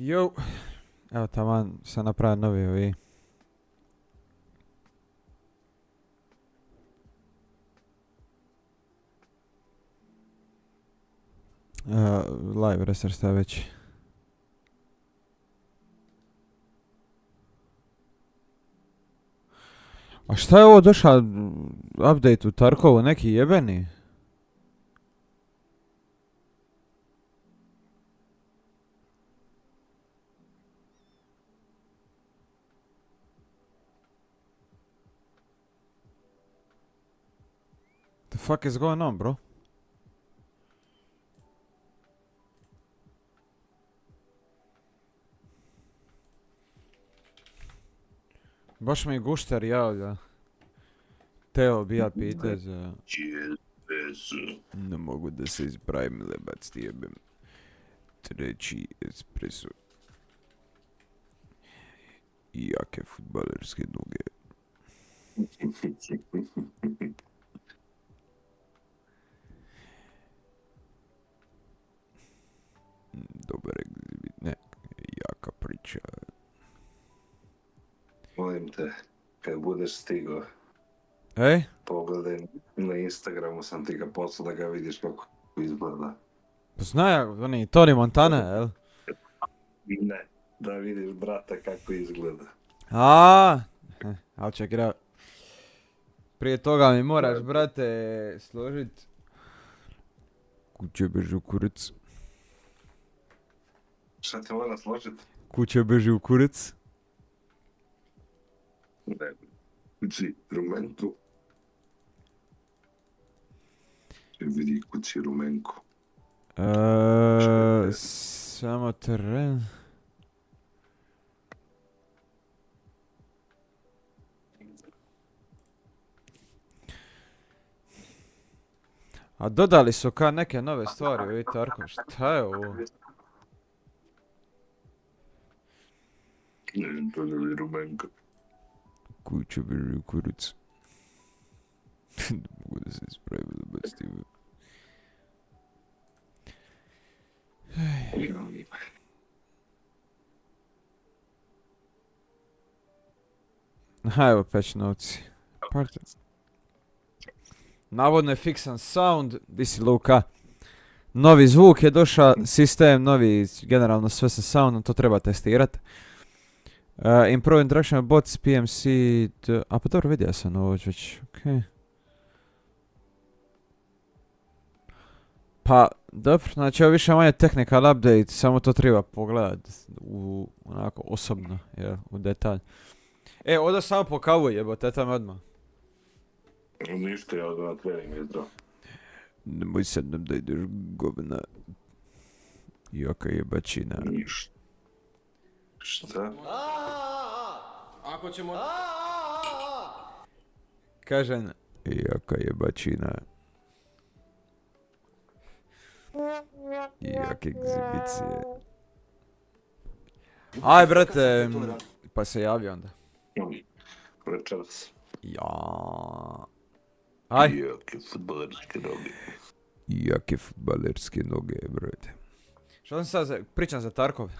Jo, evo taman sam napravio novi ovi. Live restart stav već. A šta je ovo došao update u Tarkovu, neki jebeni? The fuck is going on, bro? Baš mi gušter javlja. Teo bi ja pitao za... Ne mogu da se ispravim, lebac ti jebem. Treći espresso. I jake futbalerske noge. Dobar egzibit, ne, jaka priča. Molim te, kad budeš stigao, Ej? pogledaj na Instagramu, sam ti ga poslao da ga vidiš kako izgleda. Pa znaja, oni Tony Montana, jel? Ne, da vidiš brata kako izgleda. I'll check it out. Prije toga mi moraš, brate, složit kuće beži u kurac. Šta ti mora složit? Kuća beži u kurac. Ne, kući rumenku. Vidi kući rumenku. Samo teren. A dodali su ka neke nove stvari, vidite Arko, šta je ovo? Ne, to je rumenka. Kuća beži u kurac. Ne mogu da se ispravili bez time. Aha, evo patch novci. Navodno je fiksan sound, di si Luka. Novi zvuk je došao, sistem, novi, generalno sve sa soundom, to treba testirati. Improve interaction bots, PMC, a pa dobro vidio sam ovo već, okej. Pa, dobro, znači ovo više manje technical update, samo to treba pogledat u onako osobno, jel, u detalj. Ovdje samo po kavu jebote, tam odmah. Ništa, ja odmah trening je to. Nemoj sad nam da ideš govna. Jaka jebačina. Ništa. Šta? Ako ćemo... Kažem, jaka jebačina. Jake egzibicije. Aj, brate, pa se javi onda. Večeras. Ja. Aj. Jake futbalerske noge. Jake futbalerske noge, brate. Što sam sad pričam za Tarkov?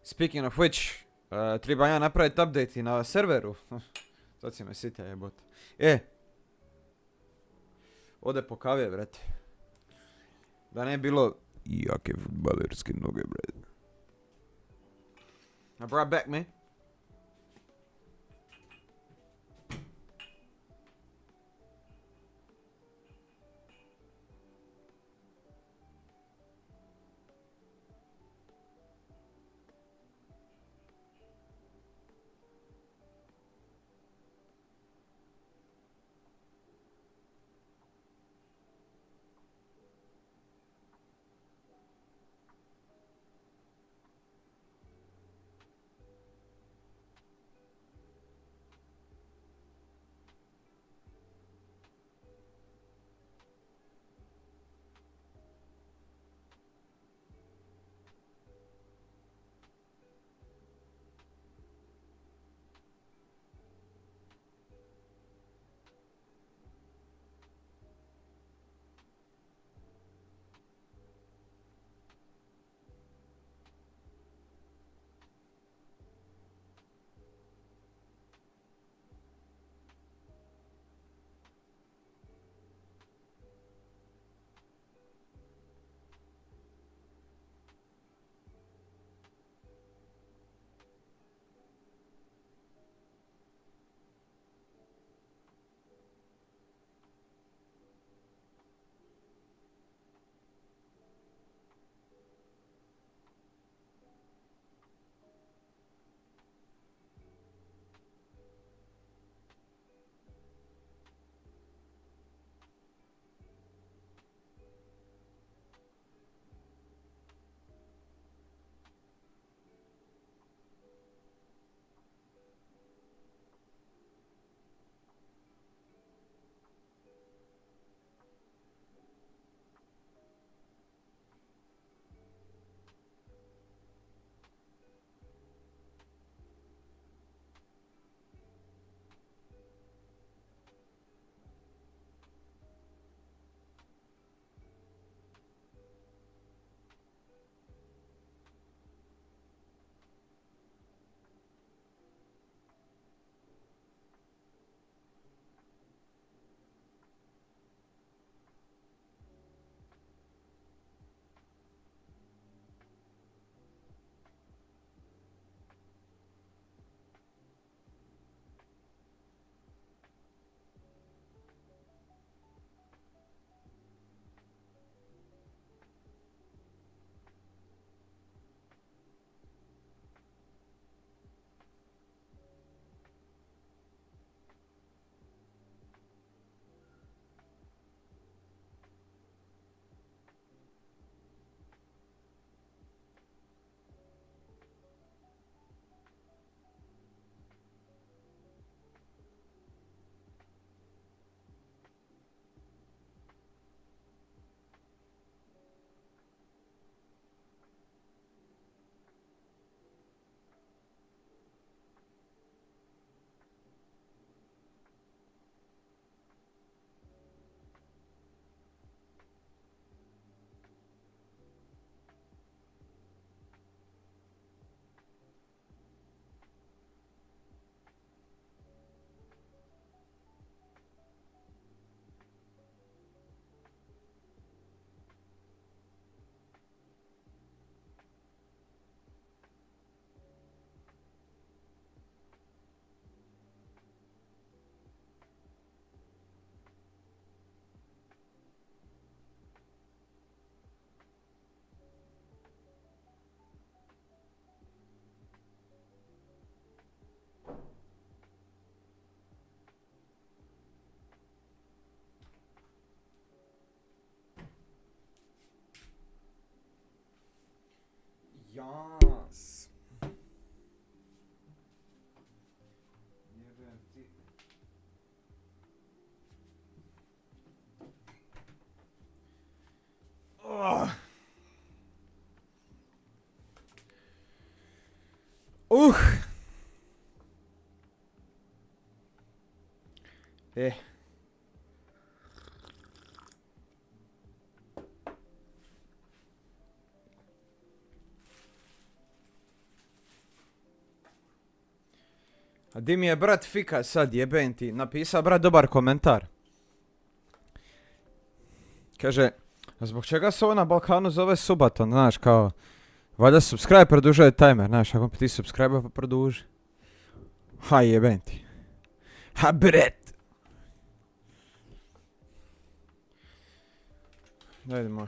Speaking of which, treba ja napraviti update i na serveru. Sad si me sitja jebote. Ode po kave, brate. Da ne bilo jake futbalerske noge, brate. I brought back, man. E. A di mi je brat Fika sad, jebem ti, napisao brat dobar komentar. Kaže, a zbog čega se ovo na Balkanu zove subaton, znaš, kao, valjda subscribe produžuje timer, znaš, ako ti subscribe pa produži. Ha, jebem ti. Ha, bret. Da vidimo.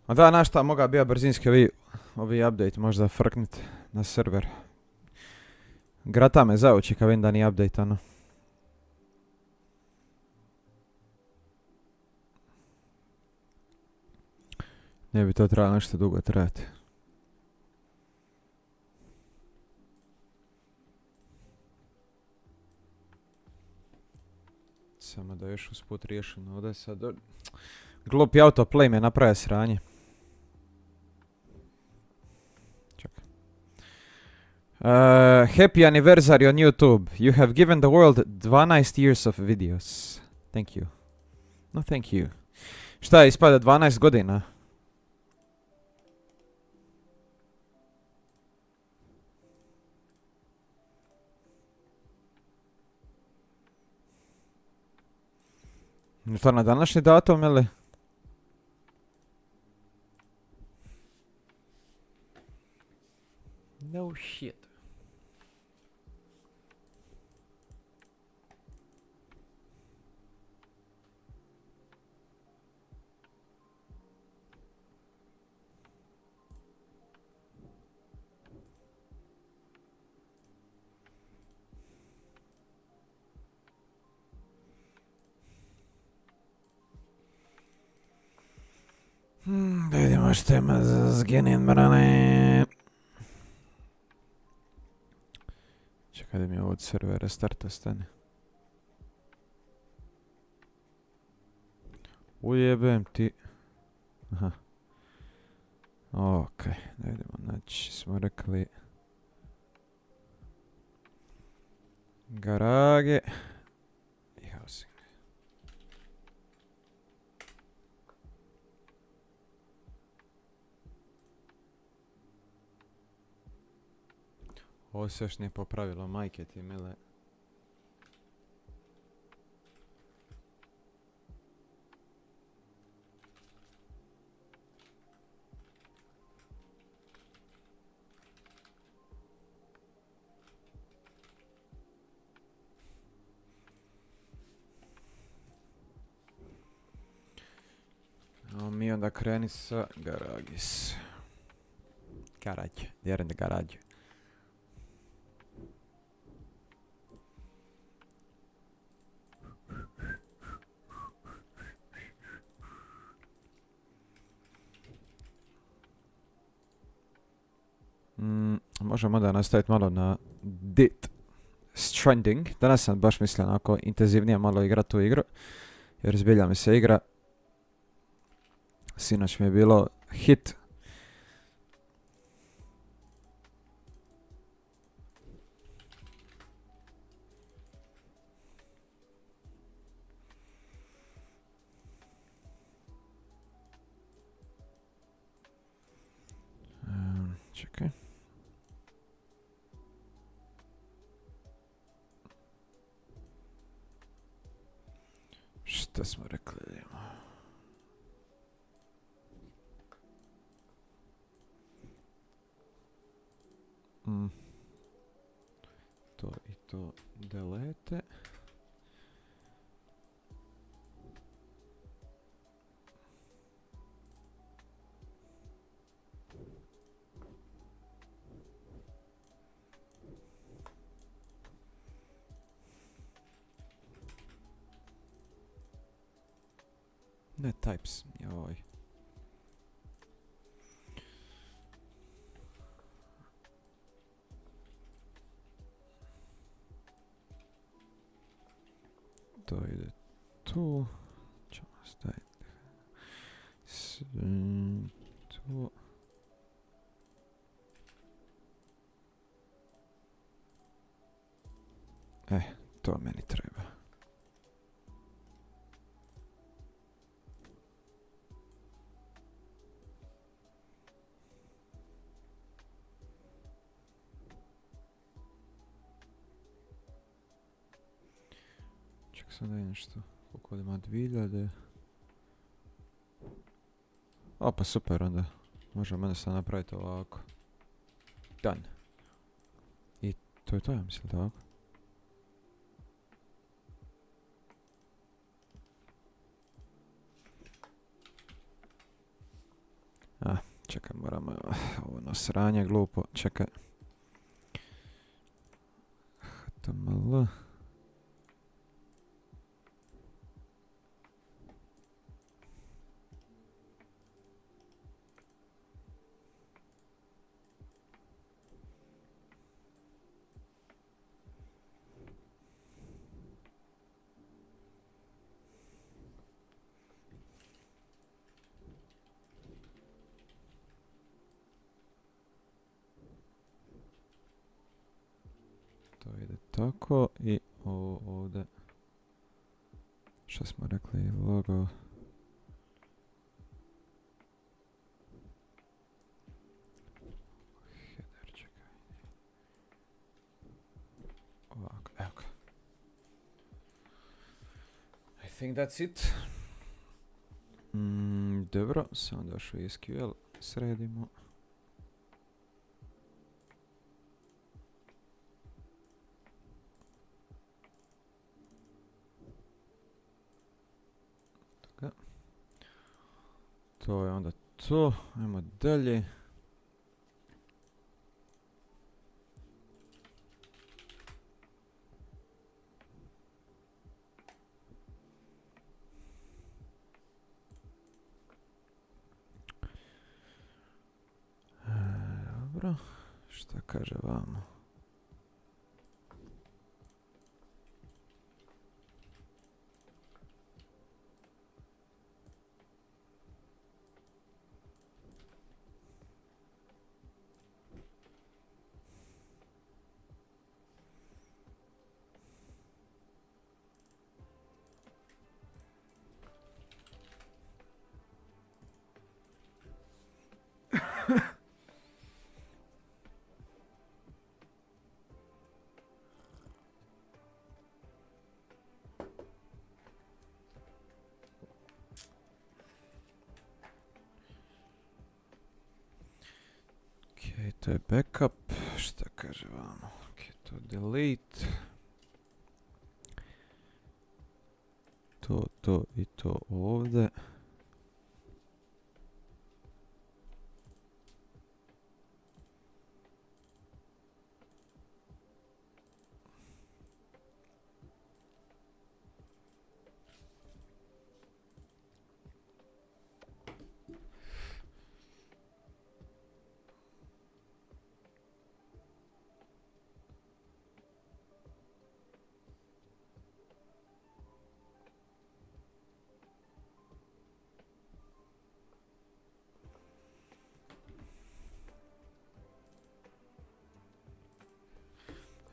A da, znaš šta, moga bija brzinski ovi update, možda frknit na server. Grata me zauči kad vidim da nije updateano. Ne bi to trebalo nešto dugo trajati. Samo da još usput riješim ovdje sad. Glupi autoplay me napravio sranje. Čekaj. Happy anniversary on YouTube. You have given the world 12 years of videos. Thank you. No thank you. Šta je ispada 12 godina? To na današnji datum ili? No shit. Da vidimo što ima za zgenin, brane. Čekaj da mi ovo od servera starta stane. Ujebem ti. Aha. Okej, da vidimo, znači smo rekli garage i housing. Ovo se još nije popravilo, majke ti mile. Mi onda kreni sa garagis. Garage, they're in the garage. Možemo da nastaviti malo na Death Stranding. Danas sam baš mislio onako intenzivnije malo igrati tu igru. Jer zbilja mi se igra. Sinoć mi je bilo hit. Čekaj. Šta smo rekli? To i to delete. Ne types, joj. To ide tu. Ćemo staviti sve tu. To meni treba. Čekaj sam da je nešto. Koliko ima 2000. O pa super onda. Možemo onda sad napraviti ovako. Done. I to je to, ja mislim, tako. Čekaj, moramo ovo nasranje glupo, čekaj. HTML. To ide tako i ovo ovdje. Što smo rekli, logo. Header, čekaj. Ovako, evo ga. I think that's it. Dobro, samo došao SQL, sredimo. To je onda to, ajmo dalje. Dobro, šta kaže vamo? Ok, to je backup. Šta kaže vamo? Ok, to delete. To i to ovdje.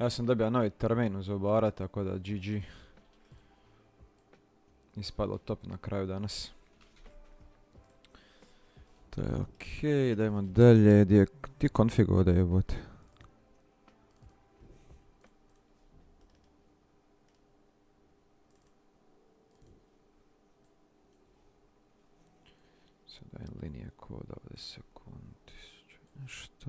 Ja sam dobio novi termin uz obara, tako da GG. Ispadlo top na kraju danas. To je okej, dajmo dalje. Gdje config ovdje jebote? Sad dajem linije koda ovdje sekundi. Nešto.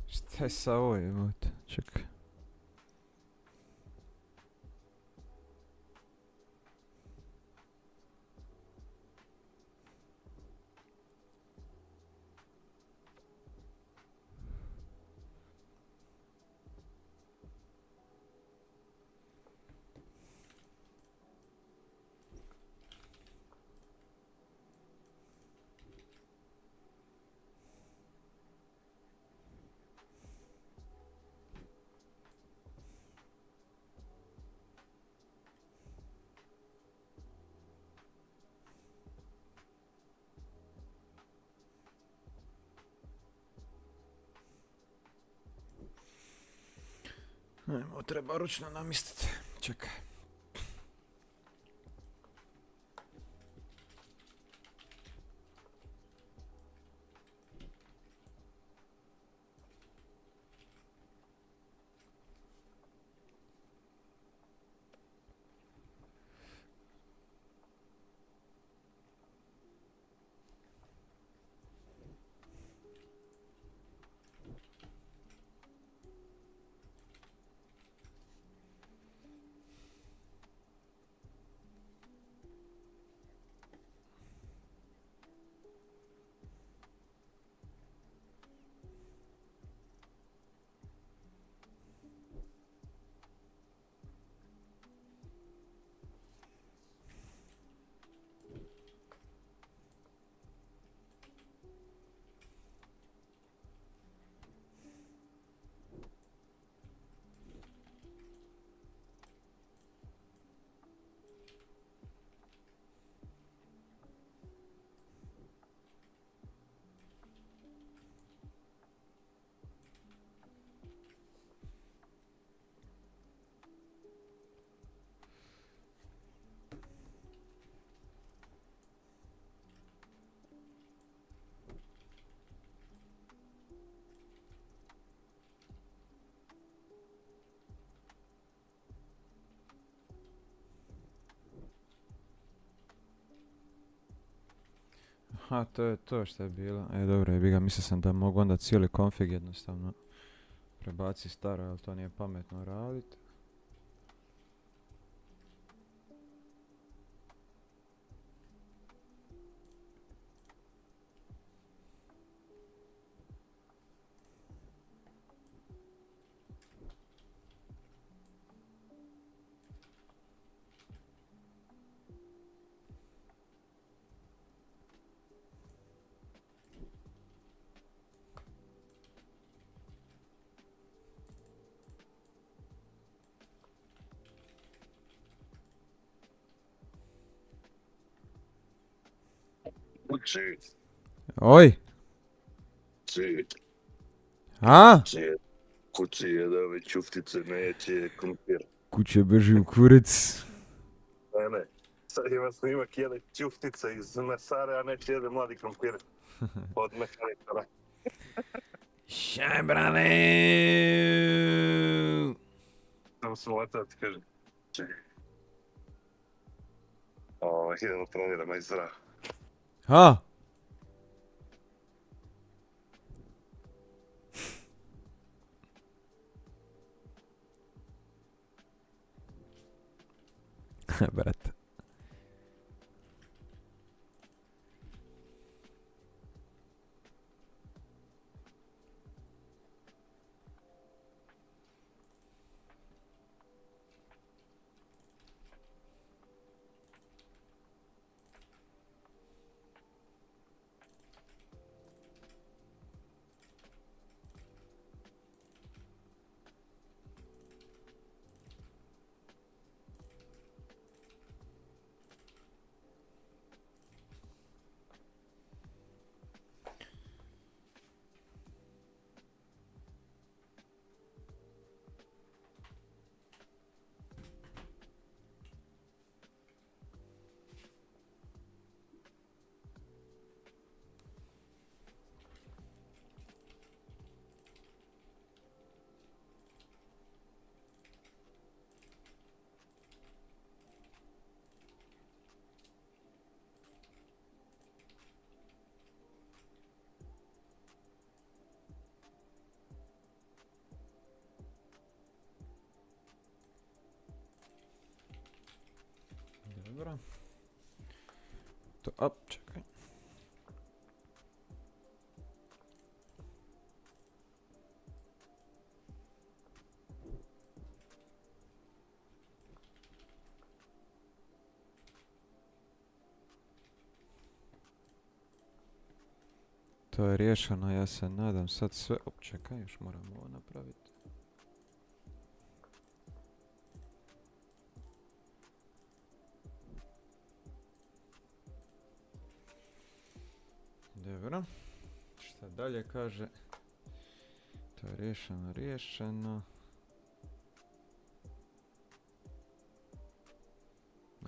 Šta je sa ovo jebote? Čekaj. Ajmo, treba ručno namistiti. Čekaj. Aha, to je to što je bilo. Dobro, mislio sam da mogu onda cijeli config jednostavno prebaci staro, ali to nije pametno raditi. Kući, Oj! kući, A? kući je da ove čuftice neće krumpir. Kuće beži u kurac. Ne. Sad ima snimak jede čuftice iz mesare, a neće jede mladi krumpir. Od mehaničara. Šaj, brale! Samo sam letao ti kažem. Idemo provjeram, aj zdrav. Ha? Brate. Dobro. To, op, čekaj. To je riješeno, ja se nadam sad sve... Op, čekaj, još moram ovo napraviti. Dobro. Šta dalje kaže? To je riješeno.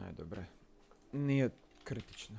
Aj, dobre. Nije kritično.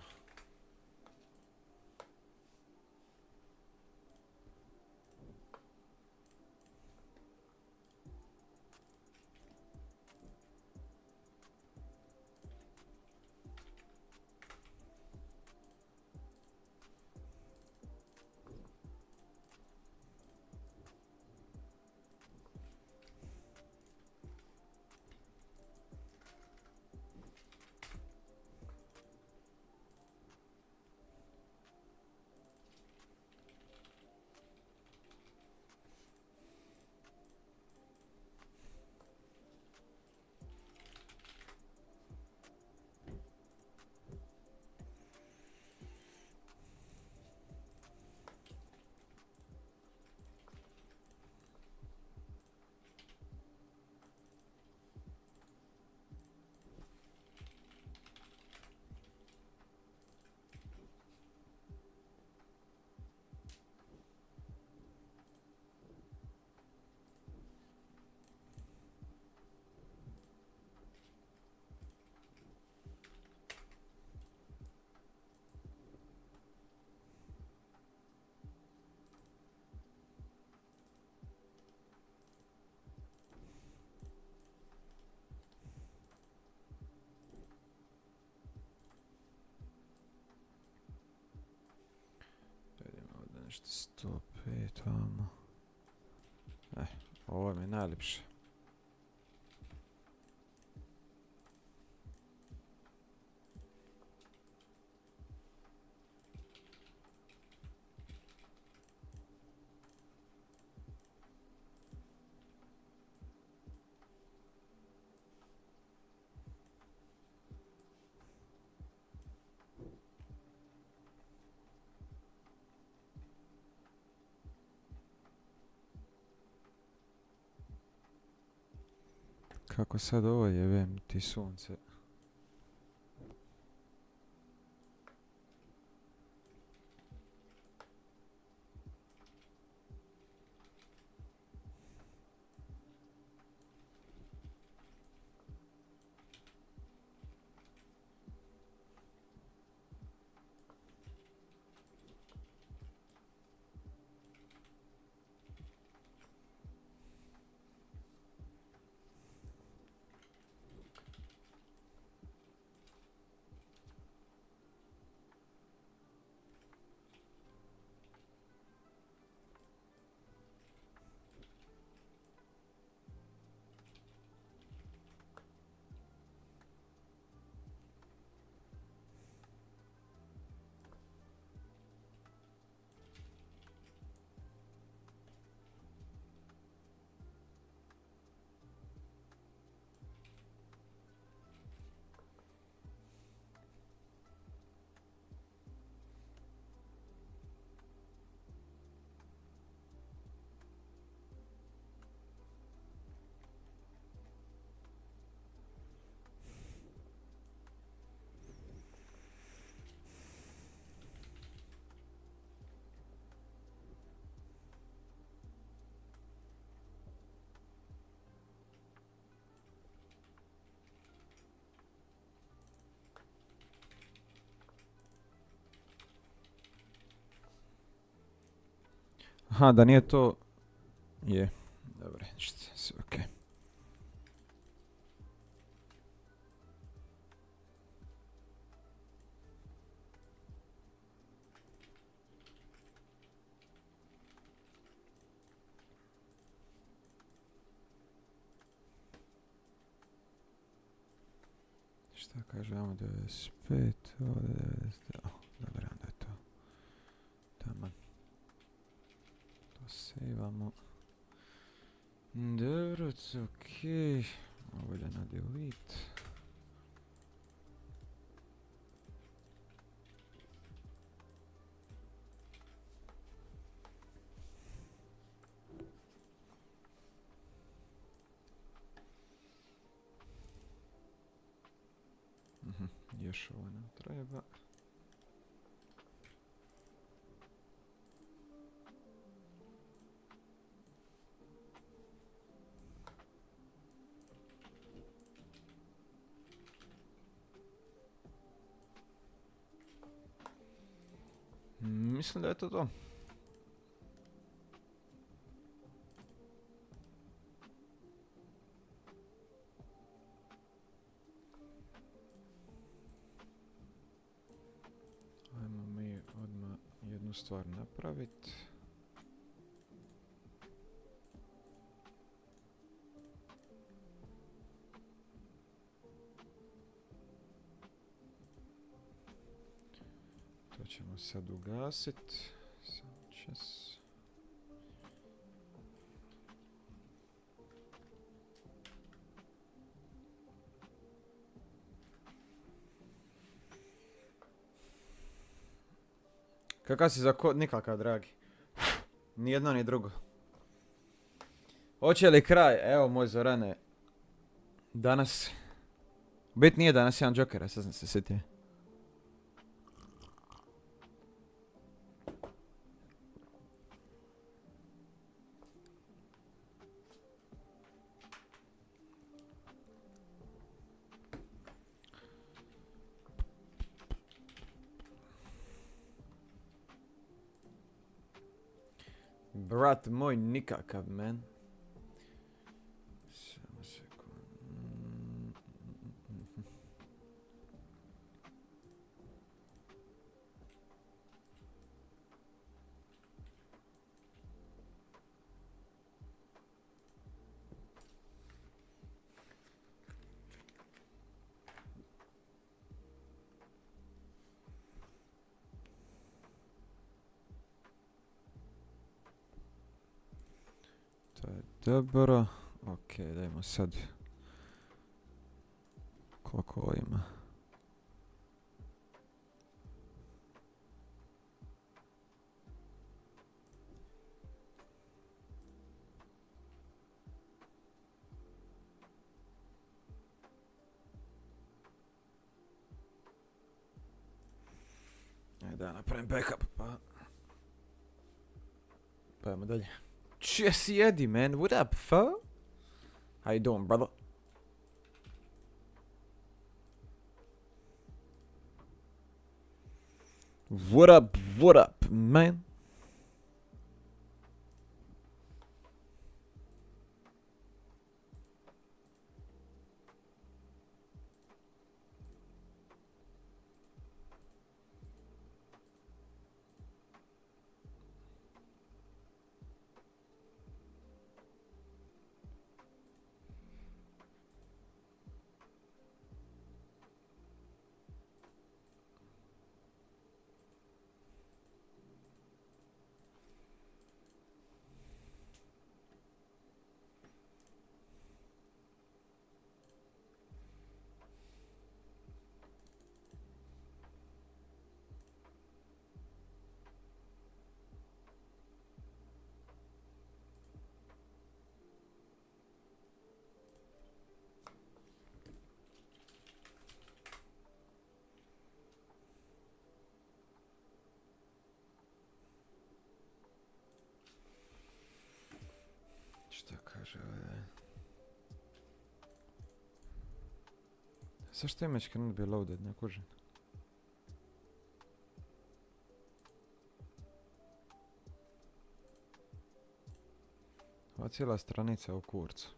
Nešto 105 vamo. Ovo mi je najljepše. Kako sad ovo jebem ti sunce. Aha, da nije to... Je. Dobre, sve okej. Šta kaže, imamo 95, ovdje 90, dobro, onda je to. Taman. To sejvamo. Dobro, to okej. Ovo ide na delete. Još ovo nam treba. mislim da je to to. Ajmo mi odmah jednu stvar napraviti. To ćemo sad ugasiti. Čas. Kakav si za nikakav, dragi. Ni jedno ni drugo. Hoće li kraj? Evo moj Zorane. Danas. Bit nije danas jedan Jokera, sad sam se sjetio. Brat moj nikakav, man. Samo sekund. To je dobro. Ok, dajmo sad. Koliko ovo ima? Ajde da napravim backup, pa ajmo dalje. Jesse Eddie, man, what up, fo? How you doing, brother? What up, man? Šta kaže ovdje? Zašto imać cannot be loaded, ne kužim? Ova cijela stranica u kurcu.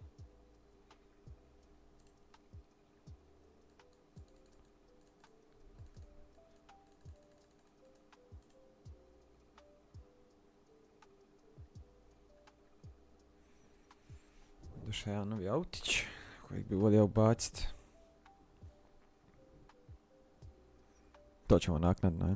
Došao jedan novi autić kojeg bi volio ubaciti. To ćemo naknadno, je.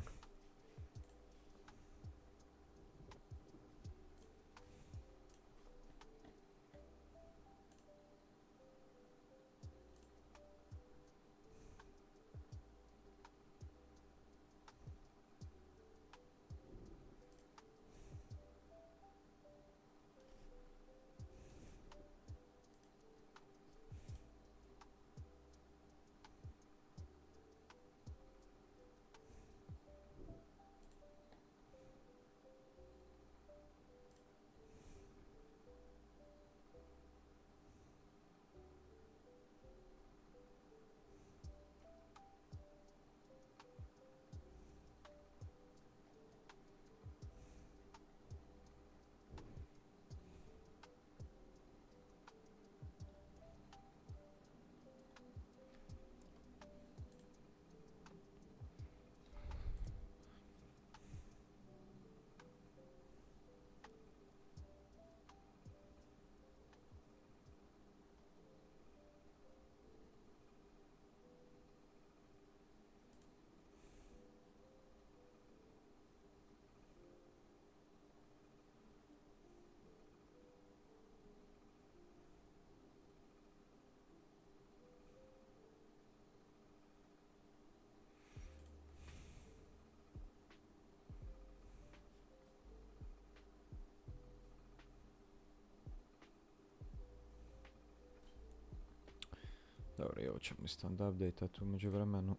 dobro, i ovo ćemo isto onda update-at umeđu vremenu.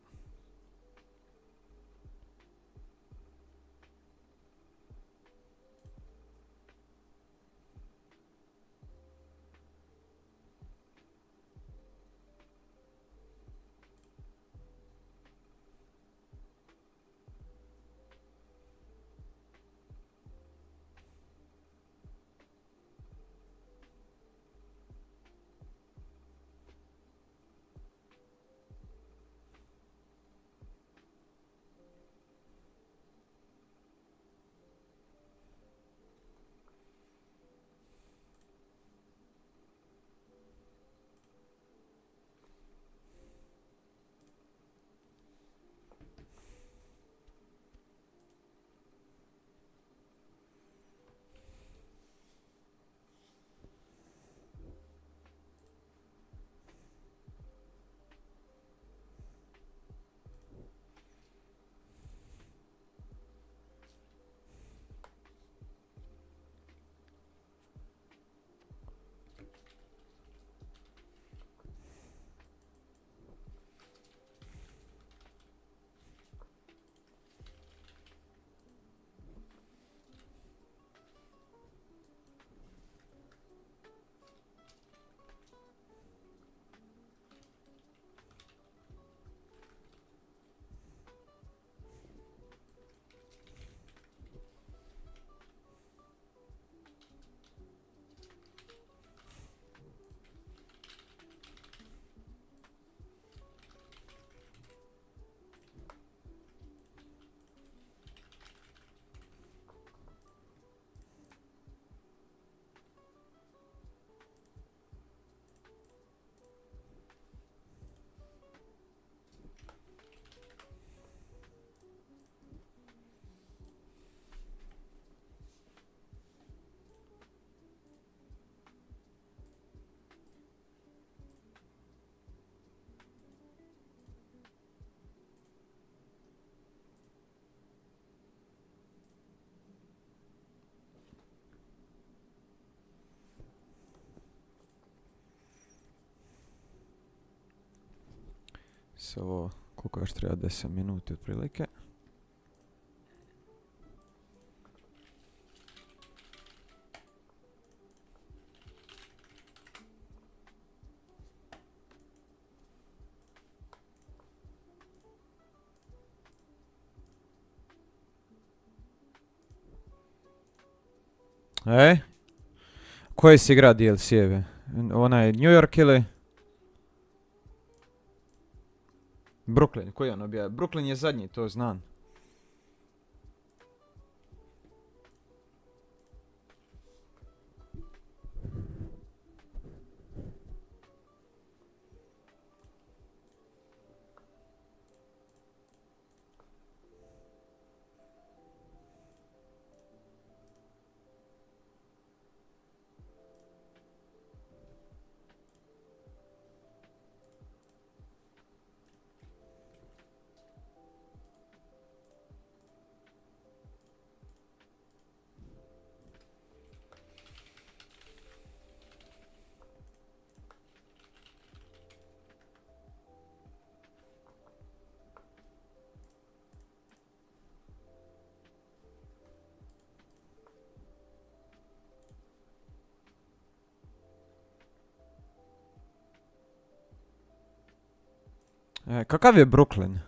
Ovo, koliko još treba, 10 minuti otprilike. Koji si igra DLC-eve? Onaj New York ili? Brooklyn, koji on objavi? Brooklyn je zadnji, to znam. Kakav je Brooklyn?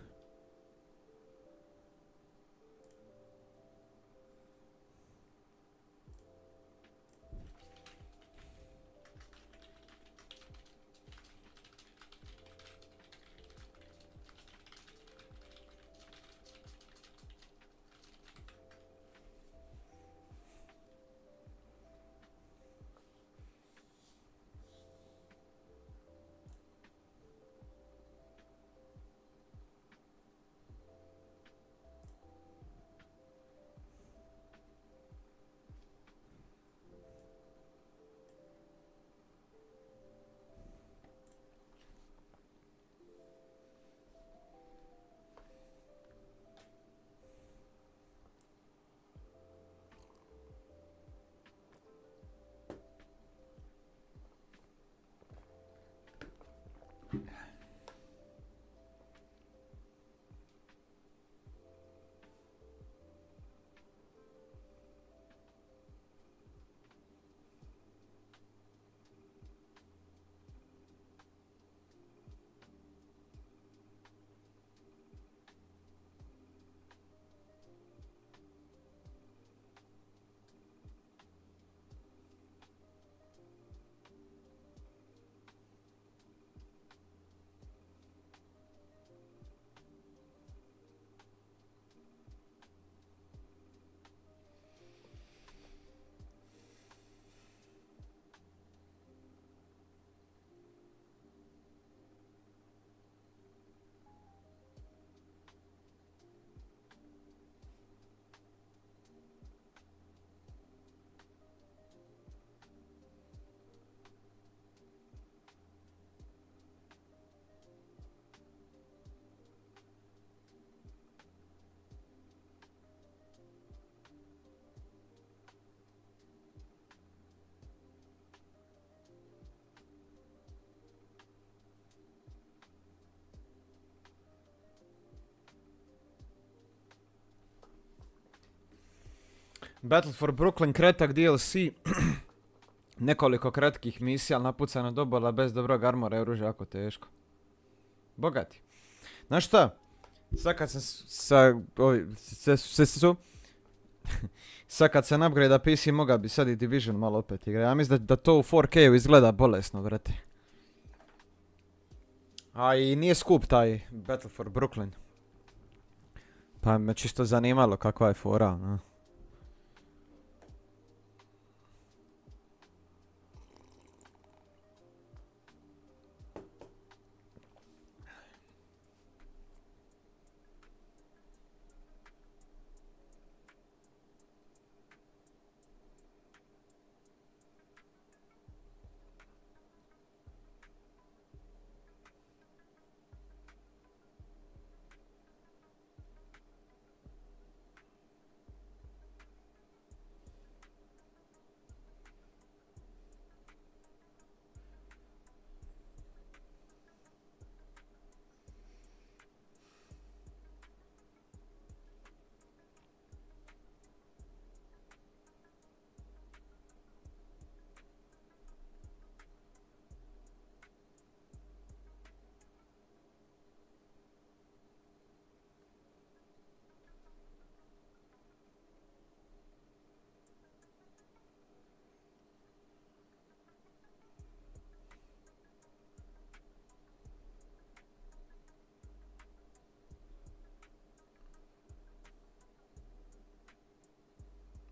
Battle for Brooklyn, kretak DLC. Nekoliko kratkih misija, ali napucana dobola bez dobrog armora i oružja jako teško. Bogati. Znaš šta? Sad kad sam sad kad sam upgrade PC moga bi sad i Division malo opet igra. Ja mislim da to u 4K-u izgleda bolesno, vrate. A i nije skup taj Battle for Brooklyn. Pa me čisto zanimalo kakva je fora, no.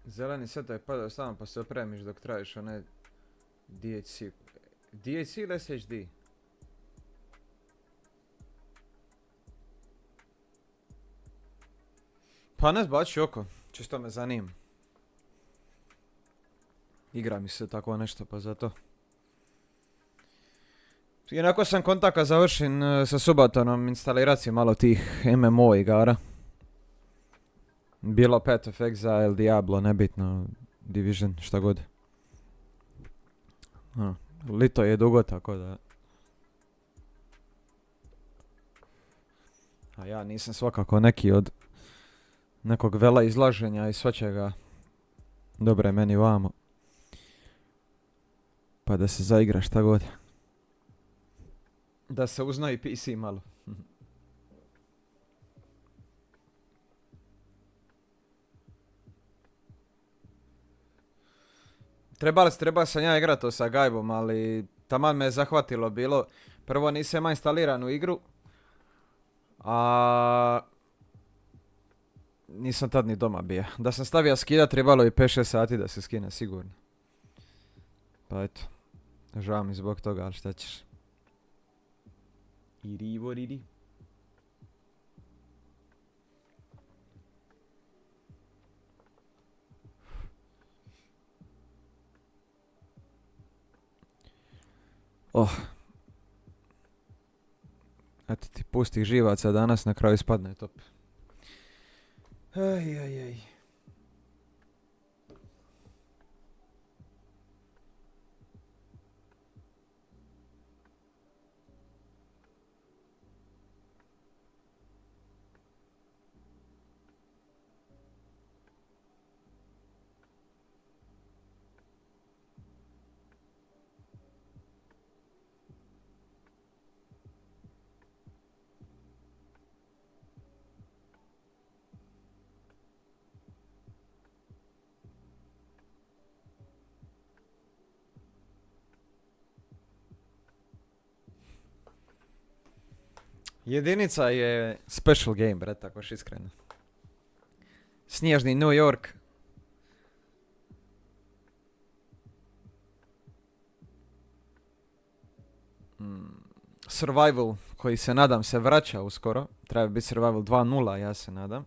Zeleni set je padao samo pa se opremiš dok tražiš onaj DHC. DHC ili SHD? Pa ne zbači oko, čisto me zanima. Igra mi se tako nešto pa zato. Inako sam kontaka završen sa Subatonom instalirati malo tih MMO igara. Bilo Path of Exile, Diablo, nebitno, Division, šta god. Lito je dugo, tako da... A ja nisam svakako neki od nekog vela izlaženja i svačega. Dobre meni vamo. Pa da se zaigra šta god. Da se uznoji PC malo. Trebao sam ja igrat to sa gajbom, ali taman me je zahvatilo bilo. Prvo nisam imao instaliranu igru, a nisam tad ni doma bio. Da sam stavio skida trebalo i 5-6 sati da se skine sigurno. Pa eto, žao mi zbog toga, ali šta ćeš. Iri. Eto ti pustih živaca danas, na kraju ispadne top. Aj. Jedinica je special game, bre, takoš iskreno. Snježni New York. Survival, koji se nadam se vraća uskoro. Treba biti Survival 2.0, ja se nadam.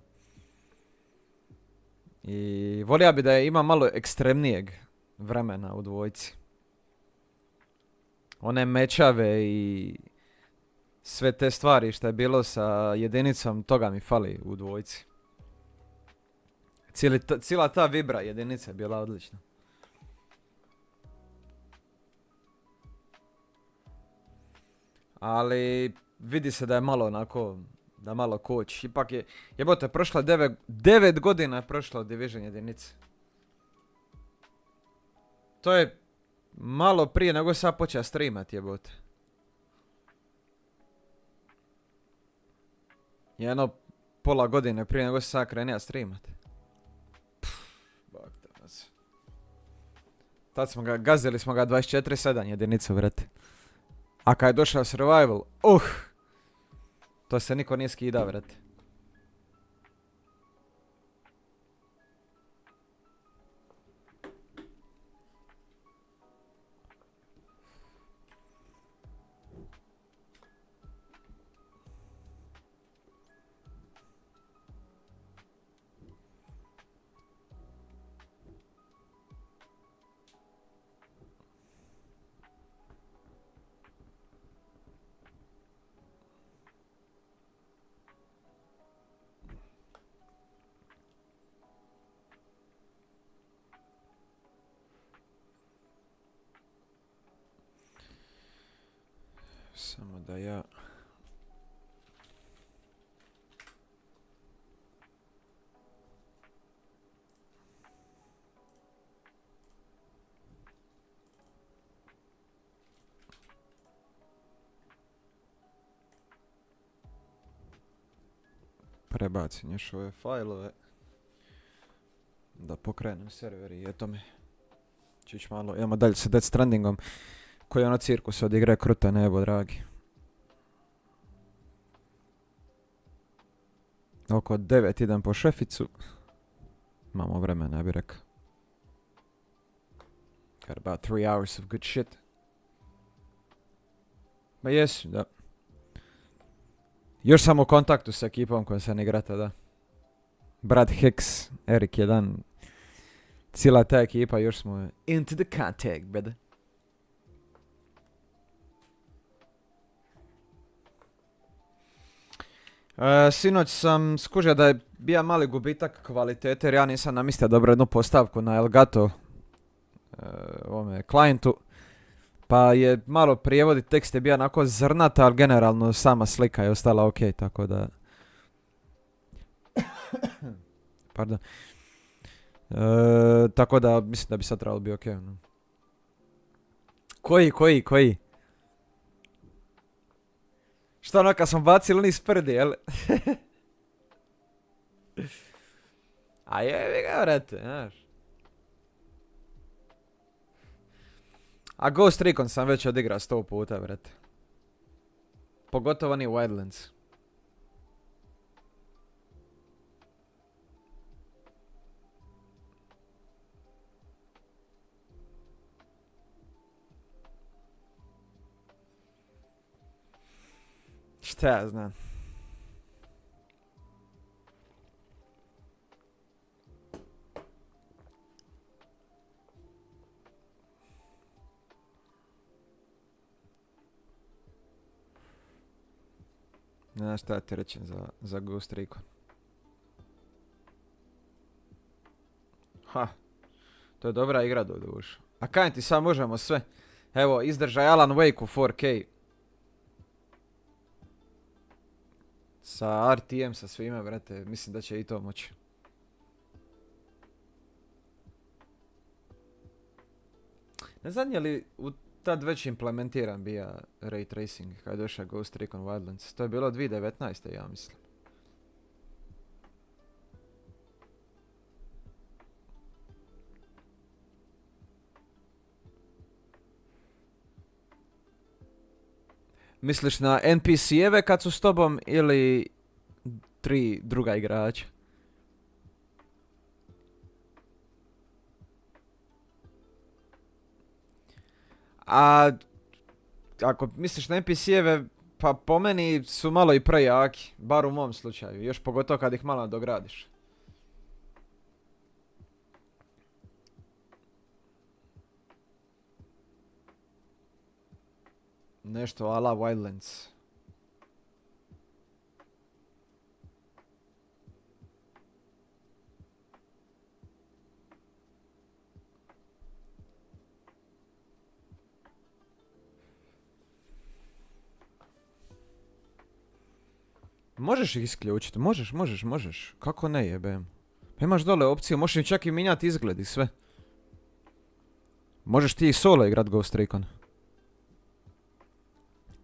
I volio bi da je ima malo ekstremnijeg vremena u dvojci. One mečave i sve te stvari što je bilo sa jedinicom, toga mi fali u dvojci. Cijela ta vibra jedinica je bila odlična. Ali vidi se da je malo onako, da malo koči. Ipak je, jebote, prošla 9 godina je prošla od Division jedinice. To je malo prije nego sad počeo streamat, jebote. Jedno pola godine prije nego sad krenija streamat. Bog te nas. Tad smo ga, gazili smo ga 24/7 jedinicu, vrete. A kad je došao survival, to se niko nije skida, vrete. Samo da ja... prebacim još ove fajlove. Da pokrenem server i eto me. Čić malo, idemo dalje sa Death Strandingom. Koji je ono cirkus od igre kruta nebo, dragi. Oko 9 idem po šeficu. Imamo vremena, ja bih rekao. Got about 3 hours of good shit. Ma jesu, da. Još sam u kontaktu s ekipom koja se ne igrata, da. Brad Hicks, Erik 1. Cijela ta ekipa, još smo into the contact, brother. Sinoć sam skužio da je bio mali gubitak kvalitete jer ja nisam namistio dobro jednu postavku na Elgato ovome klijentu. Pa je malo prijevod i tekst je bio onako zrnata, ali generalno sama slika je ostala ok, tako da... Pardon. Tako da mislim da bi sad trebalo biti ok. No. Koji? Što ono kad smo bacili oni sprdi, jel? A jebi ga, vrete, znaš. A Ghost Recon sam već odigrao 100 puta, vrete. Pogotovo ni Wildlands. Šta ja znam. Ne znam šta ti reći za Ghost Recon. Ha. To je dobra igra do duša. A kaj ti sad možemo sve. Evo, izdržaj Alan Wake u 4K. Sa RTM, sa svime, brate, mislim da će i to moći. Ne znam je li tad već implementiran bija Ray Tracing kada je došao Ghost Recon Wildlands. To je bilo 2019. ja mislim. Misliš na NPC-eve kad su s tobom ili 3 druga igrača? A ako misliš na NPC-eve, pa po meni su malo i prejaki, bar u mom slučaju, još pogotovo kad ih malo dogradiš. Nešto ala Wildlands. Možeš ih isključiti, možeš. Kako ne jebem? Pa imaš dole opciju, možeš im čak i mijenjati izgled i sve. Možeš ti i solo igrat Ghost Recon.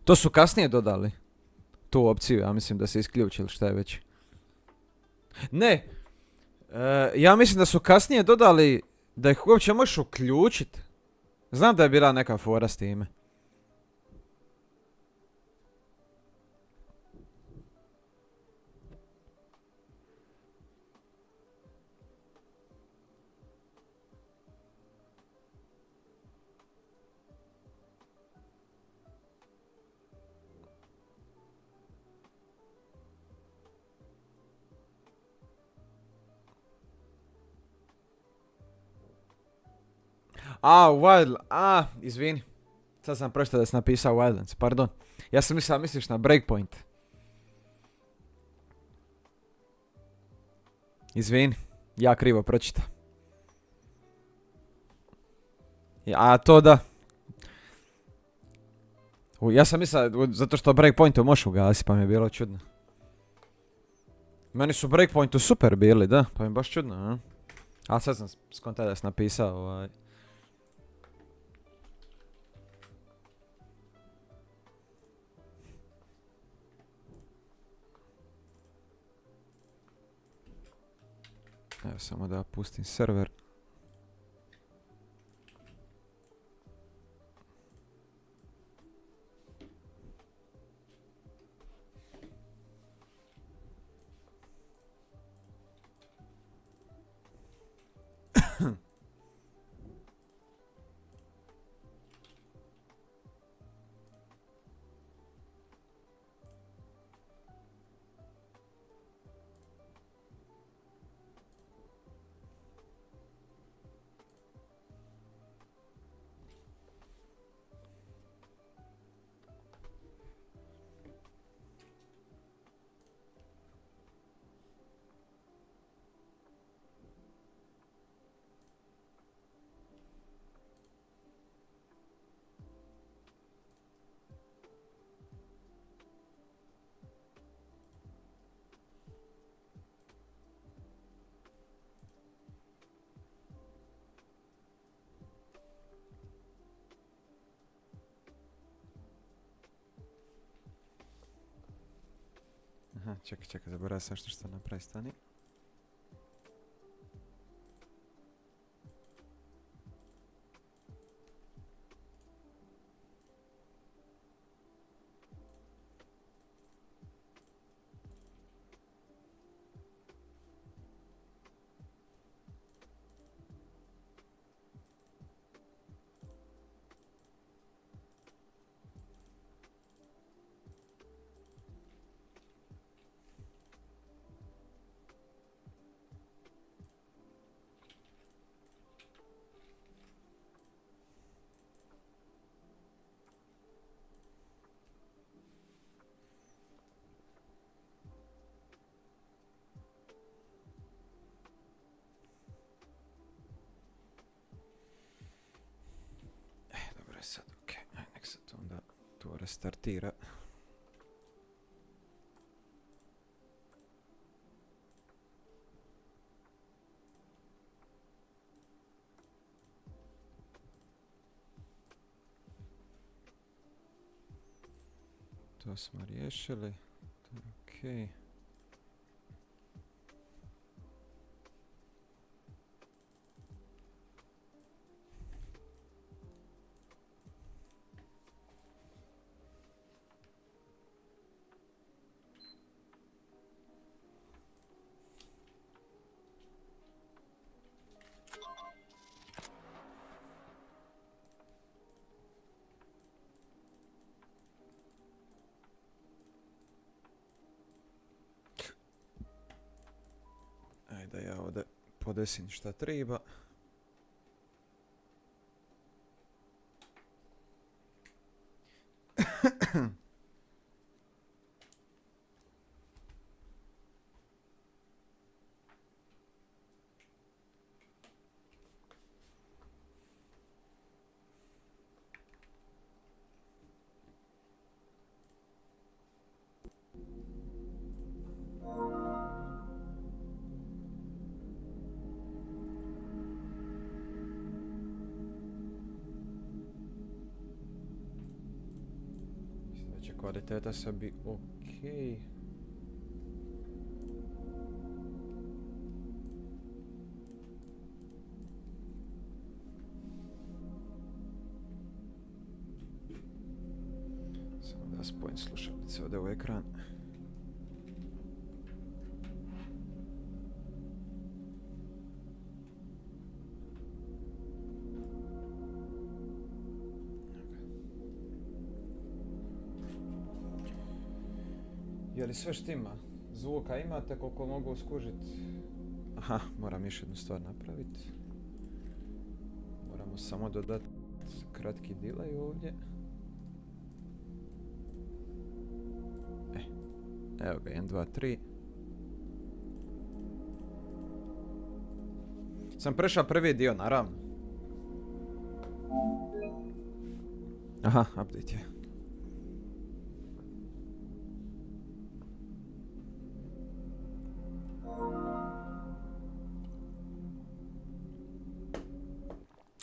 To su kasnije dodali. Tu opciju, ja mislim da se isključi ili šta je već. Ne! Ja mislim da su kasnije dodali da ih uopće možeš uključit. Znam da je bila neka fora s time. Izvini. Sad sam pročitao da si napisao Wildlands, pardon. Ja sam mislio da misliš na Breakpoint. Izvini, ja krivo pročitao. A to da. Ja sam mislio, zato što Breakpointu možeš ugasiti, pa mi je bilo čudno. Meni su Breakpointu super bili, da, pa mi je baš čudno, a? A sad sam skontao da si napisao, Evo samo da pustim server. Aha, čekaj, zaboravio sam što napravi, stani. Sad, okej, nek se to onda to restartira. To smo riješili, to je okej. Da ja ovdje podesim šta treba. kvaliteta sve bi okej. Samo da spojim slušalice ovdje u ekran. Je li sve štima? Zvuka imate koliko mogu skužit? Aha, moram još jednu stvar napraviti. Moramo samo dodati kratki delay ovdje. Evo ga, 1, 2, 3. Sam prešao prvi dio, naravno. Aha, update je.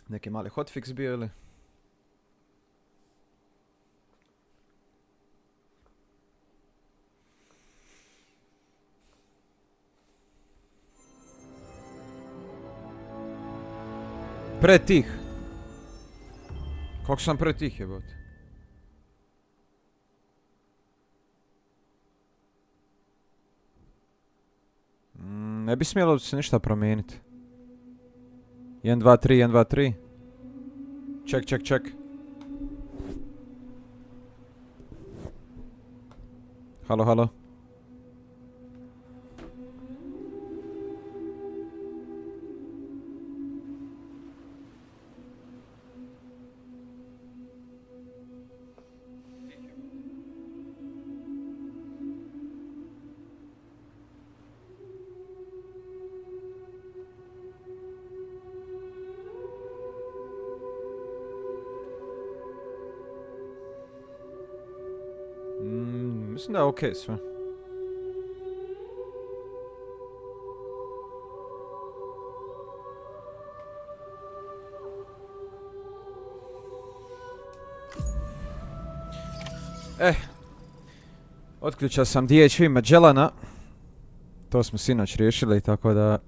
Neki mali hotfix bio ili? Pretih. Kako sam pretih jebote? Ne bi smjelo se ništa promijeniti. 1, 2, 3, 1, 2, 3. Ček, ček, ček. Halo, halo. Mislim da je okej sve. Otključao sam DHV Magellana. To smo sinoć riješili, tako da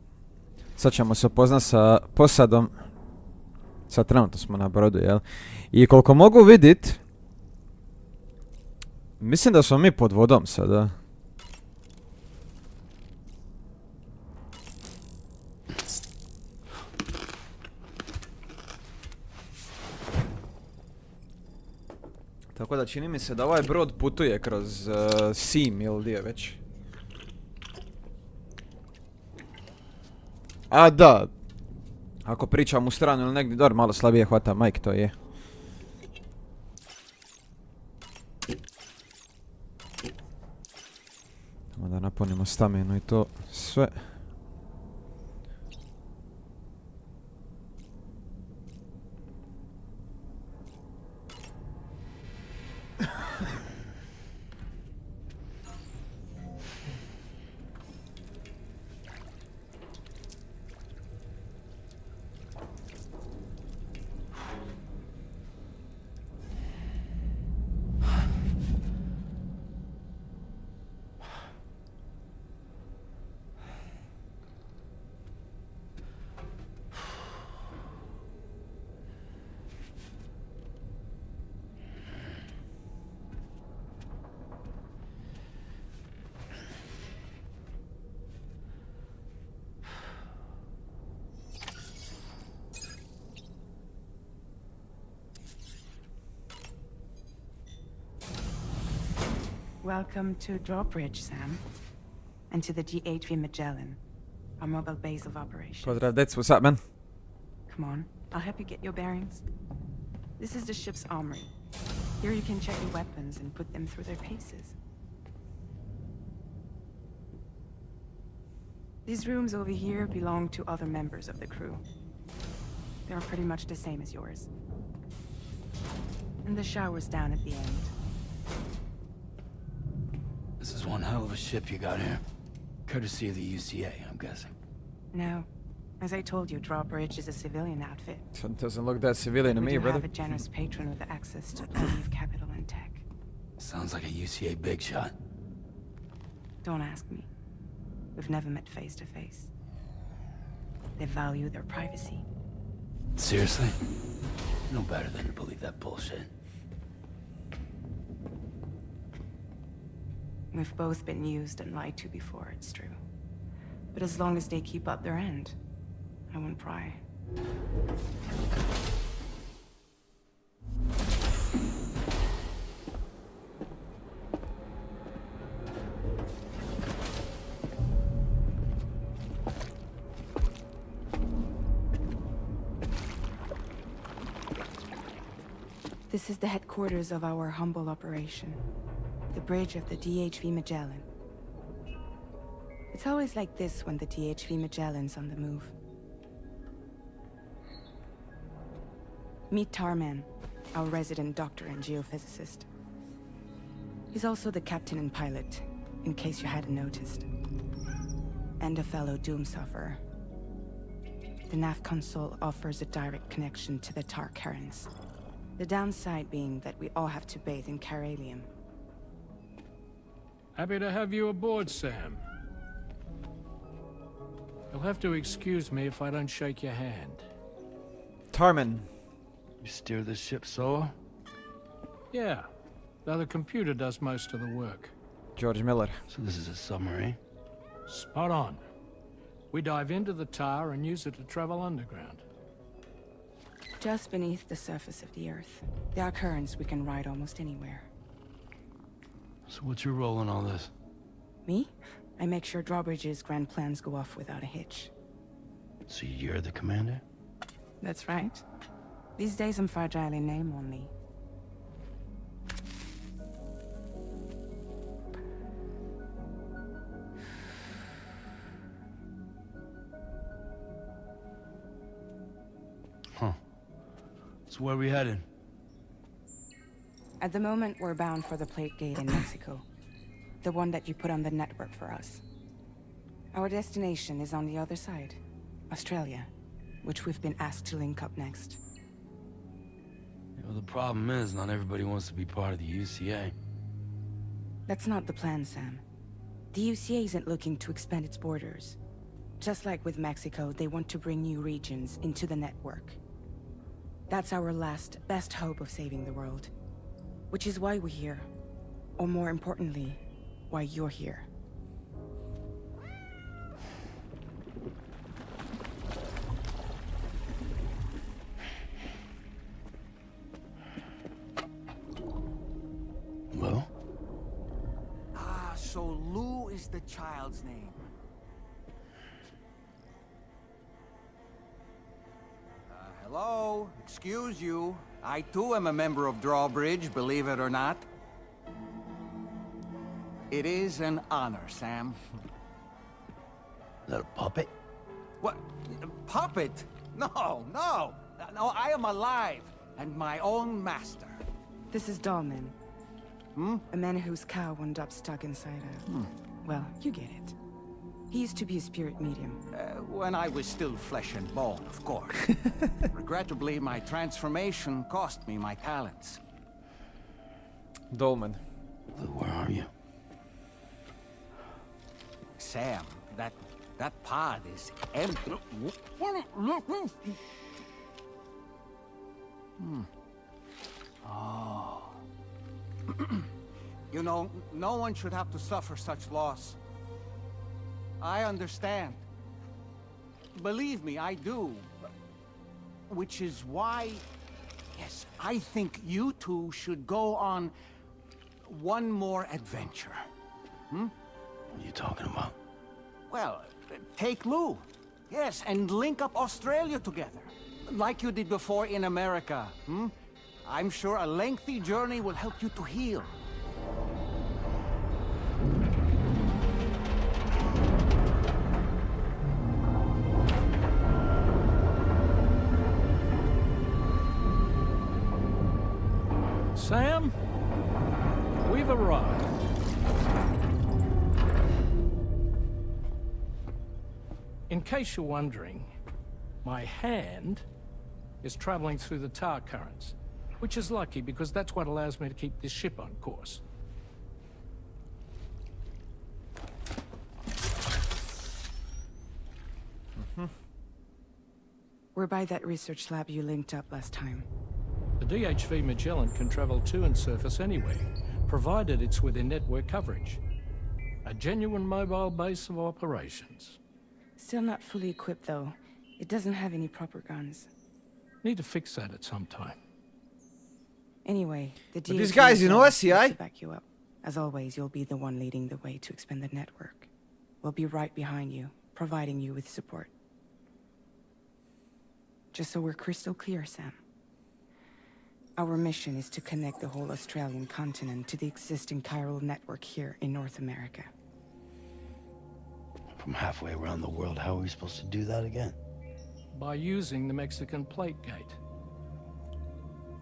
sad ćemo se upoznat sa posadom. Sad trenutno smo na brodu, jel? I koliko mogu vidit, mislim da smo mi pod vodom sada. Tako da čini mi se da ovaj brod putuje kroz Sim ili gdje već. A da, ako pričam u stranu ili negdje dobro malo slabije hvata mic, to je. Da napunimo staminu i to sve. Welcome to Drawbridge, Sam, and to the GHV Magellan, our mobile base of operations. Pozdrav, dec, what's up, man? Come on, I'll help you get your bearings. This is the ship's armory. Here you can check your weapons and put them through their paces. These rooms over here belong to other members of the crew. They're pretty much the same as yours. And the shower's down at the end. This is one hell of a ship you got here. Courtesy of the UCA, I'm guessing. No. As I told you, Drawbridge is a civilian outfit. Doesn't look that civilian to We me, do brother. have a generous patron with access to plenty of capital and tech. Sounds like a UCA big shot. Don't ask me. We've never met face to face. They value their privacy. Seriously? No better than to believe that bullshit. We've both been used and lied to before, it's true. But as long as they keep up their end, I won't pry. This is the headquarters of our humble operation. The bridge of the DHV Magellan. It's always like this when the DHV Magellan's on the move. Meet Tarman, our resident doctor and geophysicist. He's also the captain and pilot, in case you hadn't noticed. And a fellow doom sufferer. The nav console offers a direct connection to the tar currents. The downside being that we all have to bathe in caralium. Happy to have you aboard, Sam. You'll have to excuse me if I don't shake your hand. Tarman. You steer this ship solo? Yeah, though the computer does most of the work. George Miller. So this is a submarine? Spot on. We dive into the tar and use it to travel underground. Just beneath the surface of the Earth, there are currents we can ride almost anywhere. So what's your role in all this? Me? I make sure Drawbridge's grand plans go off without a hitch. So you're the commander? That's right. These days I'm fragile in name only. Huh. So where are we headed? At the moment, we're bound for the Plate Gate in Mexico. The one that you put on the network for us. Our destination is on the other side, Australia, which we've been asked to link up next. You know, the problem is not everybody wants to be part of the UCA. That's not the plan, Sam. The UCA isn't looking to expand its borders. Just like with Mexico, they want to bring new regions into the network. That's our last, best hope of saving the world. Which is why we're here. Or more importantly, why you're here. Well? Ah, so Lou is the child's name. Hello? Excuse you. I too am a member of Drawbridge, believe it or not. It is an honor, Sam. Is that a puppet? What? A puppet? No, no. No, I am alive and my own master. This is Dolman. A man whose cow wound up stuck inside a... Well, you get it. He used to be a spirit medium. When I was still flesh and bone, of course. Regrettably, my transformation cost me my talents. Dolman. Lou, where are you? Sam, that pod is empty. Oh. You know, no one should have to suffer such loss. I understand. Believe me, I do. Which is why, yes, I think you two should go on one more adventure. What are you talking about? Well, take Lou. Yes, and link up Australia together. Like you did before in America. I'm sure a lengthy journey will help you to heal. Sam, we've arrived. In case you're wondering, my hand is traveling through the tar currents, which is lucky because that's what allows me to keep this ship on course. We're by that research lab you linked up last time. The DHV Magellan can travel to and surface anywhere, provided it's within network coverage. A genuine mobile base of operations. Still not fully equipped, though. It doesn't have any proper guns. Need to fix that at some time. Anyway, the But these DHV guys, you know Magellan us, yeah? needs to back you up. As always, you'll be the one leading the way to expand the network. We'll be right behind you, providing you with support. Just so we're crystal clear, Sam. Our mission is to connect the whole Australian continent to the existing chiral network here in North America. From halfway around the world, how are we supposed to do that again? By using the Mexican plate gate.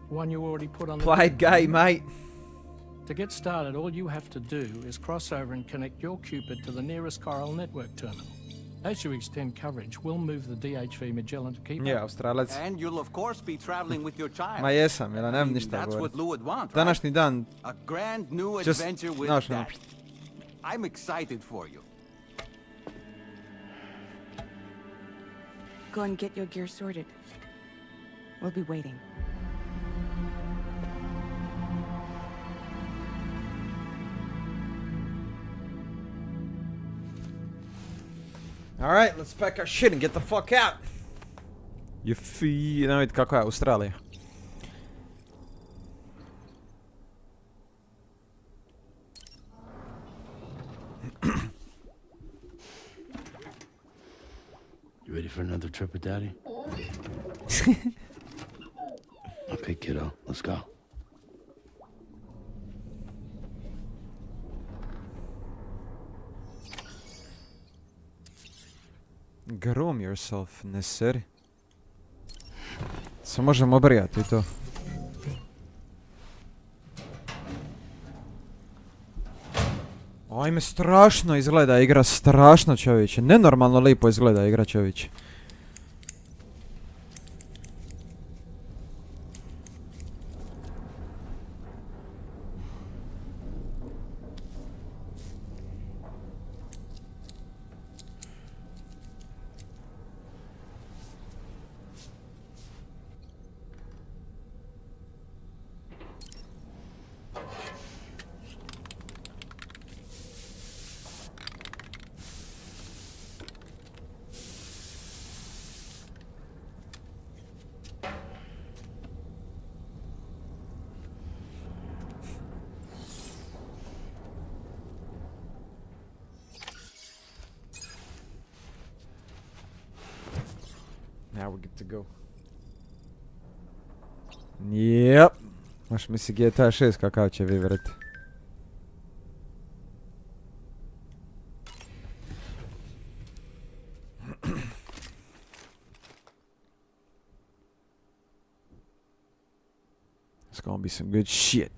One you already put on the... Plate gay, mate. To get started, all you have to do is cross over and connect your Cupid to the nearest chiral network terminal. As you extend coverage, we'll move the DHV Magellan to keep Je, up. Australac. And you'll of course be traveling with your child. Ma jesam, jer ja I nemam mean, ništa that's what govorit. Lou would want, right? Današnji dan, A grand new Just adventure with znaš ono. Dad. I'm excited for you. Go and get your gear sorted. We'll be waiting. Alright, let's pack our shit and get the fuck out. Je fi... Ne vidite kako je Australija. You ready for another trip with Daddy? Okay, kiddo, let's go. Groom yourself, ne seri. Se možemo obrijati i to. Ajme, strašno izgleda igra, strašno čovječe. Nenormalno lipo izgleda igra čovječe. Now we're good to go. Yep. Možeš misli GTA 6 kakav će vivrati. It's gonna be some good shit.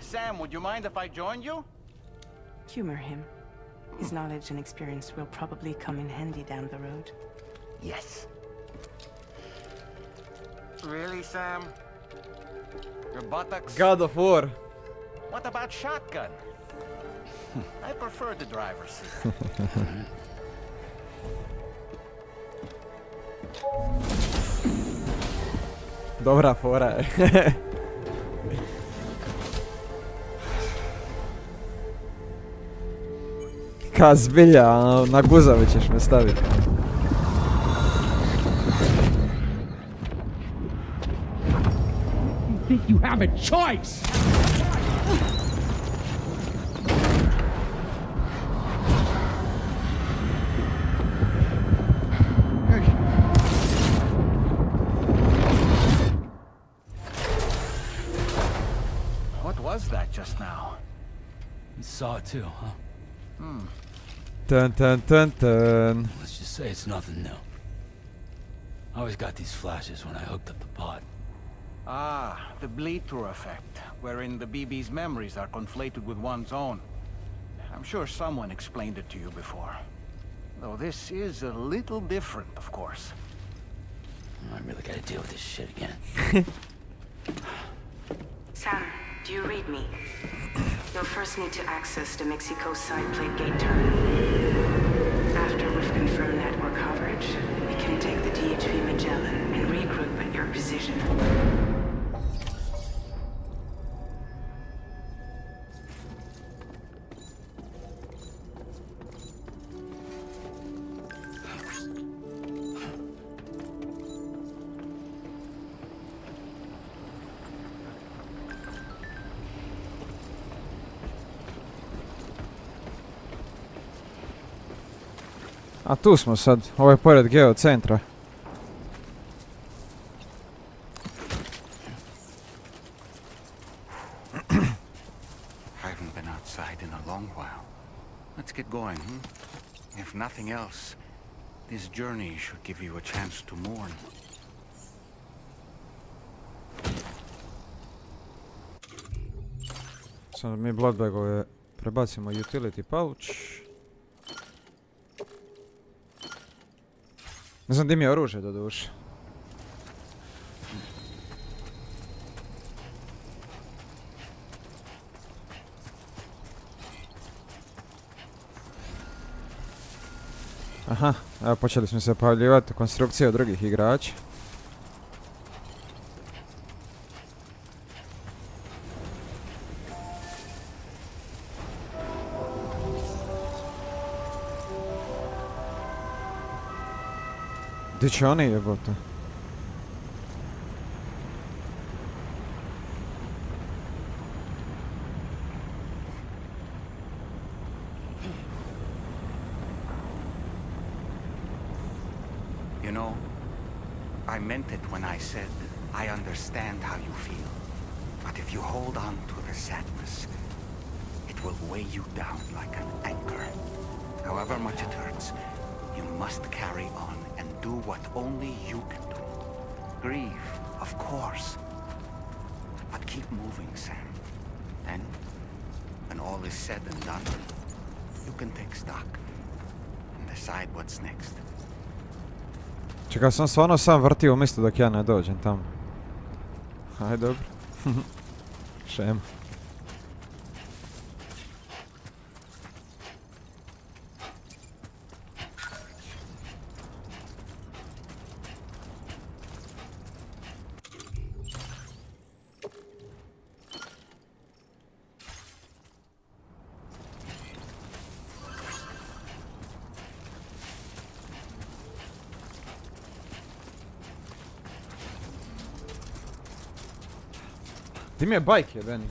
Sam, would you mind if I joined you? Humor him. His knowledge and experience will probably come in handy down the road. Yes. Really, Sam? Your buttocks? God of War. What about shotgun? I prefer the driver's seat. Dobra fora je. Ka zbilja, na guzove ćeš me staviti. Think you have a choice? What was that just now? You saw it too, huh? Dun dun dun dun. Let's just say it's nothing new. I always got these flashes when I hooked up the pod. Ah, the bleed-through effect, wherein the BB's memories are conflated with one's own. I'm sure someone explained it to you before. Though this is a little different, of course. I really gotta deal with this shit again. Sam, do you read me? You'll first need to access the Mexico side plate gate terminal. After we've confirmed network coverage, we can take the DHV Magellan and regroup at your position. A tu smo sad, ovo je pored geocentra. I haven't been outside in a long while. Let's get going, hmm? If nothing else, this journey should give you a chance to mourn. Sad mi bloodbagove prebacimo utility pouch. Ne znam gdje mi je oružje do duše. Aha, evo počeli smo se pojavljivati konstrukcije od drugih igrača. Gdje će oni jebote? You know, I meant it when I said I understand how you feel. But if you hold on to the sadness, it will weigh you down like an anchor. However much it hurts, you must carry on and do what only you can do. Grieve, of course. But keep moving, Sam. Then, when all is said and done, you can take stock and decide what's next. Čekaj, sam stvarno sam vrtio umjesto dok ja ne dođem tamo. Aj, dobro. Šema. Di mi je bajk jebeni?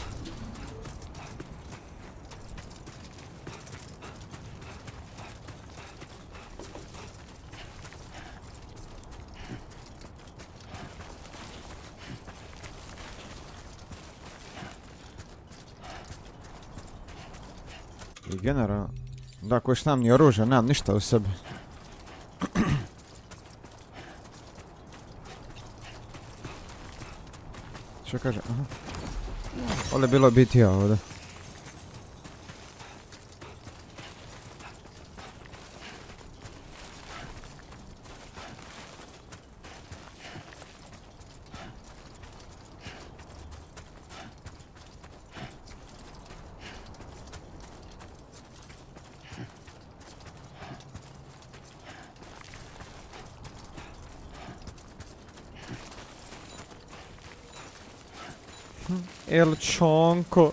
I generalno, da koji znam ni oružja, nemam ništa u sebi. Što kaže? Aha. Ovo je bilo biti ja ovdje. El Chonko.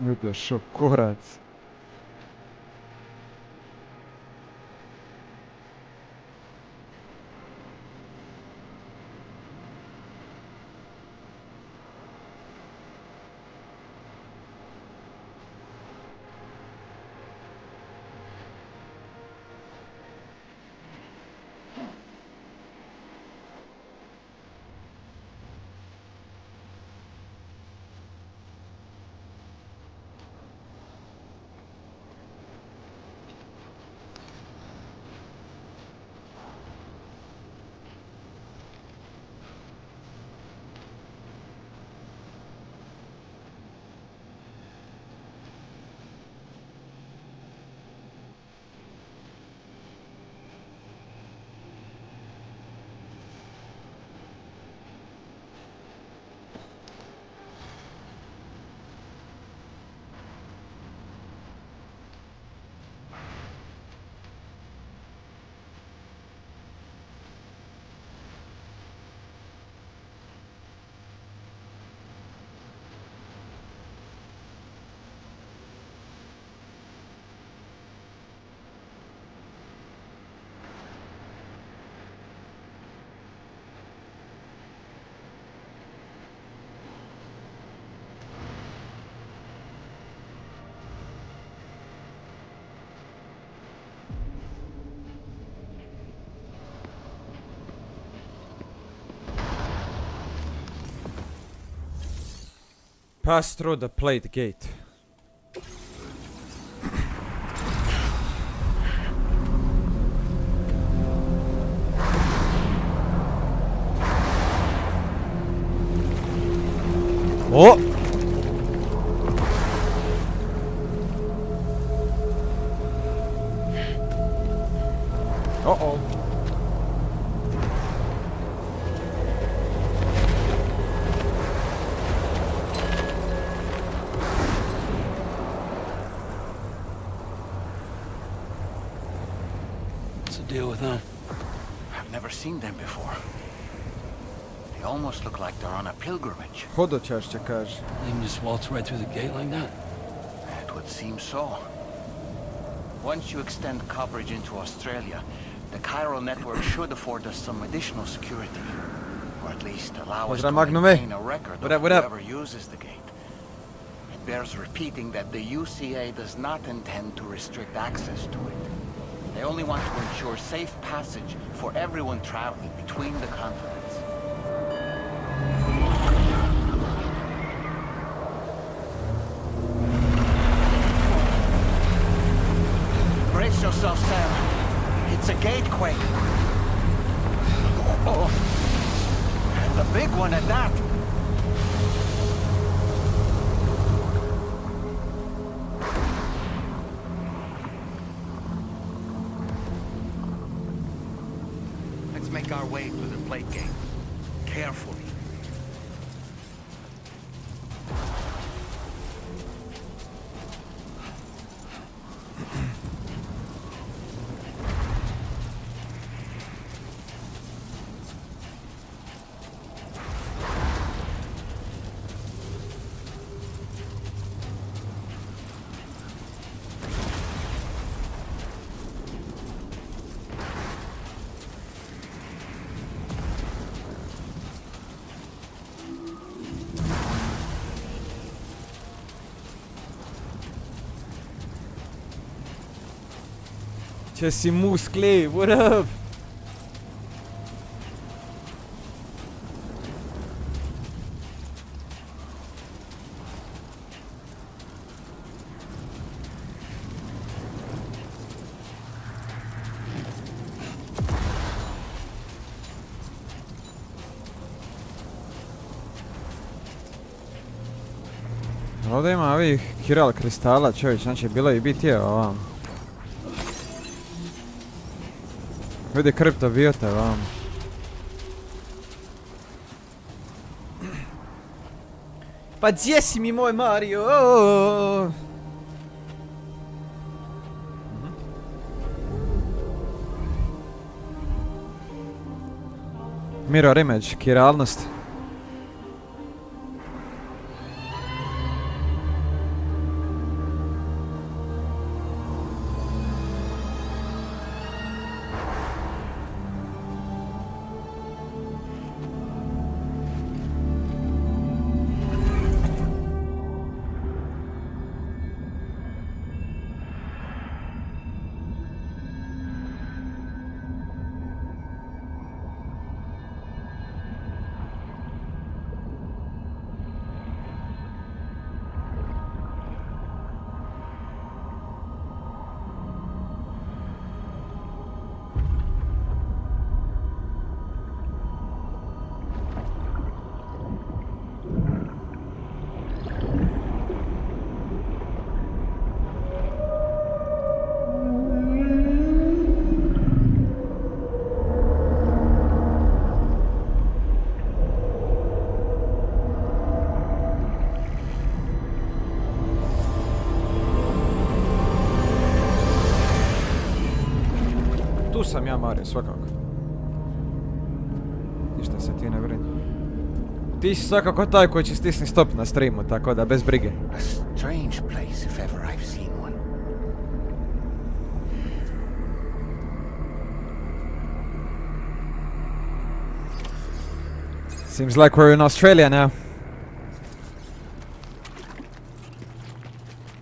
Ljude, šokorac. Pass through the plate gate. Oh! Uh-oh. Deal with them. I've never seen them before. They almost look like they're on a pilgrimage. Hodočašće kaže. They can just waltz right through the gate like that? It would seem so. Once you extend coverage into Australia, the chiral network should afford us some additional security. Or at least allow us to maintain a record of whoever uses the gate. It bears repeating that the UCA does not intend to restrict access to it. They only want to ensure safe passage for everyone traveling between the continents. Brace yourself, Sam. It's a gatequake. Oh, and a big one at that. Make our way to the plate gate. Carefully. Jesse Muskli, what up? Ovdje ima ovih kiral kristala, čovječ, znači bilo je i bitije ovam. Vidi kriptobiote vam. Pa gdje si mi moj Mario? Mirror image, kiralnost. Tu sam ja, Mario, svakako. Ništa se ti ne brini. Ti si svakako taj koji će stisni stop na streamu, tako da bez brige. A strange place if ever I've seen one. Seems like we're in Australia now.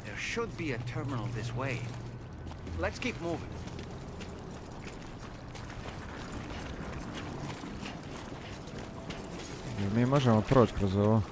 There should be a terminal this way. Let's keep moving. Mi možemo proći kroz ovo.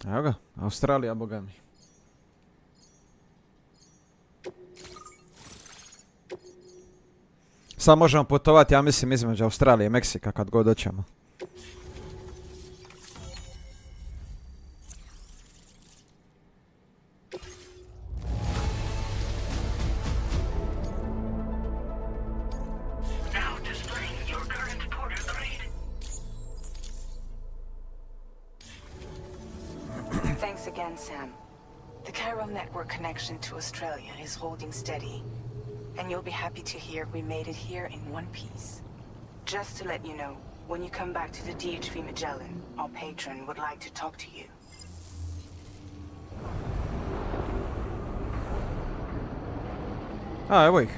Evo ga, Australija, boga mi. Sad možemo putovati, ja mislim, između Australije i Meksika kad god hoćemo. Thanks again, Sam. The chiral network connection to Australia is holding steady. And you'll be happy to hear we made it here in one piece. Just to let you know, when you come back to the DHV Magellan, our patron would like to talk to you. A, evo ih.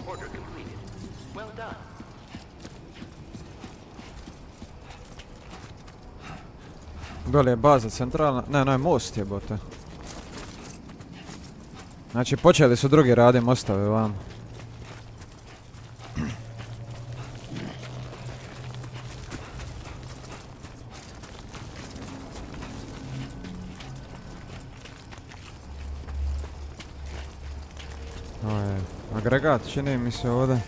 Order completed. Well done. Dole je baza centralna, ne, no je most jebote. Znači počeli su drugi radi mostove vam. Ovo je agregat, čini mi se ovdje.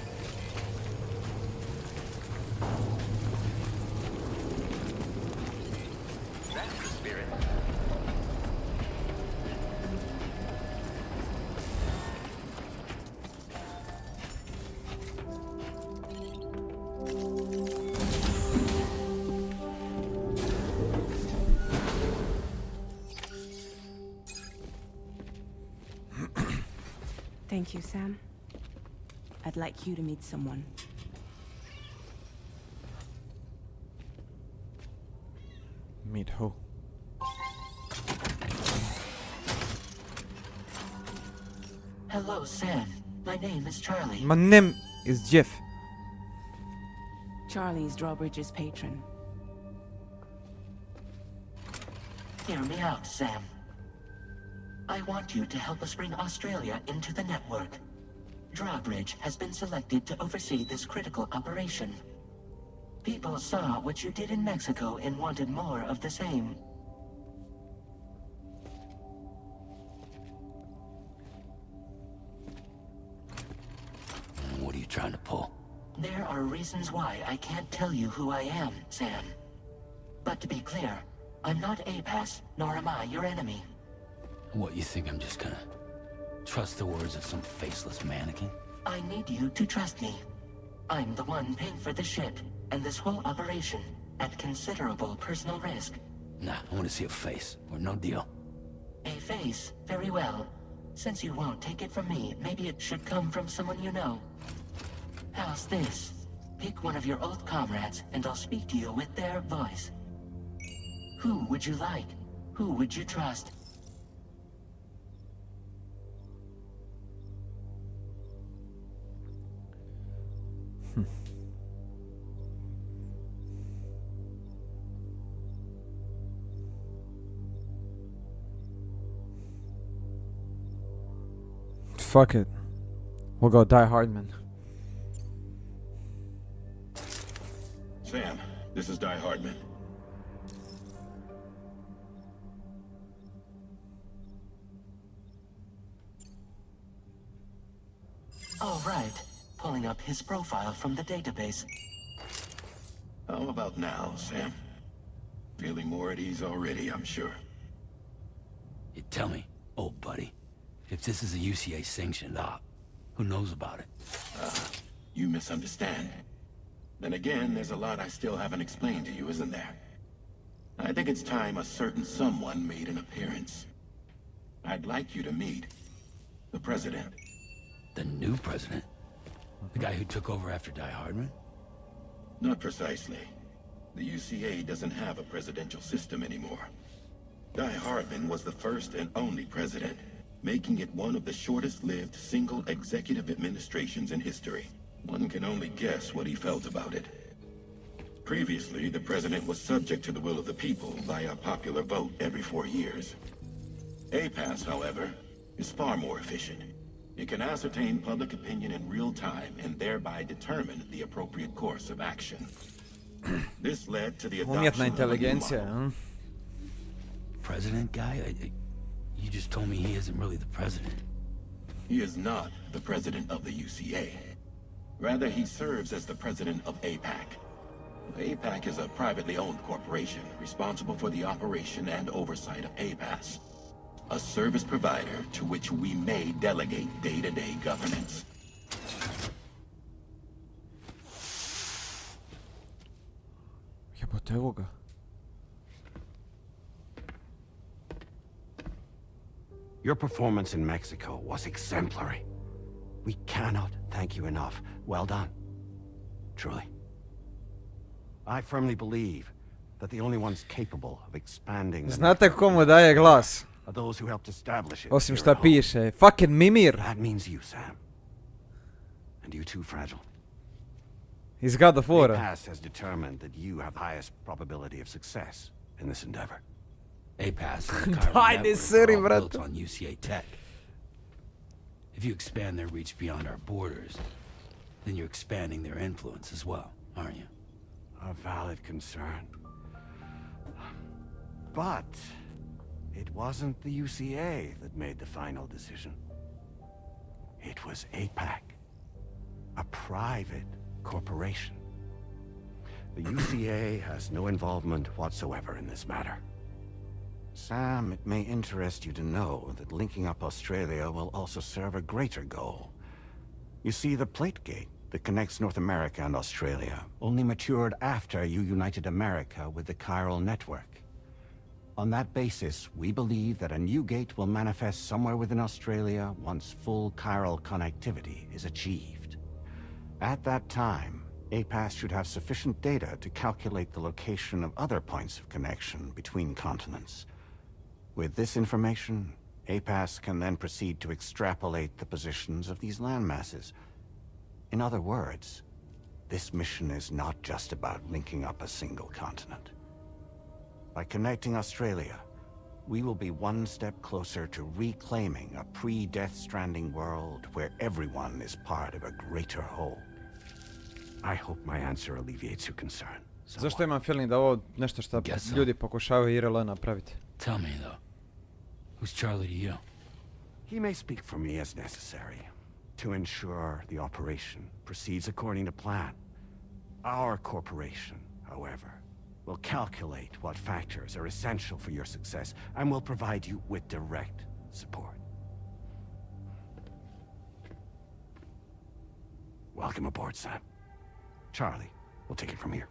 Thank you, Sam. I'd like you to meet someone. Meet who? Hello, Sam. My name is Charlie. My name is Jeff. Charlie's Drawbridge's patron. Hear me out, Sam. I want you to help us bring Australia into the network. Drawbridge has been selected to oversee this critical operation. People saw what you did in Mexico and wanted more of the same. What are you trying to pull? There are reasons why I can't tell you who I am, Sam. But to be clear, I'm not APAS, nor am I your enemy. What, you think I'm just gonna trust the words of some faceless mannequin? I need you to trust me. I'm the one paying for the ship and this whole operation. at considerable personal risk. Nah, I want to see a face, or no deal. A face? Very well. Since you won't take it from me, maybe it should come from someone you know. How's this? Pick one of your old comrades, and I'll speak to you with their voice. Who would you like? Who would you trust? Fuck it. We'll go Die Hardman. Sam, this is Die Hardman. All right. Pulling up his profile from the database. How about now, Sam? Feeling more at ease already, I'm sure. You tell me, old buddy, if this is a UCA sanctioned op, who knows about it? You misunderstand. Then again, there's a lot I still haven't explained to you, isn't there? I think it's time a certain someone made an appearance. I'd like you to meet the President. The new president? The guy who took over after Die Hardman? Not precisely. The UCA doesn't have a presidential system anymore. Die Hardman was the first and only president, making it one of the shortest-lived single executive administrations in history. One can only guess what he felt about it. Previously, the president was subject to the will of the people via popular vote every 4 years. APAS, however, is far more efficient. It can ascertain public opinion in real time and thereby determine the appropriate course of action. This led to the Umjetna adoption of a new inteligencija, model. President guy? You just told me he isn't really the president. He is not the president of the UCA. Rather, he serves as the president of APAC. APAC is a privately owned corporation responsible for the operation and oversight of APAS, a service provider to which we may delegate day-to-day governance. Jebote, evo ga. Your performance in Mexico was exemplary. We cannot thank you enough. Well done. Truly. I firmly believe that the only ones capable of expanding the Znate komu daje glas? are those who helped establish it. Osim here šta at home. piše. Fucking Mimir. That means you, Sam. And you too, Fragile. Iz God of War. APAS has determined that you have the highest probability of success in this endeavor. APAS and the Chiral Daj, ne network seri, are all built brate. on UCA tech. If you expand their reach beyond our borders, then you're expanding their influence as well, aren't you? A valid concern. But it wasn't the UCA that made the final decision. It was APAC, a private corporation. The UCA has no involvement whatsoever in this matter. Sam, it may interest you to know that linking up Australia will also serve a greater goal. You see, the plate gate that connects North America and Australia only matured after you united America with the chiral network. On that basis, we believe that a new gate will manifest somewhere within Australia once full chiral connectivity is achieved. At that time, APAS should have sufficient data to calculate the location of other points of connection between continents. With this information, APAS can then proceed to extrapolate the positions of these landmasses. In other words, this mission is not just about linking up a single continent. By connecting Australia, we will be one step closer to reclaiming a pre-Death Stranding world where everyone is part of a greater whole. I hope my answer alleviates your concern. Zašto imam feeling da ovo nešto što Guess so. ljudi pokušavaju IRL napraviti? Tell me, though. Who's Charlie to you? He may speak for me as necessary to ensure the operation proceeds according to plan. Our corporation, however, will calculate what factors are essential for your success and will provide you with direct support. Welcome aboard, Sam. Charlie, we'll take it from here.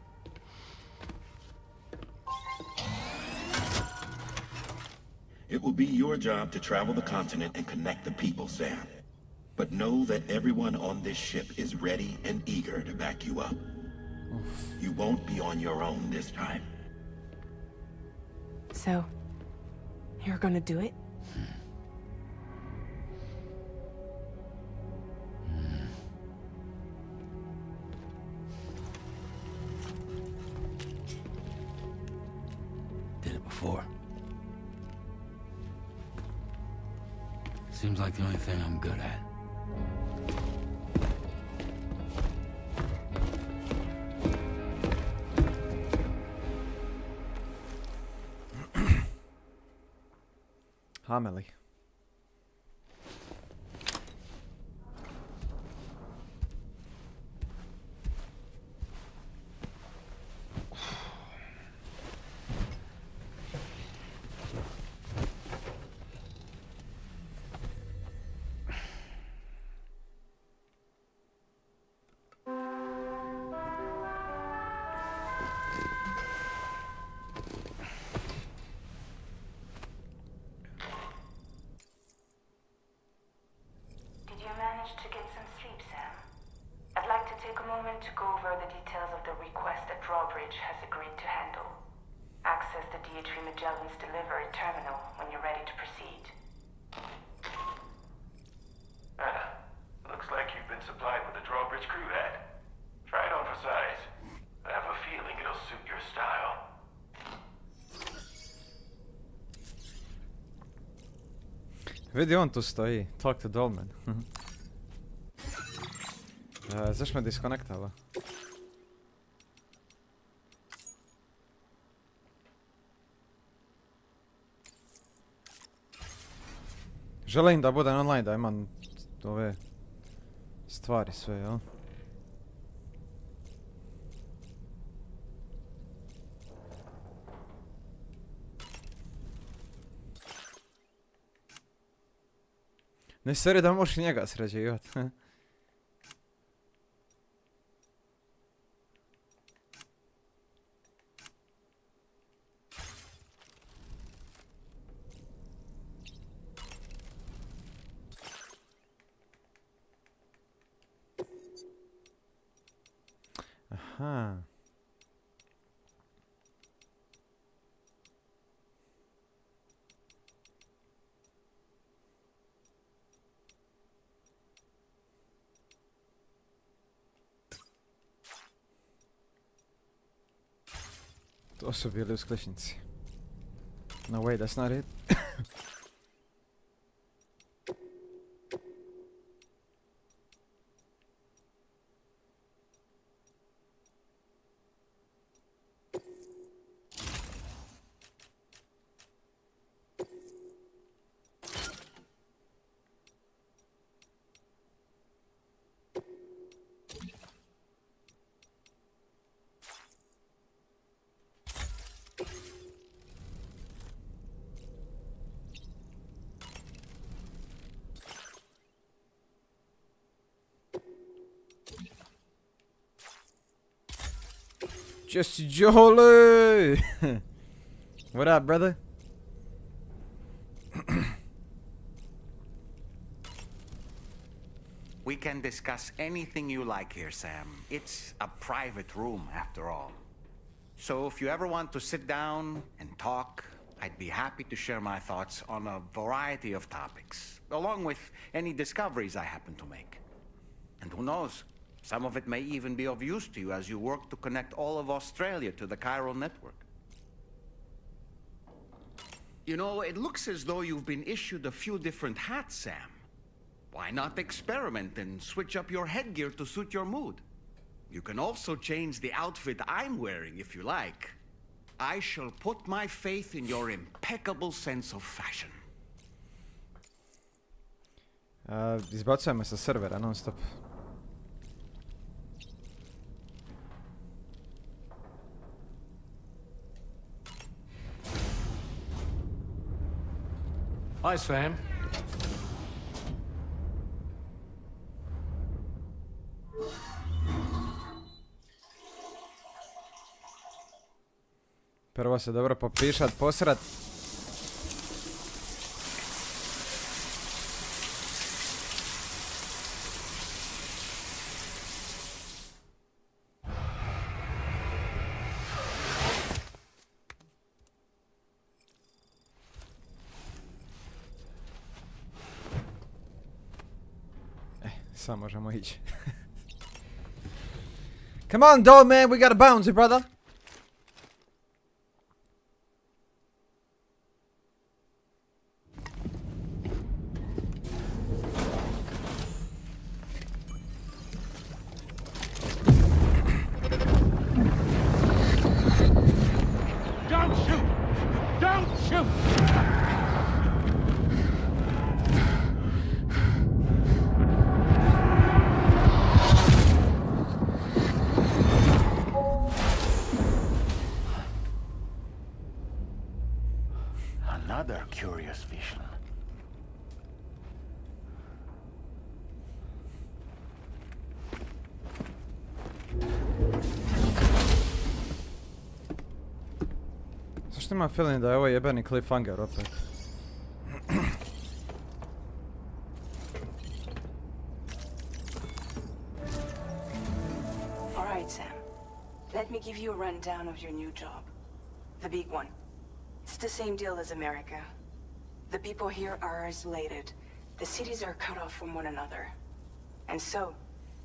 It will be your job to travel the continent and connect the people, Sam. But know that everyone on this ship is ready and eager to back you up. You won't be on your own this time. So, you're gonna do it? Did it before. Seems like the only thing I'm good at. Hameli. To get some sleep, Sam. I'd like to take a moment to go over the details of the request that Drawbridge has agreed to handle. Access the DHV Magellan's delivery terminal when you're ready to proceed. Looks like you've been supplied with a Drawbridge crew hat. Try it on for size. I have a feeling it'll suit your style. Vidi, on tu stoji. Talk to Dolman. Zašto me diskonektala? Želim da budem online, da imam ove stvari sve, jel? Ne seri da možeš njega sređivat. Aha. To su bili uskličnici. No wait, that's not it. Jesse Jolie! What up, brother? We can discuss anything you like here, Sam. It's a private room, after all. So if you ever want to sit down and talk, I'd be happy to share my thoughts on a variety of topics, along with any discoveries I happen to make. And who knows? Some of it may even be of use to you as you work to connect all of Australia to the chiral network. You know, it looks as though you've been issued a few different hats, Sam. Why not experiment and switch up your headgear to suit your mood? You can also change the outfit I'm wearing if you like. I shall put my faith in your impeccable sense of fashion. Izbacujemo sa servera non stop. Hi, Sam. Prvo se dobro popišat, posrat. Sad možemo ići. Come on, dog man, we gotta bounce it, brother. Don't shoot! Don't shoot! Another curious vision. Zašto imam feeling da je ovo jebeni cliffhanger opet? Alright, Sam. Let me give you a rundown of your new job. The big one. It's the same deal as America. The people here are isolated. The cities are cut off from one another. And so,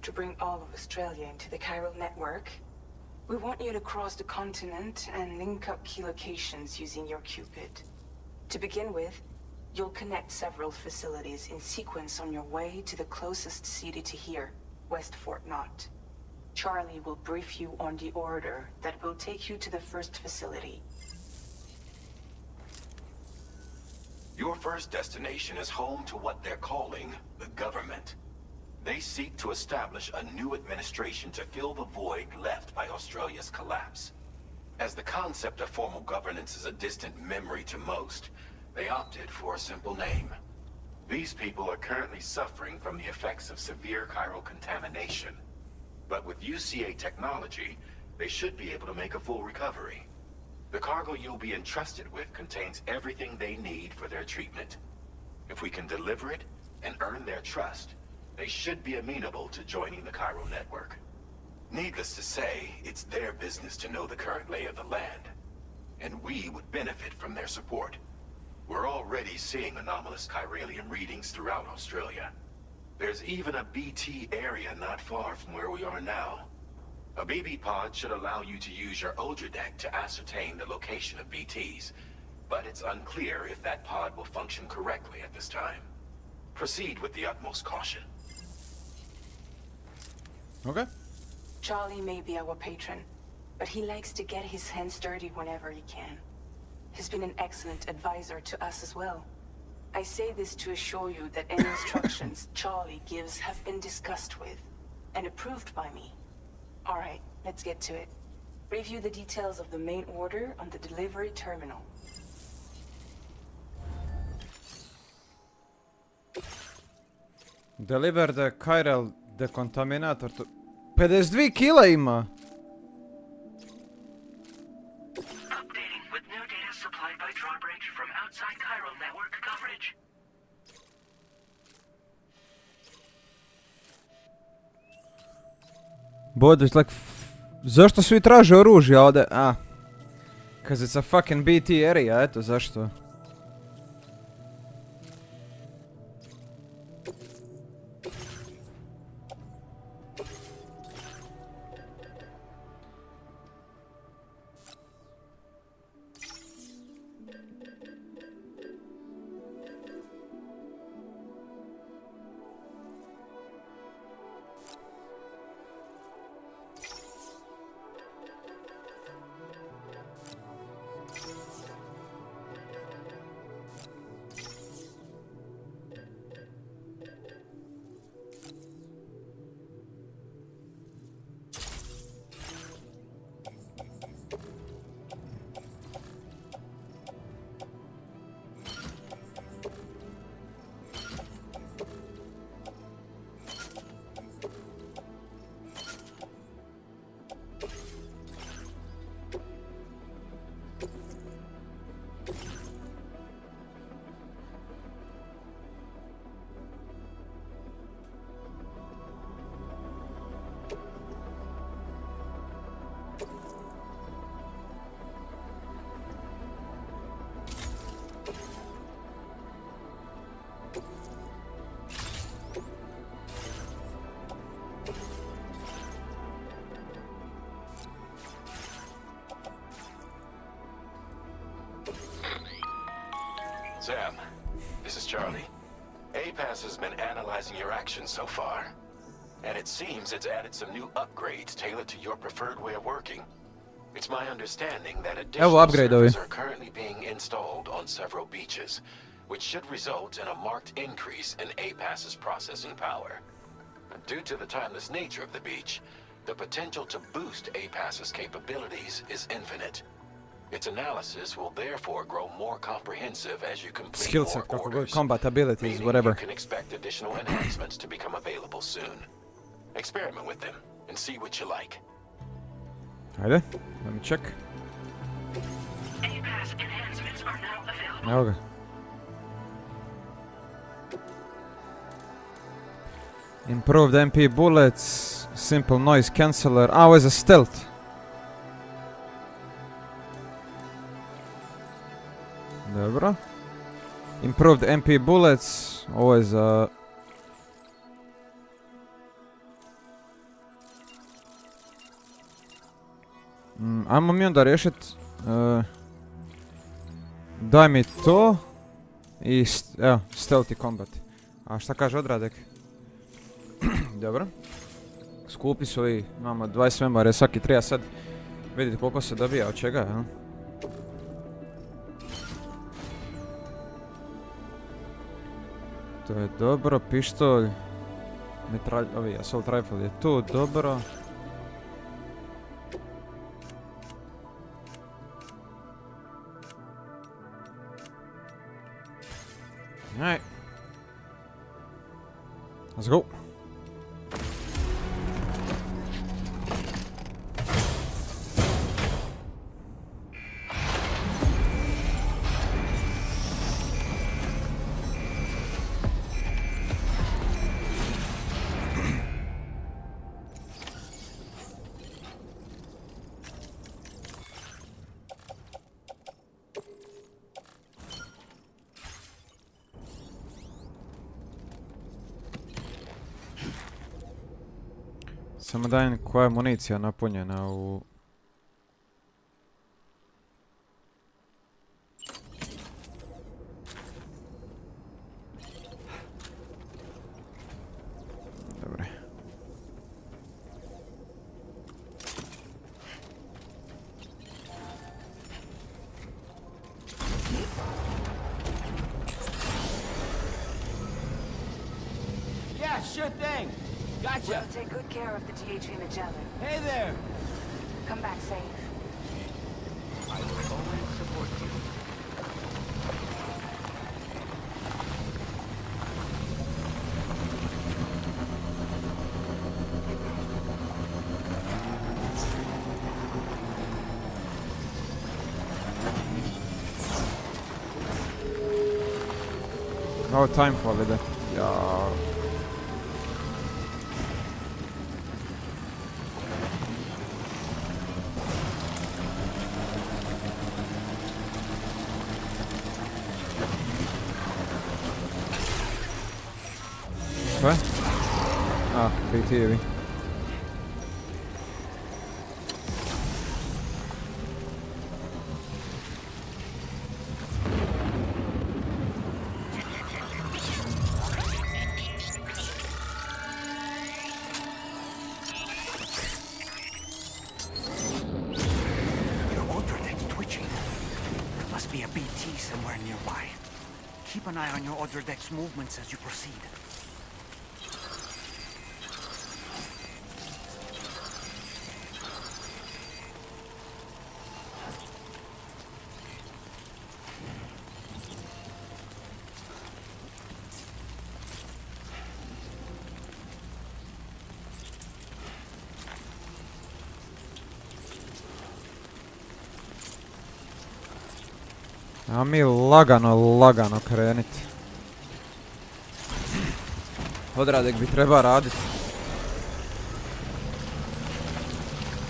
to bring all of Australia into the chiral network, we want you to cross the continent and link up key locations using your Cupid. To begin with, you'll connect several facilities in sequence on your way to the closest city to here, West Fort Knott. Charlie will brief you on the order that will take you to the first facility. Your first destination is home to what they're calling the government. They seek to establish a new administration to fill the void left by Australia's collapse. As the concept of formal governance is a distant memory to most, they opted for a simple name. These people are currently suffering from the effects of severe chiral contamination. But with UCA technology, they should be able to make a full recovery. The cargo you'll be entrusted with contains everything they need for their treatment. If we can deliver it and earn their trust, they should be amenable to joining the chiral network. Needless to say, it's their business to know the current lay of the land, and we would benefit from their support. We're already seeing anomalous chiralium readings throughout Australia. There's even a BT area not far from where we are now. A BB pod should allow you to use your OJDEC to ascertain the location of BTs, but it's unclear if that pod will function correctly at this time. Proceed with the utmost caution. Okay. Charlie may be our patron, but he likes to get his hands dirty whenever he can. He's been an excellent advisor to us as well. I say this to assure you that any instructions Charlie gives have been discussed with and approved by me. All right, let's get to it. Review the details of the main order on the delivery terminal. Deliver the chiral decontaminator to... 52 kila ima! Updating with new data supplied by drawbridge from outside chiral network coverage. Bodo's like... Zašto svi traže oružje ovdje? Ah. Cause it's a fucking BT area, eto zašto. Charlie. APAS has been analyzing your actions so far, and it seems it's added some new upgrades tailored to your preferred way of working. It's my understanding that additional servers are currently being installed on several beaches, which should result in a marked increase in APAS's processing power. Due to the timeless nature of the beach, the potential to boost APAS's capabilities is infinite. Its analysis will therefore grow more comprehensive as you complete Skill more set, orders, combat abilities, meaning whatever. you can expect additional enhancements to become available soon. Experiment with them and see what you like. Ajde, let me check. APAS enhancements are now available. Evo ga. Improved MP bullets, simple noise canceller. A, ovo je za stealth. Dobro. Improved MP bullets, ovo je za... Ajmo mi onda riješit... daj mi to i evo, stealthy combat. A šta kaže odradek? Dobro. Skupi su ovi, imamo 20 memore, svaki treba sad vidjeti koliko se dobija od čega, jel? To je dobro, pištolj, ovi assault rifle je tu, dobro. Alright. Let's go. Samo dajem koja je municija napunjena u... Dobre. Yeah, sure thing. Gotcha. We'll take good care of the THV Magellan. Hey there. Come back safe. I will always support you. No time for it. Ja. Što je? A, BT-evi. Keep an eye on your other deck's movements as you proceed. A mi lagano krenit. Odradek bi treba radit.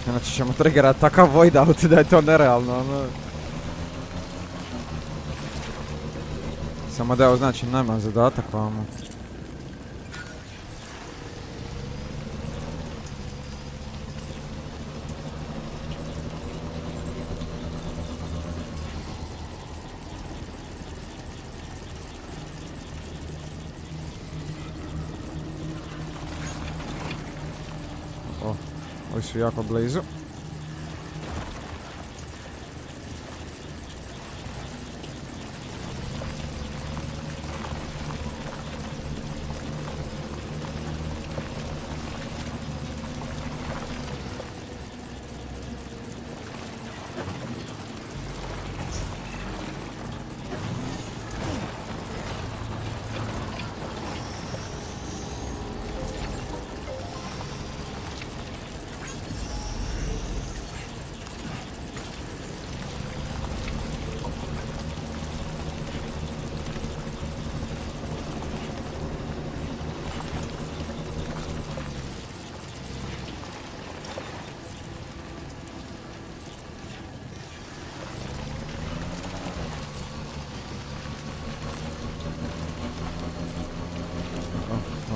Znači ćemo triggerat takav void out da je to nerealno, ono. Samo da evo znači nema zadatak vamo. Ovi su jako blizu.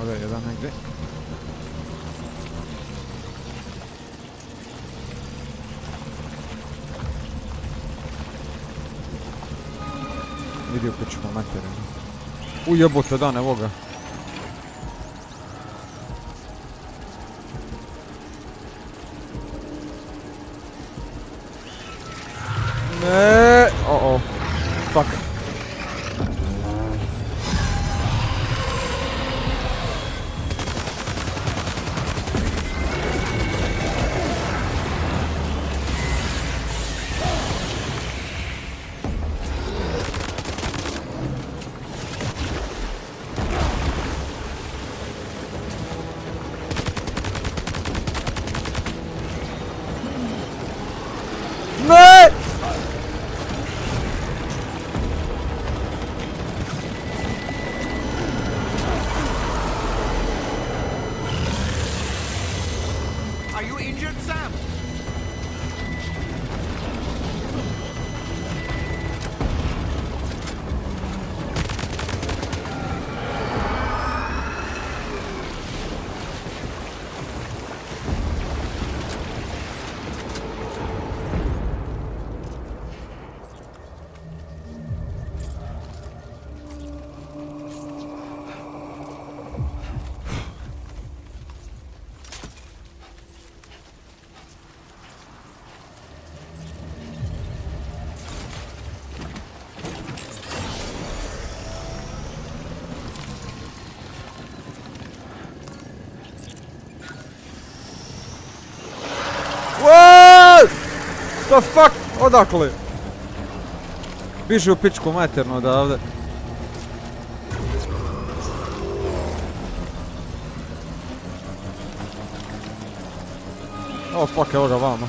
Ovdje je jedan negdje. Vidio pičku materinu. Ujebote, da, evo ga. Ne, fuck. Ne! Are you injured, Sam? What the fuck? Odakle? Biži u pičku maternu odavde. Oh fuck, evo ga vama.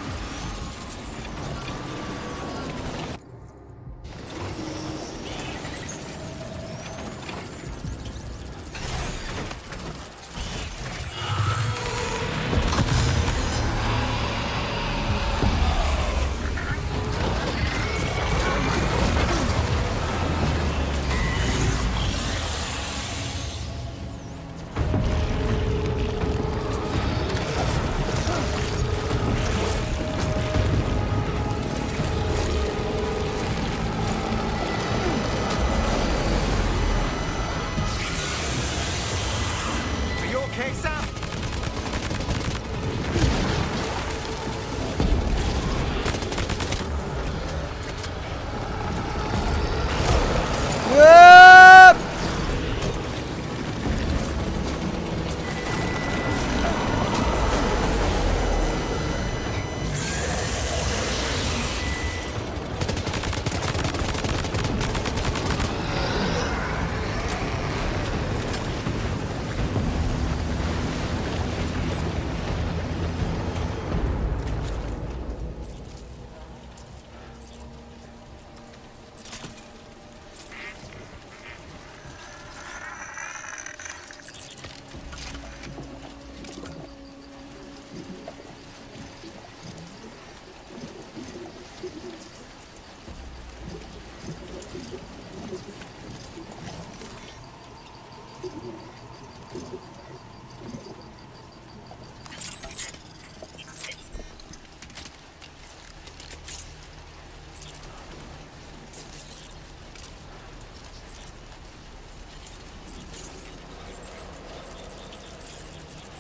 Are you okay, Sam? Yep!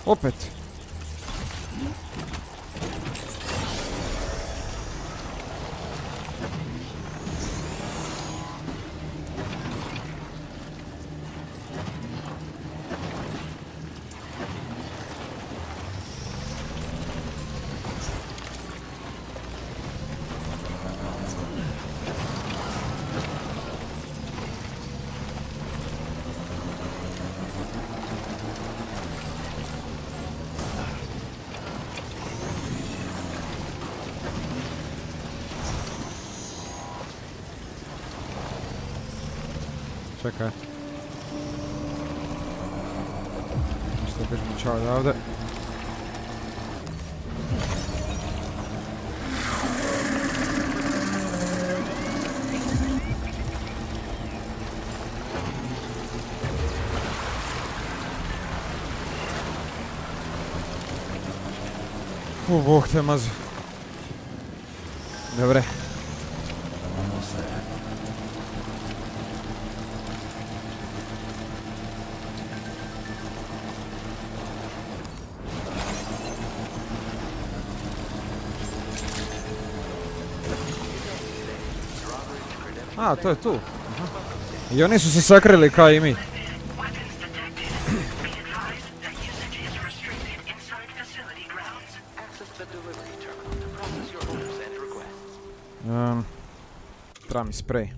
Opet. Čekaj. Što bižimo čao odavde. Bog te mazu. Dobre. A, to je tu. Aha. I oni su se sakrili kao i mi. Treba mi sprej.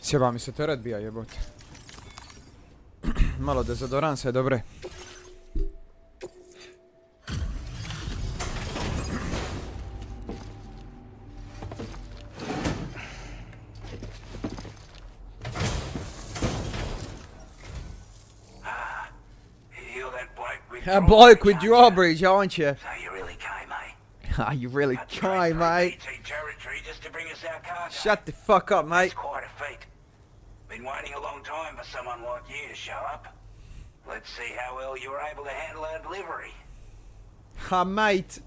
Sjeba mi se teret bija, jebote. Malo dezodoransa je dobre. A bloke with drawbridge, aren't you? So you really came, eh? Ah, you really try, mate. Territory just to bring us our cargo. Shut the fuck up, mate. It's quite a feat. Been waiting a long time for someone like you to show up. Let's see how well you were able to handle our delivery. Ha, mate.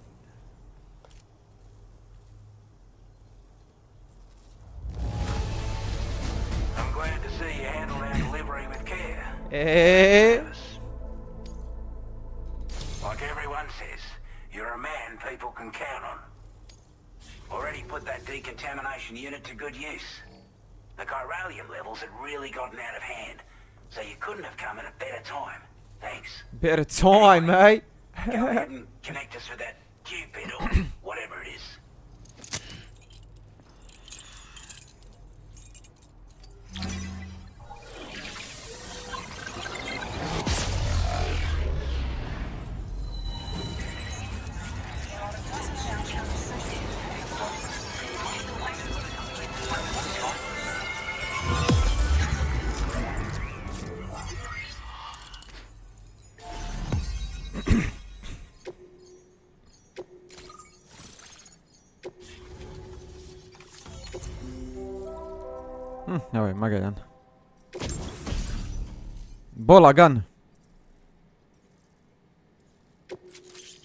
I'm glad to see you handled our delivery with care. Eh? Like everyone says, you're a man people can count on. Already put that decontamination unit to good use. The chiralium levels had really gotten out of hand, so you couldn't have come at a better time. Thanks. Better time, mate. Go ahead and connect us with that Cupid or whatever it is. Evo je, Magellan. Bolagan.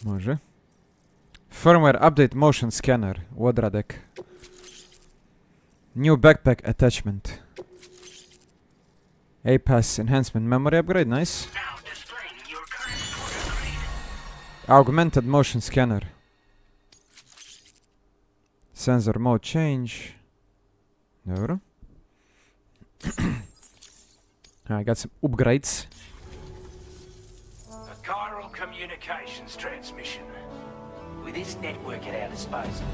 Može. Firmware update motion scanner. U odradek. New backpack attachment. APAS enhancement memory upgrade, nice. Augmented motion scanner. Sensor mode change. Dobro. I got some upgrades. A chiral communications transmission. With this network at our disposal,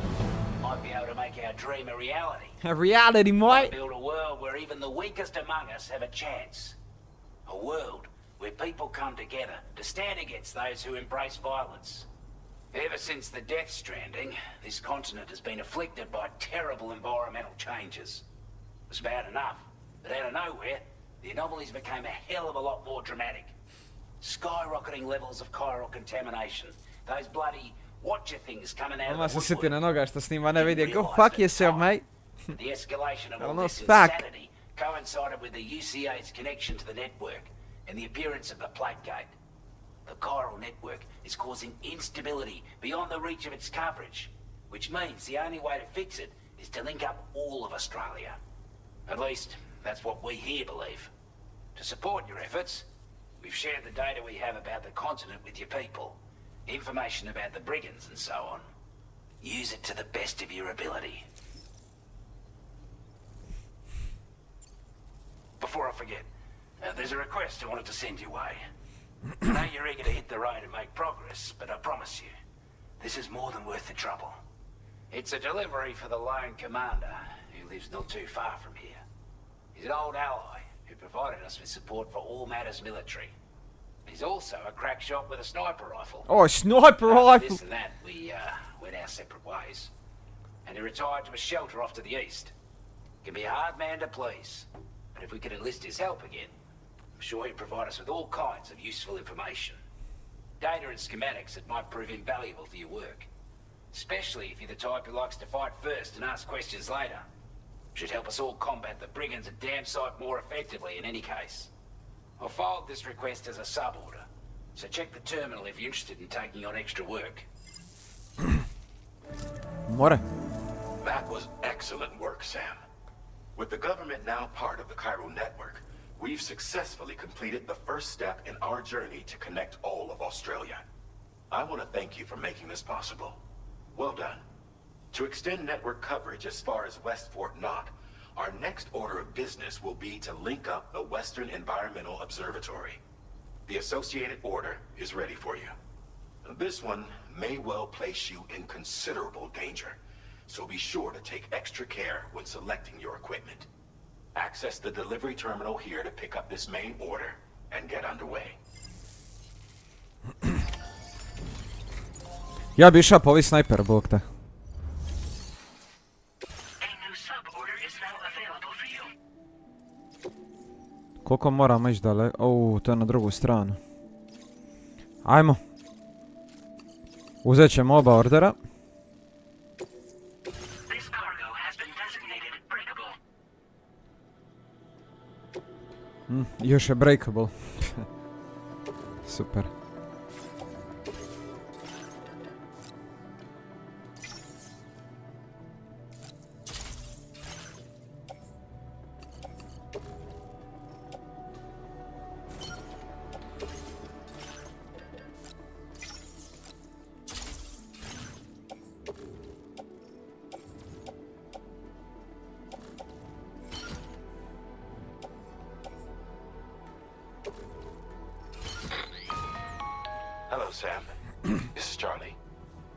might be able to make our dream a reality. A reality, mate. Build a world where even the weakest among us have a chance. A world where people come together to stand against those who embrace violence. Ever since the Death Stranding, this continent has been afflicted by terrible environmental changes. It was bad enough, but out of nowhere, the anomalies became a hell of a lot more dramatic. Skyrocketing levels of chiral contamination. Those bloody watcher things coming out Odmah of the se siti na woodwork. noga što snima ne vidi. Go Realised fuck at yourself, the mate. time, the escalation of all Almost this fuck. insanity coincided with the UCA's connection to the network and the appearance of the plague gate. The chiral network is causing instability beyond the reach of its coverage, which means the only way to fix it is to link up all of Australia. At least, that's what we here believe. To support your efforts, we've shared the data we have about the continent with your people. Information about the brigands and so on. Use it to the best of your ability. Before I forget, there's a request I wanted to send your way. I know you're eager to hit the road and make progress, but I promise you, this is more than worth the trouble. It's a delivery for the lone commander, who lives not too far from here. He's an old ally who provided us with support for all matters military. He's also a crack shot with a sniper rifle. Oh, a sniper rifle! This and that, we went our separate ways. And he retired to a shelter off to the east. Can be a hard man to please, but if we could enlist his help again, I'm sure he'd provide us with all kinds of useful information. Data and schematics that might prove invaluable for your work. Especially if you're the type who likes to fight first and ask questions later. Should help us all combat the brigands a damn sight more effectively in any case. I'll filed this request as a sub-order, so check the terminal if you're interested in taking on extra work. More. That was excellent work, Sam. With the government now part of the Cairo network, we've successfully completed the first step in our journey to connect all of Australia. I want to thank you for making this possible. Well done. To extend network coverage as far as West Fort Knott, our next order of business will be to link up the Western Environmental Observatory. The associated order is ready for you. This one may well place you in considerable danger, so be sure to take extra care when selecting your equipment. Access the delivery terminal here to pick up this main order and get underway. Ja bi išao po ovi snajper, bog te. Koliko moramo ići dalje? To je na drugu stranu. Ajmo. Uzet ćemo oba ordera. Još je breakable. Super. Hello, Sam. This is Charlie.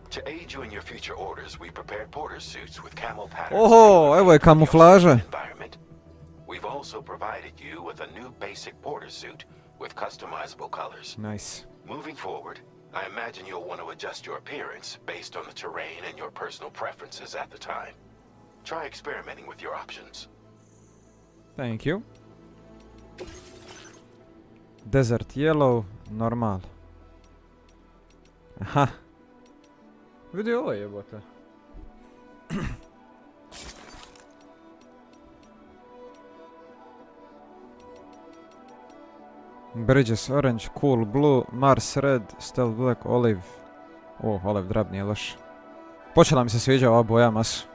To aid you in your future orders, we prepared porter suits with camel patterns. Oho, evo je kamuflaža. Environment. We've also provided you with a new basic porter suit with customizable colors. Nice. Moving forward, I imagine you'll want to adjust your appearance based on the terrain and your personal preferences at the time. Try experimenting with your options. Thank you. Desert yellow, normal. Aha. Vidi ovo jebote. Bridges orange, cool blue, Mars red, stealth black, olive. Olive drab nije loš. Počela mi se sviđa ova boja masu.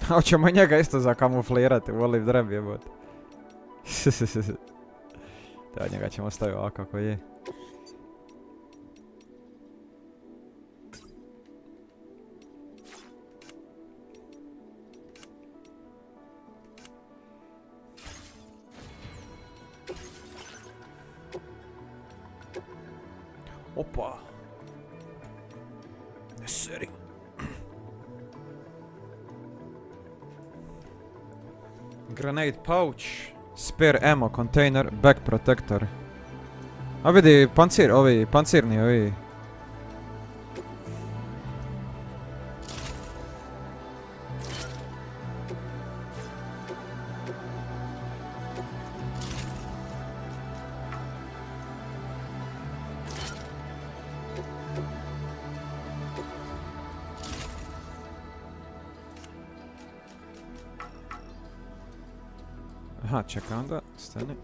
Hoćemo njega isto zakamuflirati u olive drab jebote. Da, njega ćemo staviti ovako kako je. Opa. Ne seri. Grenade pouch, spare ammo container, back protector. A vidi, pancirni ovi. Aha, čekaj onda, stani.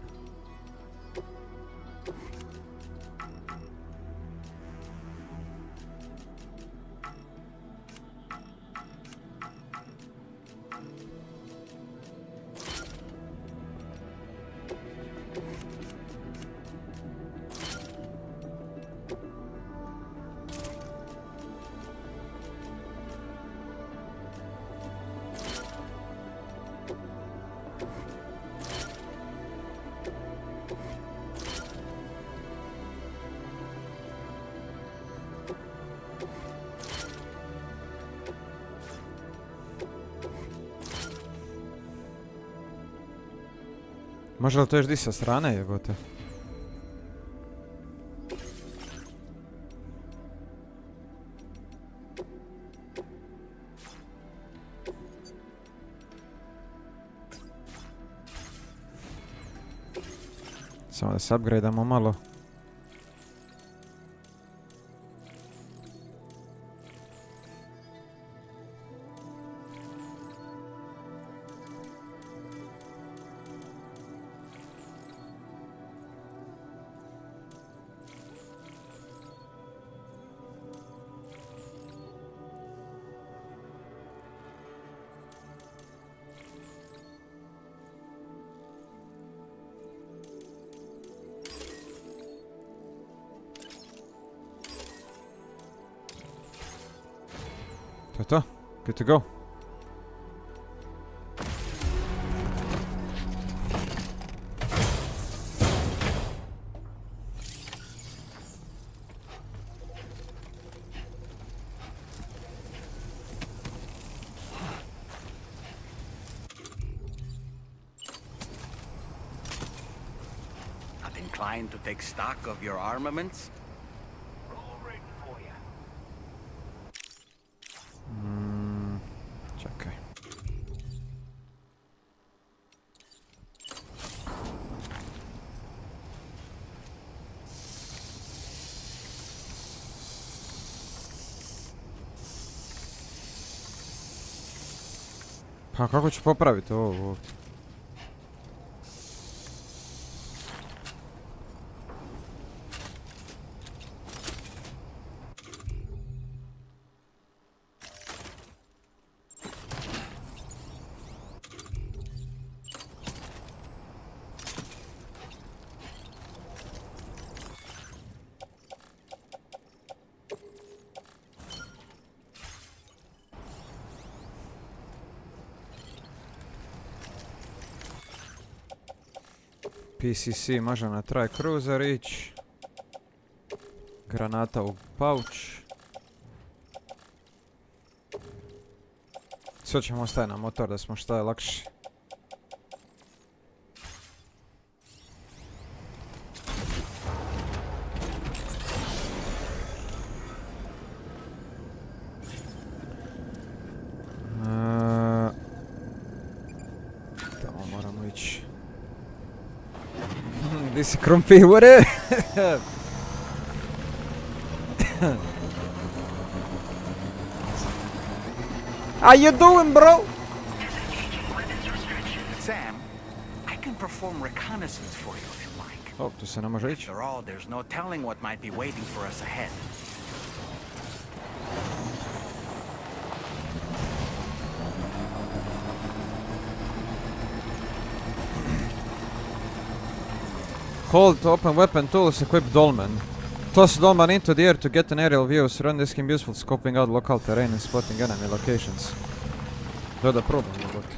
Može li to još di sa strane, jebote? Samo da se upgradeamo malo. To je to. Good to go. Not inclined to take stock of your armaments? Čekaj. Pa kako ću popraviti ovo ovdje? PCC može na Tri Cruiser ići. Granata u pouch. Sve ćemo ostaviti na motor da smo šta je lakši. Tamo moramo ići. Di si krompivore? How you doing, bro? Sam, I can perform reconnaissance for you if you like. Oh, tu se ne može ići. After all, there's no telling what might be waiting for us ahead. Hold to open weapon tools, equip dolmen. Toss dolmen into the air to get an aerial view. Surround this can be useful scoping out local terrain and spotting enemy locations. Da probam jebote.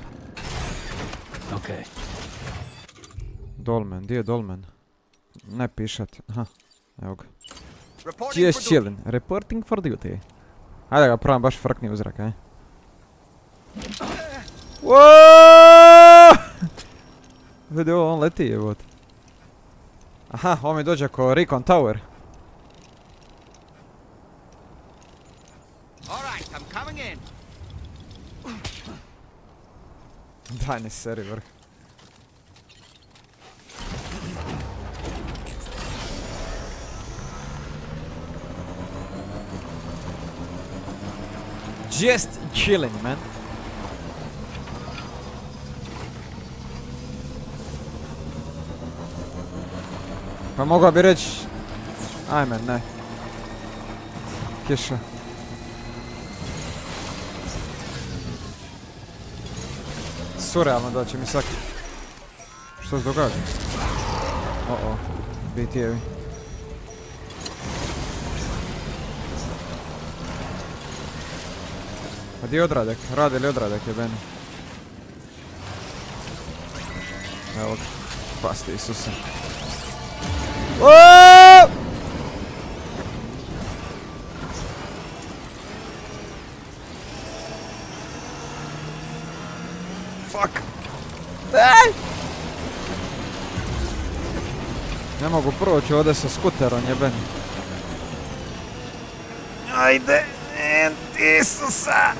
Okay. Dolmen, di je dolmen? Ne pišat, aha, evo ga. Reporting Just for duty. chillin', reporting for duty. Ajde ga probam baš frkni u zrak, aj. Woooo! Vidi ovo, on leti jebote. Aha, ovo mi dođe ko Recon Tower. Alright, I'm coming in. Daj ne seri vrh. Just chilling, man. Pa mogao bi reći... Ajme, ne. Kiša. Surrealno da će mi sak... Što se događa? O-o. BT-evi. A di je odradek? Rade li odradek jebeni? Evo ga. Pasti Isuse. Oooo! Fuck! Ne mogu proći ovdje sa skuterom jebeni. Ajde, Isusa!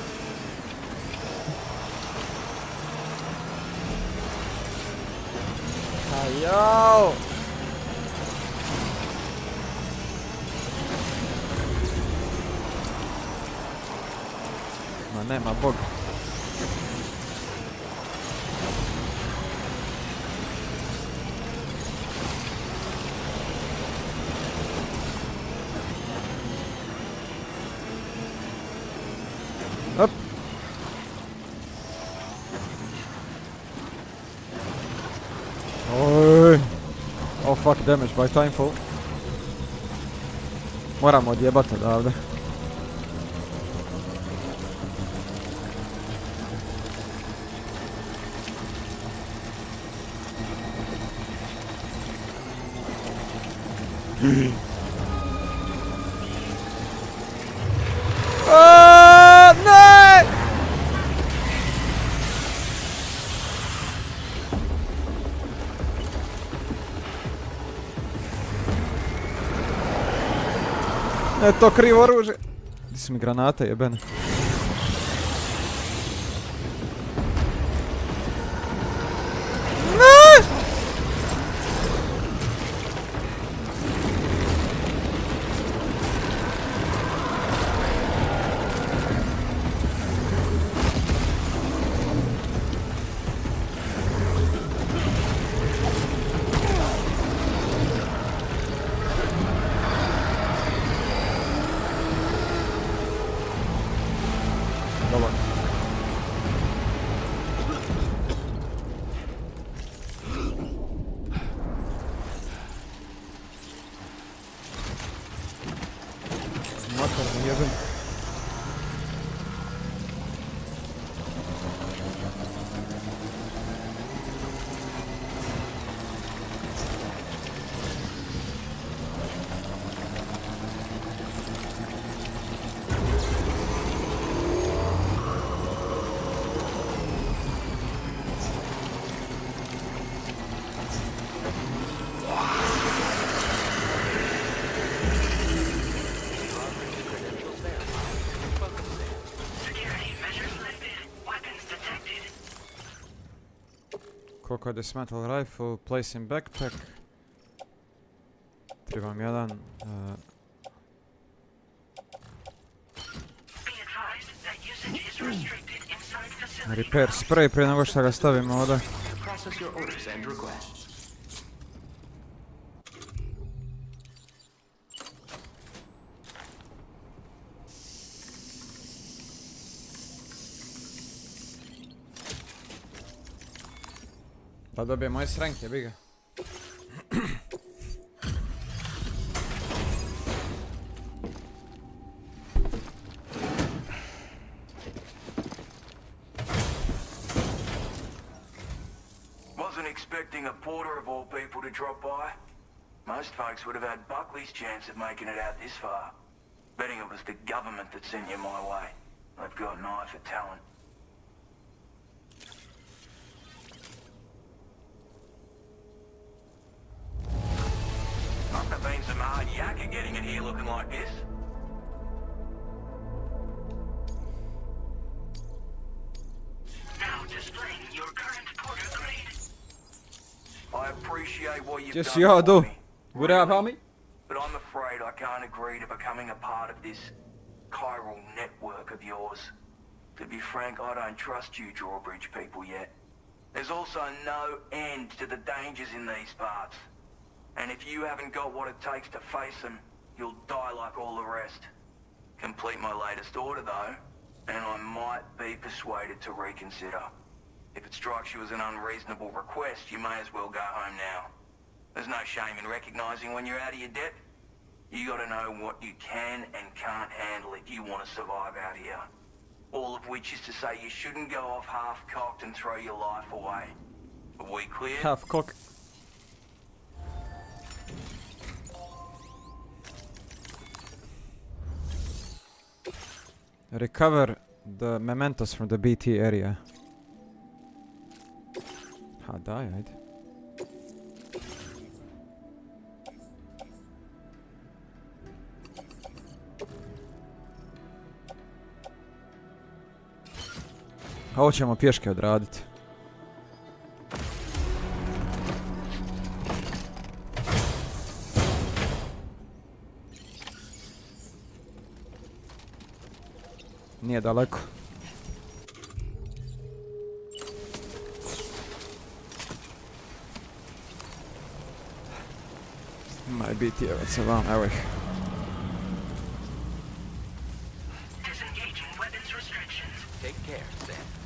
Ajao! Ma nema Boga. Up. Oj. Oh fuck, damage by timefall. Moramo odjebati odavde. Ne! E, to krivo oružje. Gdje su mi granate jebene? Dobar. Makar mi jebem. Koliko dismantle rifle, place in backpack. Trebam jedan. Repair spray prije nego što ga stavimo ovdje. Da dobijem moje sranke, bi ga. Wasn't expecting a porter of all people to drop by. Most folks would have had Buckley's chance of making it out this far. Betting it was the government that sent you my way. They've got an eye for talent. Must have been some hard yakka getting it here looking like this. Now displaying your current porter grade. I appreciate what you've Just done yeah, for do. me, What up, homie? but I'm afraid I can't agree to becoming a part of this chiral network of yours. To be frank, I don't trust you drawbridge people yet. There's also no end to the dangers in these parts. And if you haven't got what it takes to face them, you'll die like all the rest. Complete my latest order though, and I might be persuaded to reconsider. If it strikes you as an unreasonable request, you may as well go home now. There's no shame in recognizing when you're out of your depth. You gotta know what you can and can't handle if you want to survive out here. All of which is to say you shouldn't go off half-cocked and throw your life away. Are we clear? Half-cocked. Recover the mementos from the BT area. Ha, daj, ajde. A ovo ćemo pješke odraditi. Nije daleko. Ima i biti je već se vam, evo ih. Take care, Sam.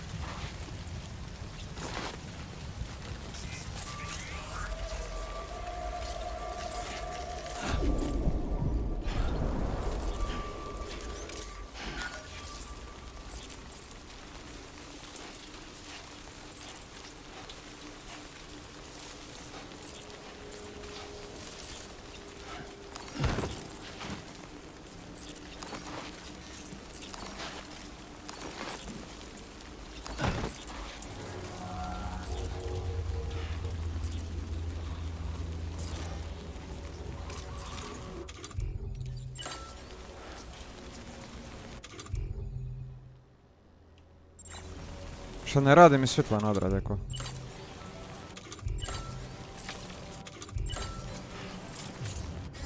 Što ne radi mi svjetla na odrade ko.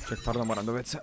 Ček, pardon, moram do WC.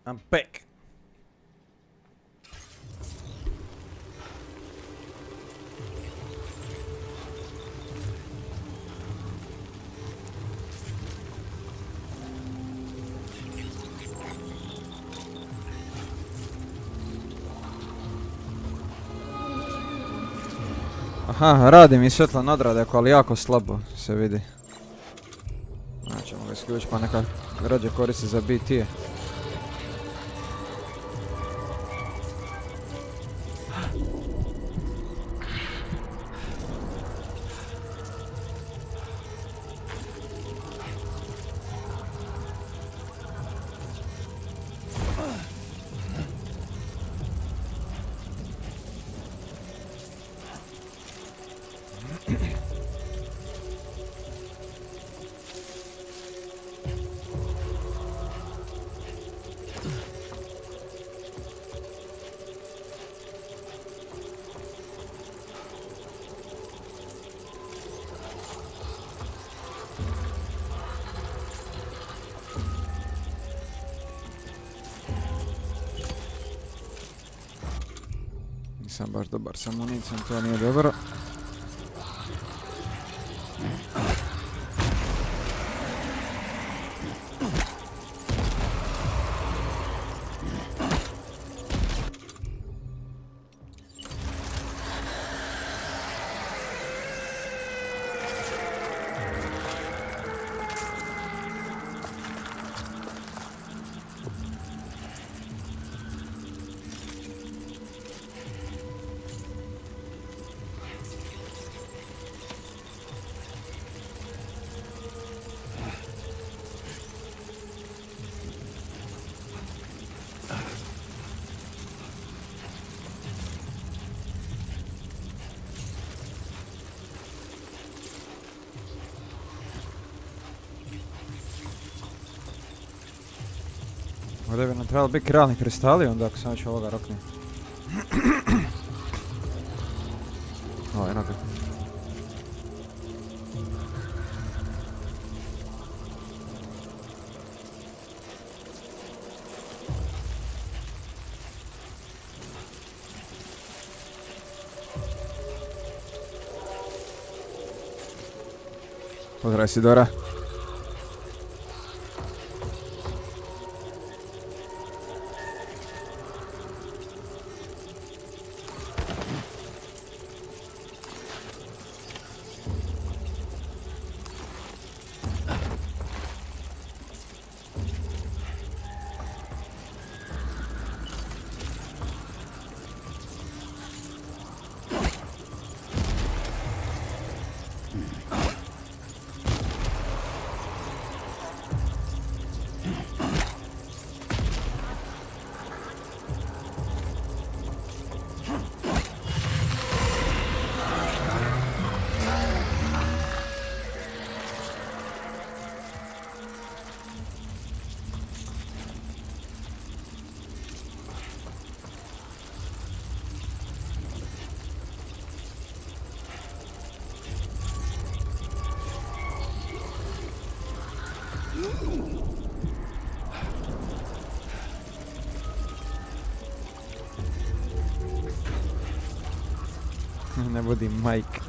I'm back. Aha, radi mi svjetla nadrade, ali jako slabo se vidi. Znači ćemo ga isključiti pa neka rađe koristi za BT-e. Nisam baš dobar sa municijom, to nije dobro. Ovdje bi nam trebali biti kralni kristali onda ako sam već ovoga rokne. O, eno ga. Pozdrav Sidora. Ne budi Mike.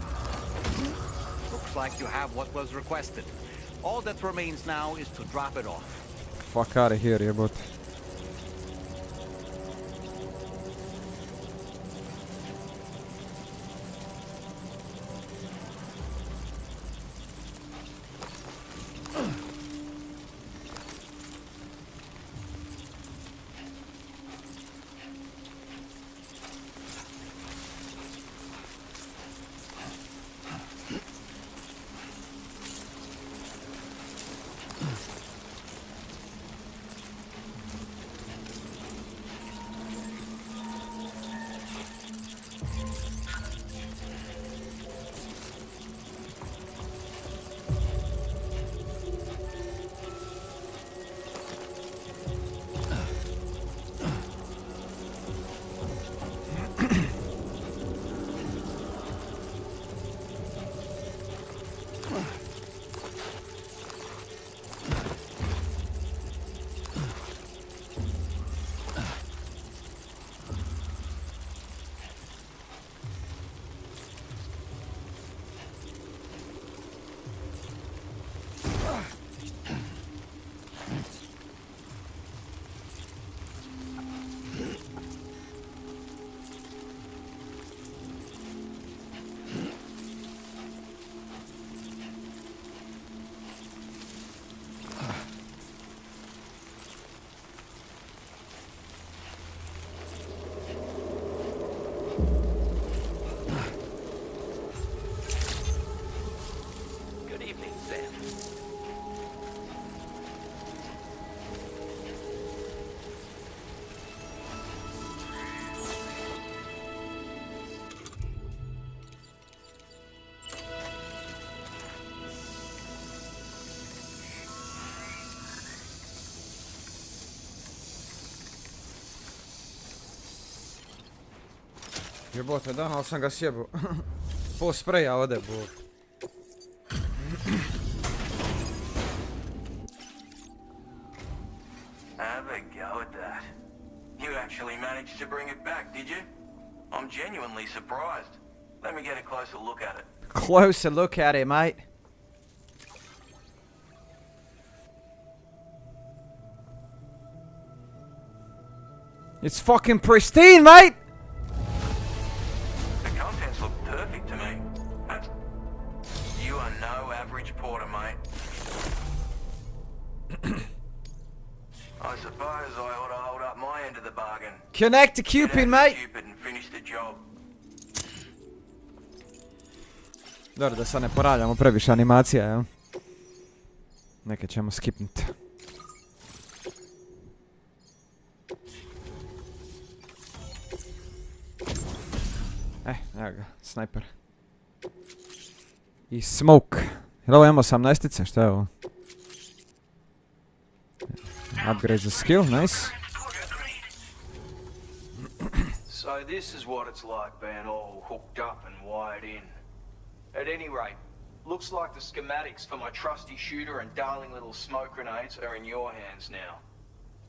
Looks like you have what was requested. All that remains now is to drop it off. Fuck out of here, jebote. Jebote, da, ali sam ga sjebao. Po spreja ode, bog. Have a go at that. You actually managed to bring it back, did you? I'm genuinely surprised. Let me get a closer look at it. Closer look at it, mate. It's fucking pristine, mate! The contents look perfect to me. You are no average porter, mate. I suppose I ought to hold up my end of the bargain. Connect to Cupid, mate! Cupid and finish the job. Dobro, da sad ne ponavljamo previše animacija, jel? Neke ćemo skipnut. Evo ga, snajper. I smoke. Jel ovo imamo 18-ice, šta je ovo? Upgrade the skill, nice. So this is what it's like being all hooked up and wired in. At any rate, looks like the schematics for my trusty shooter and darling little smoke grenades are in your hands now.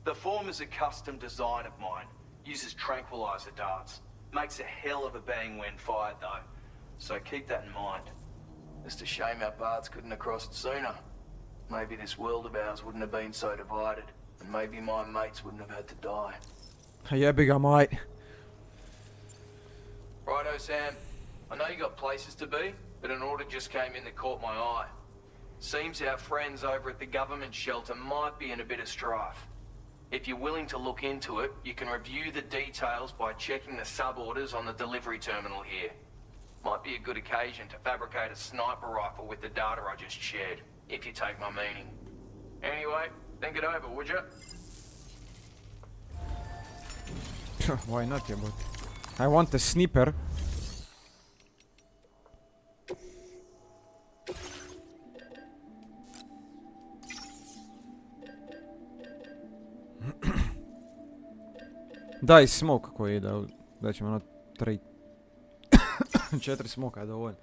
The form is a custom design of mine, uses tranquilizer darts. Makes a hell of a bang when fired though, so keep that in mind. Just a shame our paths couldn't have crossed sooner. Maybe this world of ours wouldn't have been so divided, and maybe my mates wouldn't have had to die. Yeah, big mate. Righto, Sam. I know you got places to be, but an order just came in that caught my eye. Seems our friends over at the government shelter might be in a bit of strife. If you're willing to look into it, you can review the details by checking the sub-orders on the delivery terminal here. Might be a good occasion to fabricate a sniper rifle with the data I just shared, if you take my meaning. Anyway, think it over, would you? Why not, yeah, but I want a sniper. Daj smoke koji je da ćemo na 3 4 smoka je dovoljno.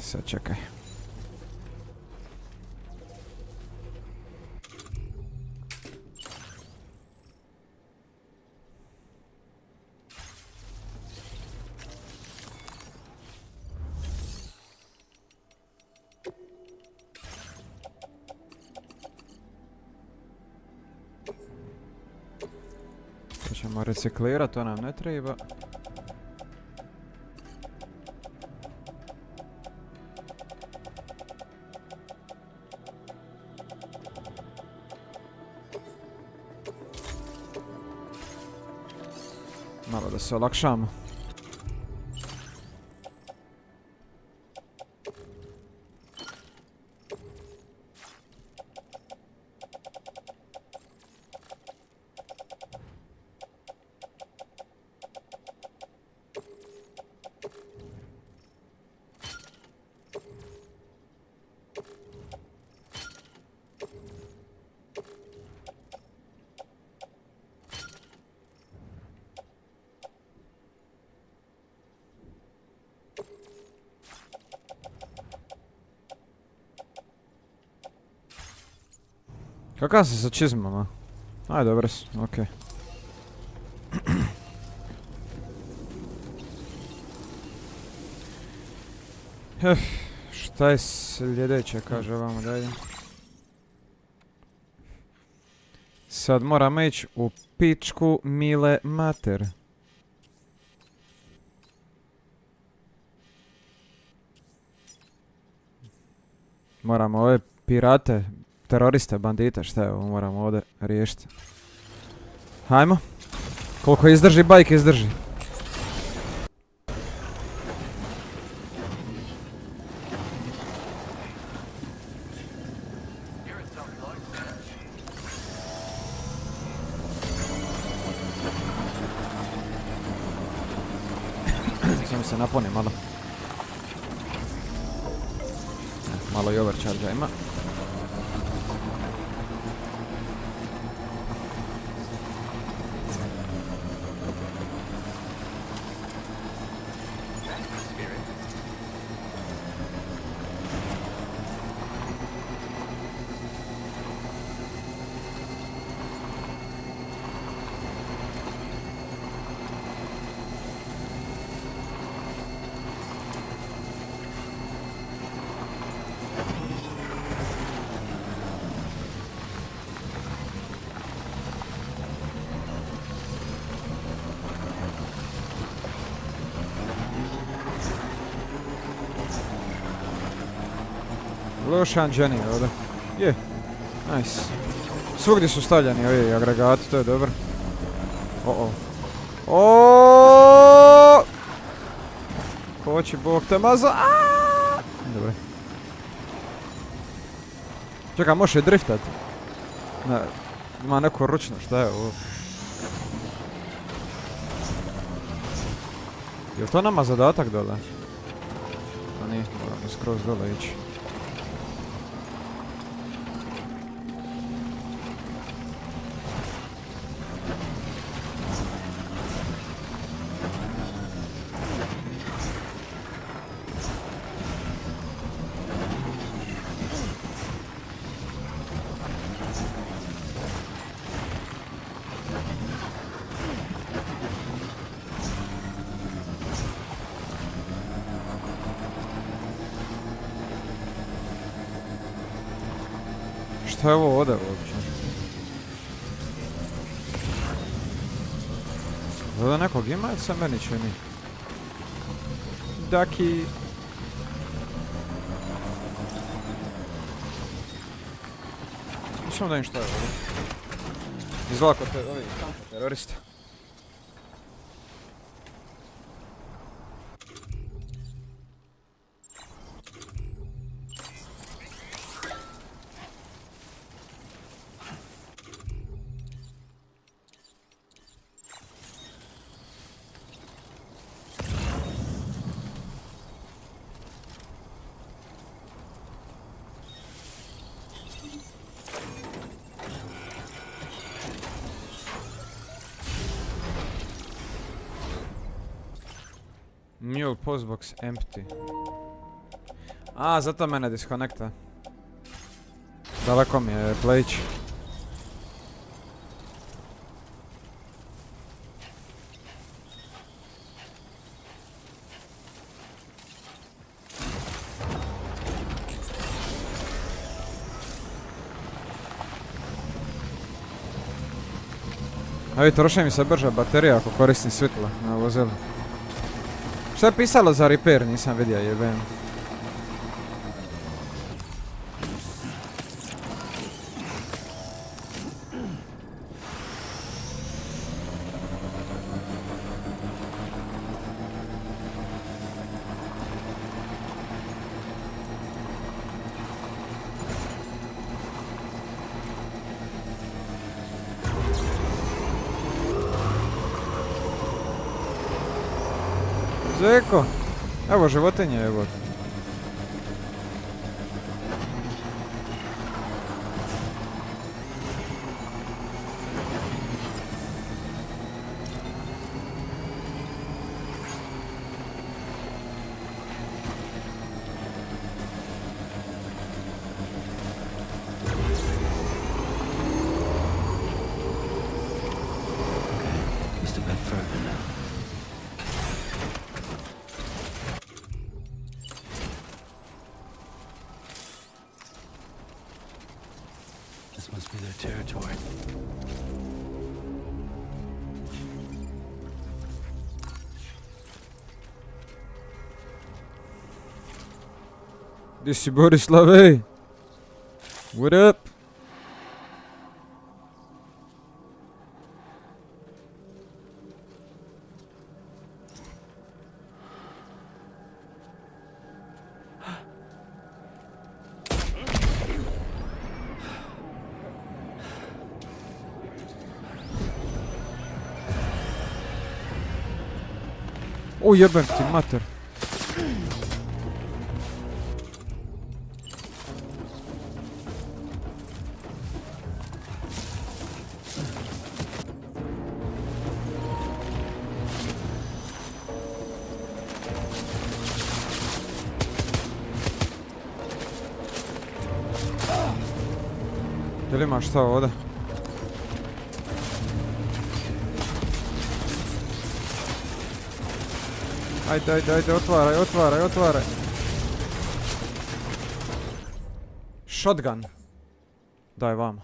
Sad čekaj. To ćemo reciklirati, to nam ne treba. Malo da se olakšamo. Kakav si sa čizmama? Aj, dobro si, okej. Šta je sljedeće, kaže vamo dalje. Sad moramo ići u pičku mile mater. Moramo ove pirate, teroriste, bandite, šta je ovo, moramo ovdje riješiti. Hajmo. Koliko izdrži, bajk izdrži. se napuni malo. Malo i overcharge ima. Loš anđeni ovdje. Je. Nice. Svugdje su stavljeni ovi agregati, to je dobro. Hoće bog te mazo. Dobro. Čekaj, može driftat. Ne, ima neko ručno, šta je ovo? Je li to nama zadatak dole? A nije, moramo skroz dole ići. Šta je ovo ovdje uopće? Ovdje nekog ima ili se meni čini? Daki... Mislim da im šta je ovdje. Izgleda kod ovi terorista. Mule postbox empty. A, zato mene disconnecta. Daleko mi je playić. Evo, troši mi se brže baterija ako koristim svjetlo na vozilu. Šta je pisalo za repair, nisam vidio, jebem. Zeko, evo životinje, evo. Must be their territory. This is Borislave. What up? O jebem ti mater. Jel imaš šta ovdje? Ajde, otvaraj. Shotgun. Daj vamo.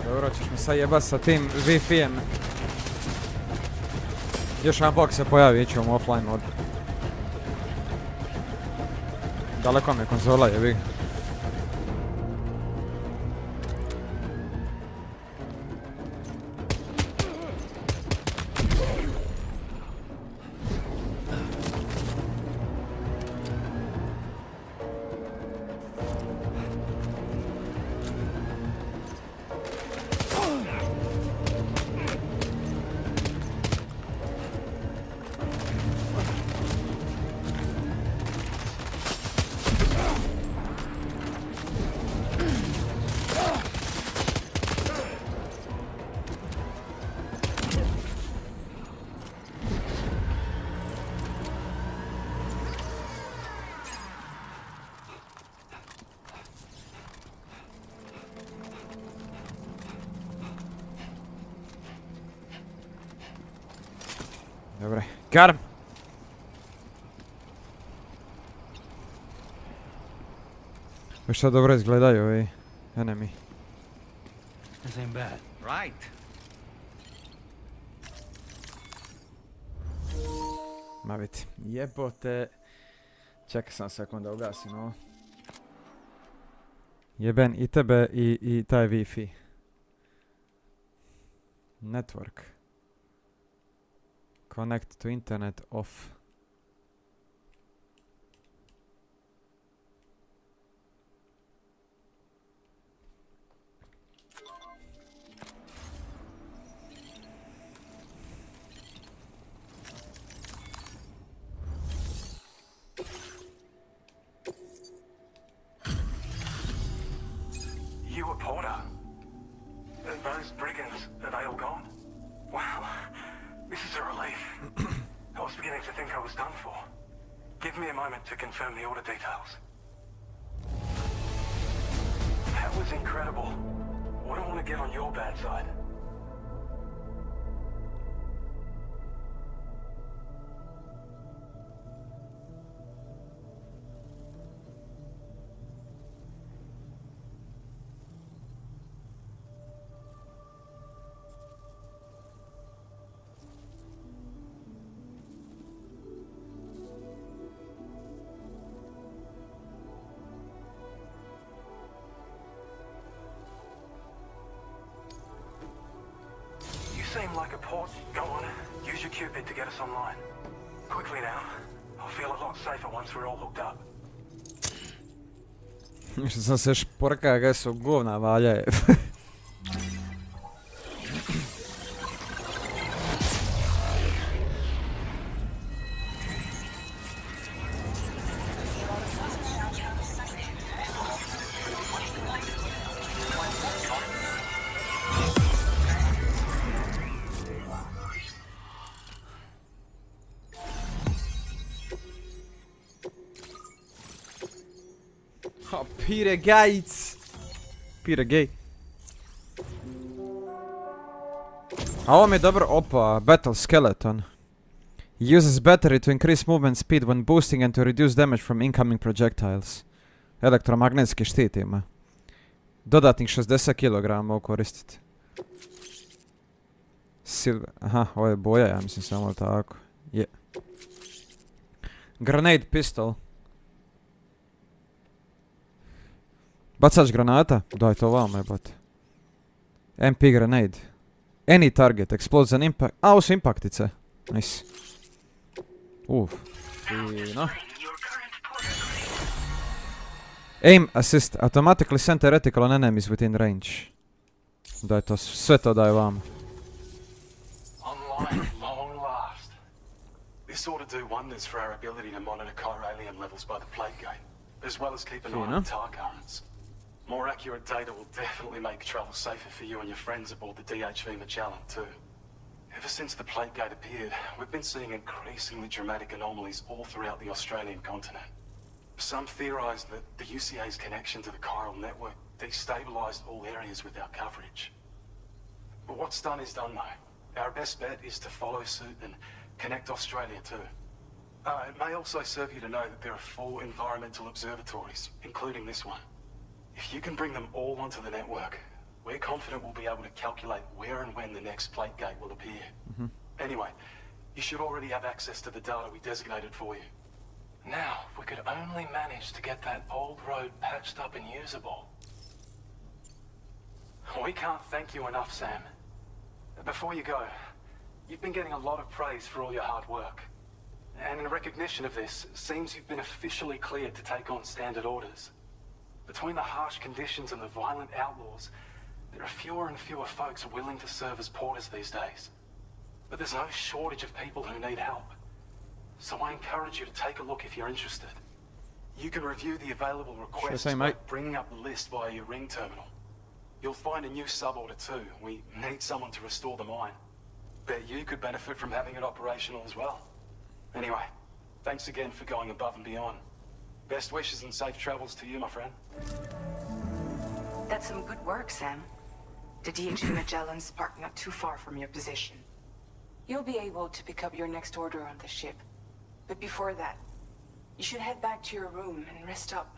Dobro, ćeš me sad jebat sa tim Wi-Fi-em. Još jedan bok se pojavi, ićemo offline mod. Daleko mi je konzola, jebi ga. Dobre, got him! Već sad dobro izgledaju ovi enemy. This ain't bad. Right. Ma vidi, jebote. Čekaj sam sekund da ugasim ovo. Jeben i tebe i taj Wi-Fi. Network. Connect to internet off. You a Porter? Those brigands, are they all gone? Wow, this is a relief. I was beginning to think I was done for. Give me a moment to confirm the order details. That was incredible. Wouldn't want to get on your bad side. Seem like a port. Go on, use your Cupid to get us online. Quickly now. I'll feel a lot safer once we're all hooked up. Što sam se šporka ga su govna valjaje. Ha, Peter Gates. Peter Gay. A ovo mi je dobro, opa, Battle Skeleton. Uses battery to increase movement speed when boosting and to reduce damage from incoming projectiles. Elektromagnetski štit ima. Dodatnih 60 kg mogu koristiti. Aha, ovo je boja, ja mislim samo tako. Je. Grenade pistol. Bacač granata? Daj to vama jebote. MP grenade. Any target, explodes an impact. A, ovo su impaktice. Nice. Fino. Aim assist. Automatically send a reticle on enemies within range. Daj to, sve to daj vama. Online at long last. This ought to do wonders for our ability to monitor chiralium levels by the plague gate, as well as keep an eye on tar currents. More accurate data will definitely make travel safer for you and your friends aboard the DHV Magellan too. Ever since the plague gate appeared, we've been seeing increasingly dramatic anomalies all throughout the Australian continent. Some theorise that the UCA's connection to the chiral network destabilised all areas with our coverage. But what's done is done though. Our best bet is to follow suit and connect Australia too. It may also serve you to know that there are 4 environmental observatories, including this one. If you can bring them all onto the network, we're confident we'll be able to calculate where and when the next plague gate will appear. Anyway, you should already have access to the data we designated for you. Now, if we could only manage to get that old road patched up and usable. We can't thank you enough, Sam. Before you go, you've been getting a lot of praise for all your hard work. And in recognition of this, it seems you've been officially cleared to take on standard orders. Between the harsh conditions and the violent outlaws, there are fewer and fewer folks willing to serve as porters these days. But there's no shortage of people who need help. So I encourage you to take a look if you're interested. You can review the available requests by bringing up the list via your ring terminal. You'll find a new sub-order too. We need someone to restore the mine. Bet you could benefit from having it operational as well. Anyway, thanks again for going above and beyond. Best wishes and safe travels to you, my friend. That's some good work, Sam. The DHV Magellan's parked not too far from your position. You'll be able to pick up your next order on the ship. But before that, you should head back to your room and rest up.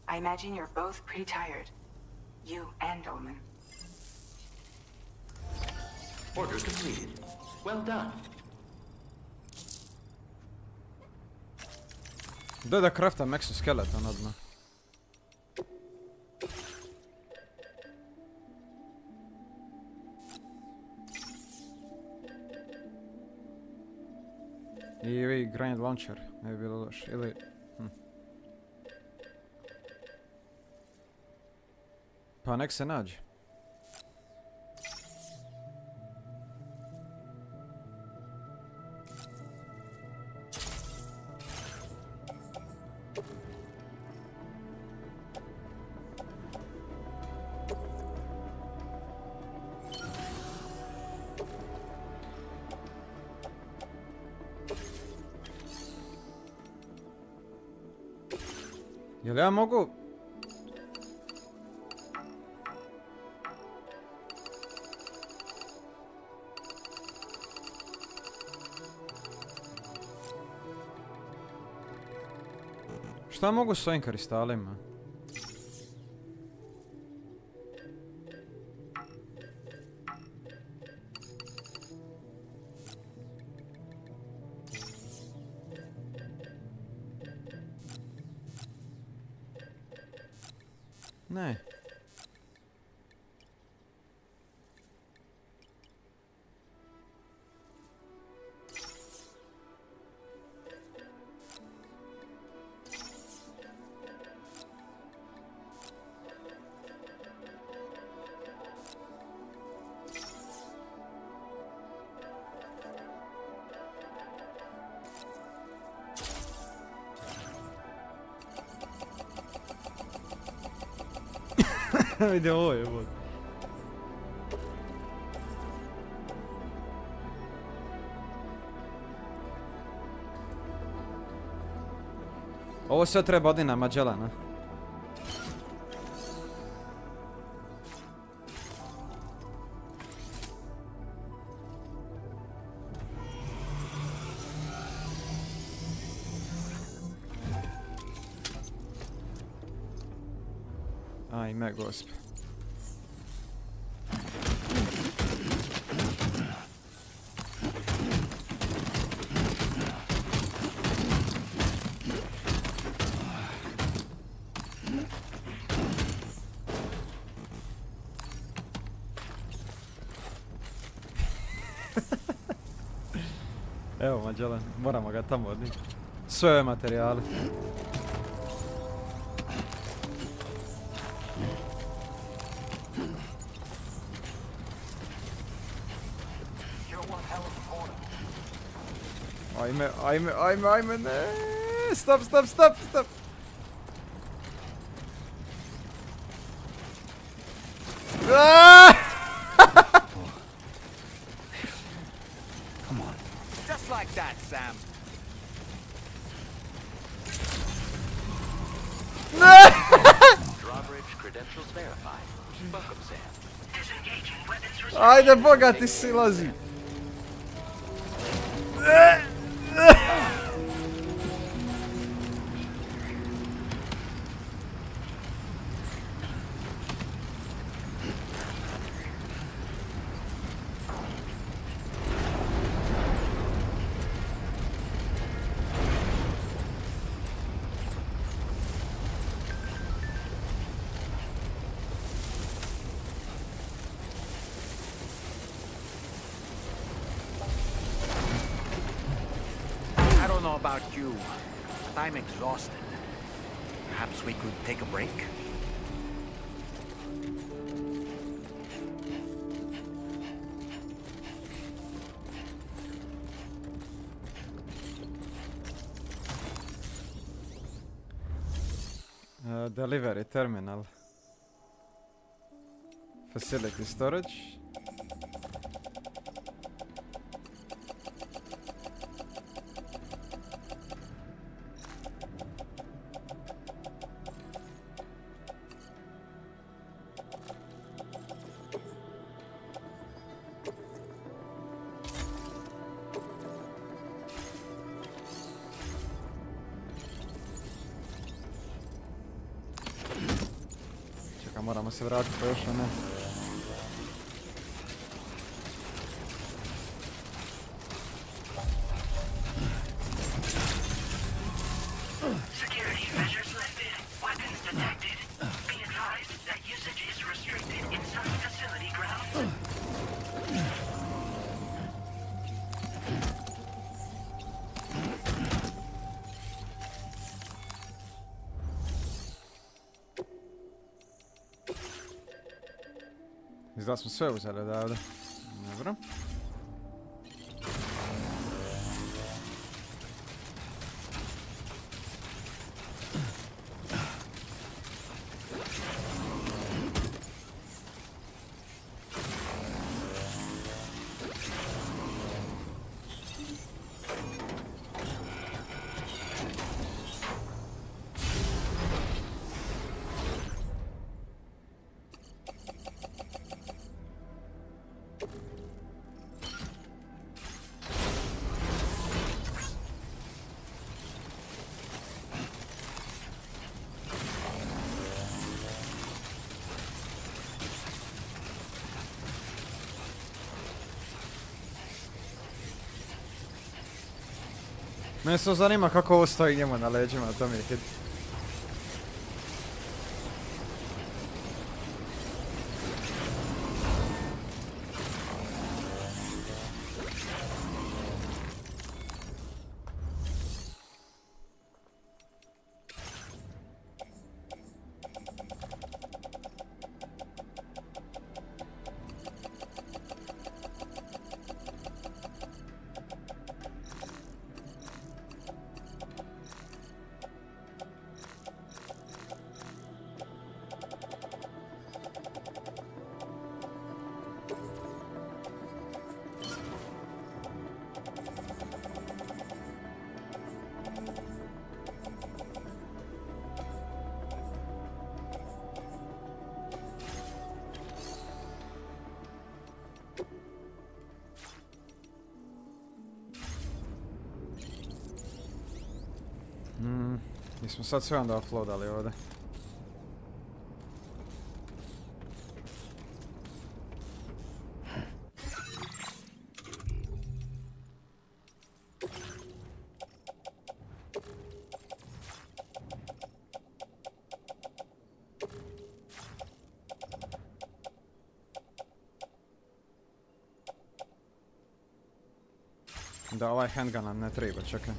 I imagine you're both pretty tired. You and Omen. Order completed. Well done. Da craftam exoskeleton odmah. I grind launcher, ne bi bilo loš, ili... Pa nek se nađe. Jel ja mogu... Šta mogu s ovim kristalima? Ne. Vidi ovo je bod. Ovo sve treba odni na Magellana. Ajme, gospe. Evo Mađelen, moramo ga tamo odnijeti. Sve ove materijale. Ajme, ne! Stop! Come on. Just like that, Sam. Drawbridge credentials verified. Welcome, Sam. Disengaging weapons restricted. Ajde, bogati silazi! I don't know about you, but I'm exhausted. Perhaps we could take a break? Delivery terminal. Facility storage. Čekaj, moramo se vratiti pa još ne. Security measures lifted. Weapons detected. Be advised that usage is restricted inside facility grounds. Izgleda smo sve uzeli odavde. Dobro. Mene se zanima kako ovo stoji njemu na leđima, to mi je hit. Mi smo sad sve onda offloadali ovdje. Da, ovaj handgun nam ne treba, čekaj.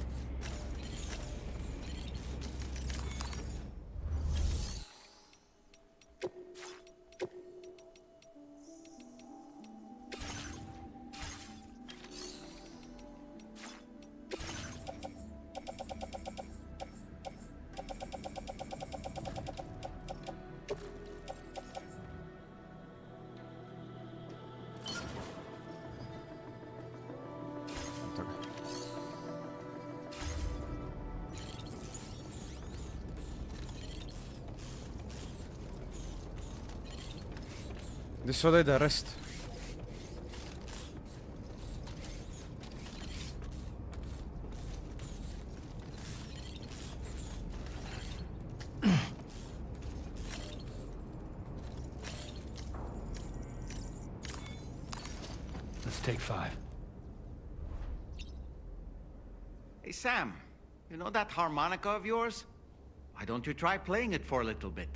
Gdje se ovdje ide rest? Let's take 5. Hey, Sam, you know that harmonica of yours? Why don't you try playing it for a little bit?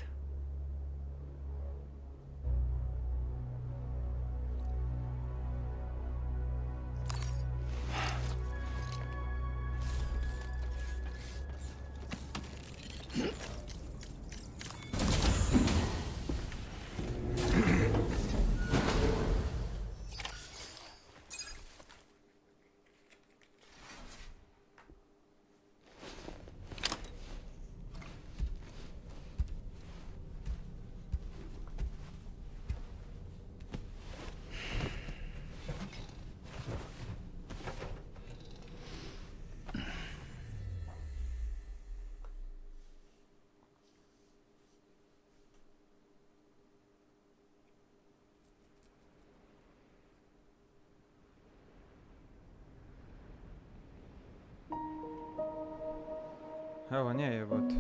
Evo, nije jebote.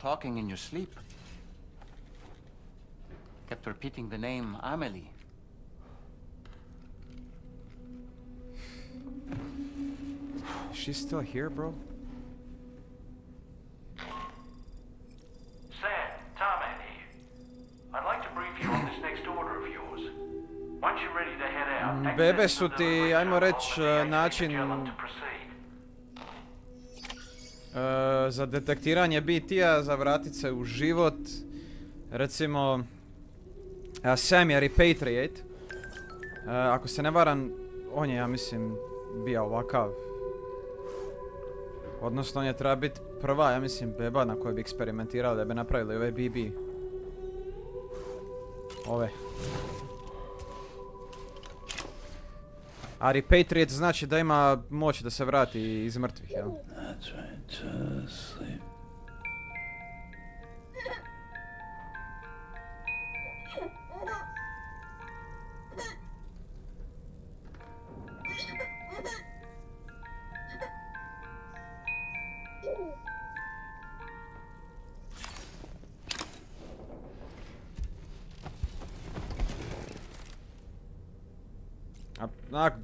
Talking in your sleep. Kept repeating the name Amelie. She's still here, bro? Sam, Tarman here. I'd like to brief you on this next order of yours. Once you're ready to head out, Bebe su ti, ajmo reći, način za detektiranje BT-a, za vratit se u život. Recimo, Sam je repatriate. Ako se ne varam, on je, ja mislim, bio ovakav. Odnosno, on je treba biti prva, ja mislim, beba na kojoj bi eksperimentirali da bi napravili ove BB. Ove. A repatriate znači da ima moć da se vrati iz mrtvih, jel? That's right, just sleep.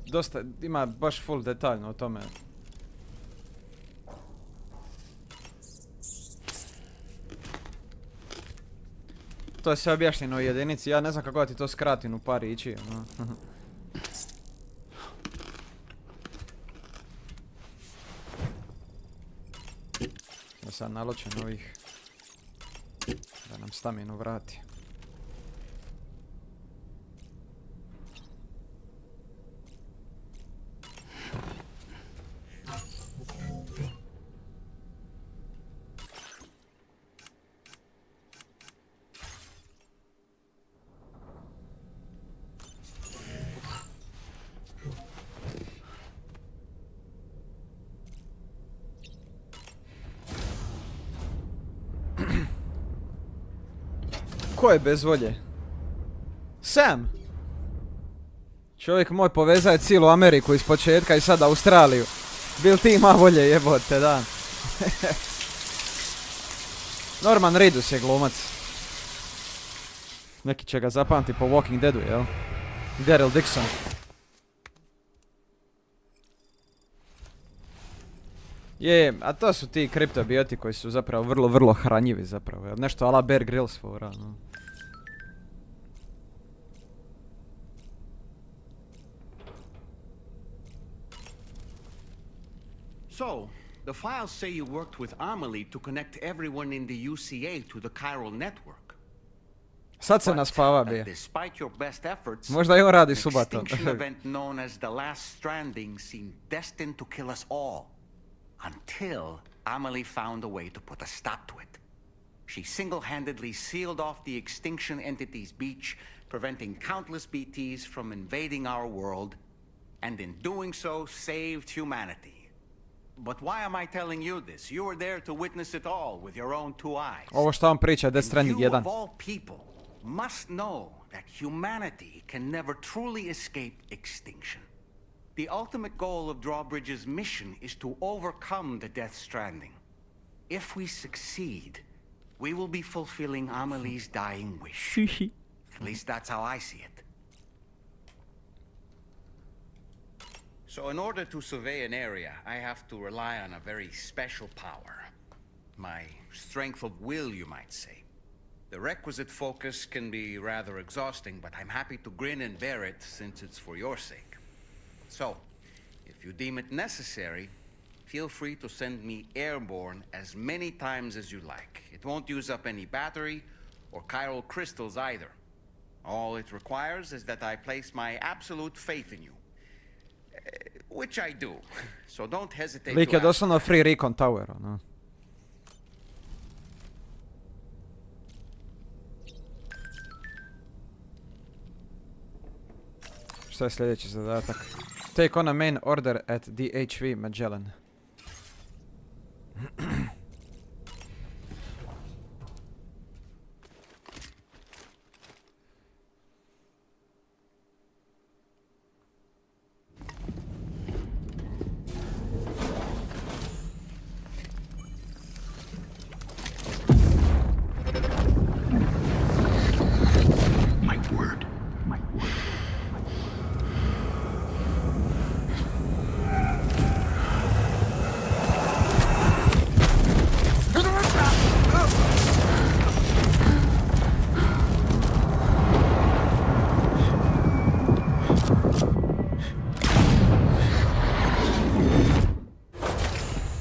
Dosta, ima baš full detaljno o tome. To je sve objašnjeno u jedinici, ja ne znam kako da ti to skratim u par riječi. Da sad naločen ovih, da nam staminu vrati. Ko je bez volje? Sam! Čovjek moj povezao cijelu Ameriku iz početka i sad Australiju. Bil ti ima volje jebote, da. Norman Reedus je glumac. Neki će ga zapamti po Walking Deadu, jel? Daryl Dixon. Je, a to su ti kriptobioti koji su zapravo vrlo, vrlo hranjivi zapravo, jel? Nešto ala Bear Grylls fora, no. So, the files say you worked with Amelie to connect everyone in the UCA to the chiral network. Sad se naspava bio. Despite your best efforts, možda i on radi an subatom. extinction event known as the Last Stranding seemed destined to kill us all. Until Amelie found a way to put a stop to it. She single-handedly sealed off the extinction entity's beach, preventing countless BTs from invading our world, and in doing so, saved humanity. But why am I telling you this? You were there to witness it all with your own two eyes. Ovo što on priča, Death Stranding 1. You of all people must know that humanity can never truly escape extinction. The ultimate goal of Drawbridge's mission is to overcome the Death Stranding. If we succeed, we will be fulfilling Amelie's dying wish. At least that's how I see it. So in order to survey an area, I have to rely on a very special power. My strength of will, you might say. The requisite focus can be rather exhausting, but I'm happy to grin and bear it since it's for your sake. So, if you deem it necessary, feel free to send me airborne as many times as you like. It won't use up any battery or chiral crystals either. All it requires is that I place my absolute faith in you. Which I do. So don't hesitate Lik je to ask. doslovno free recon tower, ono. Šta je sljedeći zadatak? Take on a main order at DHV Magellan.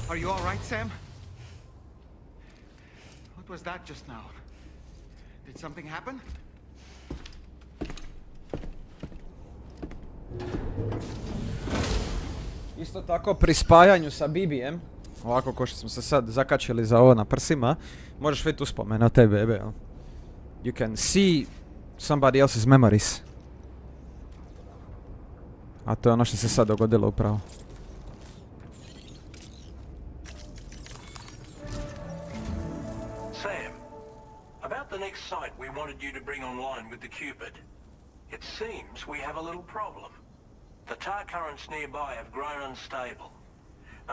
Are you all right, Sam? What was that just now? Did something happen? Isto tako pri spajanju sa BB-em, ovako ko što smo se sad zakačili za ovo na prsima, možeš vidjeti uspomena te bebe. You can see somebody else's memories. A to je ono što se sad dogodilo upravo. Sam, about the next site we wanted you to bring online with the Cupid. It seems we have a little problem. The tar currents nearby have grown unstable.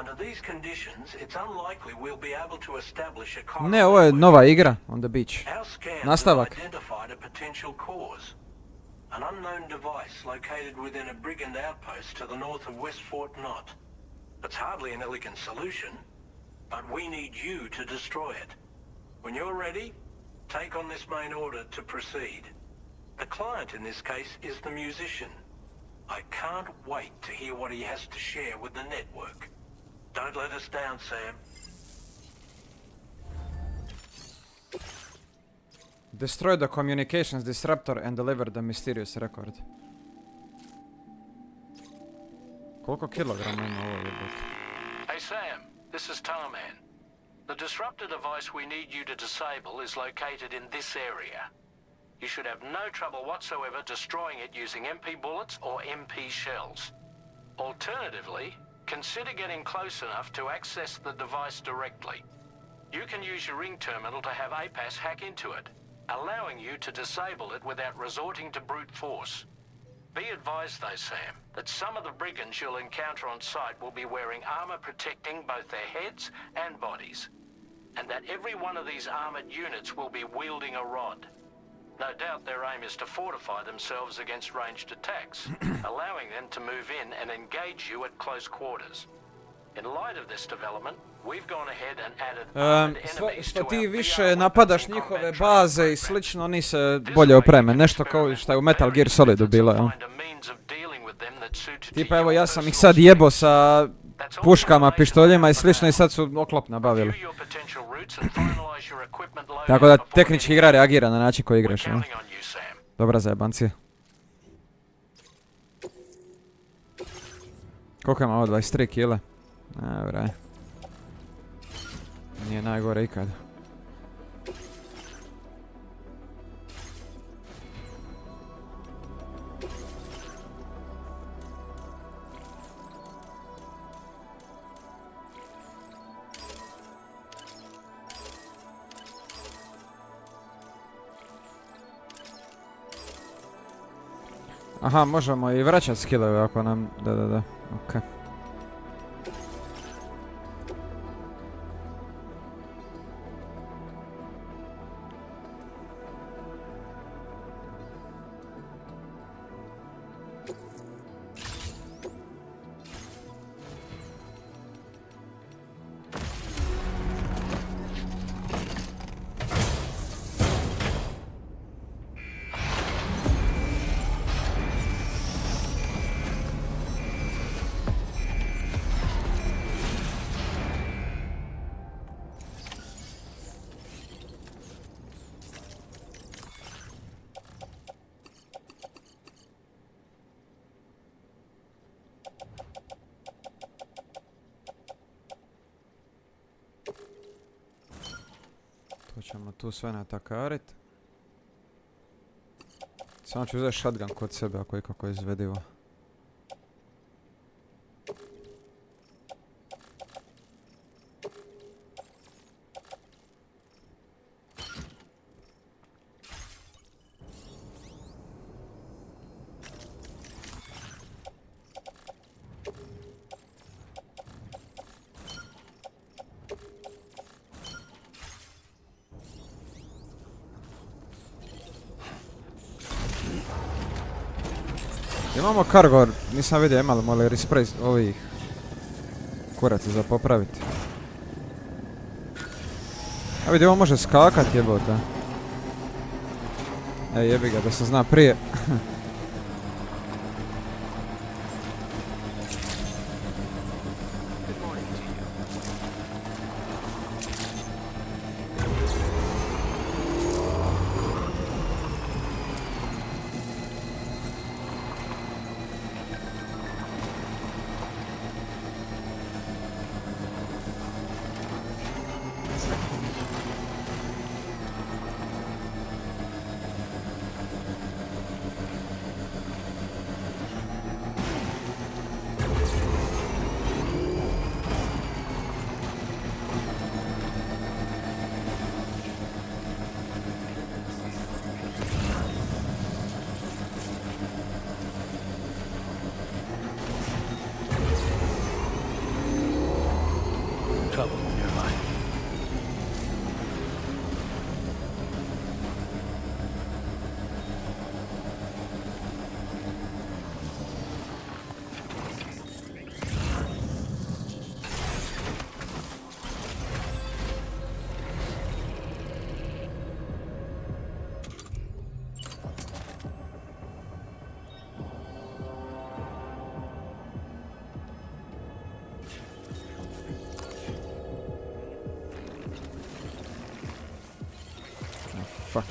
Under these conditions, it's unlikely we'll be able to establish a corridor. Ne, ovo je nova igra on the beach. Our scans Nastavak. have identified a potential cause. An unknown device located within a brigand outpost to the north of West Fort Knott. It's hardly an elegant solution, but we need you to destroy it. When you're ready, take on this main order to proceed. The client in this case is the musician. I can't wait to hear what he has to share with the network. Don't let us down, Sam. Destroy the communications disruptor and deliver the mysterious record. Koliko kilograma ima ovo jebote? Hey Sam, this is Tarman. The disruptor device we need you to disable is located in this area. You should have no trouble whatsoever destroying it using MP bullets or MP shells. Alternatively, consider getting close enough to access the device directly. You can use your ring terminal to have APAS hack into it. allowing you to disable it without resorting to brute force. Be advised though, Sam, that some of the brigands you'll encounter on site will be wearing armor protecting both their heads and bodies, and that every one of these armored units will be wielding a rod. No doubt their aim is to fortify themselves against ranged attacks, allowing them to move in and engage you at close quarters. In light of this development, we've gone ahead and added armored enemies to Što ti our više VR napadaš njihove baze i slično, oni se bolje opreme. Nešto kao što je u Metal Gear Solidu bilo, jel? Tipa evo ja sam ih sad jebo sa puškama, pištoljima i slično i sad su oklop nabavili. Tako da tehnički igra reagira na način koji igraš, jel? Dobra zajebancija. Koliko ima ovo, 23 kile? Vraj. Nije najgore ikad. Aha, možemo i vraćati skillove ako nam... Da. Okej. To ćemo tu sve natakarit. Samo ću uzeti shotgun kod sebe ako je ikako izvedivo. Imamo cargo, nisam vidio imamo li respray ovih kuraca za popraviti. A vidi, ovo može skakat jebote. Jebi ga, da se zna prije. Fuck.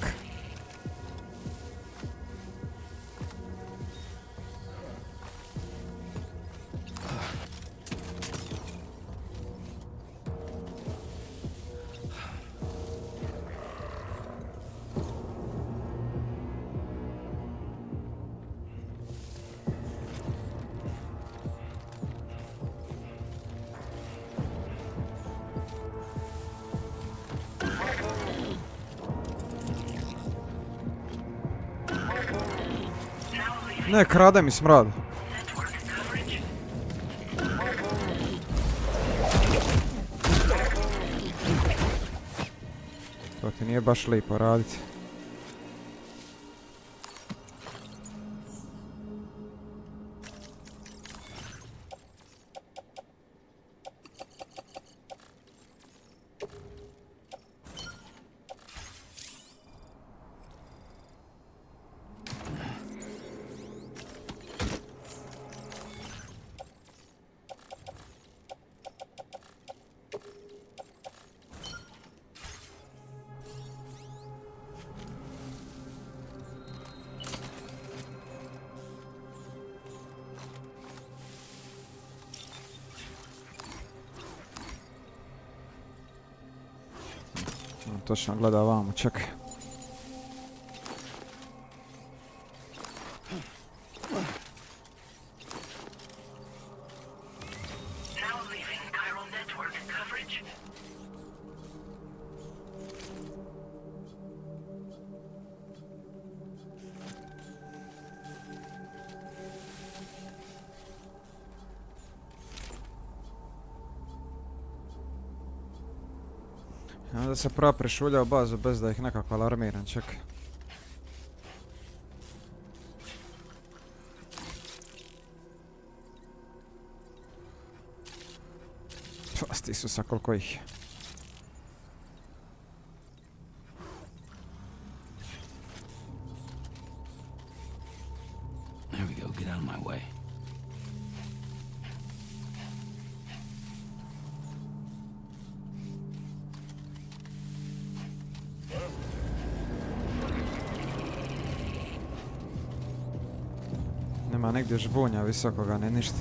Ne, krade mi smrad. To ti nije baš lijepo raditi. Točno gleda vamo, čekaj. Da se pravo prešulja u bazu bez da ih nekako alarmiram, čekaj. Past Isusa, koliko ih je. There we go, get out of my way. Nema negdje žbunja visokoga, ne ništa.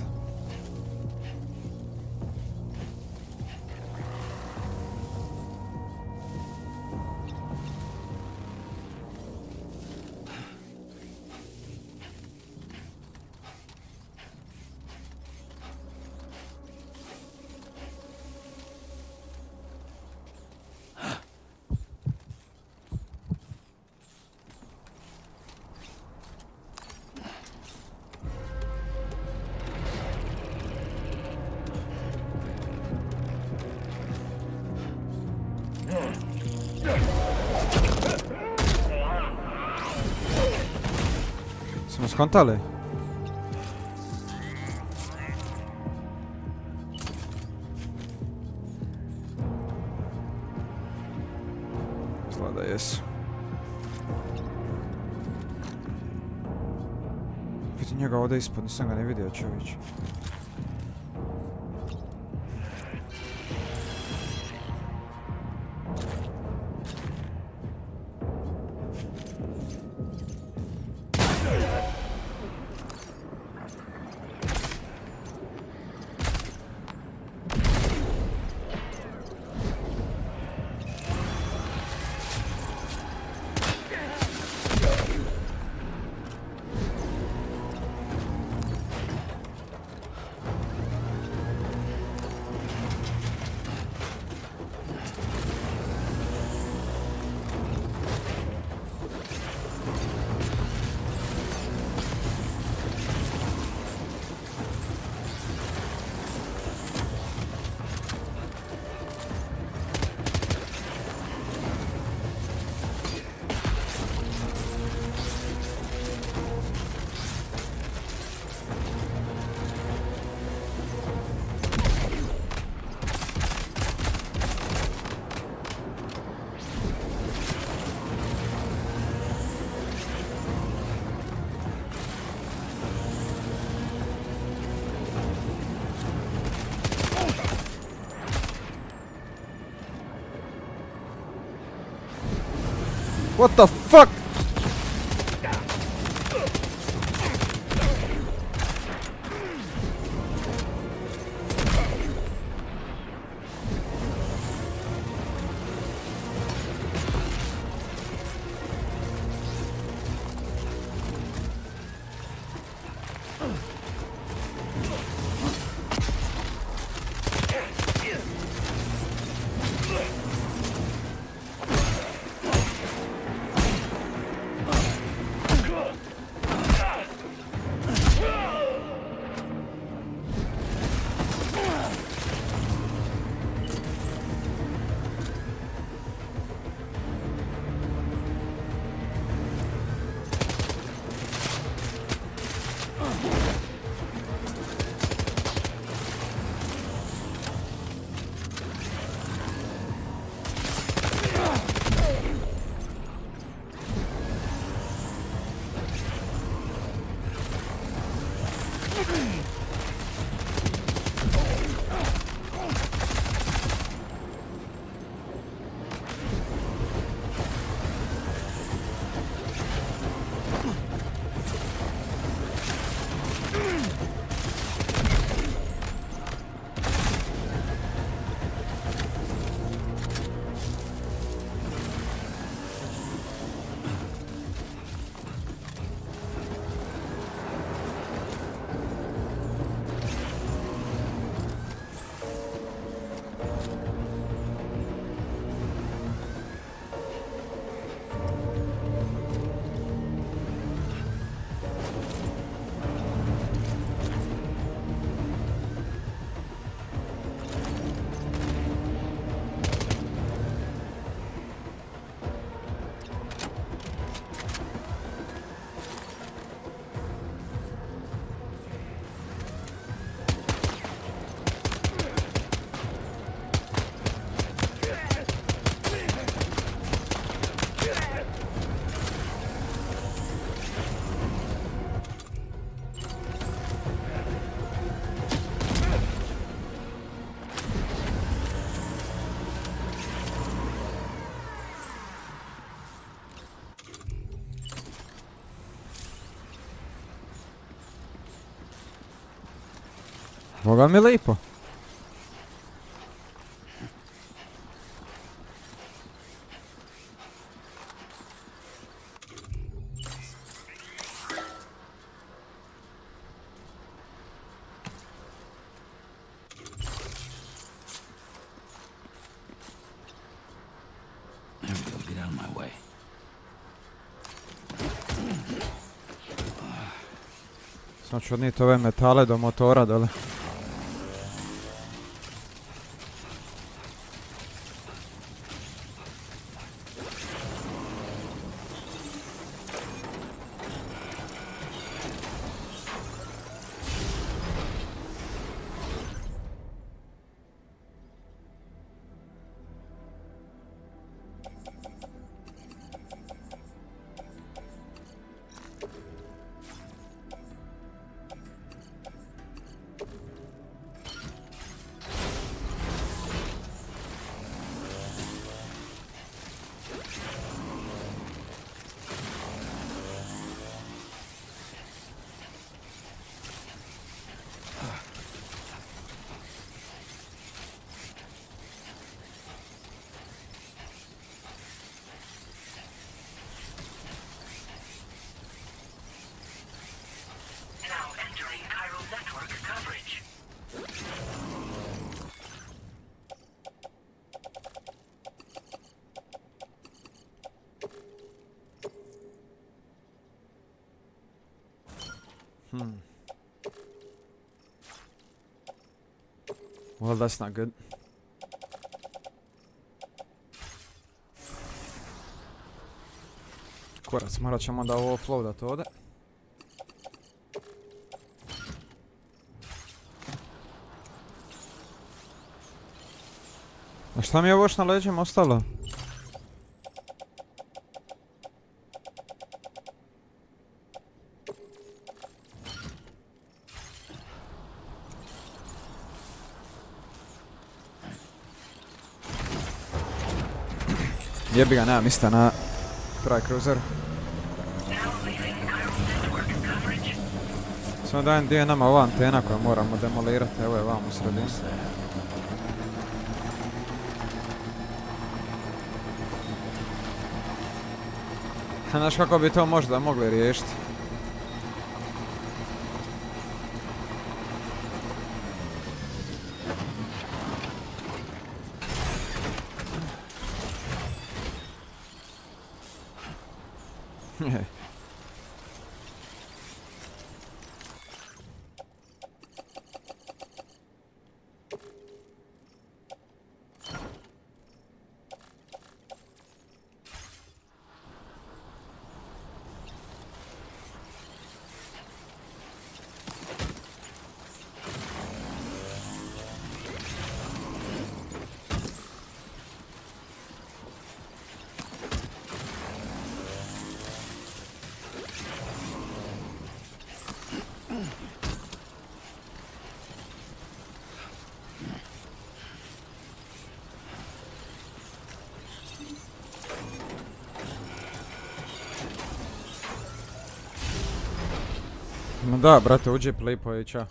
Smo skontali? Izgleda da jesu. Vidi njega ovdje ispod, nisam ga ne vidio, čovječ. What the fuck? Boga mi lipo. There we go, get out of my way. Samo ću odnijeti ove metale do motora dole. Well, that's not good. Kurac, morat ćemo da ovo offloadat ovdje. A šta mi je ovo još na leđima ostalo? Jebi ga, nemam ista na Tri Cruiser. Samo dajem gdje je nama ova antena koju moramo demolirati. Evo je vam u sredini. Znaš kako bi to možda mogli riješiti? No da, brate, uđi plipo i čao.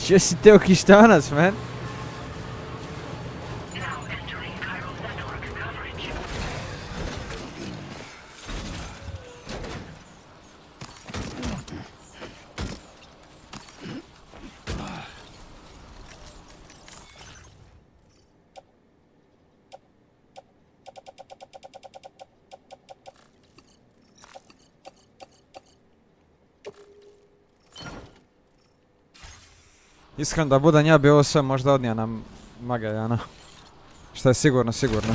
Čё si te okištanac, man? Iskreno da budem, ja bi ovo sve možda odnio na Magajana. Šta je sigurno, sigurno.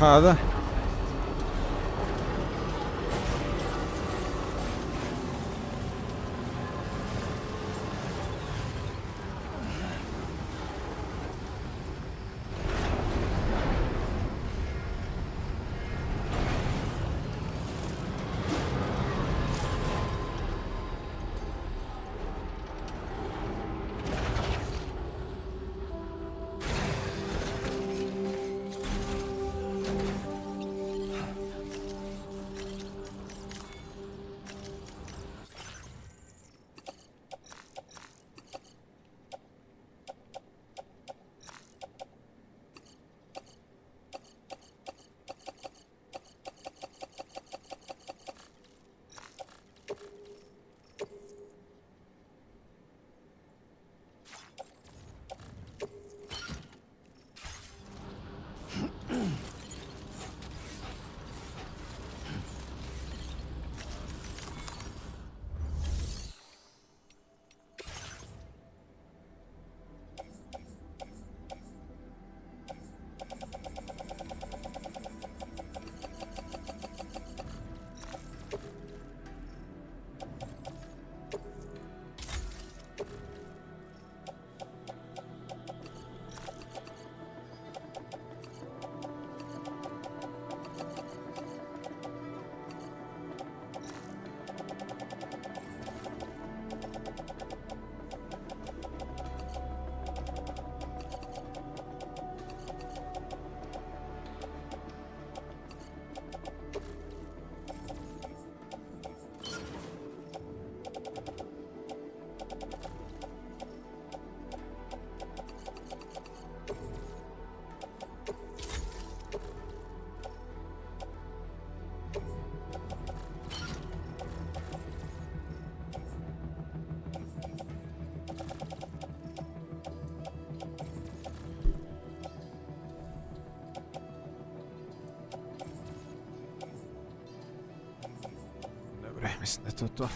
Pa da. Mislim da je to.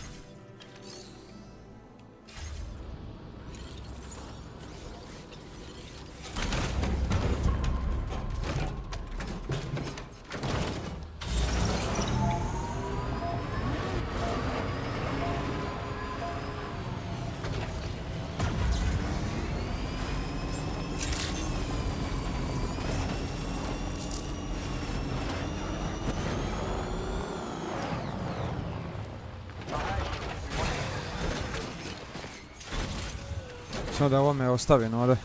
Da ovome ostavim ovdje,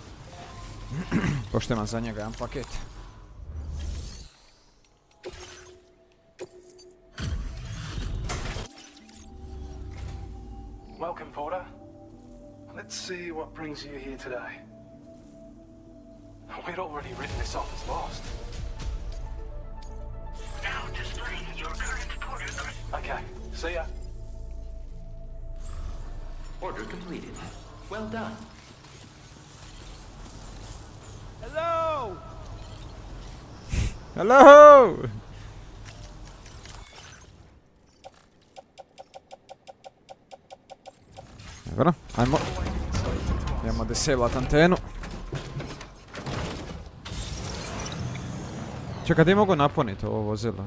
pošto imam za njega jedan paket. Welcome, Porter. Let's see what brings you here today. We'd already written this off as lost. Now displaying your current Porter. Okay, see ya. Order completed. Well done. Hello! Hello! Dobro, ajmo. Idemo disablat antenu. Čekaj, gdje mogu napuniti ovo vozilo?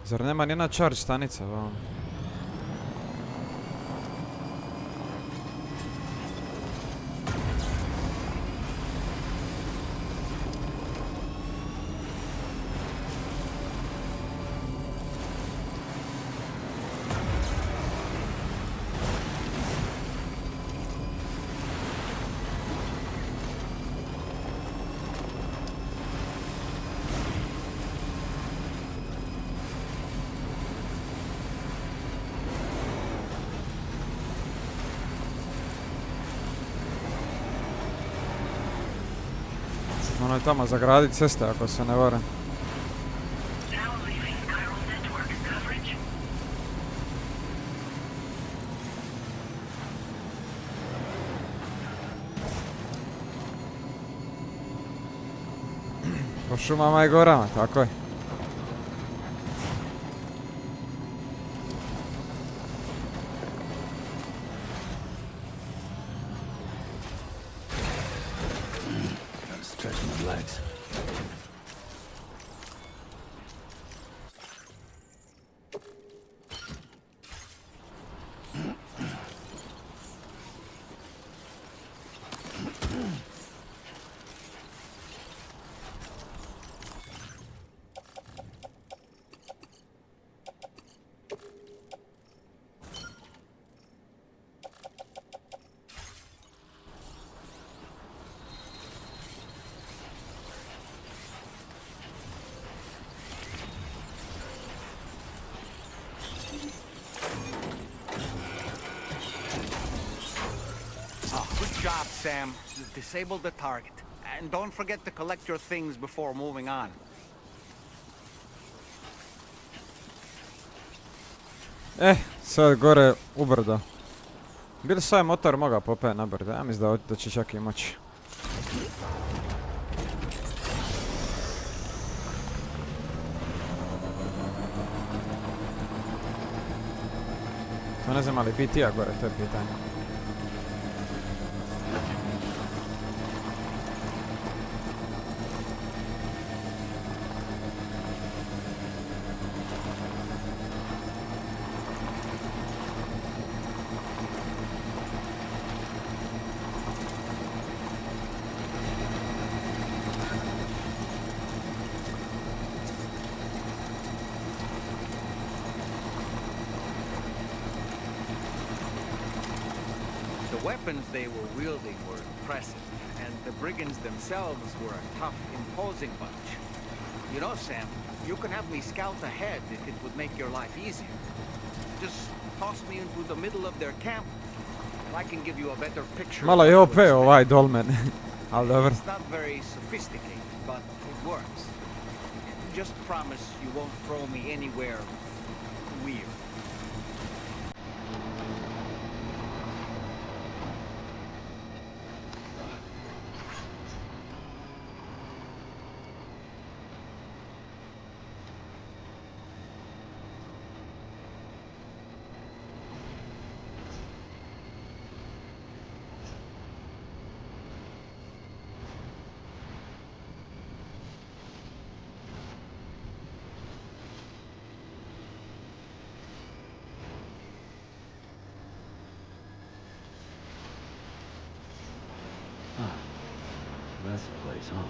Zar nema nijedna charge stanica vam? Ono je tamo zagraditi ceste ako se ne varam. Po šumama i gorama, tako je. Stretch my legs. Good job, Sam. Disable the target. And don't forget to collect your things before moving on. Sad gore u brdo. Bili se ovaj motor mogao popeti na brdo, ja mislim da će čak i moći. To ne znam, ali biti ja gore, to je pitanje. The weapons they were wielding were impressive, and the brigands themselves were a tough, imposing bunch. You know, Sam, you can have me scout ahead if it would make your life easier. Just toss me into the middle of their camp, and I can give you a better picture. Malo je OP ovaj dolmen, ali dobro. It's not very sophisticated, but it works. Just promise you won't throw me anywhere weird. That's the place, huh?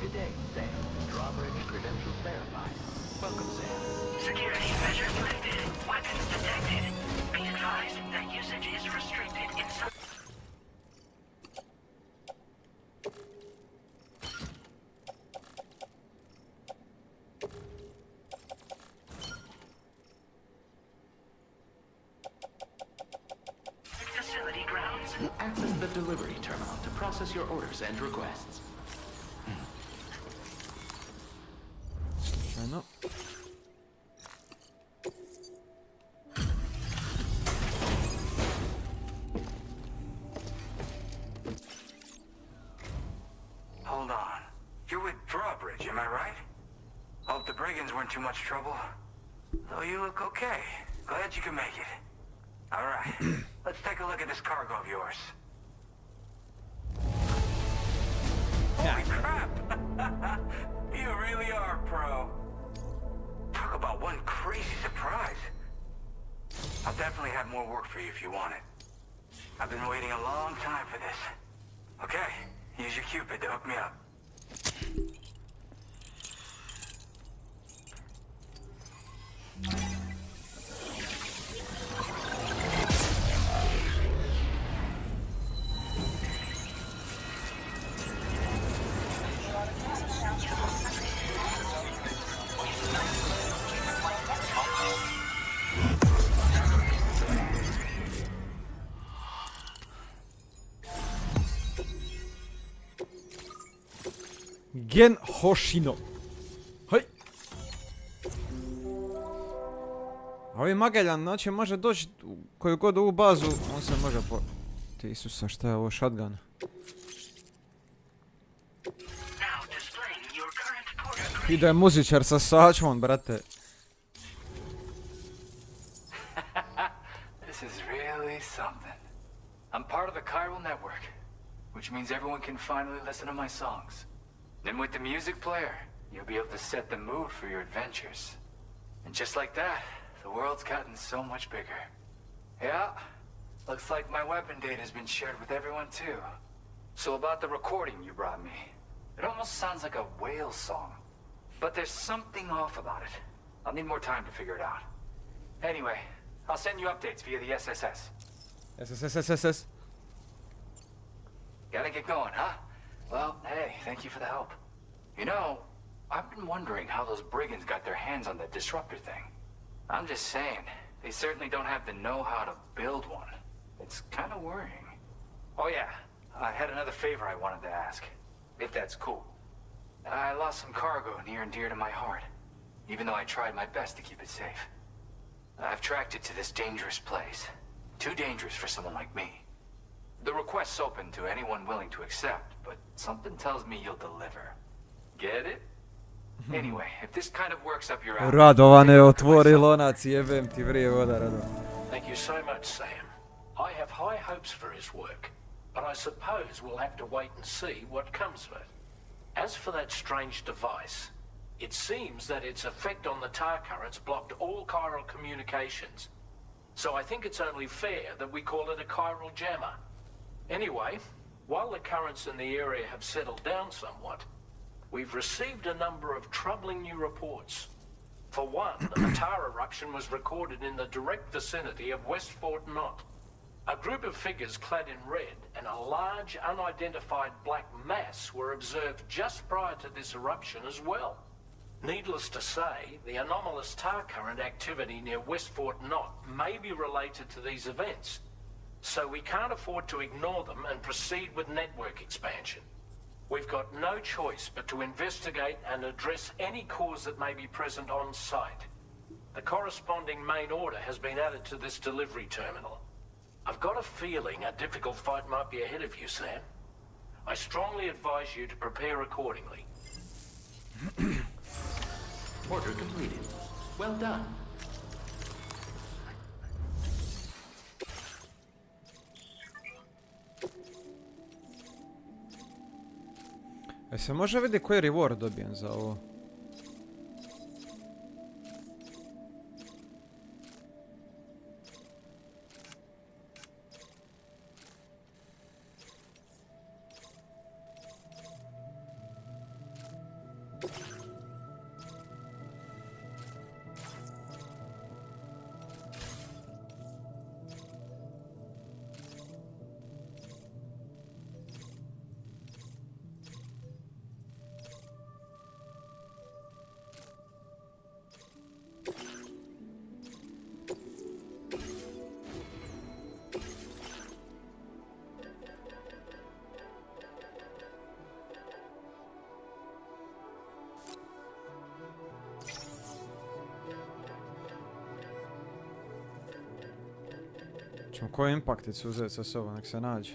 Good day, Sam. Drawbridge credentials verified. Welcome, Sam. Security measures lifted. Weapons detected. Be advised that usage is restricted in some... Facility grounds. Access the delivery terminal to process your orders and requests. Slučajno. Hold on. You're with Drawbridge, am I right? Hope the brigands weren't too much trouble. Though you look okay. Glad you can make it. All right. Let's take a look at this cargo of yours. Holy crap! You really are a pro. Talk about one crazy surprise. I'll definitely have more work for you if you want it. I've been waiting a long time for this. Okay, use your Cupid to hook me up. Gen Hoshino. Hoj. A ovi Magellan, znači može doći u koju god ovu bazu, on se može po... Ti Isusa, šta je ovo, shotgun? Ide muzičar sa sačmom, brate. This is really something. I'm part of the chiral network, which means everyone can finally listen to my songs. Then with the music player, you'll be able to set the mood for your adventures. And just like that, the world's gotten so much bigger. Yeah, looks like my weapon data has been shared with everyone too. So about the recording you brought me, it almost sounds like a whale song. But there's something off about it. I'll need more time to figure it out. Anyway, I'll send you updates via the SSS. SSSSS. Gotta get going, huh? Well, hey, thank you for the help. You know, I've been wondering how those brigands got their hands on that disruptor thing. I'm just saying, they certainly don't have the know-how to build one. It's kind of worrying. Oh yeah, I had another favor I wanted to ask, if that's cool. I lost some cargo near and dear to my heart, even though I tried my best to keep it safe. I've tracked it to this dangerous place. Too dangerous for someone like me. The request's open to anyone willing to accept, but something tells me you'll deliver. Get it? Anyway, if this kind of works up your alley... Radovane, otvori lonac, jebem ti vrije voda, Radovan. Thank you so much, Sam. I have high hopes for his work, but I suppose we'll have to wait and see what comes of it. As for that strange device, it seems that its effect on the tar currents blocked all chiral communications. So I think it's only fair that we call it a chiral jammer. Anyway, while the currents in the area have settled down somewhat, we've received a number of troubling new reports. For one, a tar eruption was recorded in the direct vicinity of West Fort Knot. A group of figures clad in red and a large unidentified black mass were observed just prior to this eruption as well. Needless to say, the anomalous tar current activity near West Fort Knot may be related to these events, so we can't afford to ignore them and proceed with network expansion. We've got no choice but to investigate and address any cause that may be present on site. The corresponding main order has been added to this delivery terminal. I've got a feeling a difficult fight might be ahead of you, Sam. I strongly advise you to prepare accordingly. Order completed. Well done. Se može vidjeti koji je reward dobijem za ovo? Ćemo koju impakticu uzeti sa sobom, nek se nađe.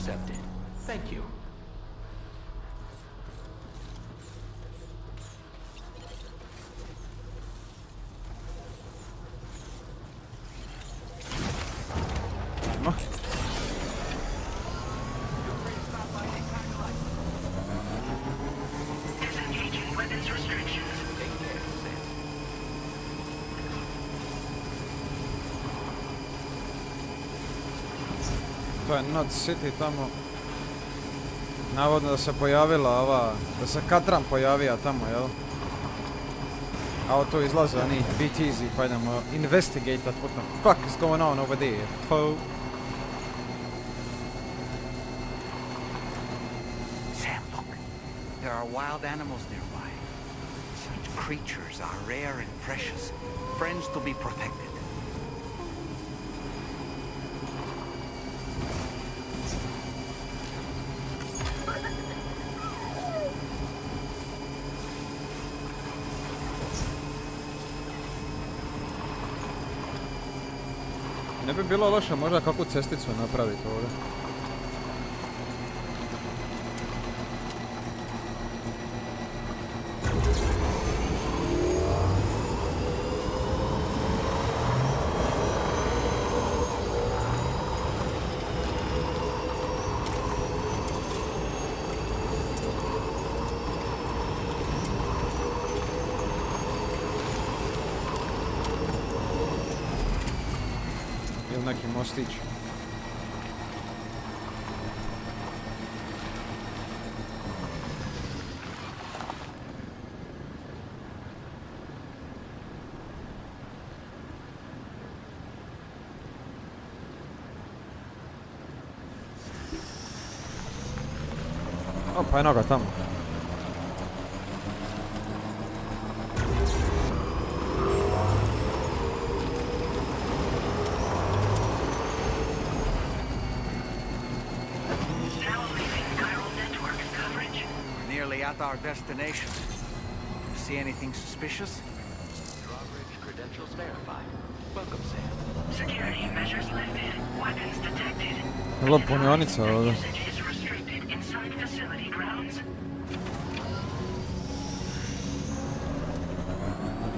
accepted. Thank you. Disengaging weapons restrictions. To je Not City tamo. Navodno da se pojavila ova, da se Katran pojavija tamo, jel? A od tu izlaze oni BTZ, pa idemo investigatat what the fuck is going on over there, fo. Sam, look. There are wild animals nearby. Such creatures are rare and precious. Friends to be protected. Ne bi bilo loše možda kakvu cesticu napraviti ovdje. Neki mostić. O, pa eno ga tamo. At our destination. See anything suspicious? Drawbridge credentials verified. Welcome, Sam. Security measures lifted. Weapons detected. Vrlo punionica ovdje. Usage is restricted inside facility grounds.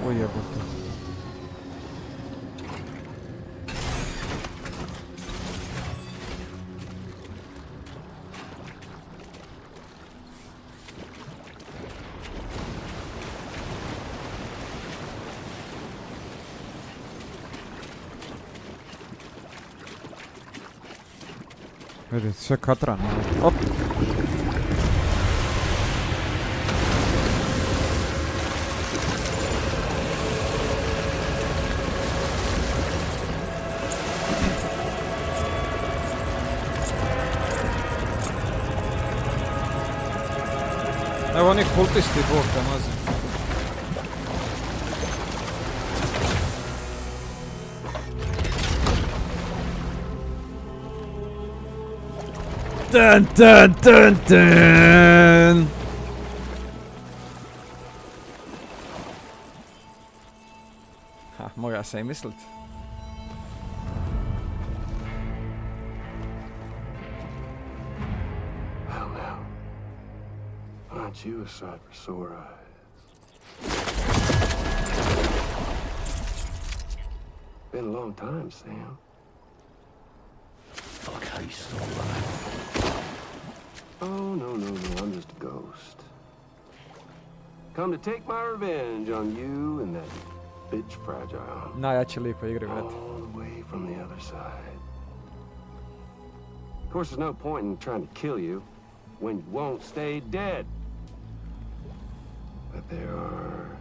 O jebote. Vidi, sve Katran. Op! Evo oni kultisti Bog te mazi. Dun dun dun dun! Ha, moja se I mislit. Well, now, aren't you a sight for sore eyes? Been a long time, Sam. Fuck, how you still alive? Oh, no, I'm just a ghost. Come to take my revenge on you and that bitch Fragile. Najjači lik u igri, već. All the way from the other side. Of course, there's no point in trying to kill you when you won't stay dead. But there are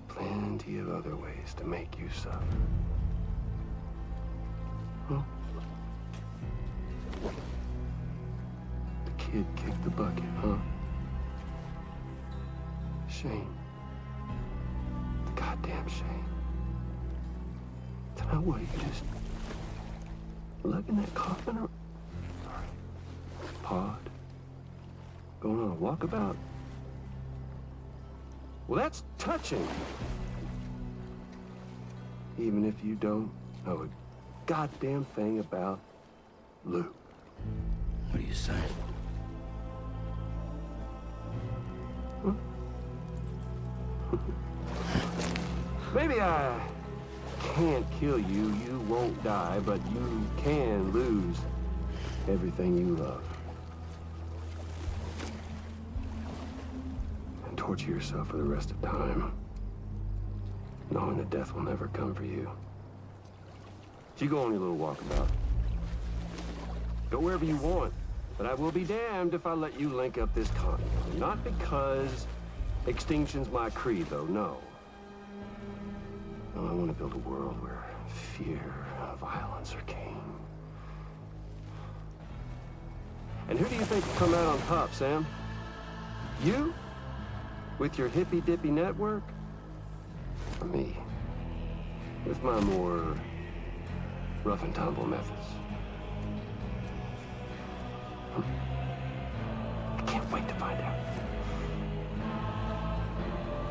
plenty of other ways to make you suffer. Huh? Kid kicked the bucket, huh? Shame. The goddamn shame. Then what, you just lugging that coffin or pod? Going on a walkabout? Well, that's touching. Even if you don't know a goddamn thing about Luke. What do you say? Maybe I can't kill you, you won't die, but you can lose everything you love. And torture yourself for the rest of time, knowing that death will never come for you. So you go on your little walkabout. Go wherever you want, but I will be damned if I let you link up this continent. Not because extinction's my creed, though, no. No, I want to build a world where fear and violence are king. And who do you think will come out on top, Sam? You? With your hippy-dippy network? Or me? With my more rough and tumble methods? I can't wait to find out.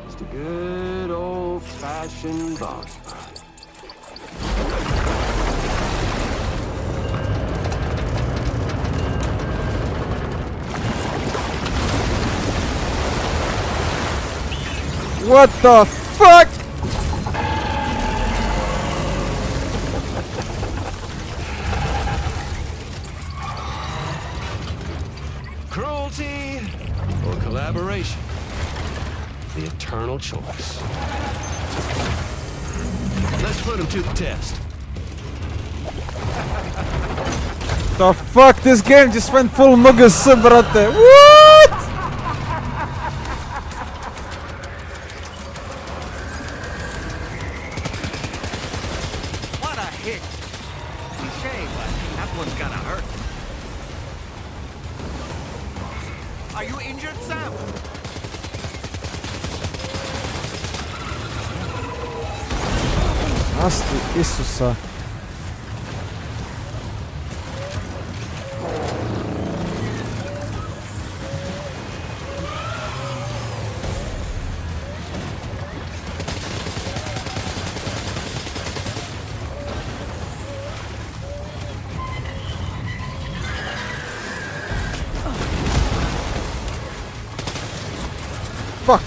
Just a good old-fashioned boss fight. What the fuck? Cruelty or collaboration? The eternal choice. Let's put him to the test. The fuck? This game just went full mugus, brate. What? What a hit! Cliche, but that one's gonna hurt. Are you injured, Sam? Asti Isusa. Fuck.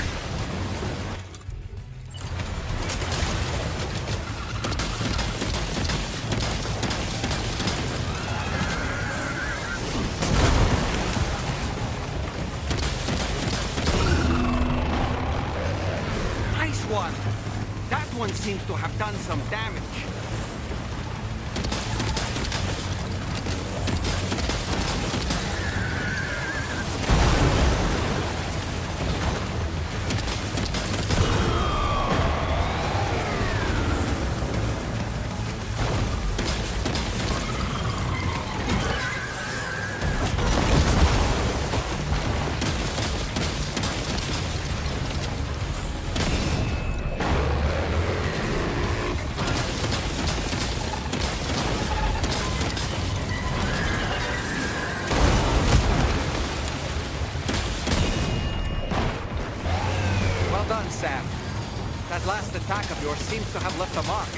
Nice one! That one seems to have done some damage. Sam. That last attack of yours seems to have left a mark.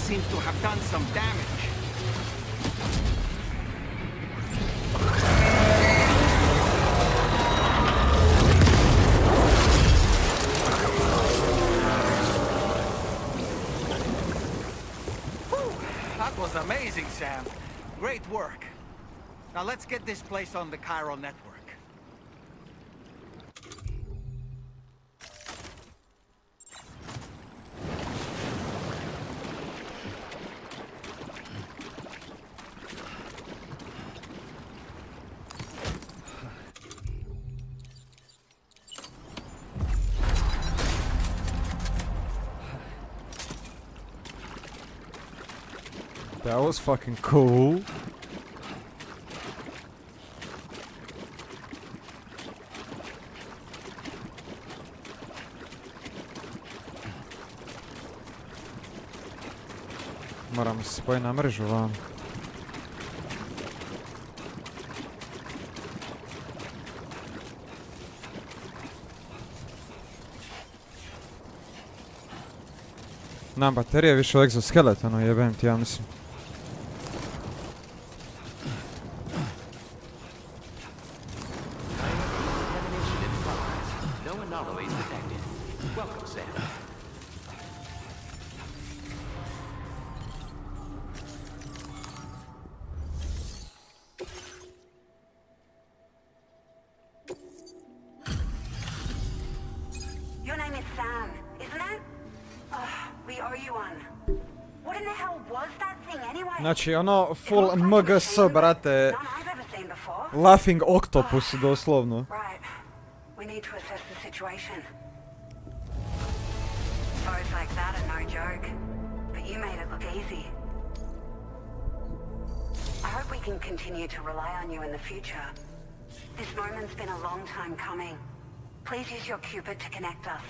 seems to have done some damage. Whew, that was amazing, Sam. Great work. Now let's get this place on the chiral network. That was fucking cool. Moramo se spojiti na mrežu vam. Nam baterije više u egzoskeletonu, jebem ti, ja mislim. Your name is Sam, isn't it? We owe you one. What in the hell was that thing anyway? Znači ono full MGS, brate. Laughing octopus, doslovno. Right. We need to assess the situation. Foes like that are no joke. But you made it look easy. I hope we can continue to rely on you in the future. This moment's been a long time coming. Please use your Cupid to connect us.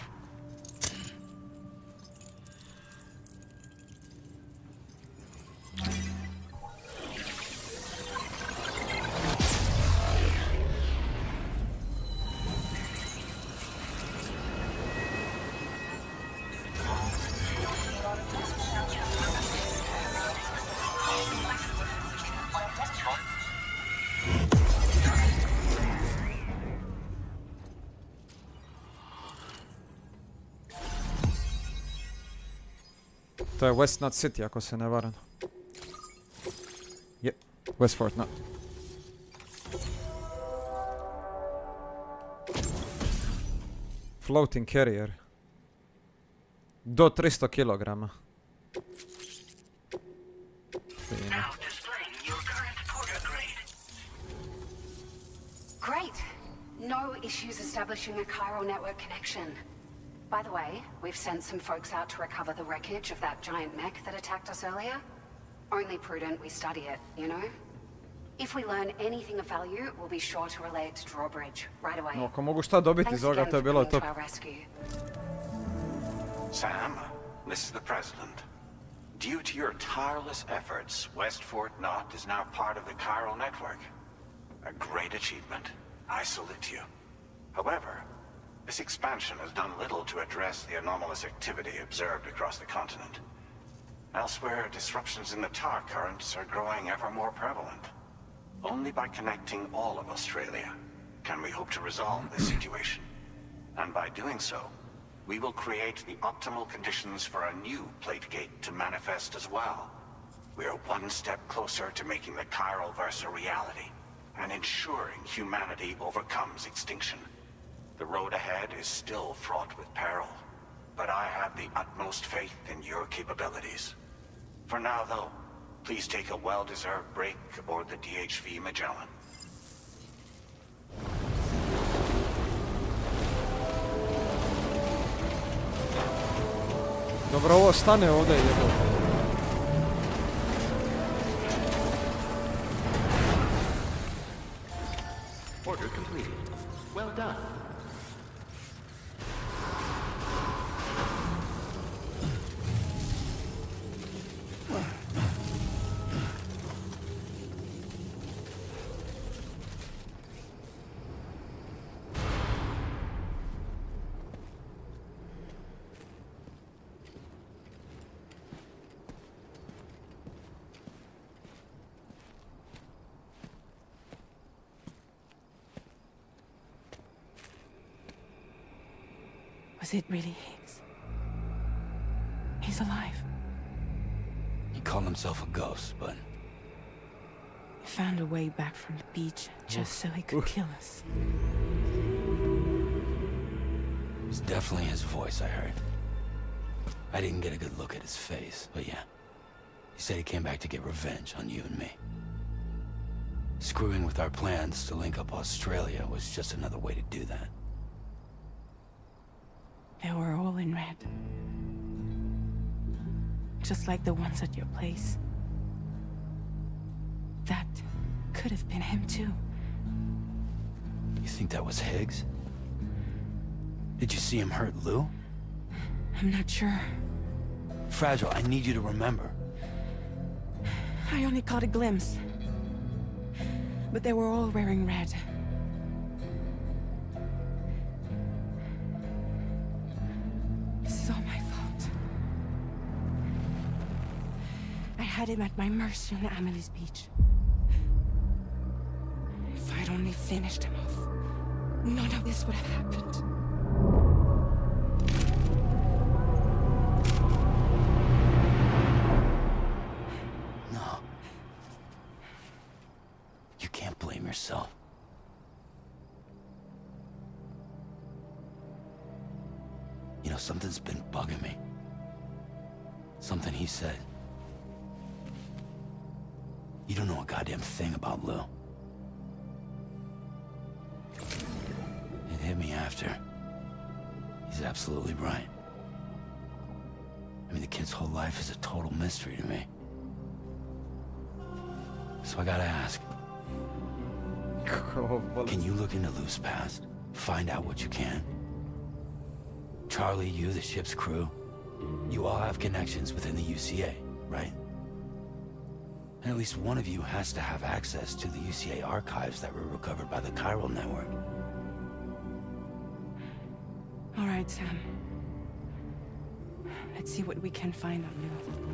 To je West Knot City, ako se ne varam. Je, West Fort Knot. Floating carrier. Do 300 kilograma. Fino. Great. No issues establishing a chiral network connection. By the way, we've sent some folks out to recover the wreckage of that giant mech that attacked us earlier. Only prudent we study it, you know? If we learn anything of value, we'll be sure to relay it to Drawbridge right away. No, ako mogu šta dobiti iz ovoga, to je bilo top. Sam, this is the President. Due to your tireless efforts, West Fort Knot is now part of the chiral network. A great achievement. I salute you. However, this expansion has done little to address the anomalous activity observed across the continent. Elsewhere, disruptions in the tar currents are growing ever more prevalent. Only by connecting all of Australia can we hope to resolve this situation. And by doing so, we will create the optimal conditions for a new plate gate to manifest as well. We are one step closer to making the chiral verse a reality and ensuring humanity overcomes extinction. The road ahead is still fraught with peril, but I have the utmost faith in your capabilities. For now, though, please take a well-deserved break aboard the DHV Magellan. Dobro, ovo stane ovdje i jebo. Order completed. Well done. Was it really Higgs? He's alive. He called himself a ghost, but... He found a way back from the beach just so he could kill us. It was definitely his voice I heard. I didn't get a good look at his face, but yeah. He said he came back to get revenge on you and me. Screwing with our plans to link up Australia was just another way to do that. They were all in red. Just like the ones at your place. That could have been him too. You think that was Higgs? Did you see him hurt Lou? I'm not sure. Fragile, I need you to remember. I only caught a glimpse. But they were all wearing red. This is all my fault. I had him at my mercy on Amelie's beach. If I'd only finished him off, none of this would have happened. No. You can't blame yourself. You know, something's been bugging me. Something he said. You don't know a goddamn thing about Lou. It hit me after. He's absolutely right. I mean, the kid's whole life is a total mystery to me. So I gotta ask. Can you look into Lou's past? Find out what you can? Charlie, you, the ship's crew, you all have connections within the UCA, right? And at least one of you has to have access to the UCA archives that were recovered by the chiral network. All right, Sam. Let's see what we can find on Lou.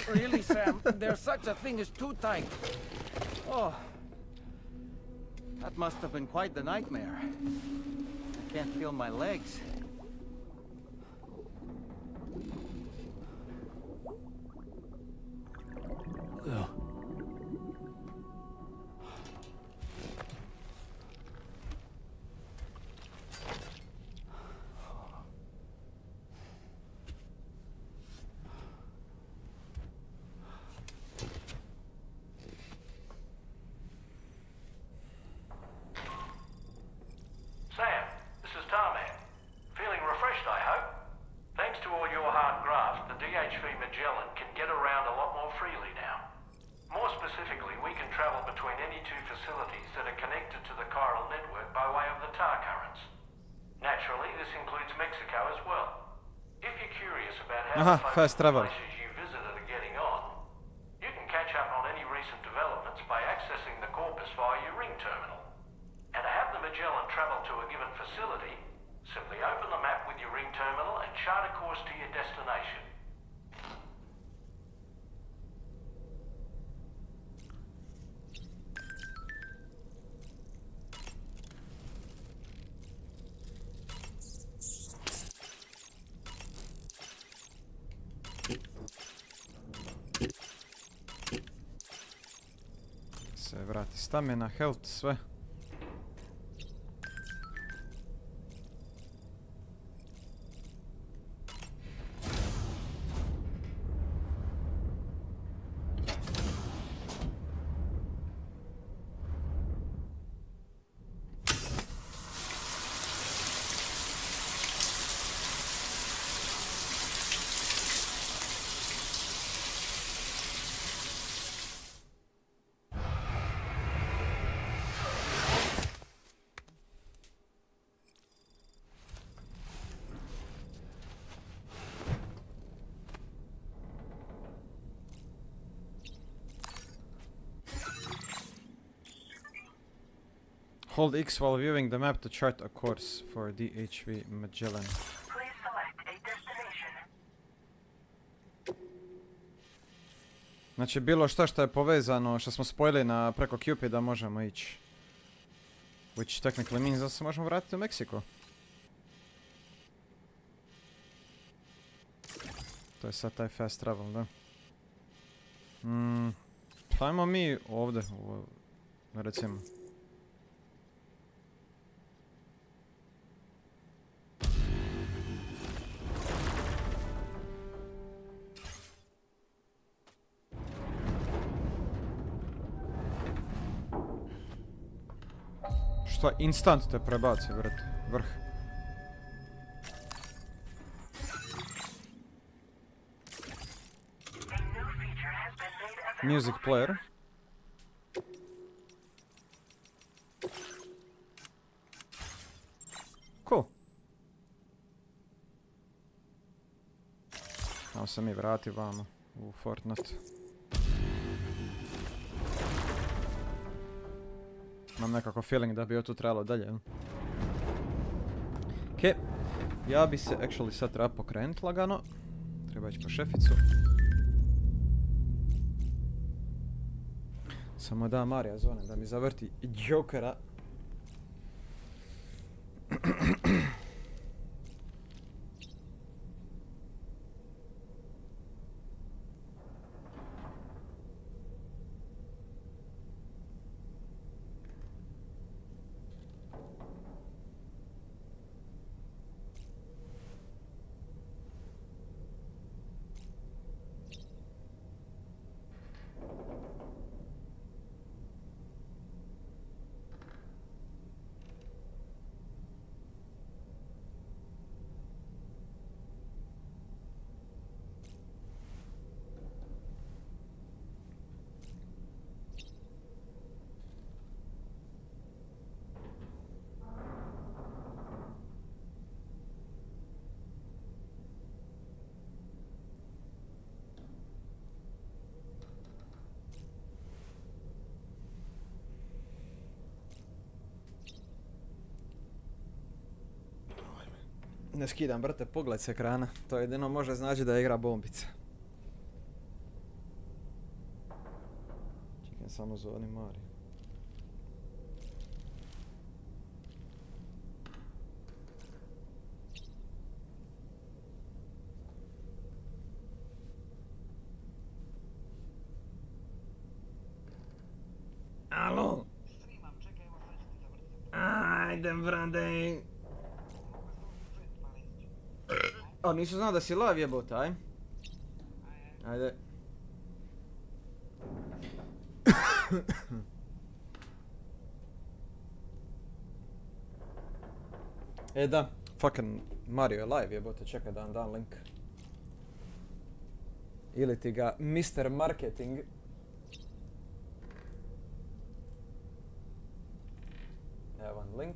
Really, Sam? There's such a thing as too tight. Oh. That must have been quite the nightmare. I can't feel my legs. Lou. Sam, this is Tarman. Feeling refreshed, I hope? Thanks to all your hard graft, the DHV Magellan can get around a lot more freely now. More specifically, we can travel between any two facilities that are connected to the chiral network by way of the tar currents. Naturally, this includes Mexico as well. If you're curious about how the fast travel. places you visited are getting on, you can catch up on any recent developments by accessing the corpus via your ring terminal. And to have the Magellan travel to a given facility, simply open the map with your ring terminal and chart a course to your destination. Se vrati stamina, health, sve. Hold X while viewing the map to chart a course for DHV Magellan. Please select a destination. Znači bilo što je povezano, što smo spojili na preko Cupida možemo ići. Which technically means da se možemo vratiti u Meksiko. To je sad taj fast travel, da. Pa ajmo mi ovdje, recimo. Što instant te prebaci, vrh. Music player. Cool. Evo se mi vrati vamo u Fortnite. Imam nekako feeling da bi tu trebalo dalje. Okej. Ja bi se actually sad treba pokrenut lagano. Treba ići po šeficu. Samo da Marija zvone da mi zavrti Jokera. Ne skidam, brate, pogled s ekrana. To jedino može znači da igra bombice. Čekaj, samo zvoni Mari. Alo? Ajde, brande. O, nisu znao da si live jebote, aj? Ajde. E da, fucking Mario je live jebote, čekaj da vam dam link. Ili ti ga Mr. Marketing. Evo vam link.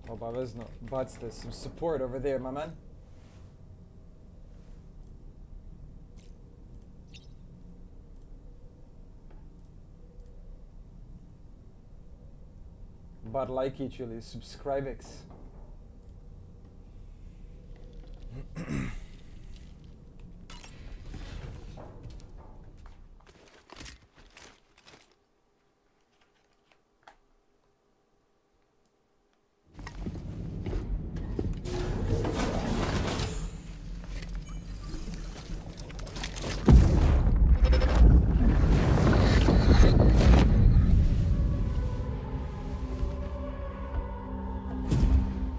Obavezno bacite some support over there, my man. Bar like each ili subscribe X.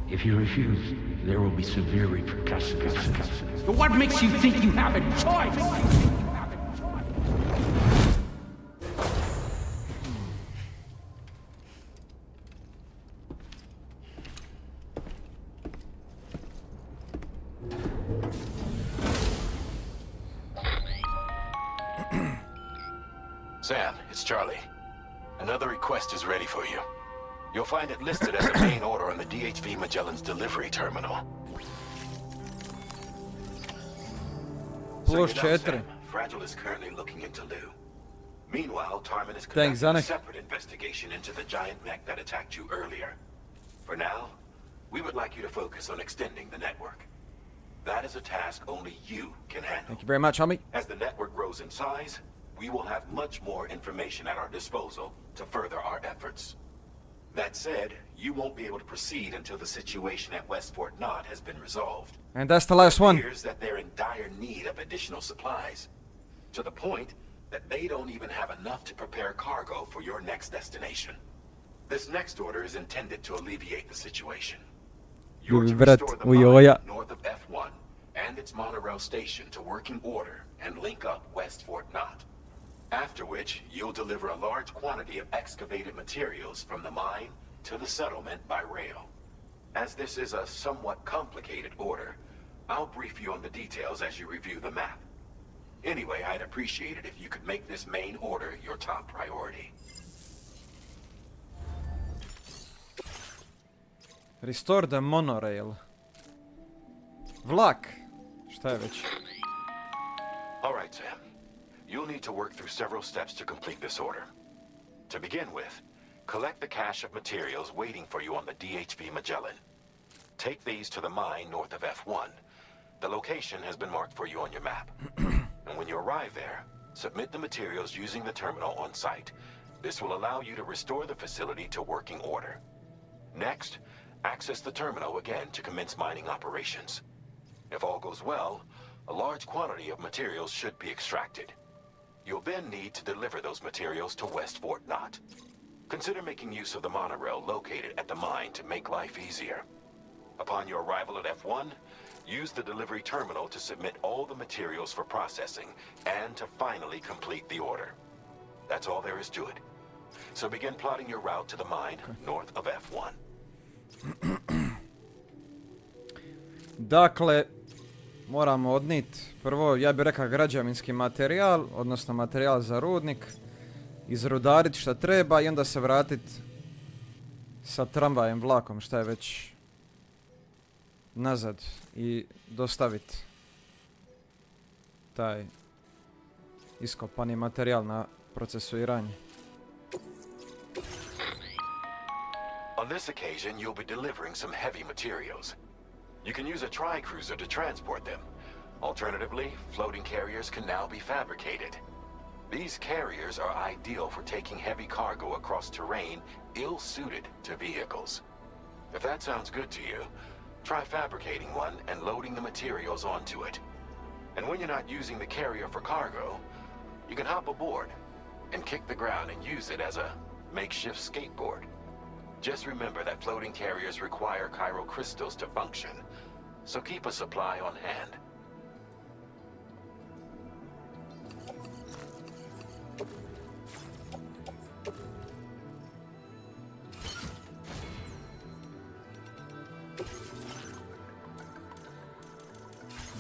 If you refuse, there will be severe repercussions. But what makes you think you have a choice? Sam, it's Charlie. Another request is ready for you. You'll find it listed as a main order on the DHV Magellan's delivery terminal. Plus 4. Fragile is currently looking into Lou. Meanwhile, Tarman is Thanks, conducting a Zanuck. separate investigation into the giant mech that attacked you earlier. For now, we would like you to focus on extending the network. That is a task only you can handle. Thank you very much, homie. As the network grows in size, we will have much more information at our disposal to further our efforts. That said, you won't be able to proceed until the situation at West Fort Knott has been resolved. And that's the last one. It appears that they're in dire need of additional supplies, to the point that they don't even have enough to prepare cargo for your next destination. This next order is intended to alleviate the situation. You're to restore the mine north of F1 and its monorail station to working order and link up West Fort Knott. After which, you'll deliver a large quantity of excavated materials from the mine to the settlement by rail. As this is a somewhat complicated order, I'll brief you on the details as you review the map. Anyway, I'd appreciate it if you could make this main order your top priority. Restore the monorail. Vlak. Šta je već? All right, Sam. You'll need to work through several steps to complete this order. To begin with, collect the cache of materials waiting for you on the DHV Magellan. Take these to the mine north of F1. The location has been marked for you on your map. And when you arrive there, submit the materials using the terminal on site. This will allow you to restore the facility to working order. Next, access the terminal again to commence mining operations. If all goes well, a large quantity of materials should be extracted. You'll then need to deliver those materials to West Fort Knott. Consider making use of the monorail located at the mine to make life easier. Upon your arrival at F1, use the delivery terminal to submit all the materials for processing and to finally complete the order. That's all there is to it. So begin plotting your route to the mine north of F1. Dakle, moramo odnit prvo, ja bih rekao građevinski materijal, odnosno materijal za rudnik, izrudarit šta treba i onda se vratit sa tramvajem, vlakom, šta je već, nazad i dostavit taj iskopani materijal na procesuiranje. On this occasion, you'll be delivering some heavy materials. You can use a tri-cruiser to transport them. Alternatively, floating carriers can now be fabricated. These carriers are ideal for taking heavy cargo across terrain ill-suited to vehicles. If that sounds good to you, try fabricating one and loading the materials onto it. And when you're not using the carrier for cargo, you can hop aboard and kick the ground and use it as a makeshift skateboard. Just remember that floating carriers require chiral crystals to function, so keep a supply on hand.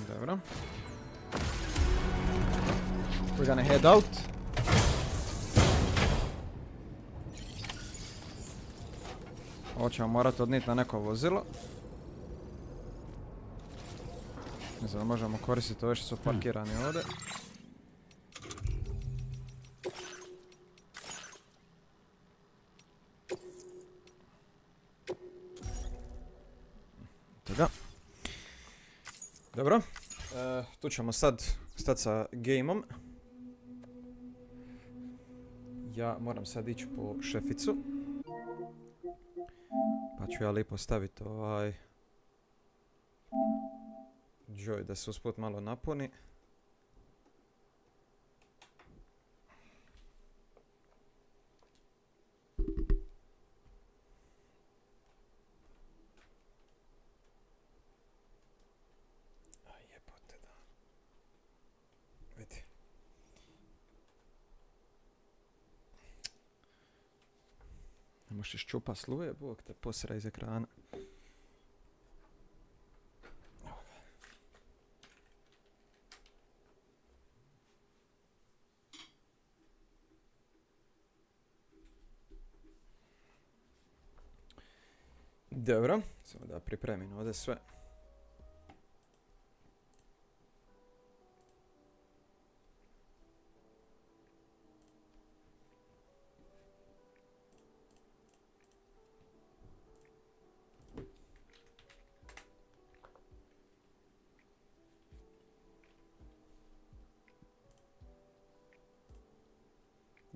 Dobro. We're gonna head out. Ovo ćemo morati odnijeti na neko vozilo. Ne znam, možemo koristiti ove što su parkirani ovdje. Toga. Dobro. Tu ćemo sad stati sa gameom. Ja moram sad ići po šeficu. Pa ću ja lipo staviti ovaj Joy da se usput malo napuni. Jebote da. Vidi. Ne možeš iščupa sluje, Bog te posra iz ekrana. Dobro, samo da pripremim ovdje sve.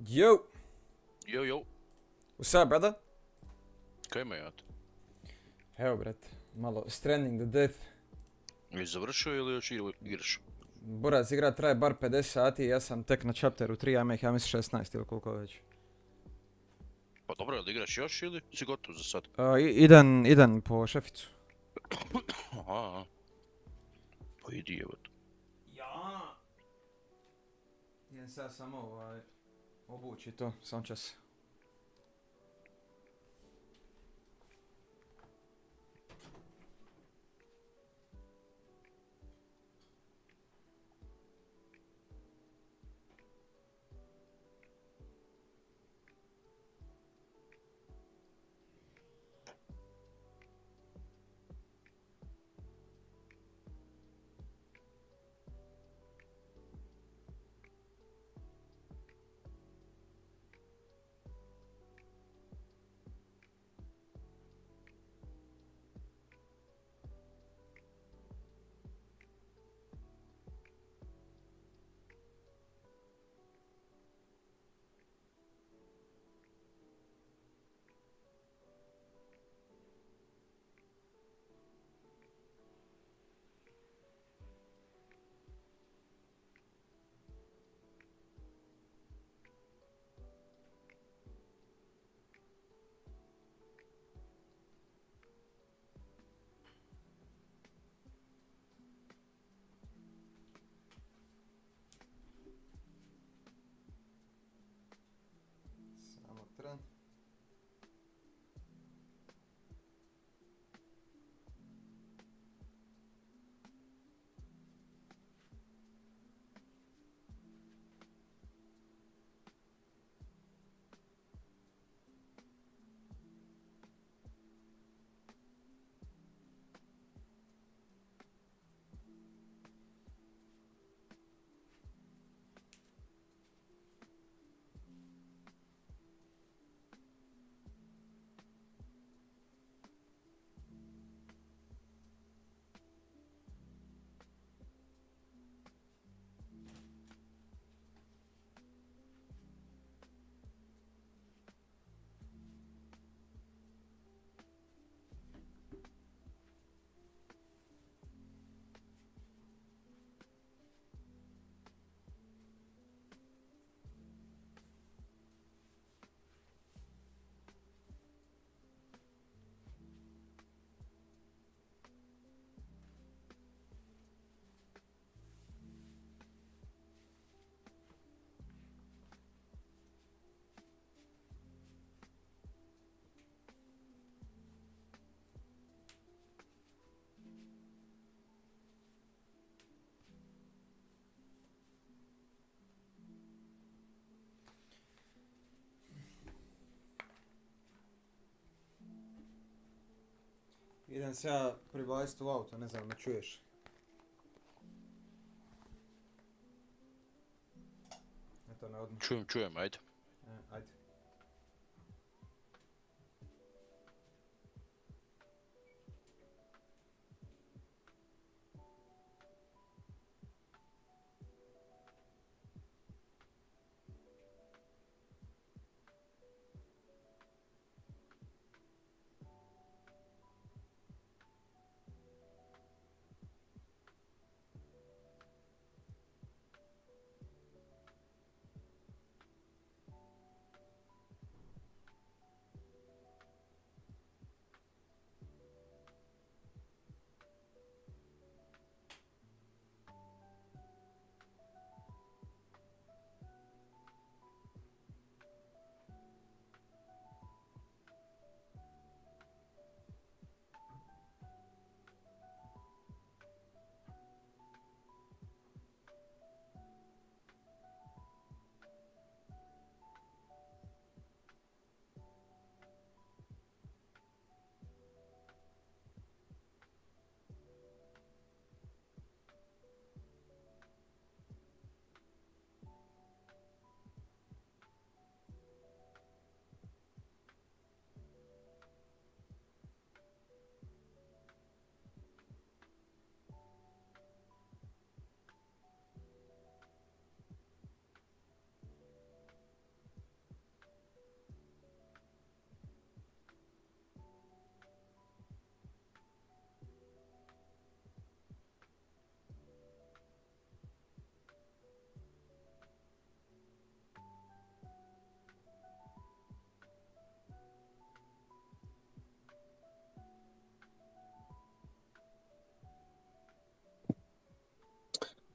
Yo! Yo. What's up, brother? Kaj ima jat? Evo, brate, malo Stranding the Death. Jesi završio ili još igraš? Borac igra traje bar 50 sati, ja sam tek na chapteru 3, ja imam 16 ili koliko već. Pa dobro, jel igraš još ili si gotov za sad? Idem po šeficu. Aha. Pa idi evo to. Ja. Idem sad samo obući to, sam čas. Samo tren. Idem se ja pribaciti u auto, ne znam, me čuješ? Eto me odmah. Čujem, ajde. Ajde.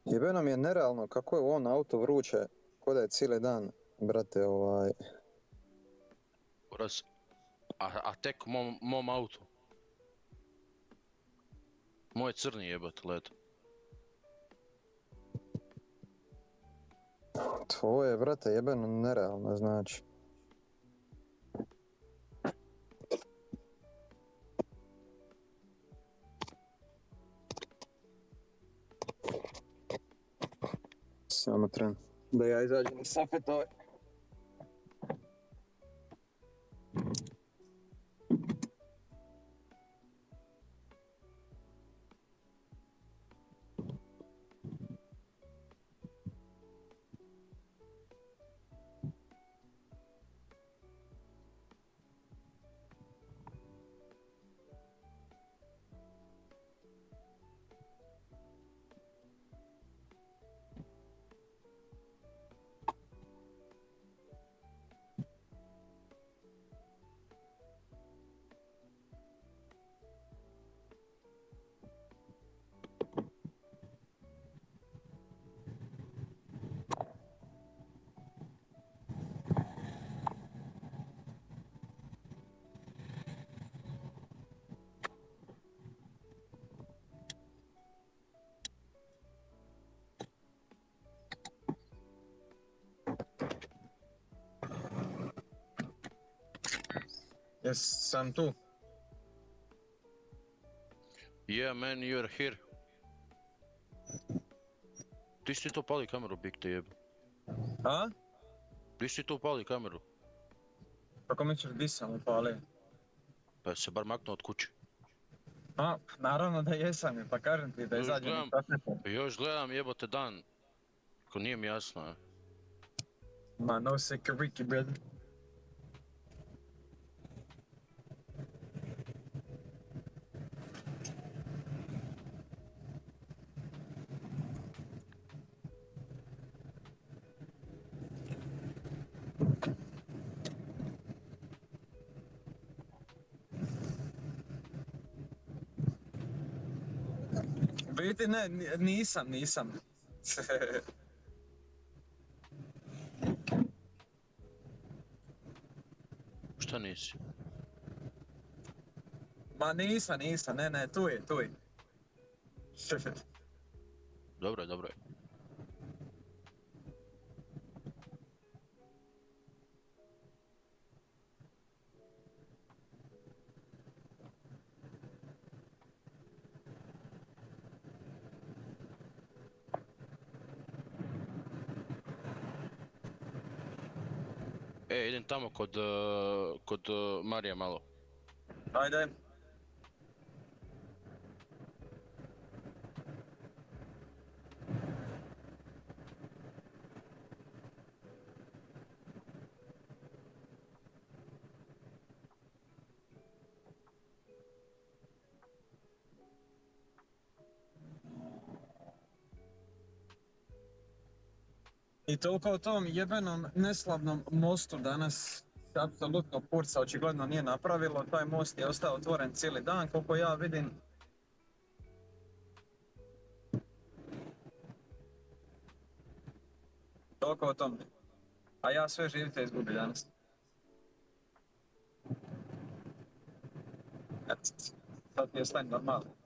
Jebeno mi je nerealno kako je u ovom auto vruće, ko da je cijeli dan, brate, Uraz, a tek u mom autu. Moj crni jebat led. Tvoje je, brate, jebeno nerealno, znači. Samo tren. Da ja izađem iz sapetove. Sam tu. Yeah man, you're here. Ti si to pali kameru, big te jebe. A? Ti si to pali kameru. Kako misliš di sam upalio? Pa se bar maknuo od kuće. A, naravno da jesam, pa kažem ti da izađem iz sapeta. Još gledam jebote dan. Ko nije mi jasno, Ma, no security, brother. Biti ne, nisam. Šta nisi? Ma nisam, ne, tu je. Dobro je. Idem tamo kod Marija malo. Ajde. I toliko o tom jebenom neslavnom mostu danas apsolutno Purca očigledno nije napravilo, taj most je ostao otvoren cijeli dan, koliko ja vidim. Toliko o tom. A ja sve živite izgubi danas. Sad ti je sve normalno.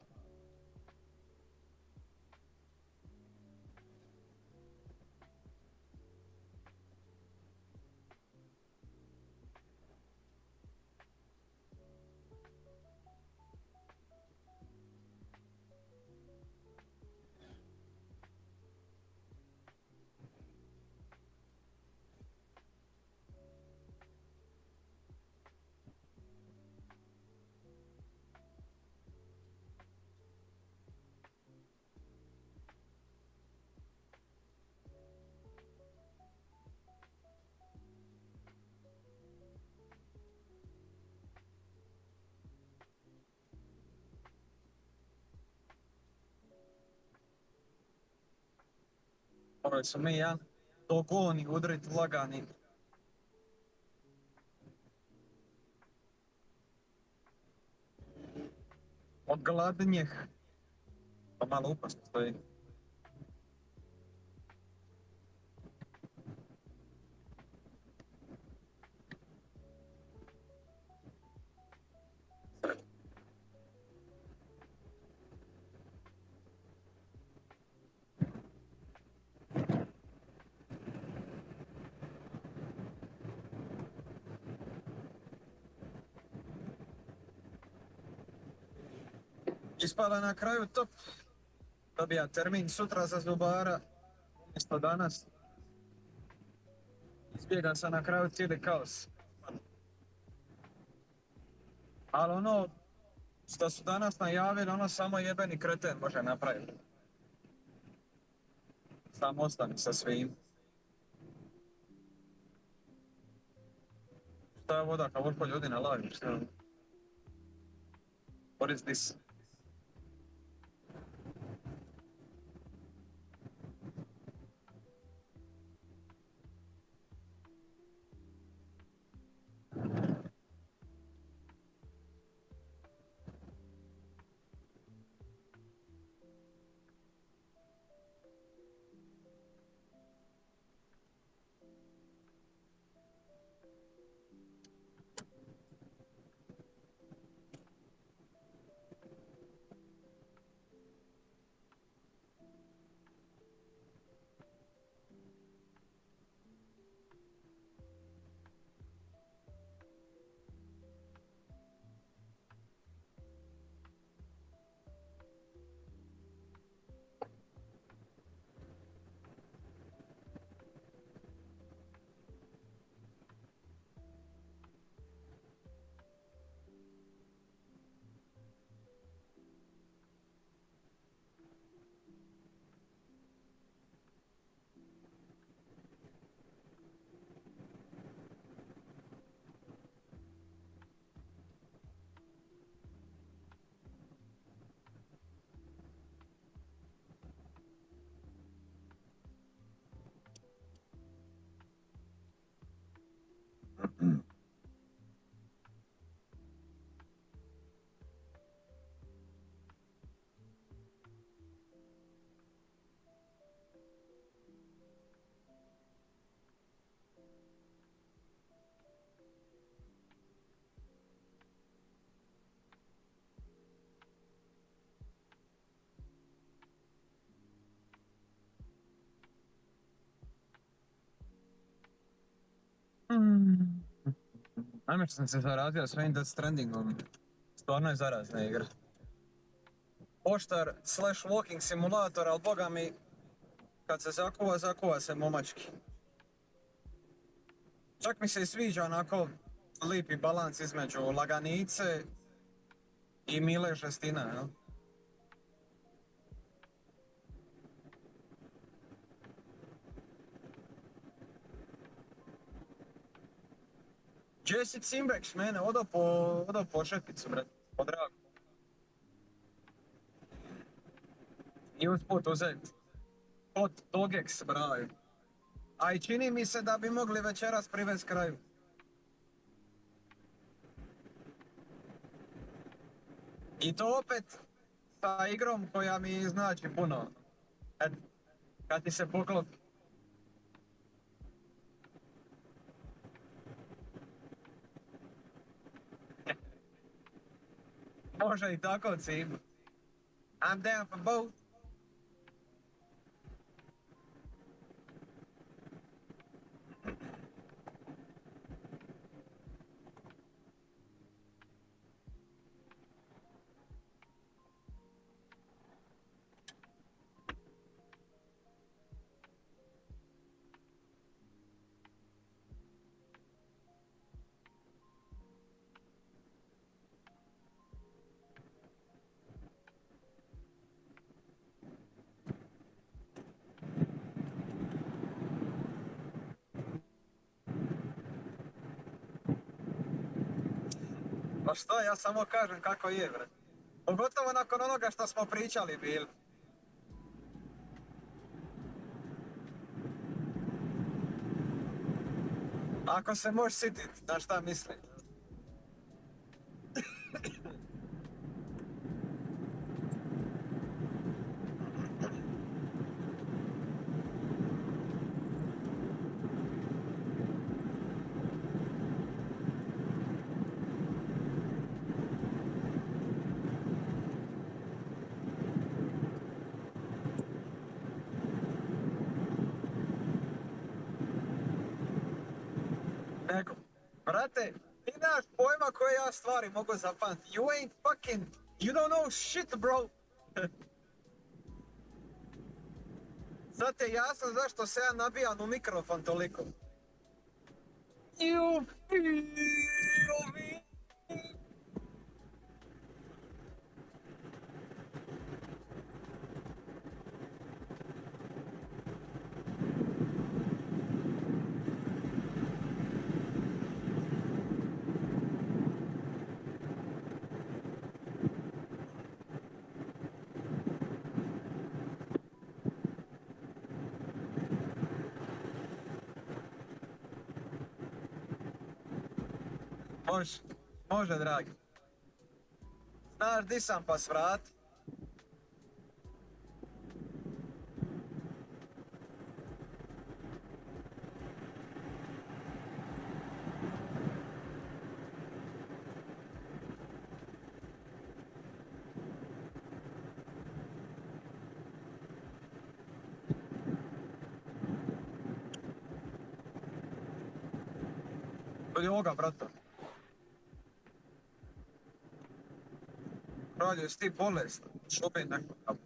Morali su mi jedan dogoni udrit lagani. Od gladnjih. Pa malo upasno stoji. Ispada na kraju top. Dobija termin sutra za zubara, umjesto danas. Izbjega se na kraju cijeli kaos. Ali ono što su danas najavili, ono samo jebeni kreten može napraviti. Samo ostani sa svim. Šta je voda, kao vrlo ljudi na lavi, šta je? What is this? Ajme što sam se zarazio s ovim Death Strandingom. Stvarno je zarazna igra. Poštar slash walking simulator, ali boga mi, kad se zakuva se momački. Čak mi se i sviđa onako lipi balans između laganice i mile žestina, jel? Jesse Cimbeks, mene, odo po šepicu, bret, po dragu. I usput uzeti hot dogex, braj. A i čini mi se da bi mogli večeras privesti kraju. I to opet sa igrom koja mi znači puno. Kad ti se poklopi. Može i tako, Cim. I'm down for both. Pa što, ja samo kažem kako je, bre. Pogotovo nakon onoga što smo pričali bili. Ako se možeš sitit, na šta mislim. Nego, brate, ti nemaš pojma koje ja stvari mogu zapamtiti. You ain't fucking You don't know shit, bro! Sad ti je jasno zašto se ja nabijam u mikrofon toliko. You feel me? Može, može, dragi. Znaš di sam pa svrat? Kod je ovoga, brata. Radio, jesi ti bolestan? Šupi neko tamo.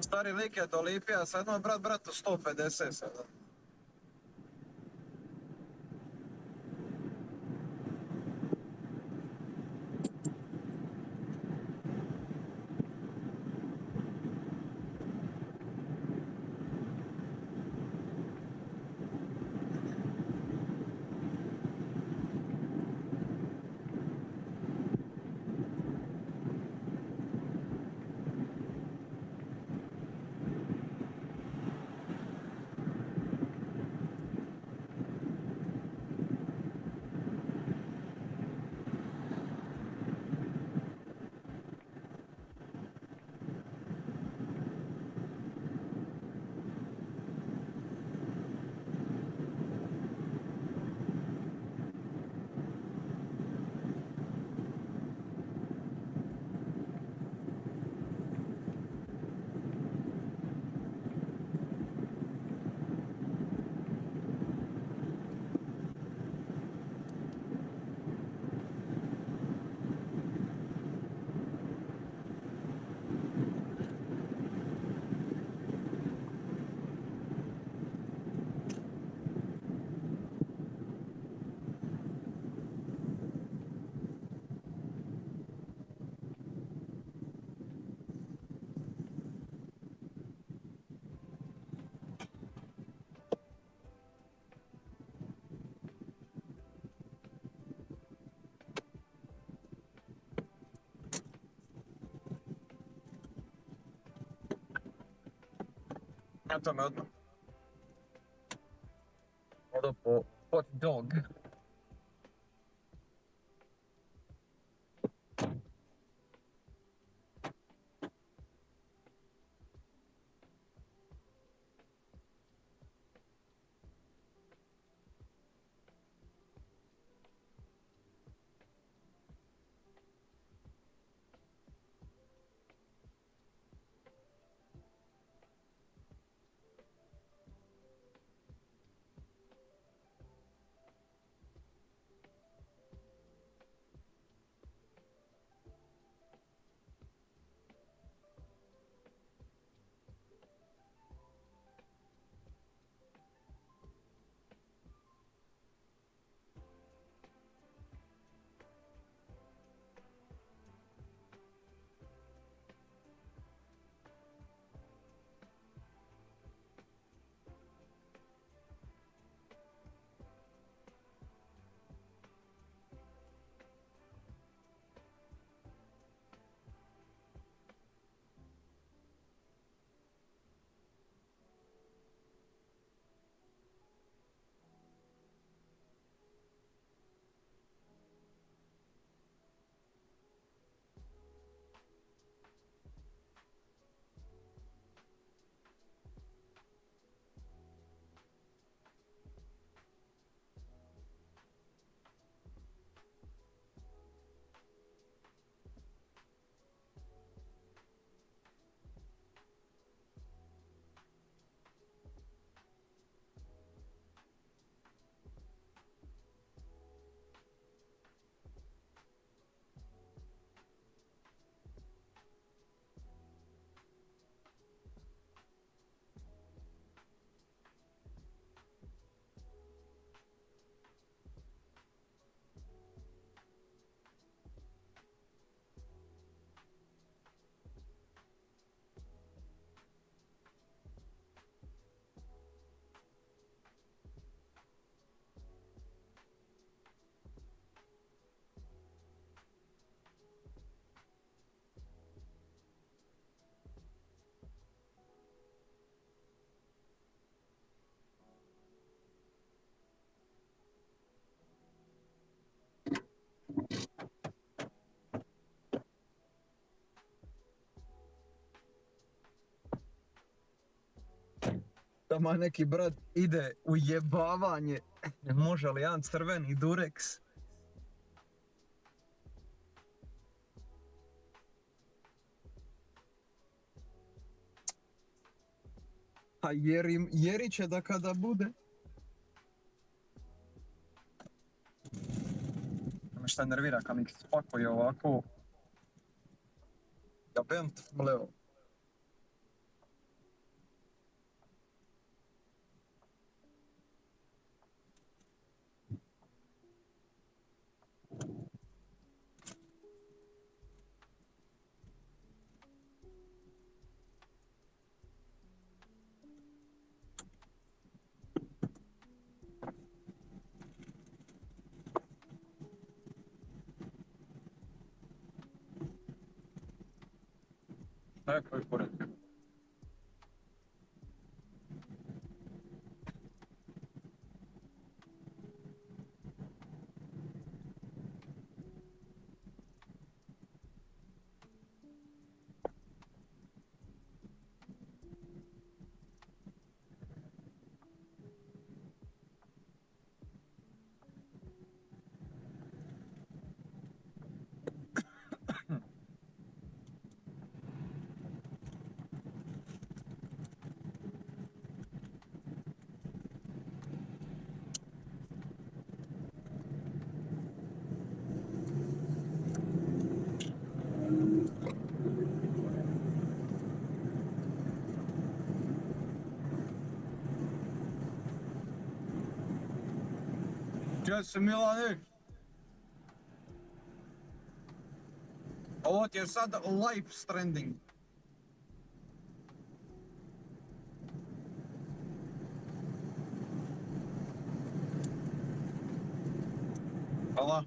Stari lik je to lipija, sad jedno bratu 150 sada. Eto me odmah. Odo po hot dog. Tamo neki brat ide u jebavanje. Može li jedan crveni Durex? A Jeri će da kada bude. Me šta nervira kad mi spakuje ovako. Ja bent, mleo. Tako je pored. Gdje si, Milane? Ovo ti je sad live stranding. Hvala.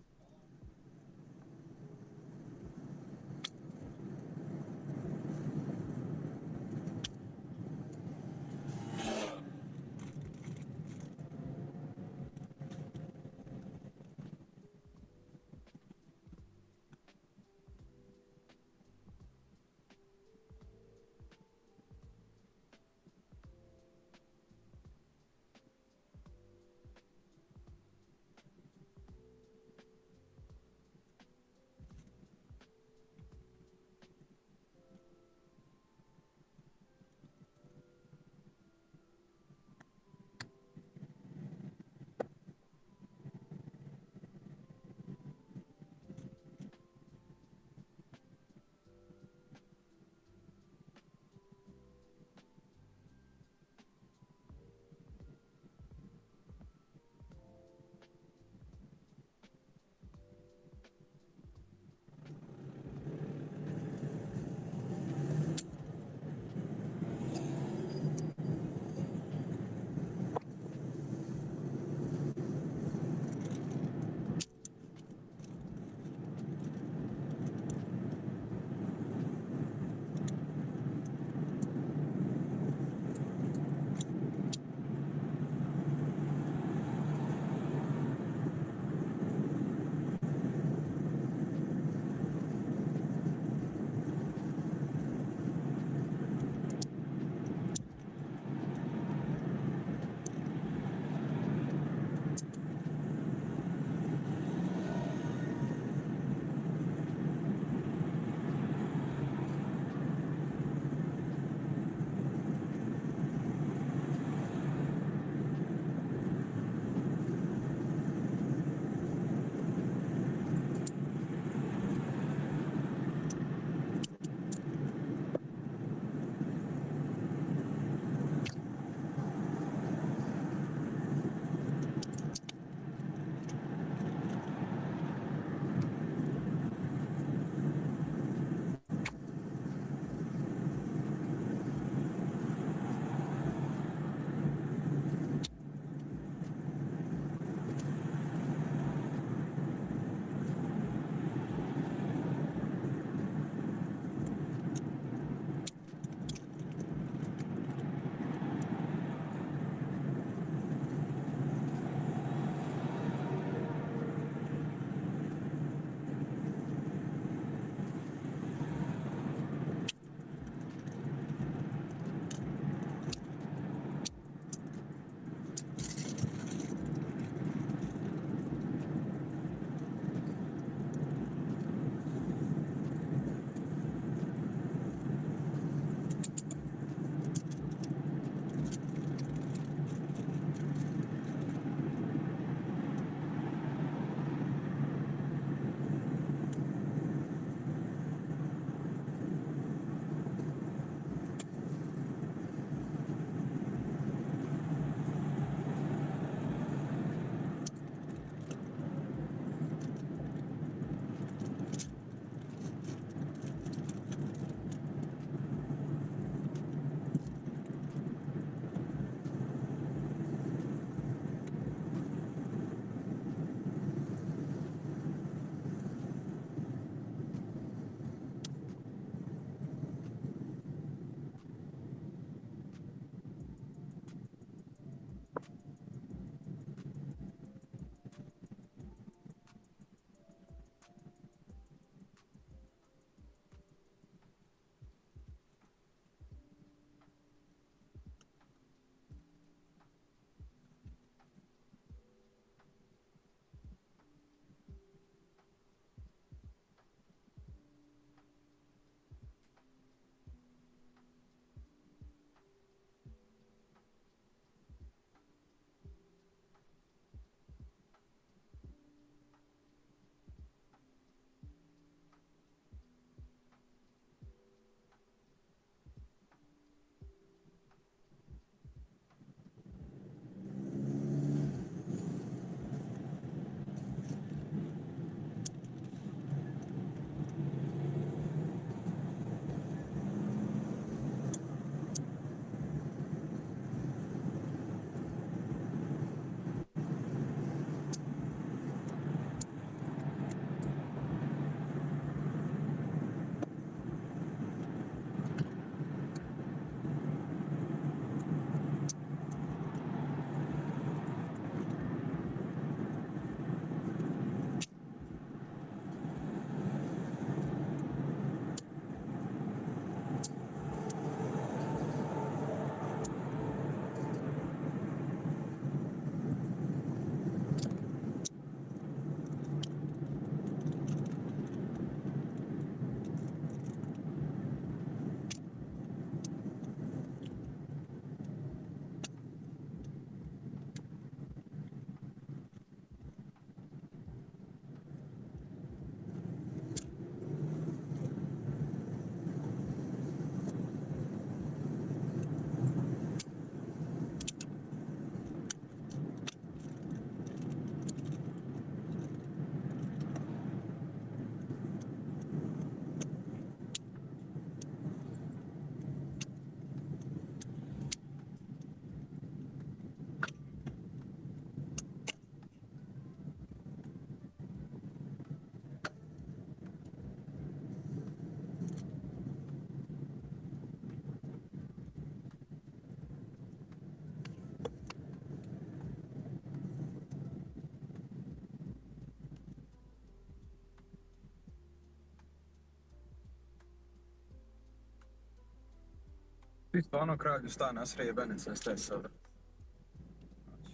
Ti stvarno kralju stana srebrenice ste sada.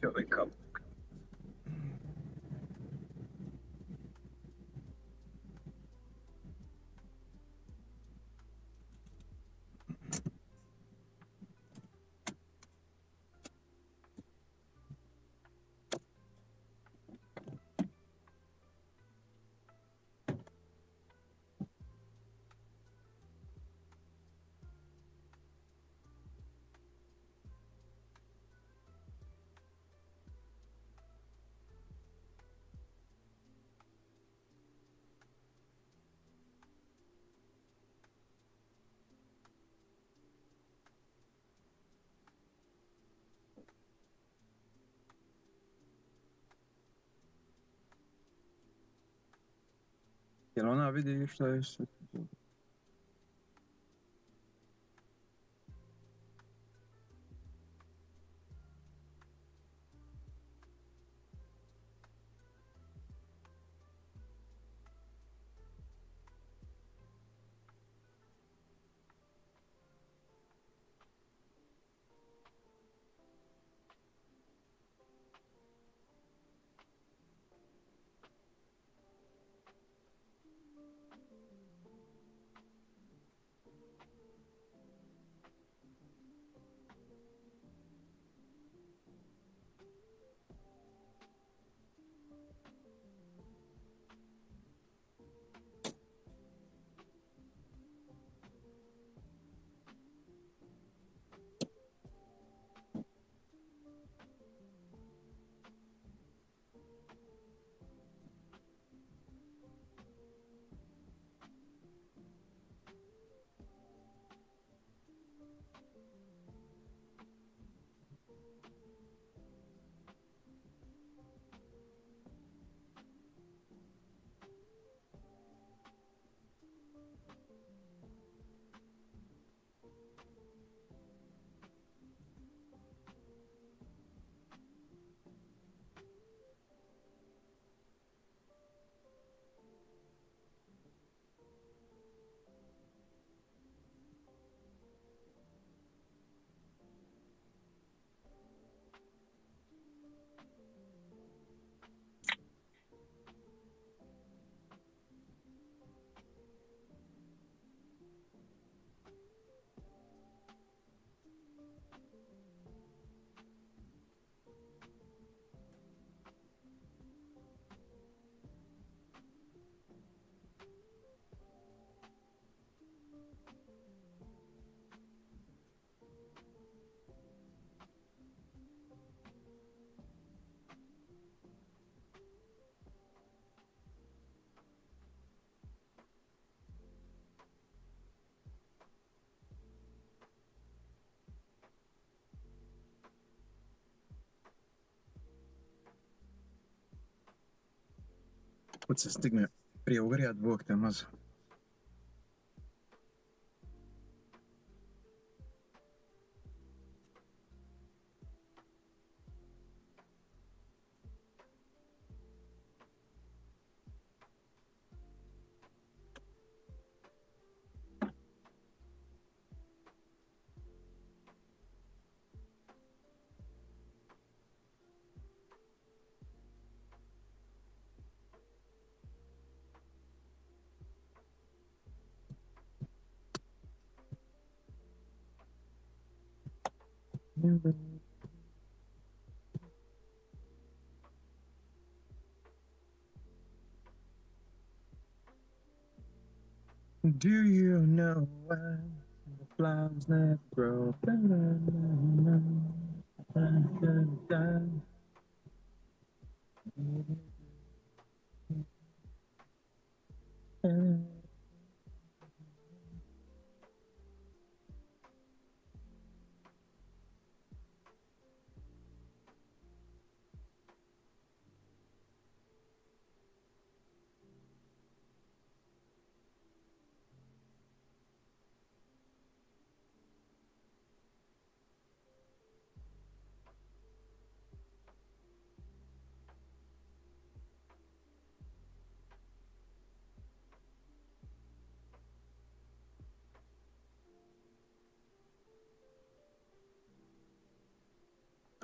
Čovjeka. Jel ona vidi što je sve? Kud se stigne prije ugrijat, Bog te mazu. Do you know why the flowers never grow?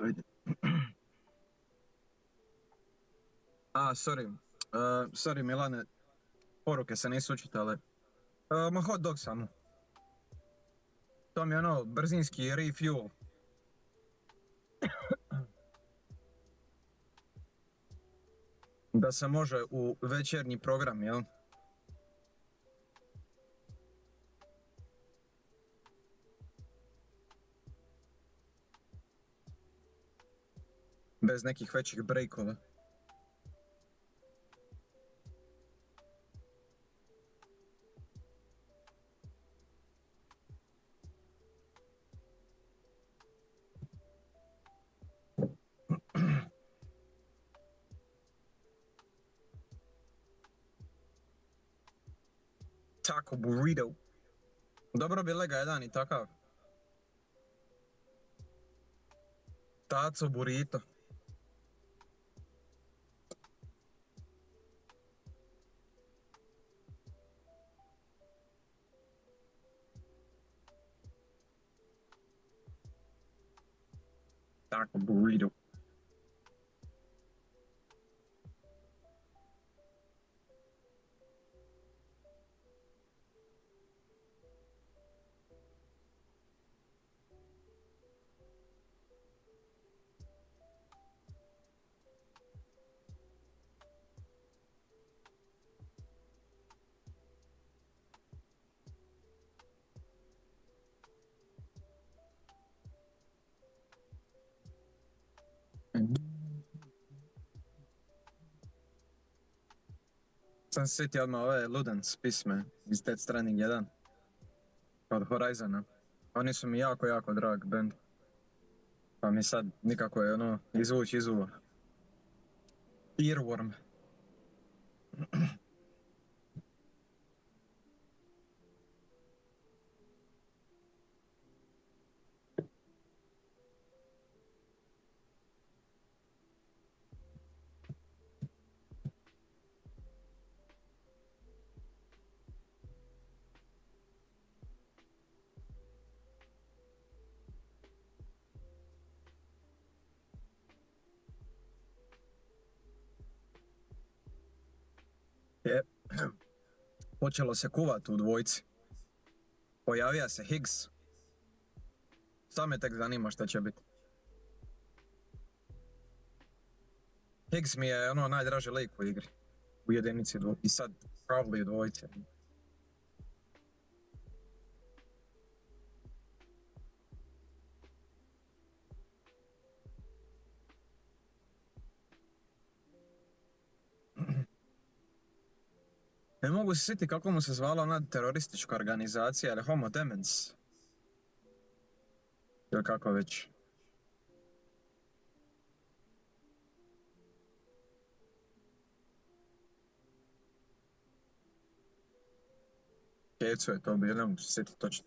Ajde. Sorry. Sorry Milane, poruke se nisu učitale. Ma hot dog samo. To mi je ono brzinski refuel. Da se može u večernji program, jel? Bez nekih većih breakova. Taco burrito. Dobro bi lega jedan i takav. Taco burrito. Taco burrito. Sam se sjetio odmah ove Ludens pisme iz Death Stranding 1 od Horizona. Oni su mi jako, jako drag band. Pa mi sad nikako je ono izvući iz uva. Earworm. Počelo se kuvat u dvojci. Pojavija se Higgs. Sad me tek zanima šta će biti. Higgs mi je ono najdraži lik u igri. U jedinici i sad probably u dvojci. Ne mogu se sjetiti kako mu se zvala ona teroristička organizacija, ili Homo Demens. Ili kako već. Kecu je to bilo, ne mogu se sjetiti točno.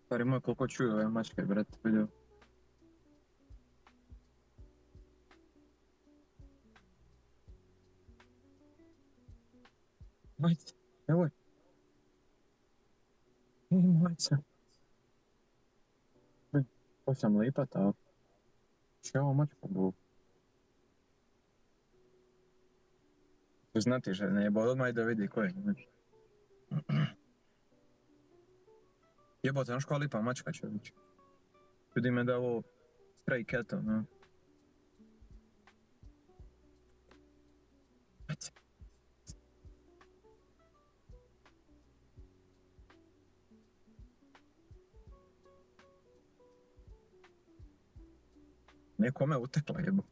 Stvari moj, koliko čuju ove mačke, brate, vidio. Majce, evo. Majce. To sam lipat, a... Što je ovo mačka, bu? Znati že ne jebo, odmah ide vidi ko je. Jebote, znaš koja lipa mačka čovječ. Vidi me da je ovo stray cat, no. Neko me utekla jebo.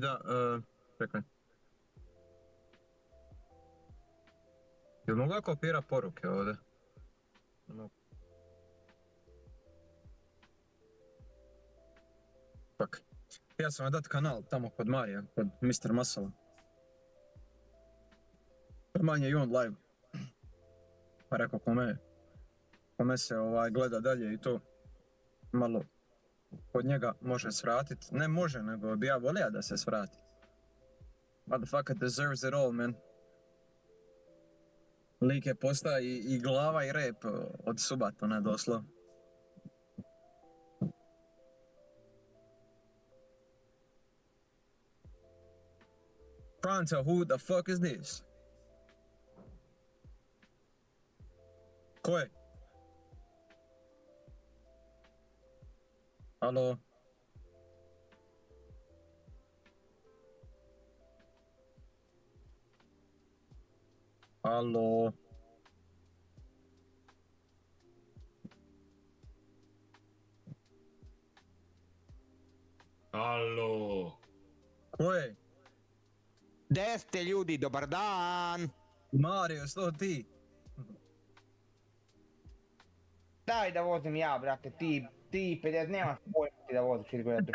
Da, čekaj. Jel mogu ja kopira poruke ovdje? Fuck. Ja sam dat kanal tamo kod Marija, kod Mr. Masala. Manje i on live. Pa rekao kome se gleda dalje i to malo kod njega može svratit. Ne može, nego bi ja volio da se svrati. Motherfucker deserves it all, man. Lik je postao i glava i rep od Subatona doslovno. Pronto, who the fuck is this? Ko je? Halo? Halo? Halo? Ko je? Gdje ste ljudi, dobar dan! Mario, što ti? Daj da vozim ja, brate, ti 50 nemaš pojma ti da voziš ili gledati.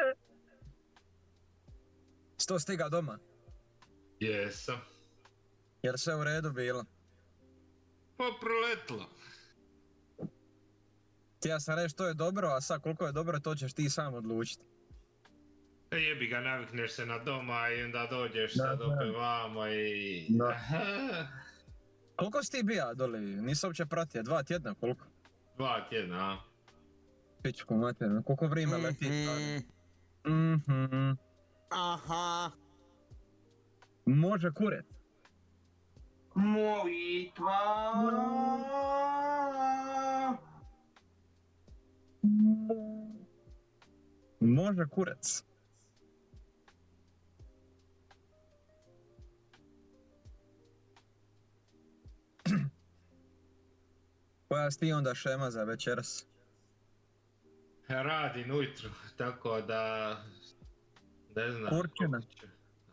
Što stiga doma? Jesam. Jer sve u redu bilo? Pa proletlo. Ti ja sam reći to je dobro, a sad koliko je dobro to ćeš ti sam odlučiti. Jebi ga, navikneš se na doma i onda dođeš sad opet vamo i... Da. Koliko si ti bija doli? Nisam uopće pratio, 2 tjedna koliko? 2 tjedna, a? Pičku materno, koliko vrijeme leti? Aha. Može kuret. Molitva. Može kurec. Koja si ti onda šema za večeras? Radim ujutru, tako da... Ne znam Kurčina.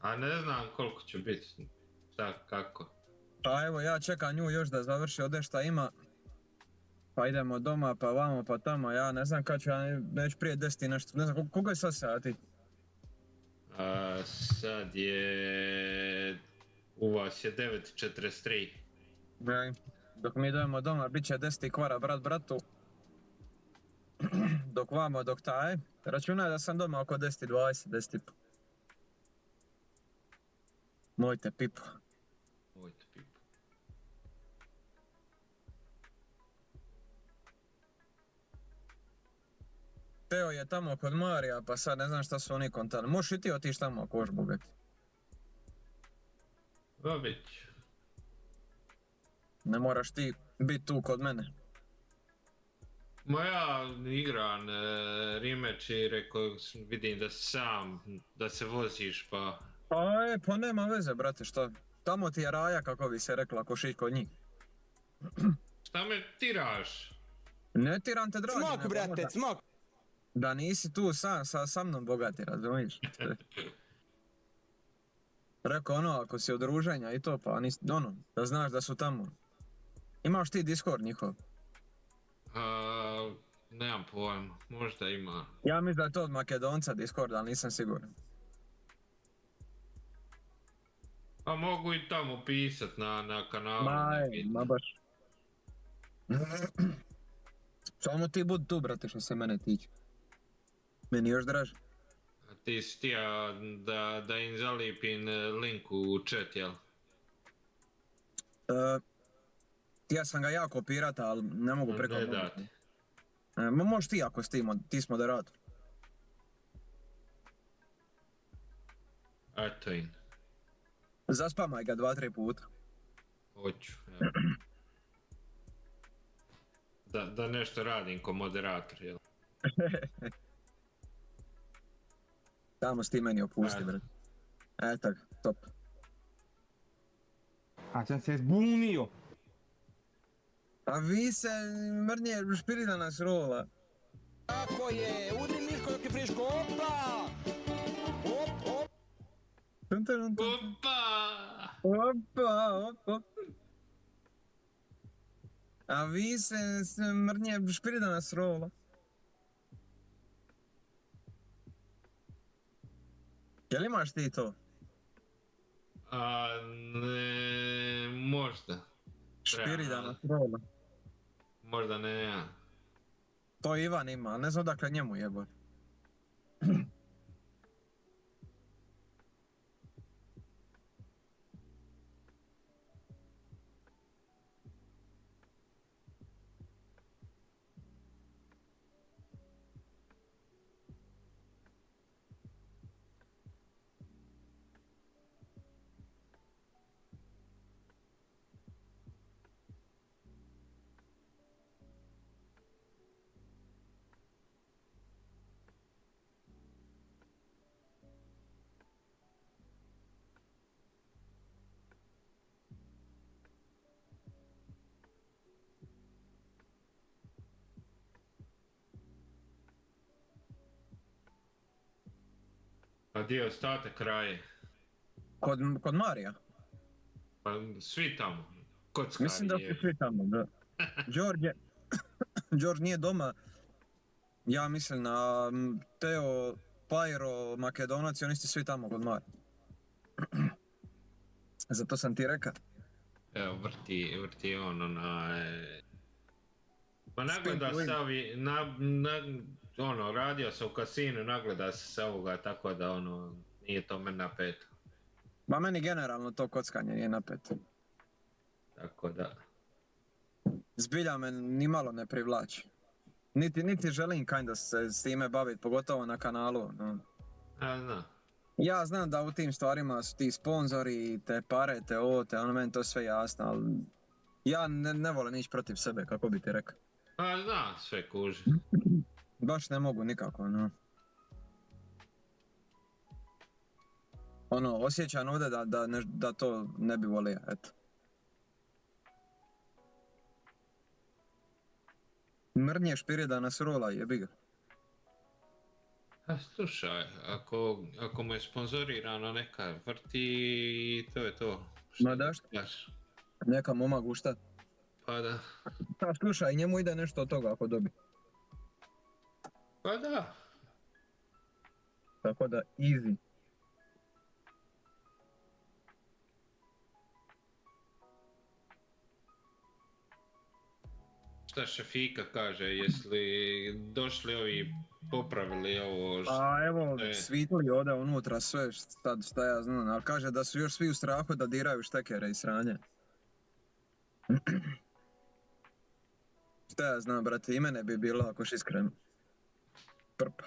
A ne znam koliko će biti, šta, kako. Pa evo ja čekam nju još da završi ovdje šta ima. Pa idemo doma, pa vamo, pa tamo, ja ne znam kad ću, ja neću prije 10 i nešto, ne znam koliko je sad sati? Sad je... U vas je 9:43. Dok mi idemo doma, bit će 10 i kvara brat bratu. Dok vamo, dok taj, računaj da sam doma oko 10:20, 10:30. Mojte pipo. Mojte pipo. Teo je tamo kod Marija, pa sad ne znam šta su oni kontali. Možeš i ti otići tamo ako hoš bogati. Dobit ću. Ne moraš ti biti tu kod mene. Ma ja igram rematch i rekao, vidim da sam, da se voziš pa... Pa nema veze, brate, šta? Tamo ti je raja, kako bi se rekla, ako šiš kod njih. Šta me tiraš? Ne tiram te, dragi. Smok, brate, smok! Da nisi tu sa mnom bogati, razumiješ? Rekao ono, ako si od druženja i to, pa ono, da znaš da su tamo. Imaš ti Discord njihov? Nemam pojma, možda ima. Ja mislim da je to od Makedonca Discord, ali nisam siguran. A mogu i tamo pisat na kanalu. Ma baš. Samo ti budi tu, brate, što se mene tiče. Meni još draže. A ti si htio da im zalipim link u chat, jel? Htio sam ga ja kopirati, ali ne mogu preko Ne dati. Možeš ti ako si ti si moderator. Eto im. Zaspamaj ga 2-3 puta. Hoću, evo. Da nešto radim ko moderator, jel? Tamo si ti meni opusti, brate. Eto ga, top. A sam se zbunio. A vi se mrnje špirina nas rola. Tako je, udri Miško dok je friško, opa! Op! Opa! A vi se mrnje špirina nas rola. Jel imaš ti to? Ne, možda. Špirina nas rola. Možda ne ja. To Ivan ima, ali ne znam odakle njemu jebot. A gdje je ostatak kraje? Kod Marija? Pa svi tamo. Kockari. Mislim da su svi tamo, da. George nije doma. Ja mislim na Teo, Pyro, Makedonac i oni ste svi tamo kod Marija. Zato sam ti rekao. Evo, vrti on Pa nagleda se ovi, radio se u kasinu, nagleda se ovoga, tako da nije to meni napeto. Ba meni generalno to kockanje nije napeto. Tako da. Zbilja me nimalo ne privlači. Niti želim kinda se s time baviti, pogotovo na kanalu. No. Znam. Ja znam da u tim stvarima su ti sponzori, te pare, te ovo, te ono, meni to sve jasno, ali ja ne volim ići protiv sebe, kako bi ti rekao. Zna, sve kuži. Baš ne mogu nikako, no. Osjećam ovdje da to ne bi volio, eto. Mrnje špiri da nas rola, jebi ga. A slušaj, ako mu je sponzorirano neka vrti, to je to. Ma da što? Neka moma gušta. Pa da. A slušaj, njemu ide nešto od toga ako dobi. Pa da. Tako da, easy. Šta Šefika kaže, jesli došli ovi popravili ovo A evo, svitili ovdje unutra sve, šta ja znam, ali kaže da su još svi u strahu da diraju štekere i sranje. Šta ja znam, brate, i mene bi bilo ako si iskreno. Prpa.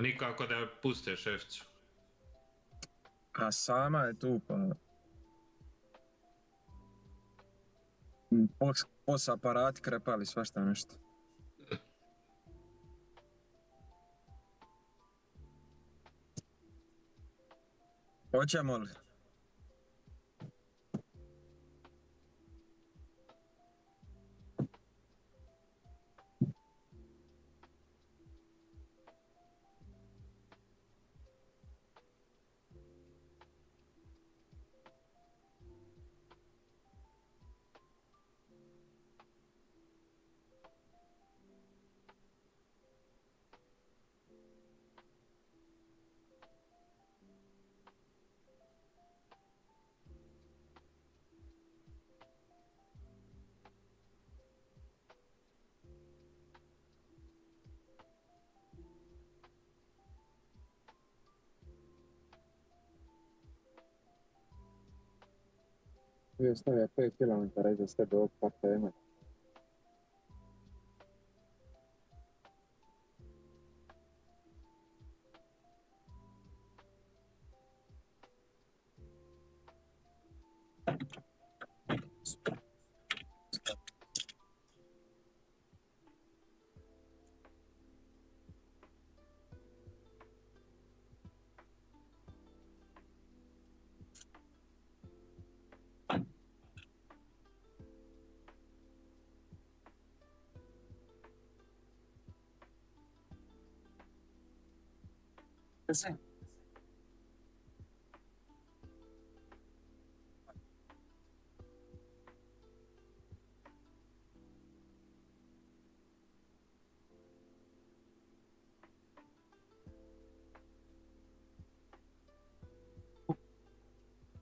Nikako da puste šefcu. A sama je tu, pa... Pos aparati krepali svašta nešto. Hoćemo li? Io stavio a 5 km iza sebe ovog partema. Sì.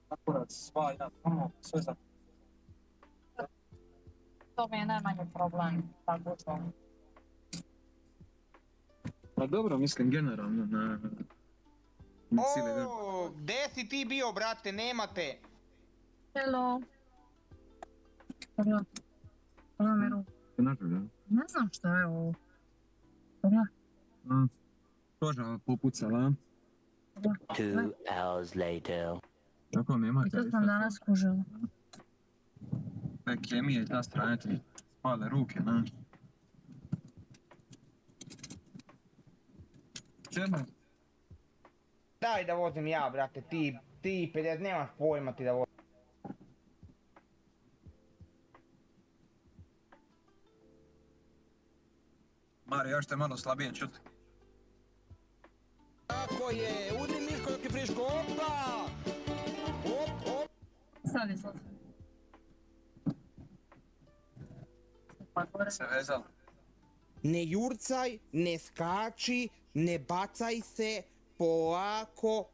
Akurat svaja, sve za... To mi je najmanji problem, tako to. Pa dobro, mislim generalno na... O, gdje si ti bio, brate, nema te? Hello. Pogledaj. Pogledaj ruku. Ne znam šta je ovo. Pogledaj. Koža popucala. 2 hours later. Tako nema. I to sam danas kužila. Te kemije i ta strana ti spale ruke, na. Čemu? Daj da vozim ja, brate, ti 50, nemaš pojma ti da vozim. Mari, još te malo slabije čuti. Tako je, udri Miško dok je friško, opa! Op. Sad je. Se vezalo. Ne jurcaj, ne skači, ne bacaj se, polako.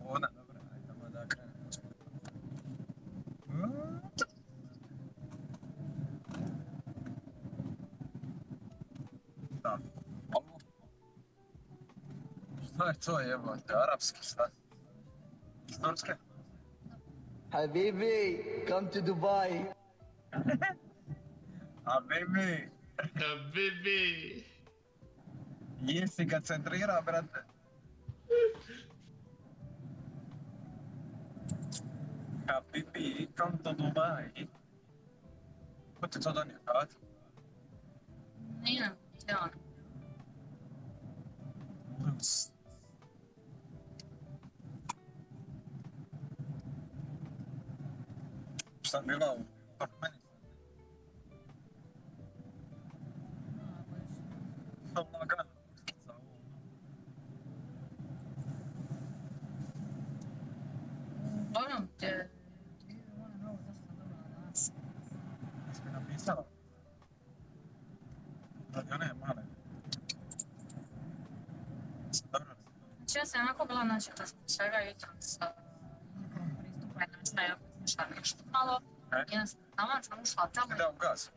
Ona, dobro, ajdemo da krenemo. Da. Šta je to jebote, arapski šta? Iz Turske? Habibi, come to Dubai. Habibi. Jesi ga centrira, brate? Habibi, come to Dubai. Ko ti to donio, kad? Nije, cijela. Šta bila u Turkmeni? Lagano. Uglavnom te... Ona novo dosta dobro danas. Jesi mi napisala? Da li one male? Znači ja sam onako bila načeta zbog svega jutros pristupa i načina ja ušla nešto malo. Jedan sam ušla tamo. Da, u gaz.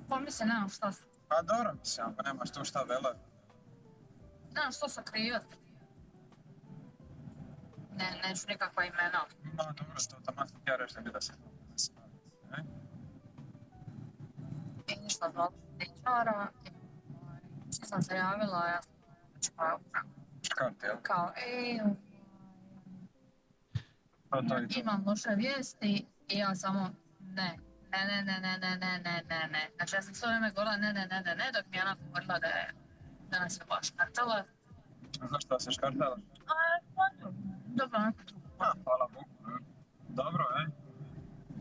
Pa mislim, nemam šta Pa dobro, mislim, ako nemaš tu šta vele. Znam što su krivi. Neću nikakva imena. Ma dobro, to tamo sam htio reći da bi da se... I ništa zbog HR-a. Sam se javila, ja sam kao, imam loše vijesti i ja samo ne. Znači ja sam sve vrijeme govorila ne, dok mi je ona govorila da nas je baš škartala. Zašto se škartala? Dobro, neko tu. Hvala Bogu. Dobro,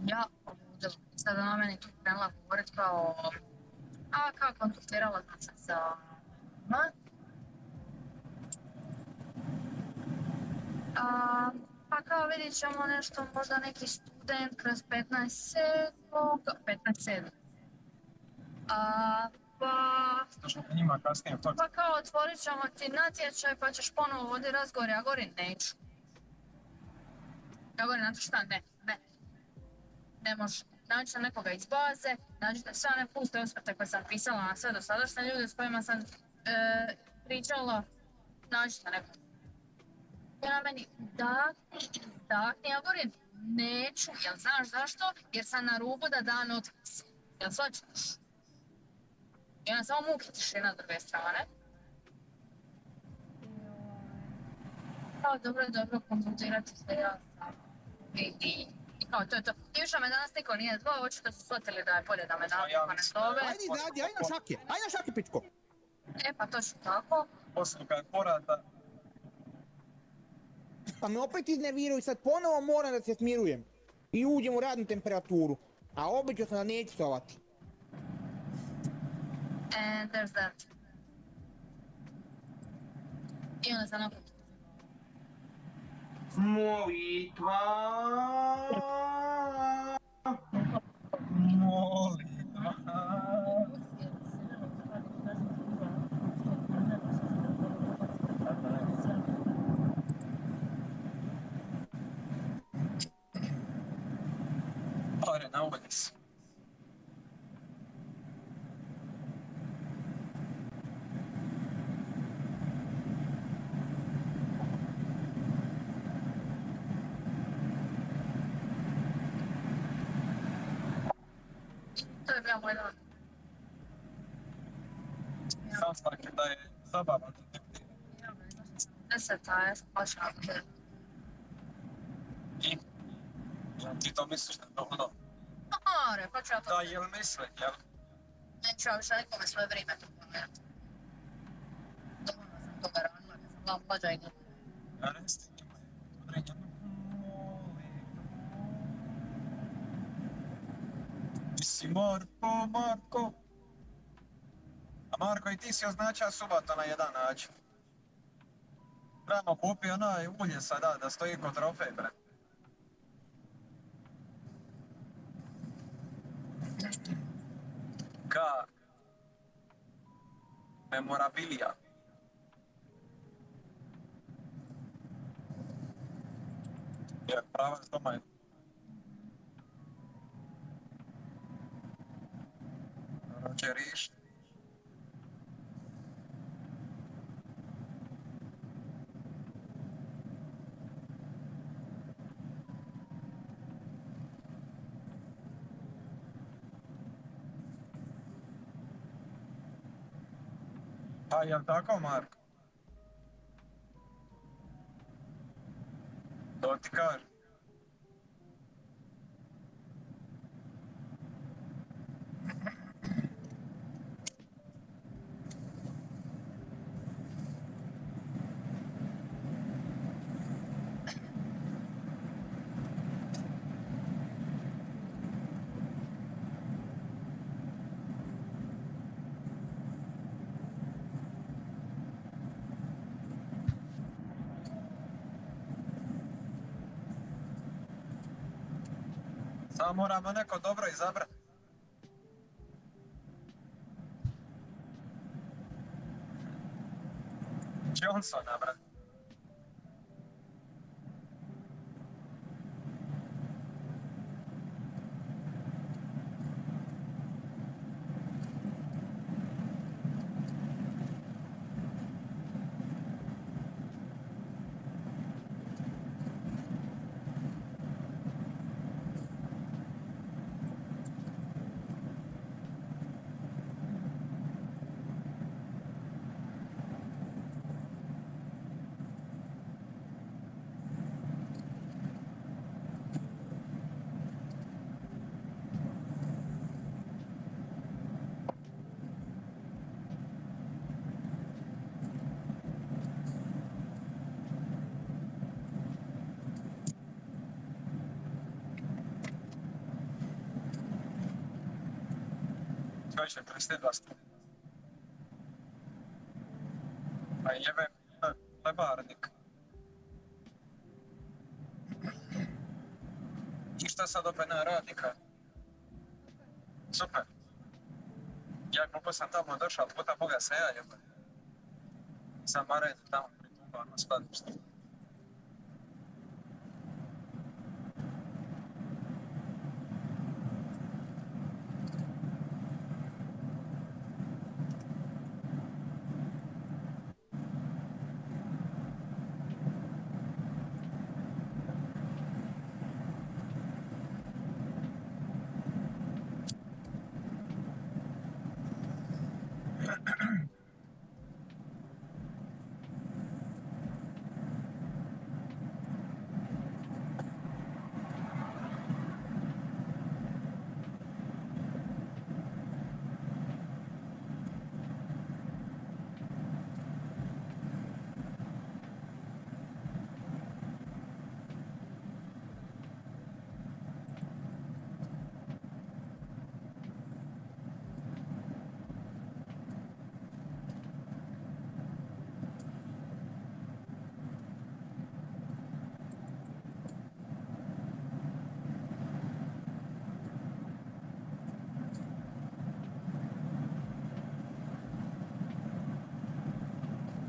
Ja sada na meni tu krenula govorit kao, kao kontaktirala sam se sa... Pa kao vidit ćemo nešto, možda neki student kroz 15.7. Pa kao otvorit ćemo ti natječaj pa ćeš ponovo voditi razgovor, ja govorim neću. Ja govorim, znate šta, ne može. Naći sam nekoga iz baze, nađite sve one puste osvrte koje sam pisala na sve dosadašnje ljude s kojima sam pričala, nađite nekoga. I ona meni, da, ja govorim, neću, jel znaš zašto? Jer sam na rubu da dan otkaz. Jel svačaš? I ona samo muki tišina s druge strane. Kao dobro, konzultirati se ja sam. I kao to je to. I više me danas niko nije zvao, očito su shvatili da je bolje da me danas niko ne zove. Ajde na šake, pičko. Pa točno tako. Poslije kad porata. Pa me opet iznerviraju i sad ponovo moram da se smirujem. I uđem u radnu temperaturu. A obećao sam da neću sovati. And there's that. I onda sam opet. Molitva. Pare na ulici. To je bio moj dan. Sastanak da je zabavan. 10, a ja sam baš nakon. I? Ti to misliš da je dovoljno? Pa ću ja to... Da, jel misli, jel? Neću ja više nekome svoje vrijeme tu pogledati. Dovoljno sam toga radila, kad sam bila mlađa i gledala. Ja resti njima, određeno. Ti si Marko. A Marko, i ti si označao subotu na jedan način. Trebamo kupi onaj ulje sada da stoji kod trofej, bre. Ka memorabilija. Je, prava s doma je. Rođe riš. Pa, jel tako, Marko? To ti kažem. Samo moramo neko dobro izabrati. Johnsona, brate. Koji će pristidlast? Pa jebe lebarnik. I šta sad opet na radnika? Super. Ja glupo sam tamo došao, puta Boga se ja jebe. Sam Maredu tamo pripupao na skladištu.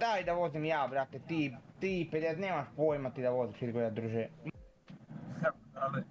Daj da vozim ja, brate, ti 50 nemaš pojma ti da voziš izgleda, druže. Ali...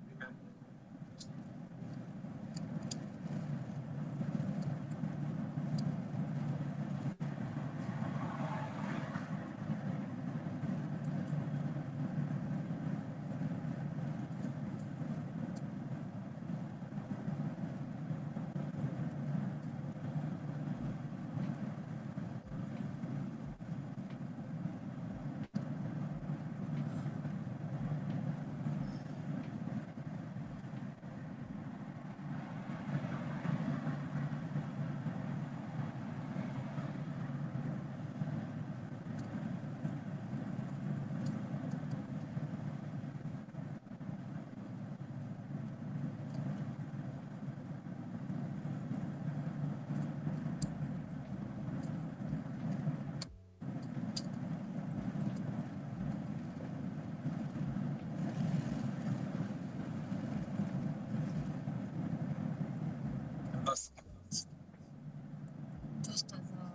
Dosta za...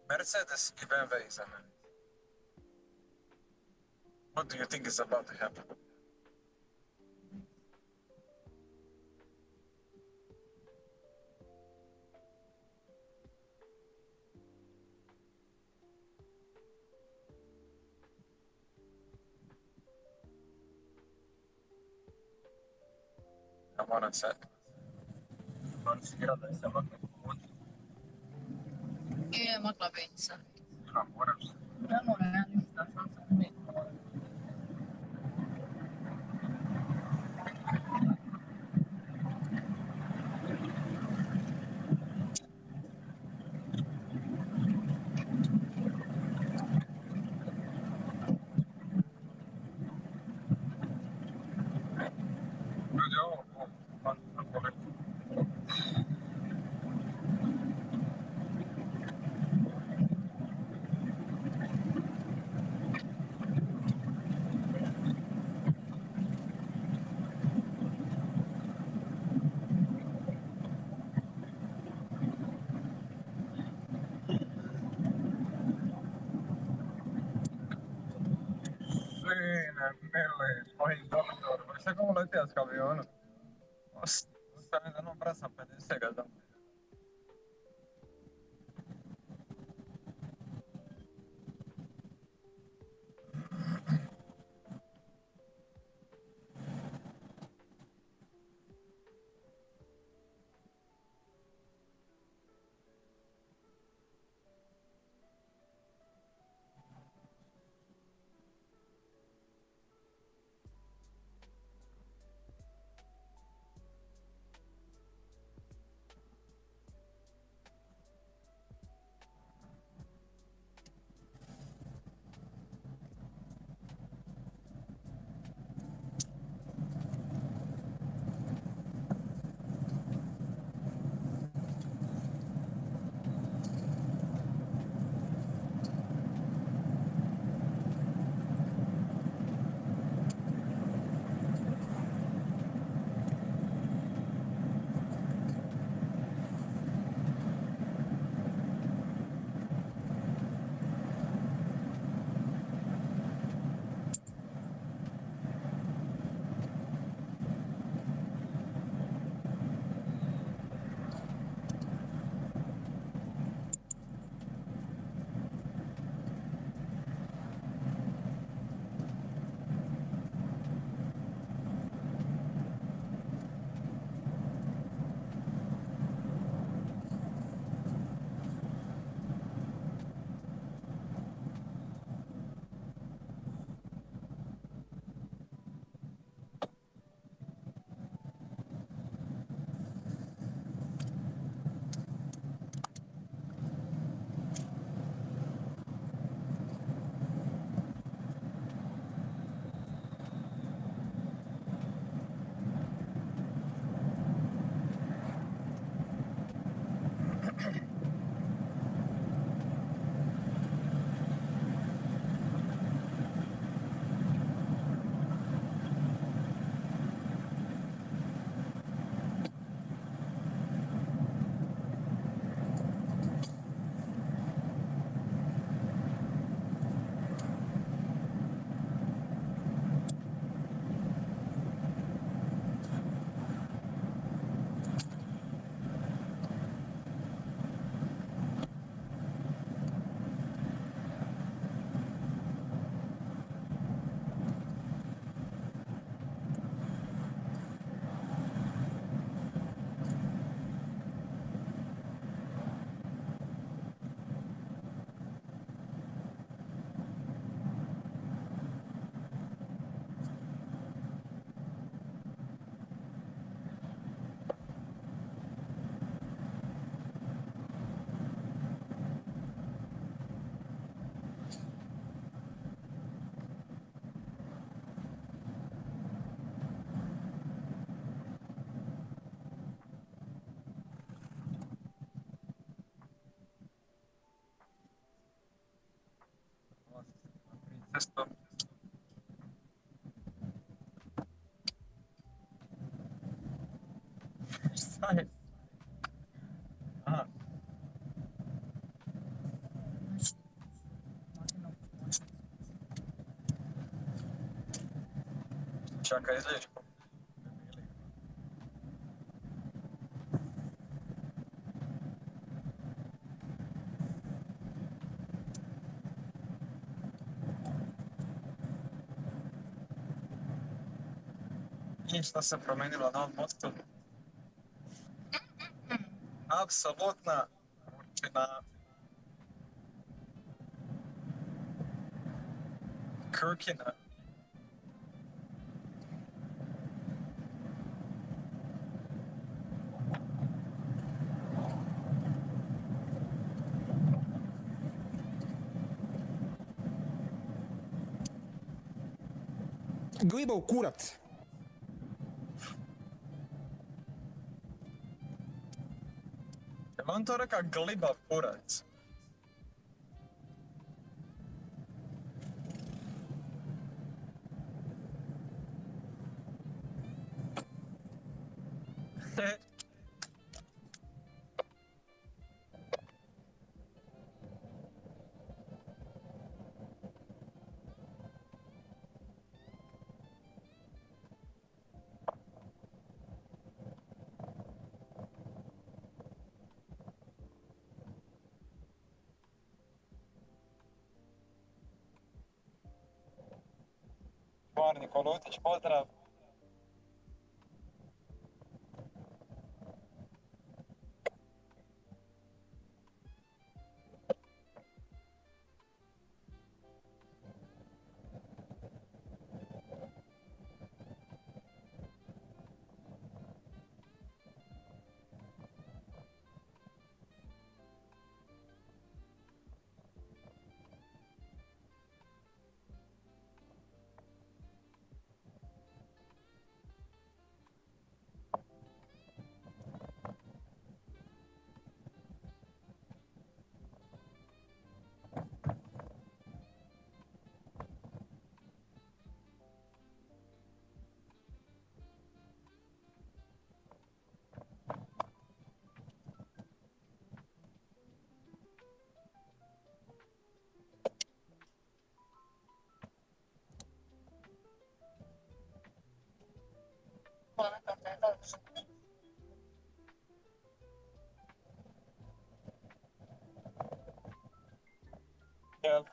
Mercedes i BMW iza mene. What do you think is about to happen? Ja moram sad. Moram se igrati da se makne pomoći. Je, mogla biti sad. Ja moram se. Ne moram, ja ništa, sam sam mi. Sine, mili, svoj doktor, sve kako letio s avionu. Ostavim da nam brasam 50 ga dam. Esto. Šta je? Aha. Čaka, izliječi. I šta se promenilo na ovom mostu? Apsolutna určina Krkina. Gliba u kurac. Jel on to reka gliba u kurac? Marni Kolutić, pozdrav. Jel?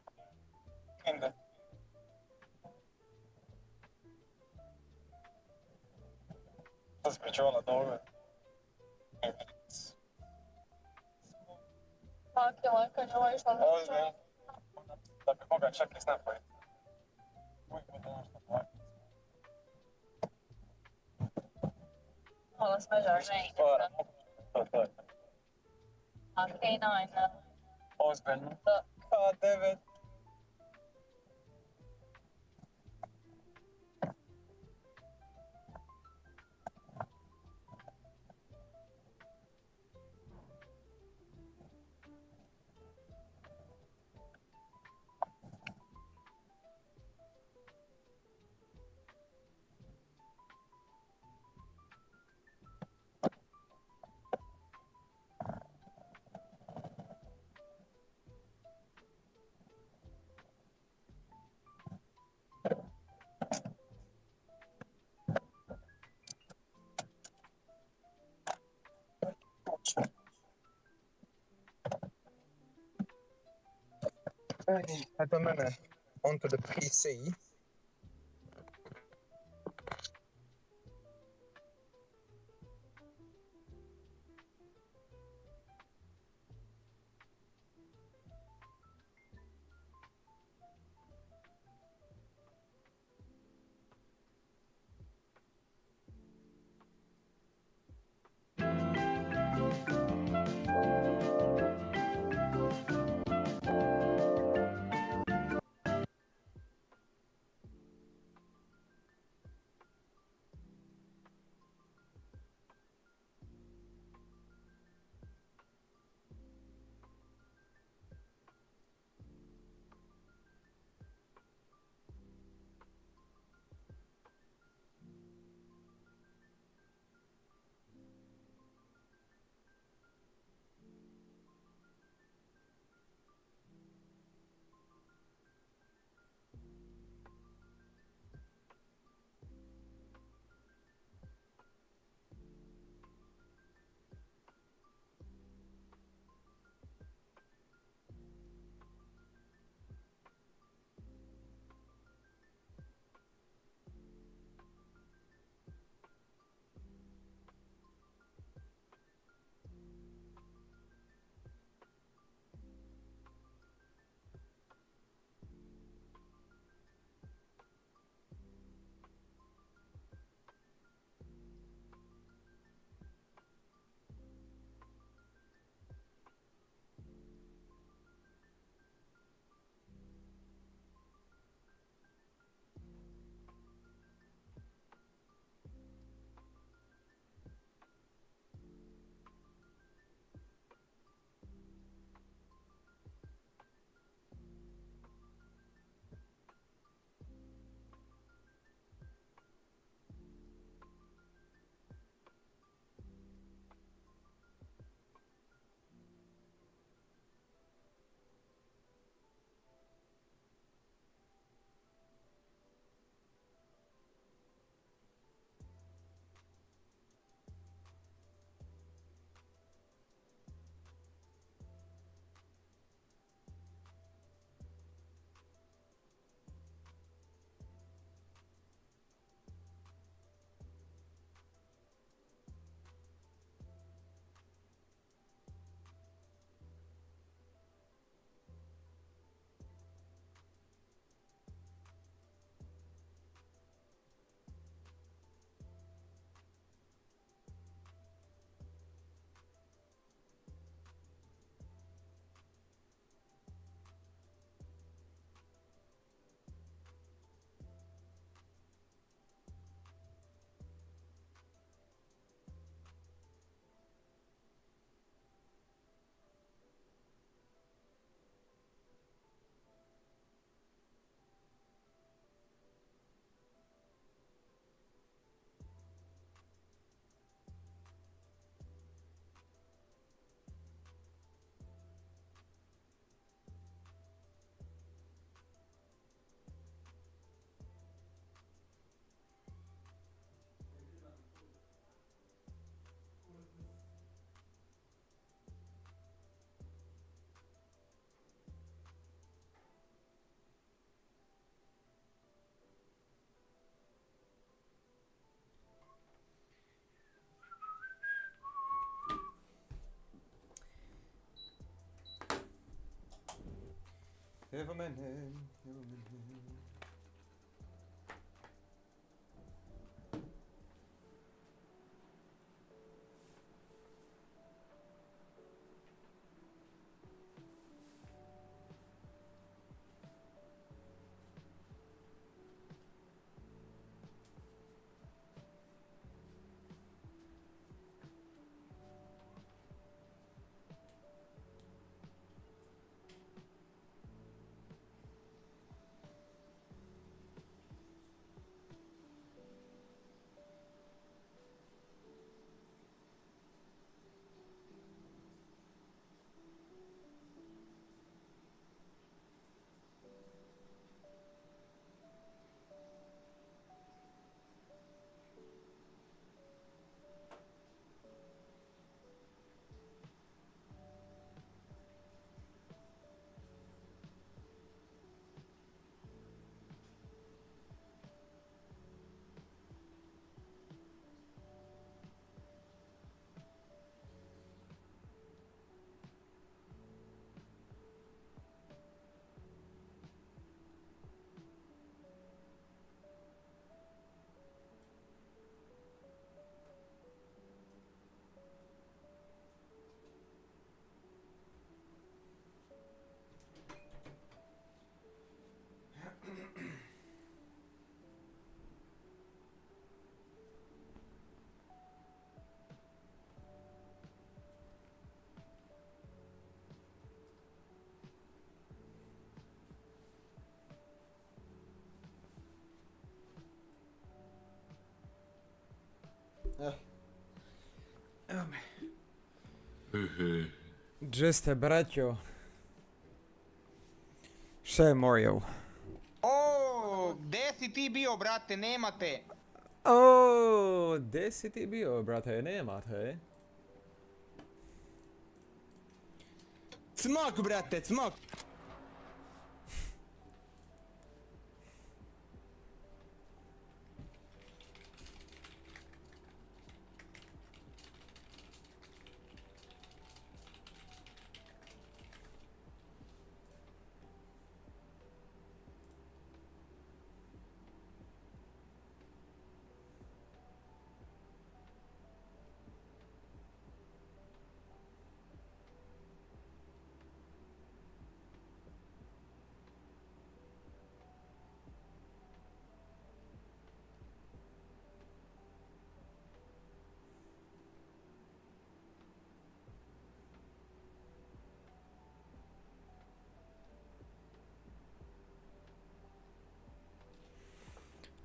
Inde. Što si pričavala dobro? Laki, kad je ovo išla na Ozbiljno. Da bi moga čak i snapati. Uvijek bude nešto plati. Hvala smeđa, ne. To je. A K9, Ozbiljno. K9. Eto mene onto the PC. Evo mene, evo mene. Evo me. Gdje ste, braćo? Šta je Mario? O, gdje si ti bio, brate, nema te? O, gdje si ti bio, brate, nema te? Cmok, brate, cmok.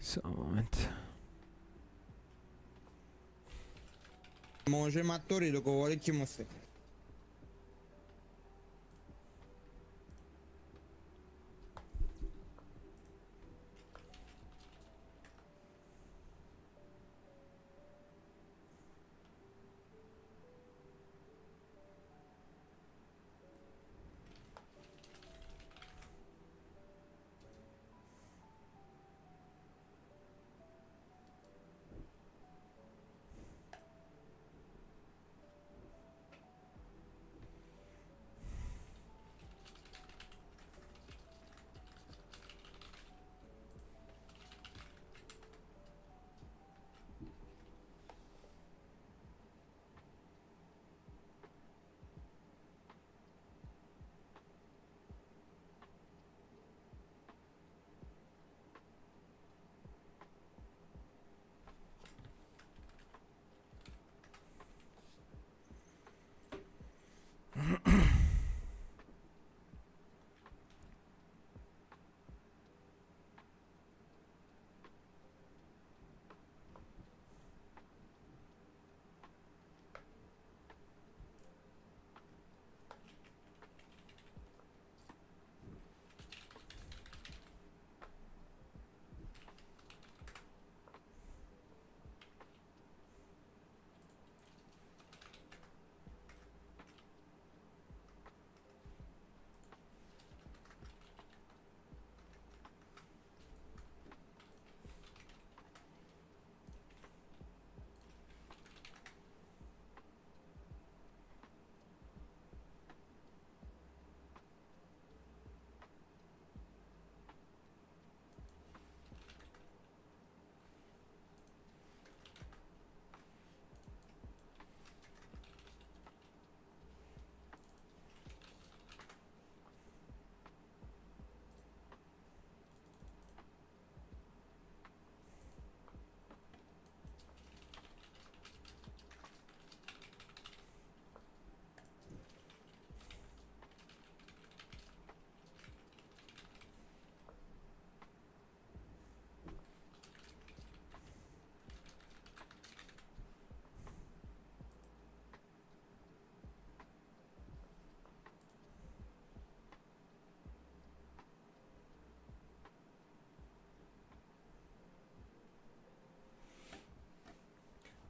Samo moment. Može, matori, dogovorit ćemo se.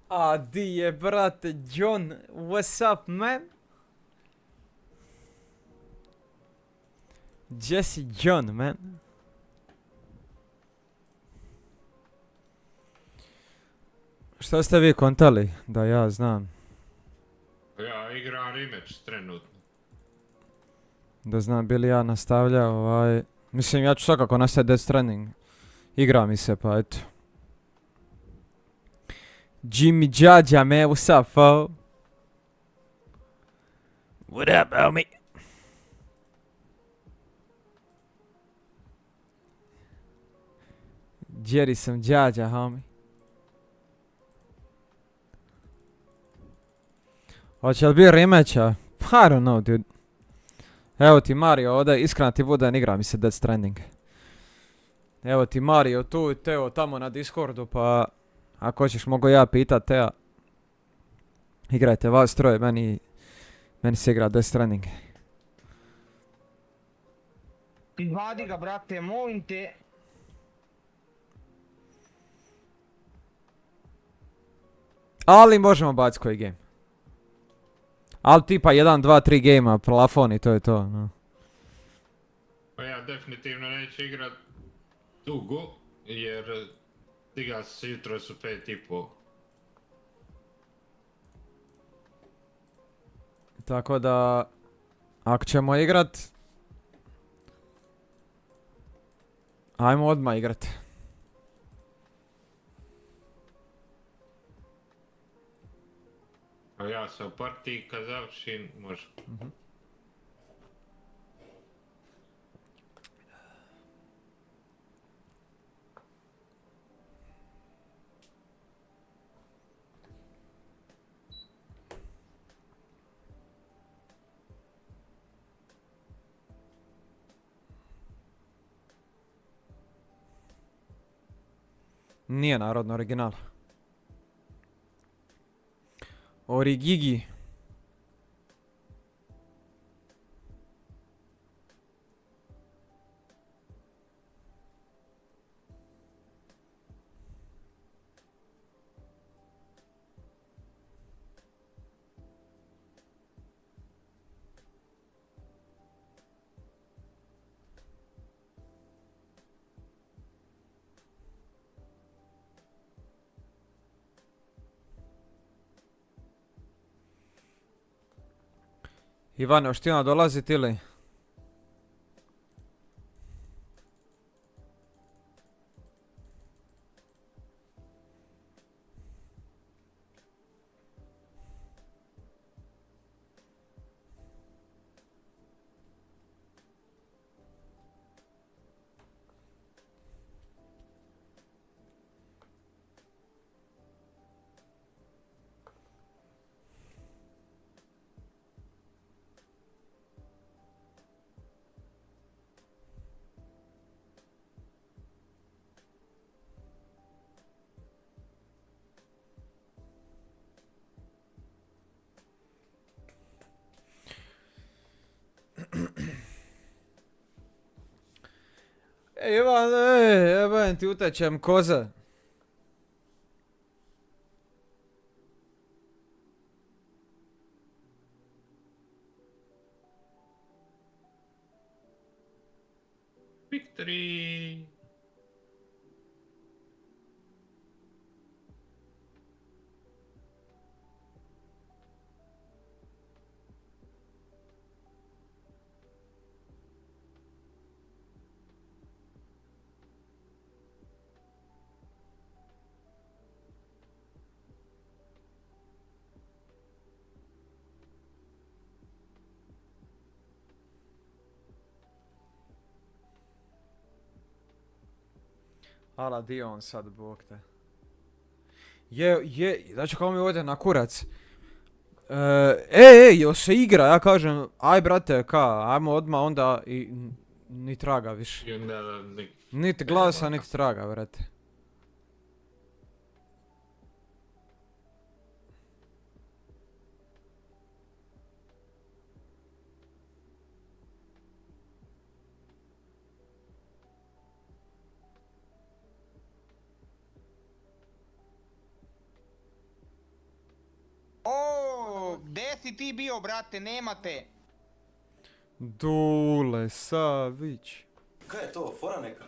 A di je, brate, John? What's up, man? Jesse John, man. Što ste vi kontali, da ja znam? Ja igram rematch trenutno. Da znam, bili ja nastavljao, mislim, ja ću svakako nastaviti Death Stranding. Igra mi se, pa eto. Jimmy Jaja, man, what's up, fo? What up, homie? Jerry sam Jaja, homie. Hoće li biti rematcha? I don't know, dude. Evo ti Mario ovdje, iskreno ti budem, igra mi se Death Stranding. Evo ti Mario tu, Teo tamo na Discordu, pa ako hoćeš mogu ja pitat Teo. Igrajte vas troje, meni se igra Death Stranding. Izvadi ga, brate, molim te. Ali možemo baciti koji game. Ali tipa 1, 2, 3 gamea, plafon i to je to. No. Pa ja definitivno neću igrat dugo, jer stiga se jutro su 5:30. Tako da, ako ćemo igrat, ajmo odmah igrat. A ja se u partiji kad završim, može. Nije narodno original. Origigi. Ivane, hoćeš ti ona dolazit ili? Ivan, jebem ti utečem koze. Victory! Ala, di on sad, bog te. Znači kao mi ovdje na kurac. Jel se igra, ja kažem, aj brate, ajmo odmah onda i ni traga više. Niti glasa, niti traga, brate. si ti bio, brate, nemate. Dule Savić. Kaj je to, fora neka?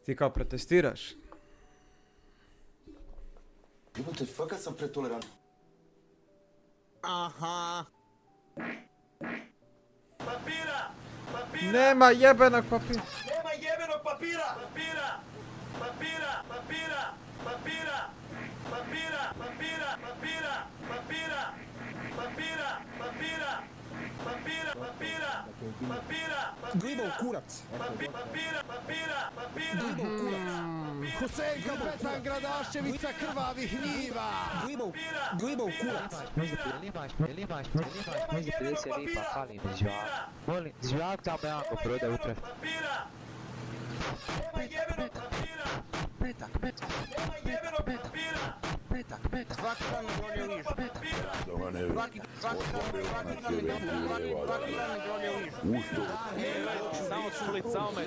Ti kao protestiraš? Jebote, fakat sam pretolerant. Aha. Papira! Papira! Nema jebenog papira. Nema jebenog papira! Papira! Papira! Papira! Papira! Papira! Papira! Papira! Papira! Papira! Papira! Papira! Papira! Papira! Gliba u kurac. Papira! Papira! Papira! Gliba u kurac. Husein kapetan Gradaševica krvavih njiva. Gliba u kurac. Jel imaš 50 lipa fali mi žvak. Molim, žvak tamo jako prodaj utref. Petak. Svaki dan me dolje u ižu. Svaki dan me dolje u ižu. Samo čulit, samo me.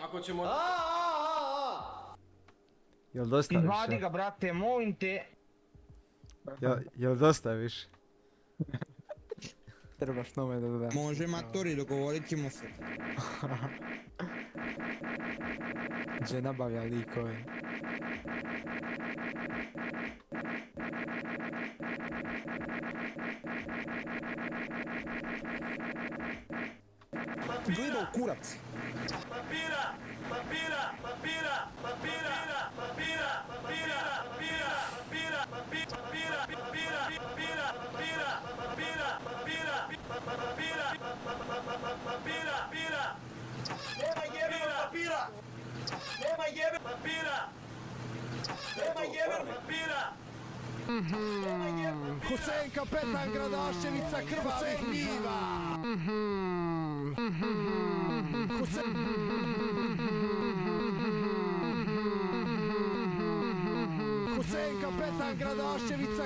Ako ćemo... Jel dosta više? Izvadi ga, brate, molim te. Jel dosta više? Trebaš nove da doda. Može, matori, dogovorit ćemo se. Gdje nabavlja likove. Gleda u kurac. Papira! Papira! Papira! Papira! Papira! Papira! Papira! Papira! Papira! Papira! Papira! Papira! Papira! Papira! Papira! Papira! Papira! Nema jebenog papira! Nema jebenog papira! Nema jebenog papira! Husein kapetan Gradaševica krvavih njiva. Husein kapetan Gradaševica.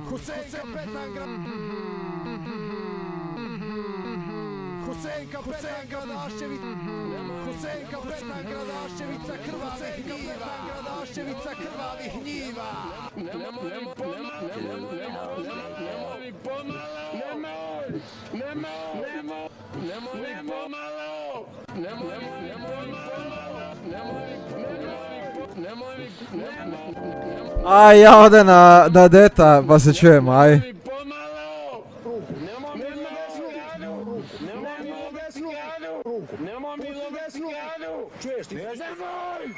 Husein kapetan Husein kapetan Gradaševica. Husein kapetan Gradaševica krvavih njiva. Gradaševica krvavih njiva. Nemoj mi pomalo. Aj, ja ode na deta, pa se čujemo, aj. Nemoj mi do desnu radu! Čuješ ti? Ne zazori!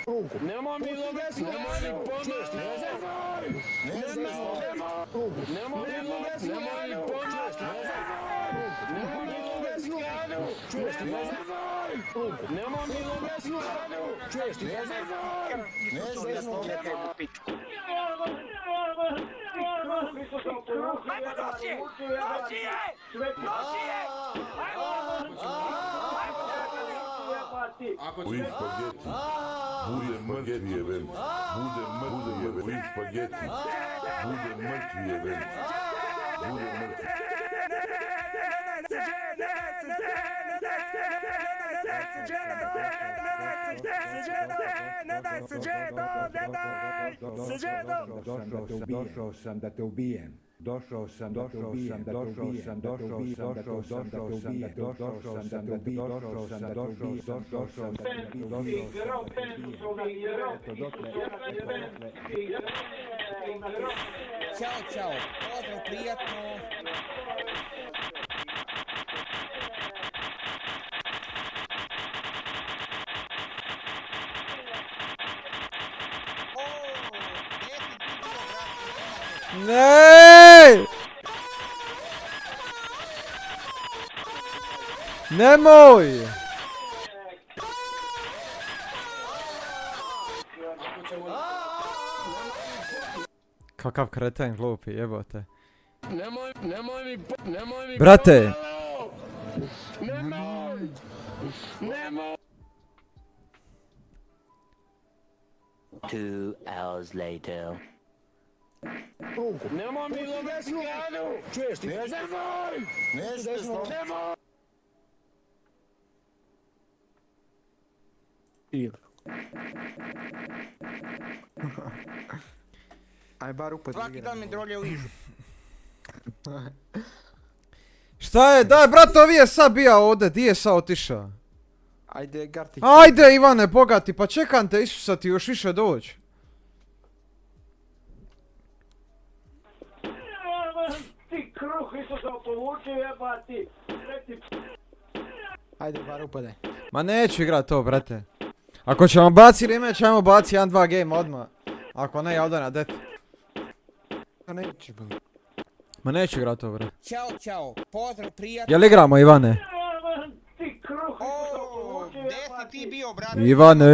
Nemoj mi do desnu radu! Čuješ ti? Ne zazori! Nemoj mi do desnu radu! Čuješ ti? Ne zazori! Nemoj mi do desnu radu! Čuješ ti? Ne zazori! Nemoj mi do desnu radu! Čuješ ti? Ne zazori! Ne zazori! Ajmo nosi je! Nosi je! Nosi je! Ajmo! Ako ćemo... Bude mrtvi event. Bude mrtvi špageti. Bude mrtvi event. Bude mrtvi. Došao sam da te ubijem. Došao sam da te ubijem. Ćao, čao. Pozdrav, prijatno. Ne! Nemoj! Kakav kreten glupi, jebote. Nemoj mi... Brate! Nemoj! 2 hours later. Nemoj mi logati skladu! Čuješ ti? Nemoj! Nemoj! Aj bar upad Svaki dan mi drolje u ižu. Šta je? Daj, brate, ovi je sad bija ovdje, di je sad otišao? Ajde, Garti. Ajde, Ivane, bogati, pa čekam te, Isusa, ti još više doći. Ti kruh, Isusa, povuči, jebati. Ajde, bar upadaj. Ma neću igrat to, brate. Ako ćemo baci rime, ćemo baci 1-2 game odmah. Ako ne, ja odam na det. Pa neću bilo. Ma neću igrat to, bre. Ćao, čao. Pozdrav, prijatno. Jel igramo, Ivane? Ti kruh, Isusa, povuči, jebati. Gdje si ti bio, brate? Ivane!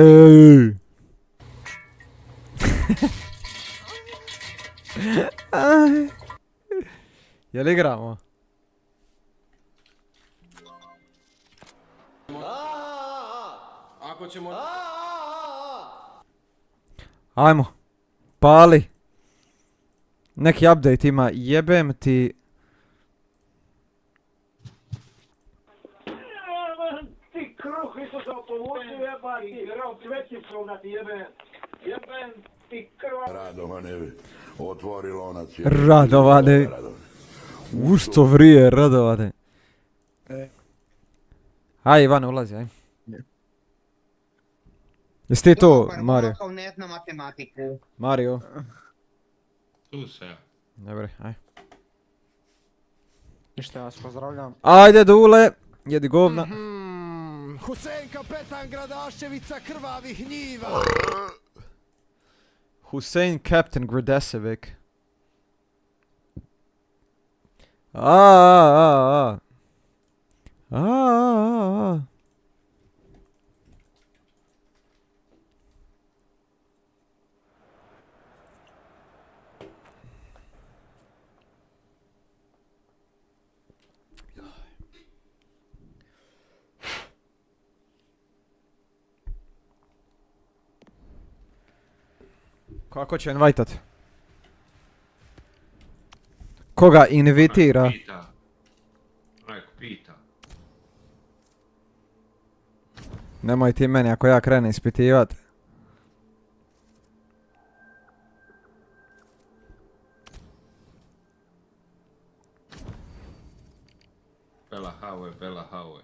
Jel igramo? Ako ćemo... Ajmo. Pali. Neki update ima, jebem ti. Ti kruh, Isusa, povuči, jebati. Svećicom da ti jebem. Jebem ti krva. Radovane, otvori lonac. Radovane. Ušto vrije, Radovane. Aj, Ivane, ulazi, aj. Jesi ti to, Mario? Dobar, ne zna matematiku. Mario. Tu se ja. Dobre, aj. Ništa, vas pozdravljam. Ajde, Dule, jedi govna. Husein kapetan Gradaševica krvavih njiva. Husein Captain Gradašević. A. Kako će invajtat? Koga invitira? Ajko pita. Nemoj ti meni ako ja krenem ispitivat. Bela haue, bela haue.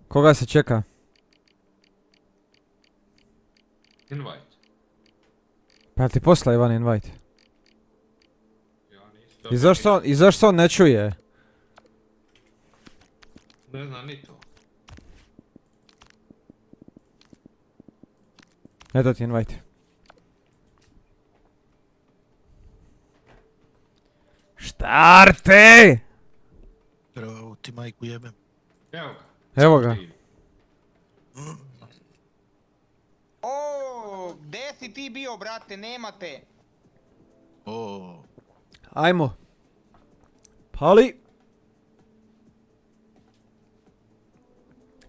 Koga se čeka? Invite. Pa ti posla Ivan invite? Ja nisam. I zašto on ne čuje? Ne znam ni to. Eto ti invite. Štarte! Prvo ti majku jebem. Evo ga. Evo ga. O, gdje si ti bio, brate, nema te. Ajmo. Pali.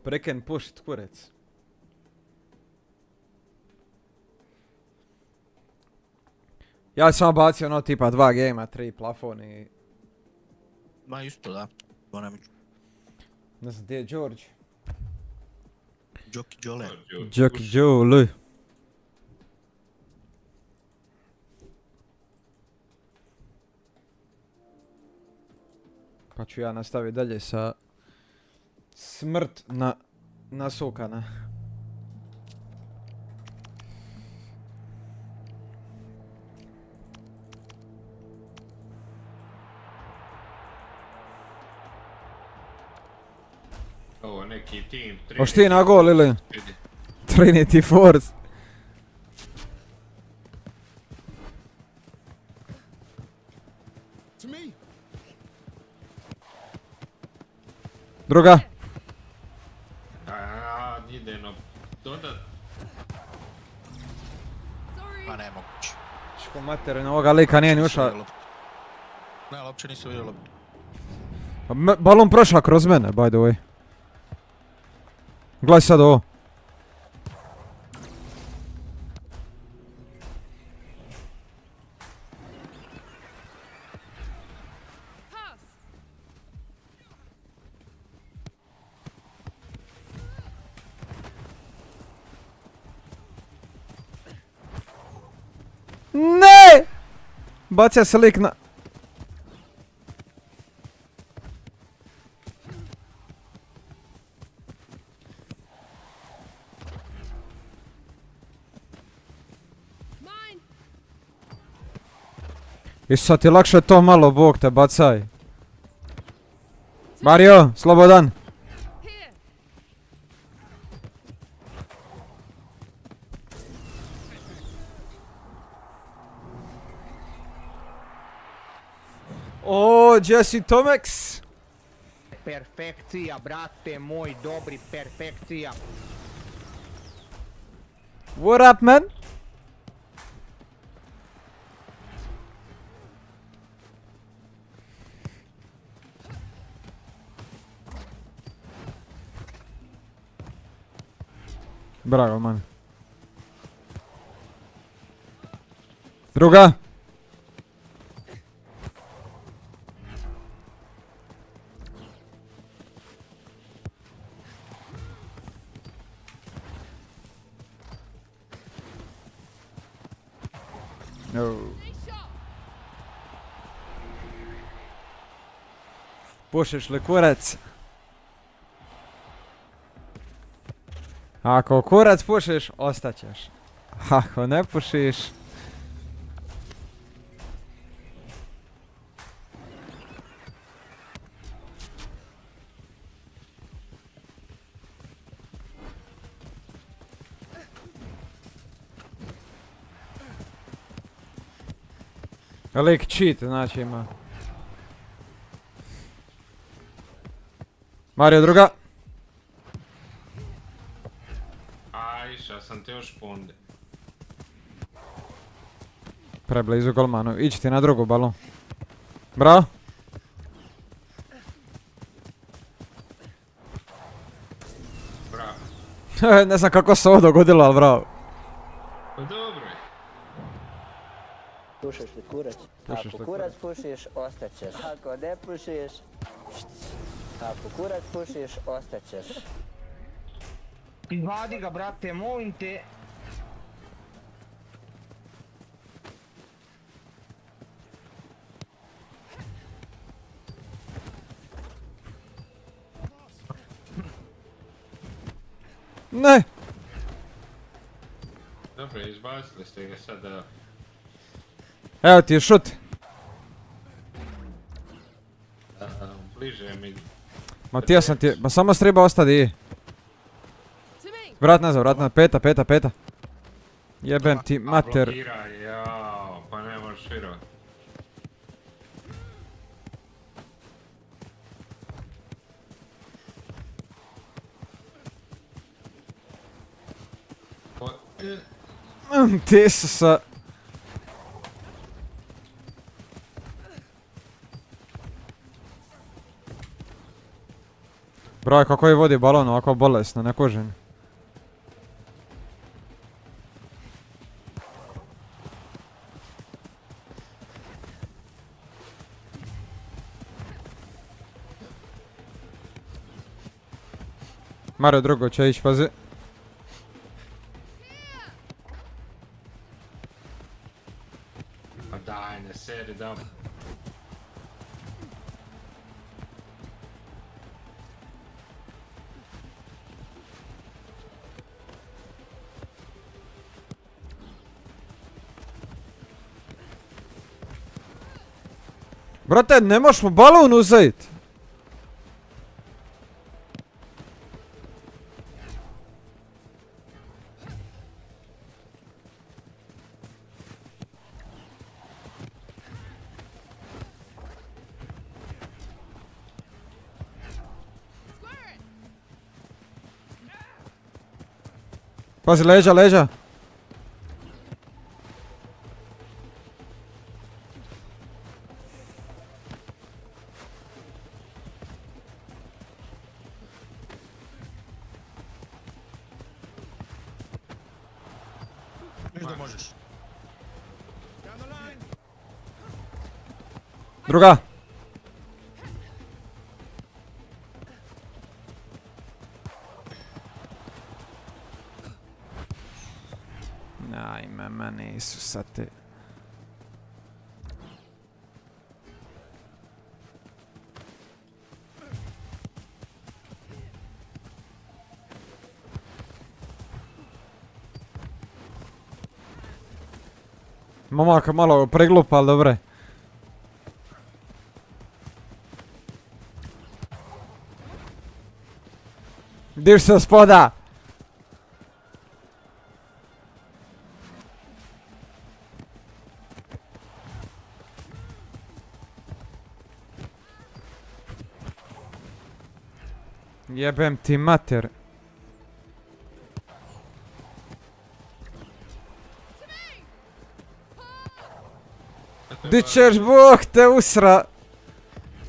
Preken pušt kurec. Ja sam bacio ono tipa 2 gejma, 3 plafon i... Ma isto da. Ne znam, gdje je George? Joki Jole. Joki Jole. Pa ću ja nastaviti dalje sa... Smrt na... nasukana. Ovo neki tim. Hoš ti na gol ili? Trinity Force. Druga. Ide no dodat. Ma ne moguće. Čko materina, ovoga lika nije ni ušao. Ne, ali uopće nisu vidio loptu. Balon prošla kroz mene, by the way. Gledaj sad ovo. Ne! Bacija se lik na... I sad ti lakše to malo, Bog te bacaj. Mario, slobodan. O, Jesse Tomex. Perfekcija, brate moj, dobri, perfekcija. What up, man? Bravo, man. Druga. No. Pušiš li kurac? Ako kurac pušiš, ostaćeš. Ako ne pušiš... Lik cheat, znači ima. Mario druga. Išao sam te još ponde. Preblizu golmanu. Ići ti na drugu balon. Bravo. Bravo. Ne znam kako se ovo dogodilo, ali bravo. Pa dobro je. Pušiš li kurac? Ako kurac pušiš, ostaćeš. Ako ne pušiš... Ako kurac pušiš, ostaćeš. Izvadi ga, brate, molim te. Ne! Dobro, izbacili ste ga sada. Evo ti je šut. Bliže mi. Ma tija sam ti, ma samo treba ostati. Vrat nazad, peta. Jebem ti mater. Blokira, jao, pa ne možeš virovat. Ti su sa... Broj, kako je vodi balon ovako bolesno, nekožen. Mario drugo će ići, pazi. Pa daj, ne seri da. Brate, ne možeš mu balon uzeti. Pazi, leđa. Viš da možeš. Druga. Ajme, meni Isusa te. Momaka malo preglupa, ali dobre. Diš se spoda! Jebem ti mater. Di ćeš, Bog te usra.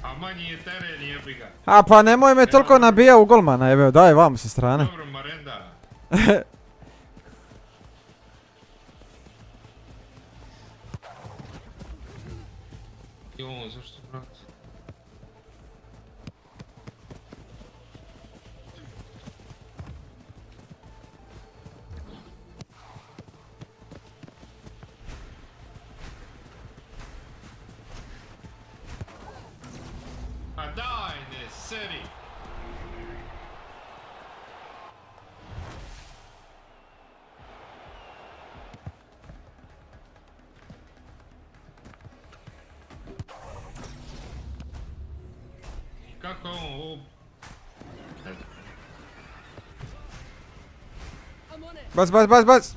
A manji je teren, jebi ga. A pa nemoj me toliko nabija u golmana, jebeo, daj vam sa strane. Dobro, Marenda. Jo, zašto brati? A daj, ne seri! Kako je on ovo? Bac!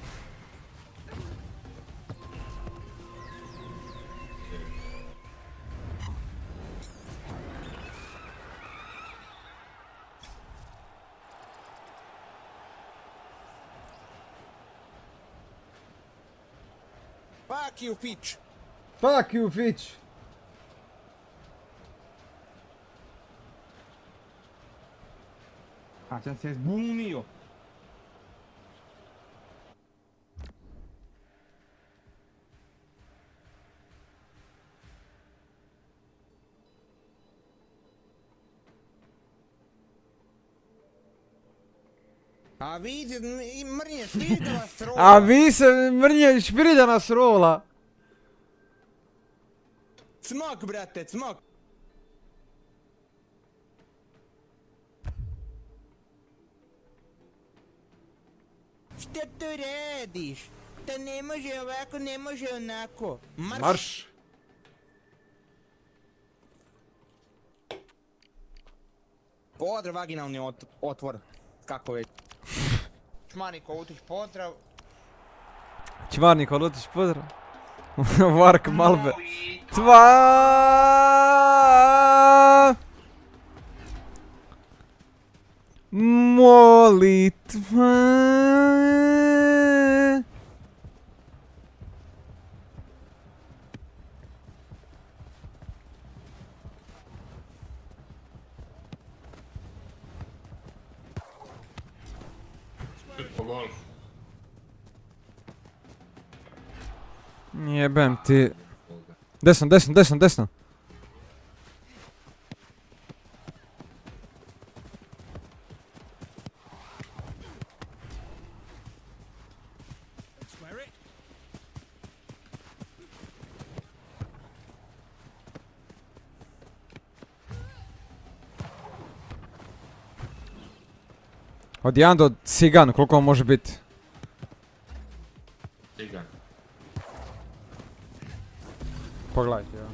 Fuck you, Fitch! Fuck you, Fitch! A sad se zbunio. A vi mrnje, špiri da vas rola. A vi se mrnje, špiri da nas rola. Cmok, brate, cmok. Šta to radiš? Da ne može ovako, ne može onako. Marš! Pozdrav, vaginalni otvor. Kako već? Čmarniko, utiš pozdrav. Čmarniko, lutiš pozdrav. Vark Malbe. Molitva. Po gol. Jebem ti. Desno, desno, desno, desno. Od 1 do cigan, koliko može biti? Cigan. Pogledajte, ja.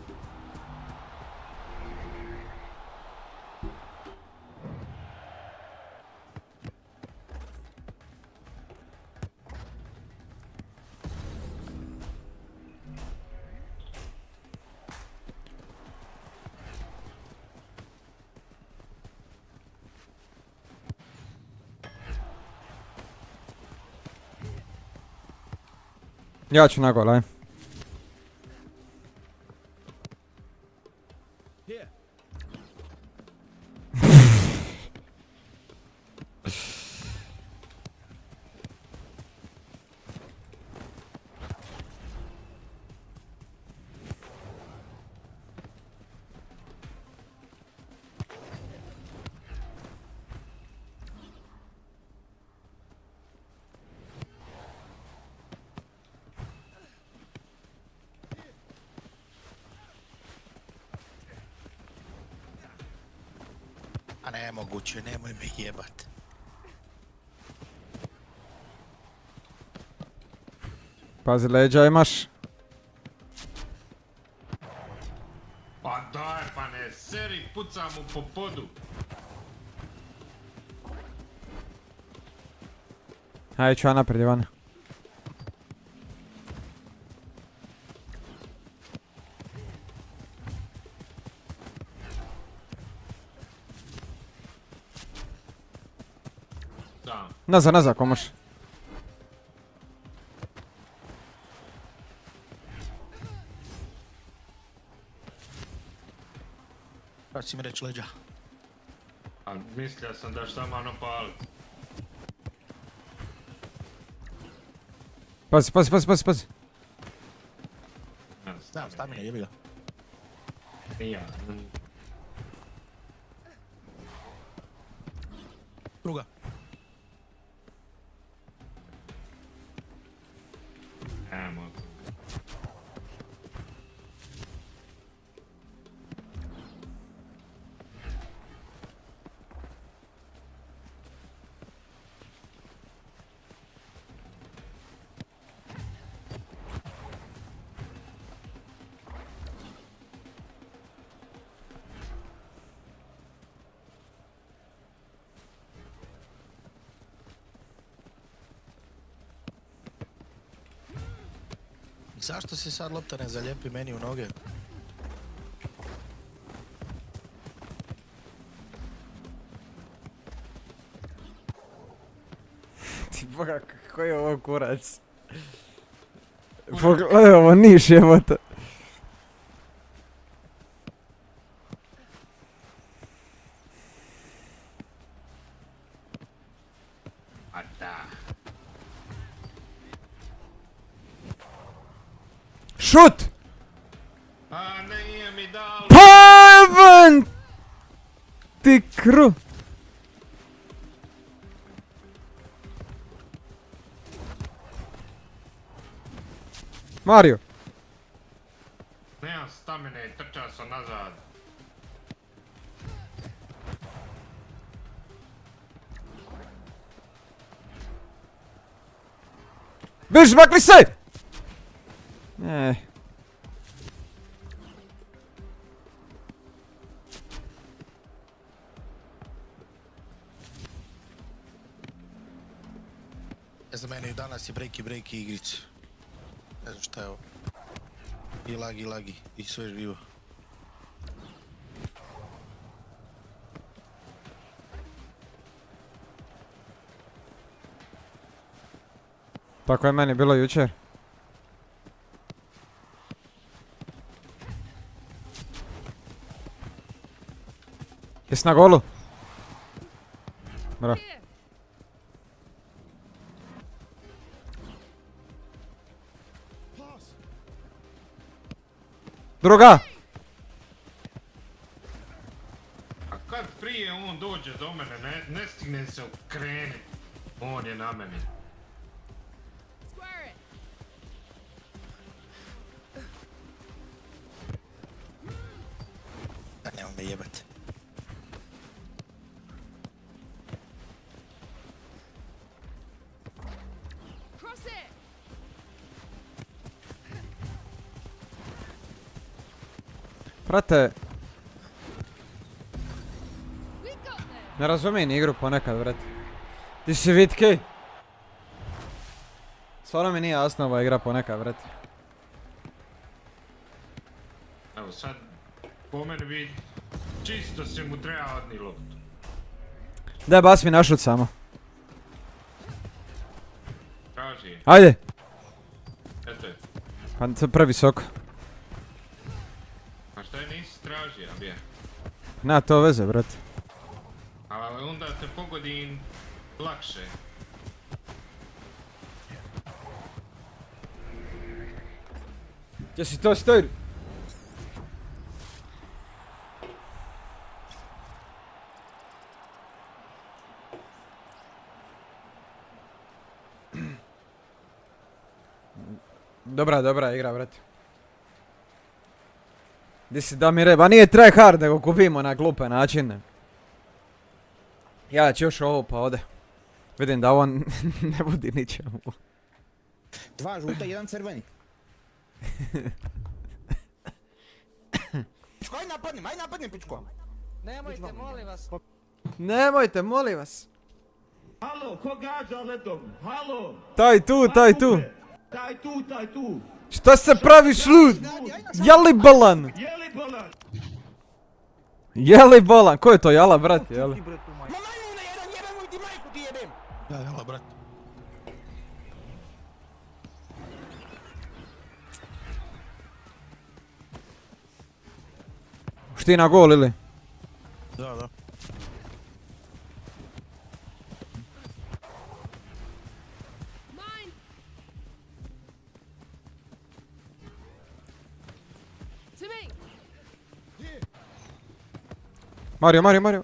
Ja ću na gol, aj. A nemoguće, nemoj me jebat. Pazi, leđa imaš. Pa daj, pa ne seri, pucam mu po podu. Ajde ću ja naprijed, Ivane. Nazad, nazad, ako možeš. Kada si mi reći leđa? A mislio sam da ću samo ono palit. Pazi, pazi, pazi, pazi, pazi. Znam, stamina, jebi ga. Ja. Druga. Nemo. Zašto si sad lopta ne zalijepi meni u noge? Ti boga, koji je ovo kurac? Pogledaj ovo, niš jebote. A da. Šut! A nije mi dao. PAVN! Ti kru! Mario! Nemam stamine, trčao sam nazad. Biš, makli se! Za mene danas je breaki igrice. Ne znam šta je ovo. I lagi, i sve živo. Tako je meni bilo jučer. Jesi na golu? Bro. Druga! A kad prije on dođe do mene, ne stignem se okrenit. On je na meni. Da, nemoj me jebat. Brate, ne razumijem igru ponekad, brate. Ti si vitki. Stvarno mi nije jasna ova igra ponekad, brate. Evo sad, po meni bi čisto se mu treba odni loptu. Daj bas mi našut samo. Traži. Ajde. Eto je. Pa to je previsoko. A šta je nisi tražio, abije? Nema to veze, brate. Ali onda te pogodim lakše. Gdje si to stoji? Dobra igra, brate. Gdje si da mi reba, nije try hard, nego kupimo na glupe načine. Ja ću još ovo pa ode. Vidim da on ne budi ničemu. 2 žuta, 1 crveni. Pičko, aj napadnem pičko. Nemojte, molim vas. Halo, ko gađa letom? Halo! Taj tu. Taj tu. Šta se praviš lud? Jeli bolan? Jeli bolan? Ko je to jala, brat? Jeli? Ma majmune jedan, jebem mu ti majku ti jebem! Ja, jela, brat. Šti na gol ili? Da. Mario.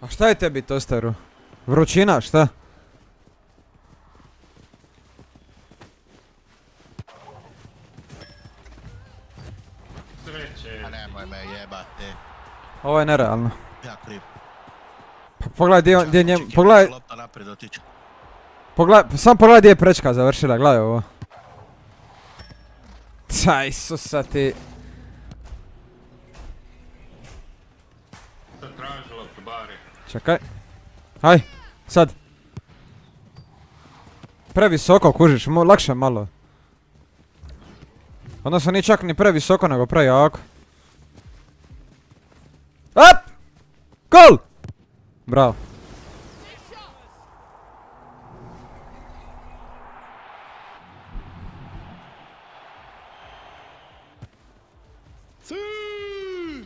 A šta je tebi tosteru? Vrućina, šta? A nemoj me jebati. Ovo je nerealno. Ja kriv. Pa pogledaj gdje njemu, pogledaj... Lopta naprijed otiče. Sam pogledaj gdje je prečka završila, gledaj ovo. Ca Isusa ti... Sad traži loptu, bari. Čekaj. Haj, sad. Previsoko kužiš, lakše malo. Odnosno nije čak ni previsoko, nego prejako. Op! Gol! Bravo.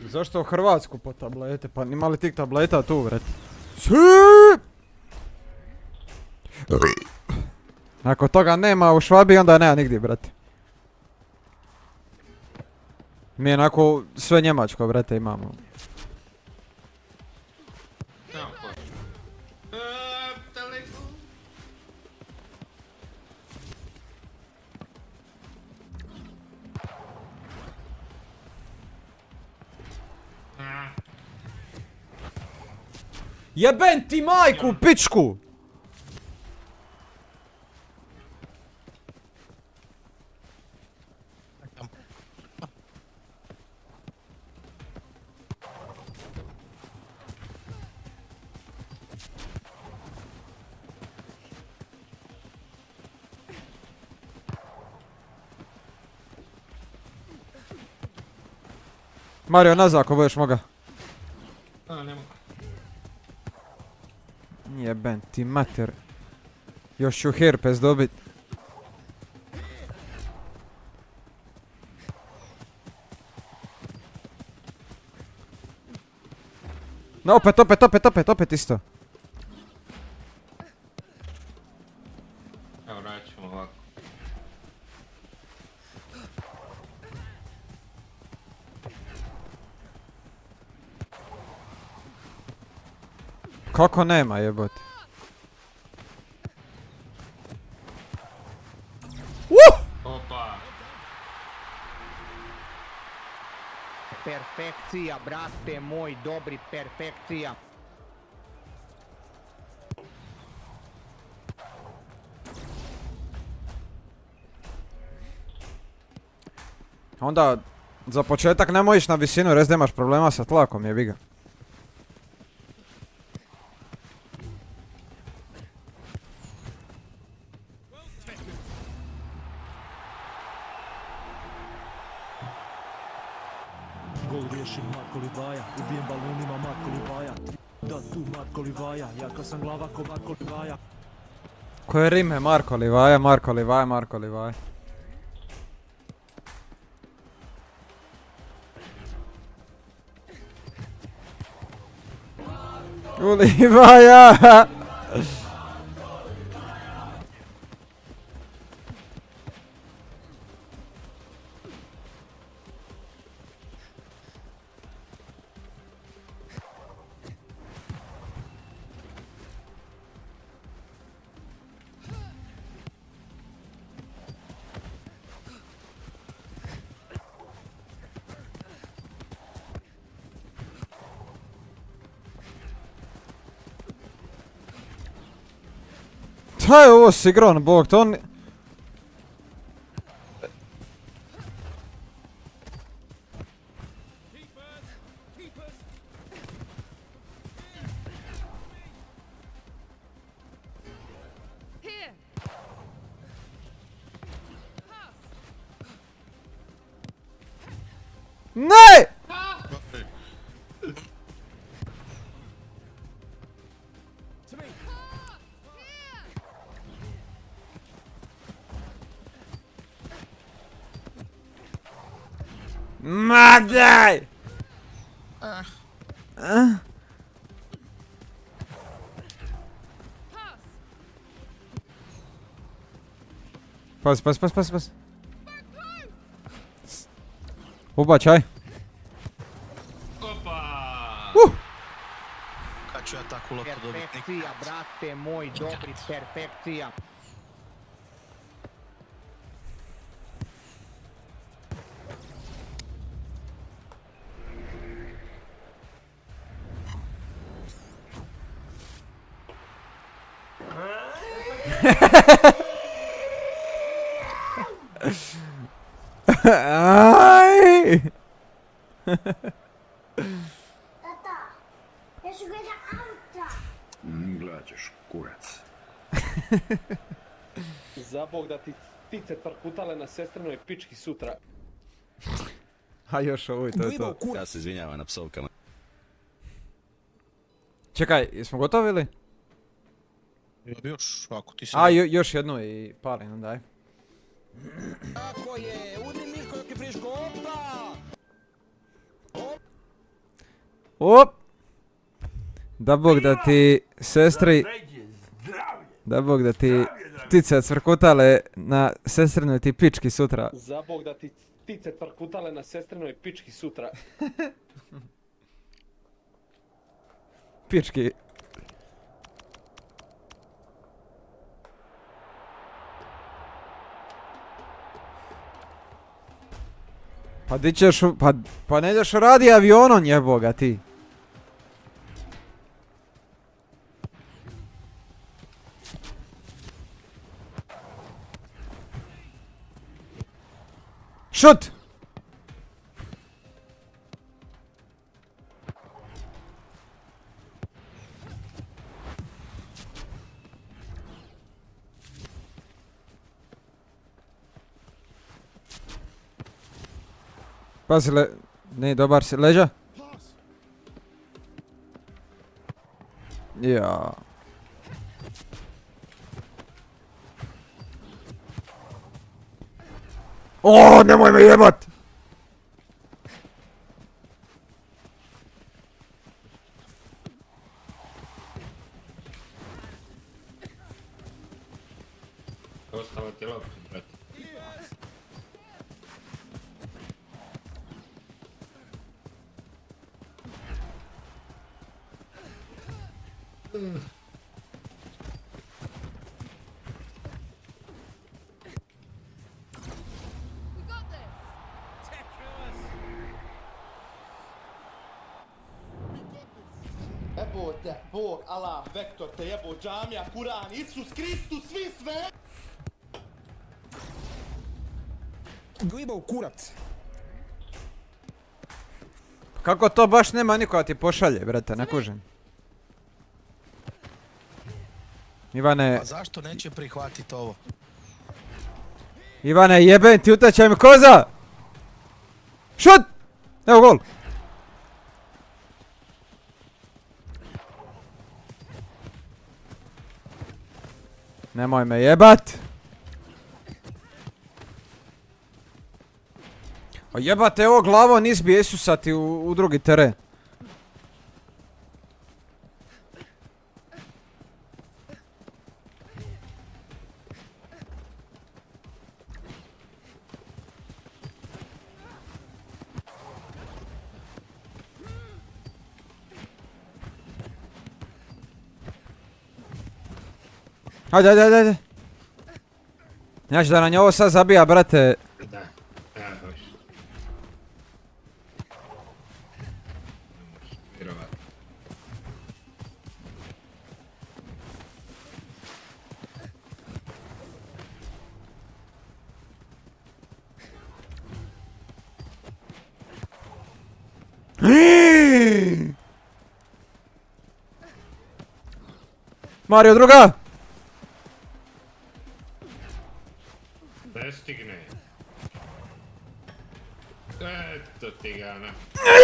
Zašto u Hrvatsku po tablete? Pa nima li tih tableta tu, vrati? Ako toga nema u Švabiji, onda nema nigdje, brate. Mi onako sve njemačko, brate, imamo. Jebem ti majku, pičku! Mario, nazad ako budeš moga. A, ne mogu. Jebem ti mater. Još ću herpes dobit. No, opet isto. Evo, radit ćemo ovako. Kako nema jebote? Opa! Perfekcija, brate moj, dobri, perfekcija. Onda, za početak nemoj ići na visinu, rez da imaš problema sa tlakom, jebi ga. Gol riješim Marko Livaja, ubijem balonima Marko Livaja. Da tu Marko Livaja, jaka sam glava ko Marko Livaja. Koje rime? Marko Livaja, Marko Livaja, Marko Livaja. Livaja! Šta je ovo s igrom, bog, to on... Ne! Ma daj! Pas. Ubačaj. Kad ću ja takvu lopu dobiti? Perfekcija, brate moj, dobri, perfekcija. Aj! Tata, ja ću gledat auta. Gledat ćeš, kurac. Zabog da ti ptice trkutale na sestrinoj pički sutra. A još ovo i to je to. Ja se izvinjavam na psovkama. Čekaj, jesmo gotovi ili? Još, ako ti se... A, još jednu i palim, daj. Tako je, udri Mirko dok je friško, opa! Op! Da bog da ti, sestri... Da bog da ti ptice cvrkutale na sestrinoj ti pički sutra. Zabog da ti ptice trkutale na sestrinoj pički sutra. Pički. Pa di ćeš, pa ne ideš radi avionom jeboga ti. Šut! Pazi, ne, dobar si, leđa. Ja. O, nemoj me jebat! Ostalo ti loptu, brate. Jebote, Bog, Allah, Vektor te jebo, džamija, Kur'an, Isus, Kristus, svi sve! Gliba u kurac. Kako to baš nema nikoga ti pošalje, brate, ne kužim. Ivane... Pa zašto neće prihvatiti ovo? Ivane, jebem ti, utačaj mi koza! Šut! Evo gol! Nemoj me jebat! O jebate, evo glavom izbije Isusa ti u drugi teren. Ajde, ajde, ajde, ajde. Znači da nam je ovo sad zabija, brate. Da, ja hoću. Ne možeš vjerovat. Mario, druga! Ne stigne. Eto ti ga, na.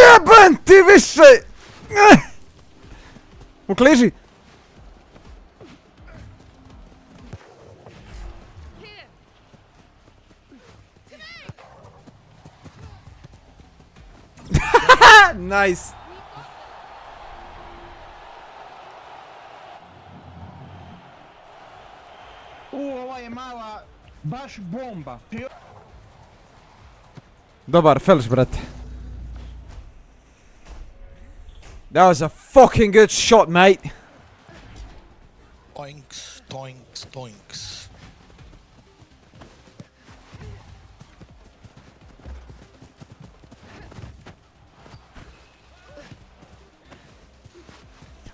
Jebem ti više! Ukliži! Nice! Ova je mala, baš bomba. Dobar felš, brate. That was a fucking good shot, mate. Toinks, toinks, toinks.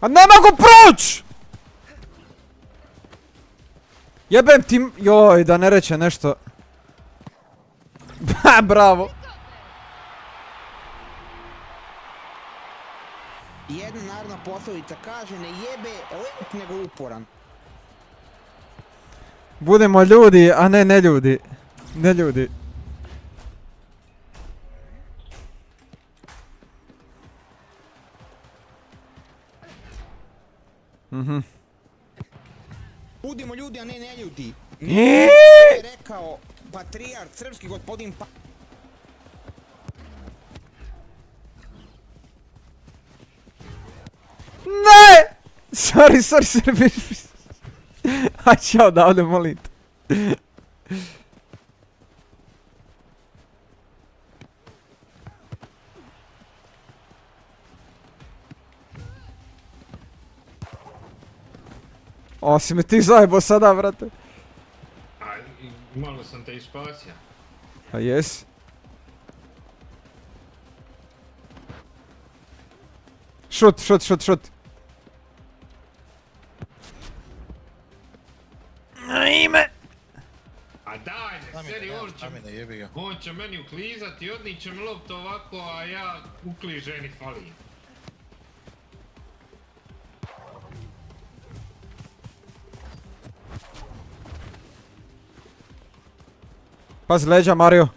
A ne mogu proć! Jebem ti... Joj, da ne reče nešto. Bravo. Jedna narodna poslovica kaže ne jebe lik nego uporan. Budemo ljudi, a ne neljudi. Neljudi. Mhm. Budimo ljudi, a ne neljudi. Je rekao patrijarh, srpski gospodin pa... Ne! Sorry. Aj, čao odavde, molim te. O, si me ti zajebo sada, brate. A, malo sam te ispasio. A jes? Šut. Ime! A daj, sedi, on će meni uklizati, odnijet će mi loptu ovako, a ja ukližen i falim. Pazi leđa, Mario.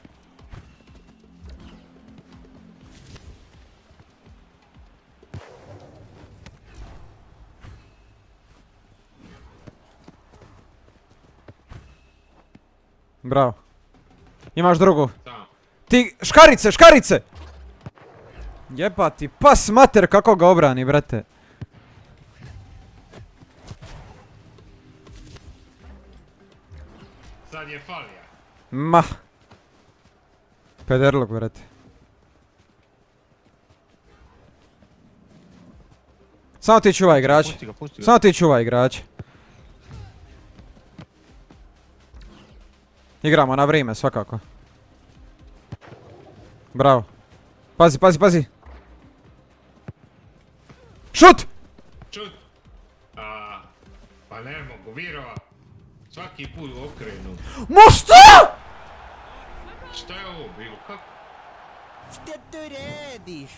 Bravo. Imaš drugu. Ti, škarice, škarice! Jebati, pas mater kako ga obrani, brate. Sad je falija. Ma. Pederlog, brate. Samo ti čuvaj igrač. Samo ti čuvaj igrač. Igramo na vrijeme, svakako. Bravo. Pazi, pazi, pazi. Šut! Šut! Pa ne mogu virova. Svaki put okrenu. Ma šta?! Šta je ovo bilo? Kako? Šta to radiš?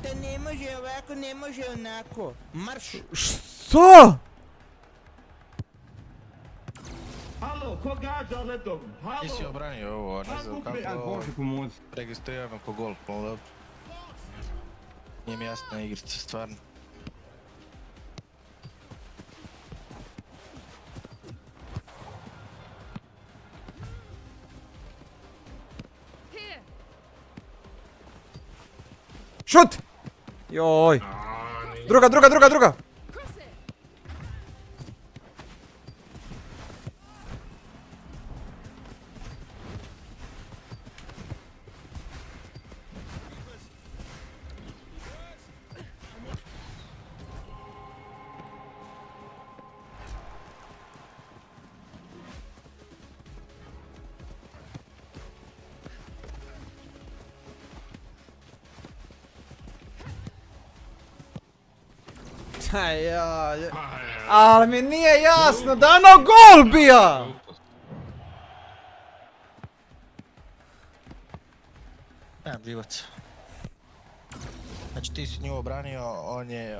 Da ne može ovako, ne može onako. Marš! Šta?! Halo, ko gađa ledom? Halo! Ti si obranio ovo, ne znam kako... Registrirano ko gol, pa dobro. Nije mi jasna igrica, stvarno. Šut! Joj! Druga, druga, druga, druga! Ali mi nije jasno da ono gol bija! Nemam živac. Znači ti si nju obranio,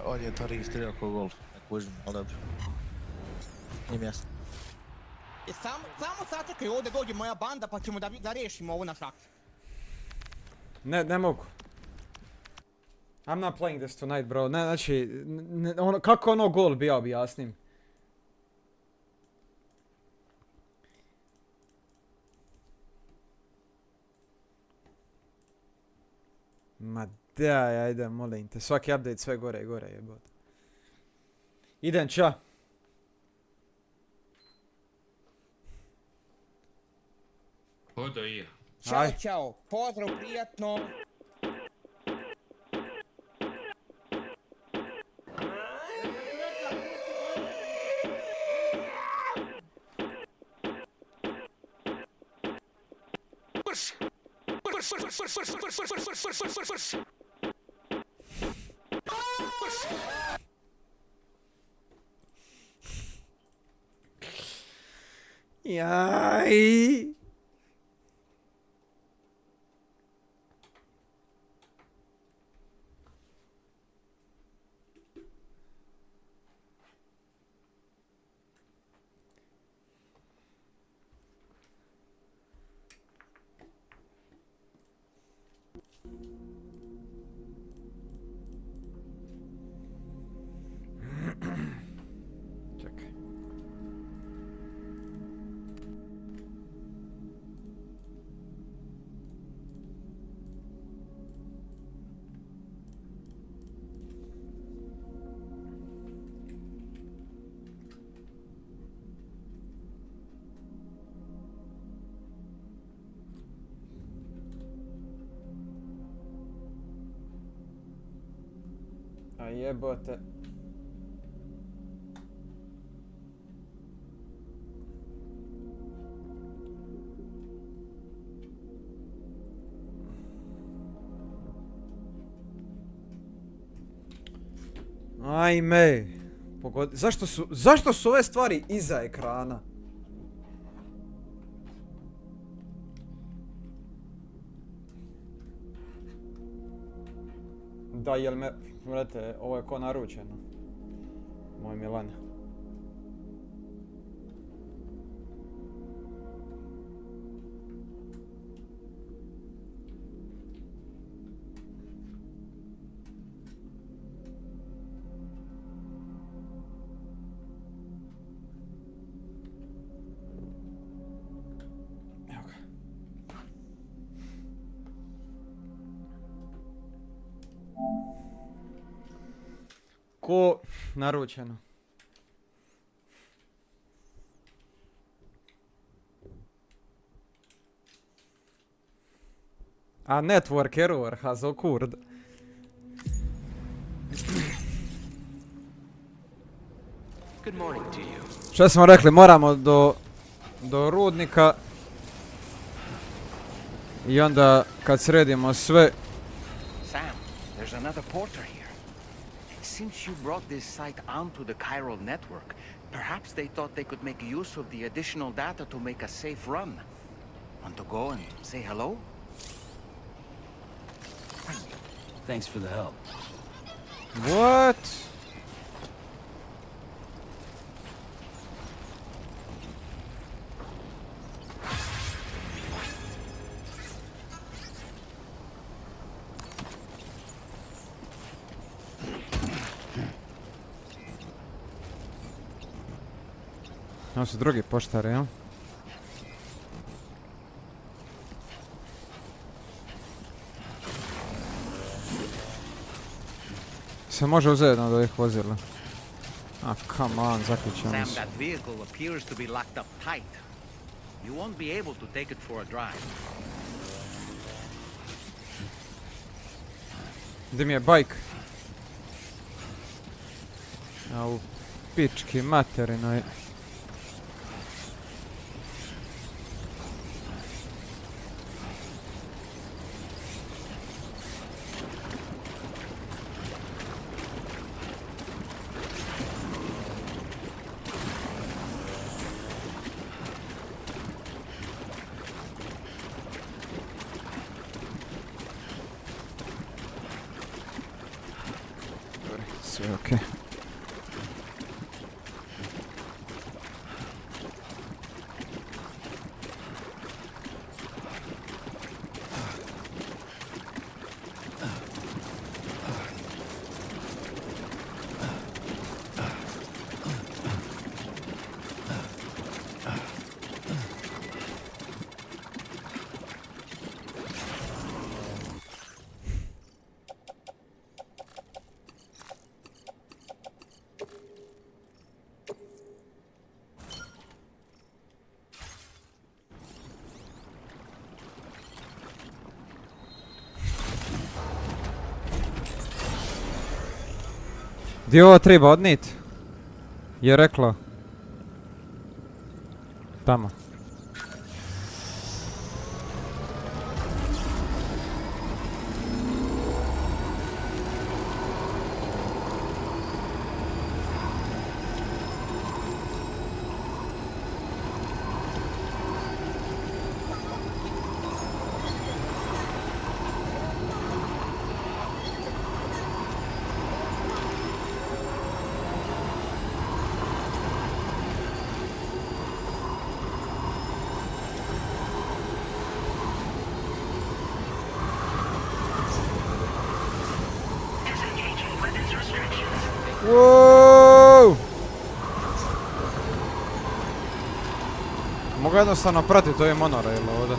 on je to registrirao ko gol. Ne kužim, ali dobro. Nije mi jasno. Samo sačekaj, ovdje dođe moja banda pa ćemo da riješimo ovo na šak. Ne mogu. I'm not playing this tonight, bro. Ne, znači, kako ono gol bija, objasnim. Ma daj, ajde, molim te. Svaki update sve gore i gore jebot. Idem, ča. Hodo i ja. Ćao, ćao. Pozdrav, prijatno. Jaj. Čekaj. A jebote. Ajme. Zašto su ove stvari iza ekrana? Da, jel me, vrate, ovo je ko naručeno. Moj Milane. Ko naručeno? A network error has occurred. Good morning to you. Šta smo rekli, moramo do rudnika. I onda kad sredimo sve. Sam, there's another porter here. Since you brought this site onto the chiral network, perhaps they thought they could make use of the additional data to make a safe run. Want to go and say hello? Thanks for the help. What? Ovo su drugi poštari, jel? Se može uzeti jedno od ovih vozila. Ah, come on, zaključujemo Sam, se. that vehicle appears to be locked up tight. You won't be able to take it for a drive. Gdje mi je bajk? A u pički materinoj. Sve okej. Gdje ovo treba odnit? Je reklo. Tamo. Wow! Mogu jednostavno pratiti ovaj monorail ovdje.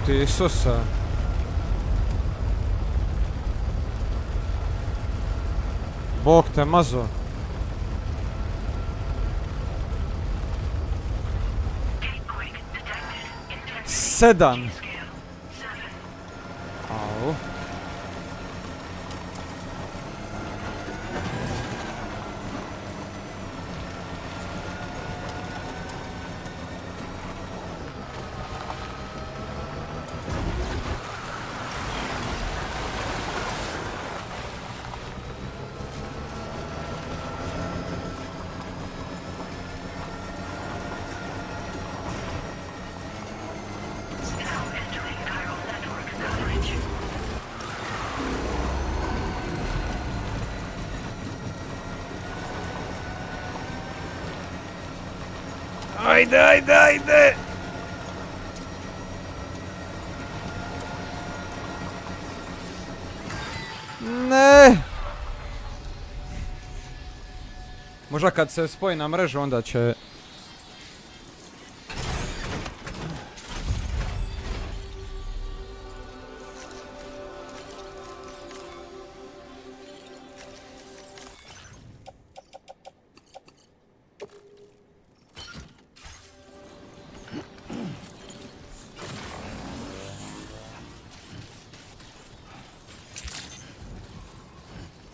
Ti Isusa. Bog te mazo. Sedam. Au. ajde, ajde, ajde! Ne! Možda kad se spoji na mrežu onda će...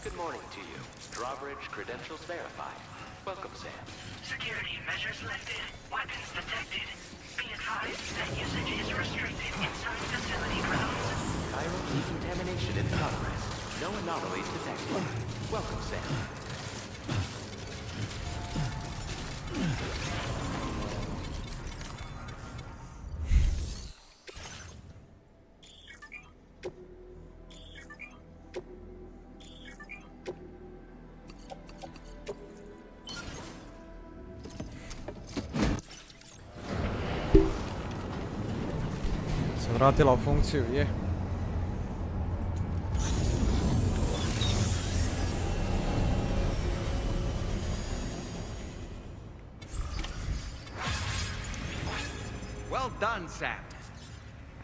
Good morning to you. Drawbridge credentials verified. Welcome, Sam. Security measures lifted. Weapons detected. Be advised that usage is restricted inside facility grounds. Chiral decontamination in progress. No anomalies detected. Welcome, Sam. Se vratila u funkciju, je. Well done, Sam.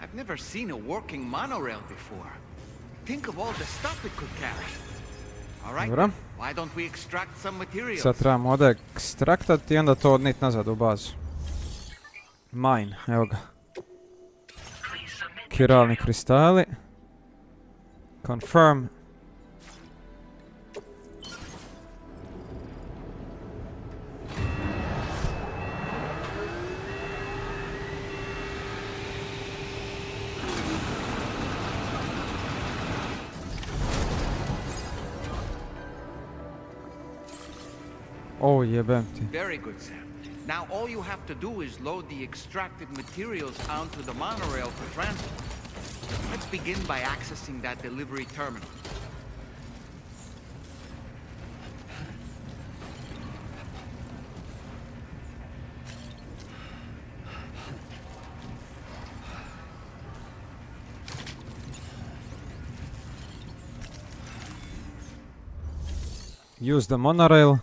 I've never seen a working monorail before. Think of all the stuff it could carry. All right, Dobro. why don't we extract some materials? Sad trebamo ovdje ekstraktati i onda to odnijeti nazad u bazu. Mine, evo ga. Kiralni kristali. Confirm. Oh, jebem ti. Very good, Sam. Now all you have to do is load the extracted materials onto the monorail for transport. Let's begin by accessing that delivery terminal. Use the monorail.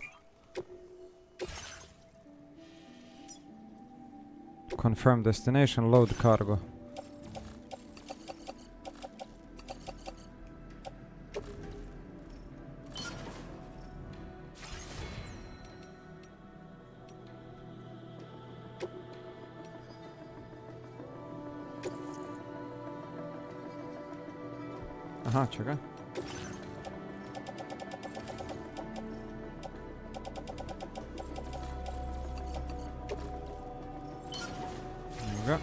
Confirm destination, load cargo. Aha, čekaj. Evo ga.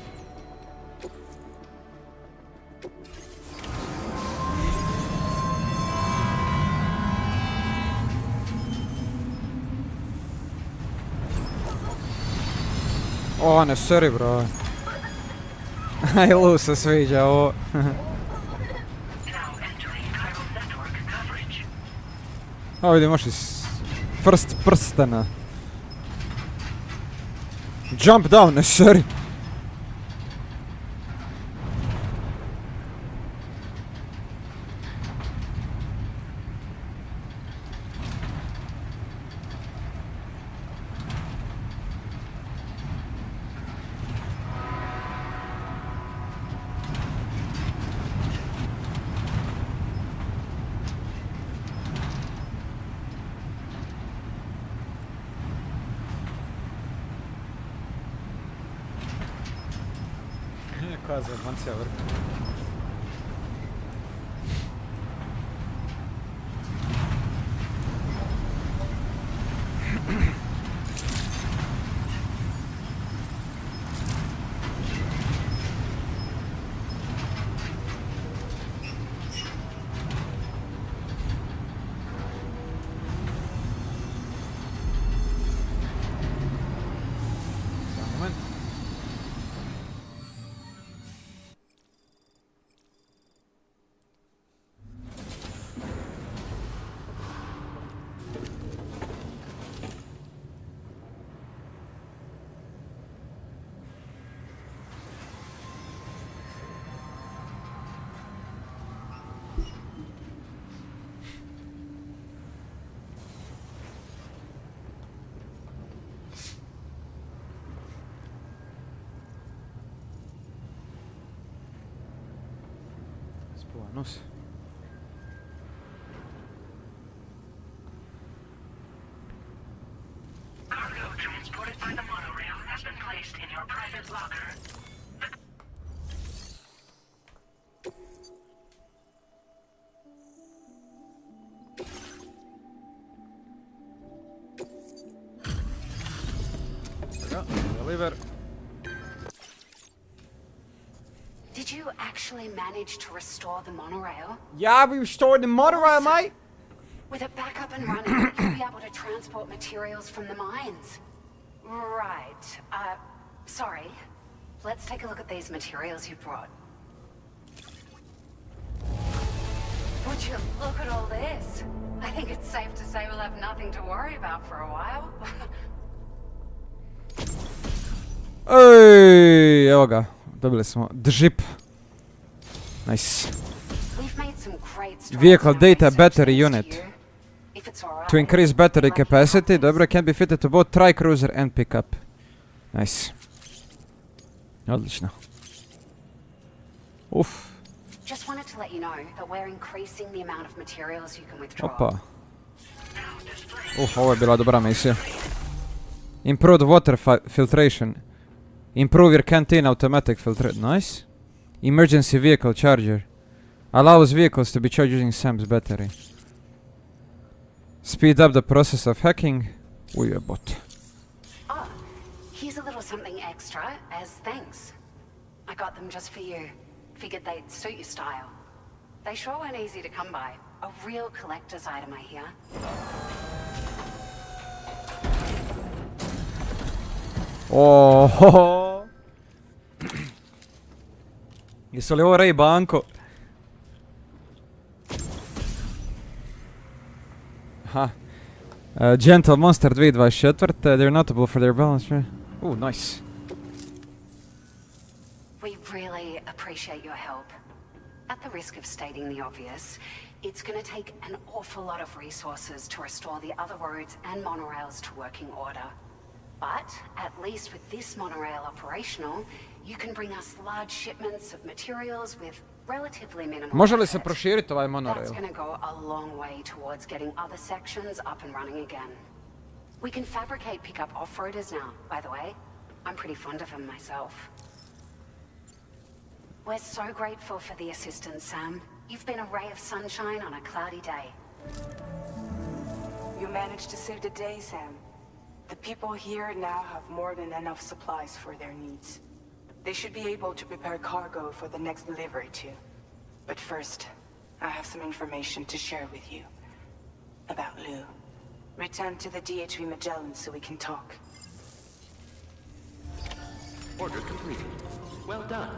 O, ne seri, bro. Aj, Lu se sviđa ovo. A vidim, možeš iz prstena. Jump down, ne seri. Koja zajebancija vrka. Buenos. Cargo transported by the monorail has been placed in your private locker. Deliver. Did you actually manage to restore the monorail? Yeah, we restored the monorail, mate. With it back up and running, you'll be able to transport materials from the mines. Right. Sorry. Let's take a look at these materials you brought. Would you look at all this? I think it's safe to say we'll have nothing to worry about for a while. Ej, evo ga. Dobili smo džip. Nice. Vehicle data battery unit. To increase battery capacity, dobro, can be fitted to both tri-cruiser and pickup. Nice. Odlično. Uf. Just wanted to let you know that we're increasing the amount of materials you can withdraw. Opa. Ovo je bila dobra misija. Improved water filtration. Improve your canteen automatic filtration. Nice. Emergency vehicle charger. Allows vehicles to be charged using Sam's battery. Speed up the process of hacking. Ujebot. Oh, here's a little something extra as thanks. I got them just for you. Figured they'd suit your style. They sure weren't easy to come by. A real collector's item, I hear. Oh. Jesu li ovo Ray Banko? Aha. Gentle Monster 2024. They're notable for their balance. Ooh, nice. We really appreciate your help. At the risk of stating the obvious, it's going to take an awful lot of resources to restore the other roads and monorails to working order. But at least with this monorail operational, you can bring us large shipments of materials with relatively minimal Može li se effort. proširiti ovaj monorail? That's going to go a long way towards getting other sections up and running again. We can fabricate pickup off-roaders now, by the way. I'm pretty fond of them myself. We're so grateful for the assistance, Sam. You've been a ray of sunshine on a cloudy day. You managed to save the day, Sam. The people here now have more than enough supplies for their needs. They should be able to prepare cargo for the next delivery too. But first, I have some information to share with you. About Lou. Return to the DHV Magellan so we can talk. Order completed. Well done.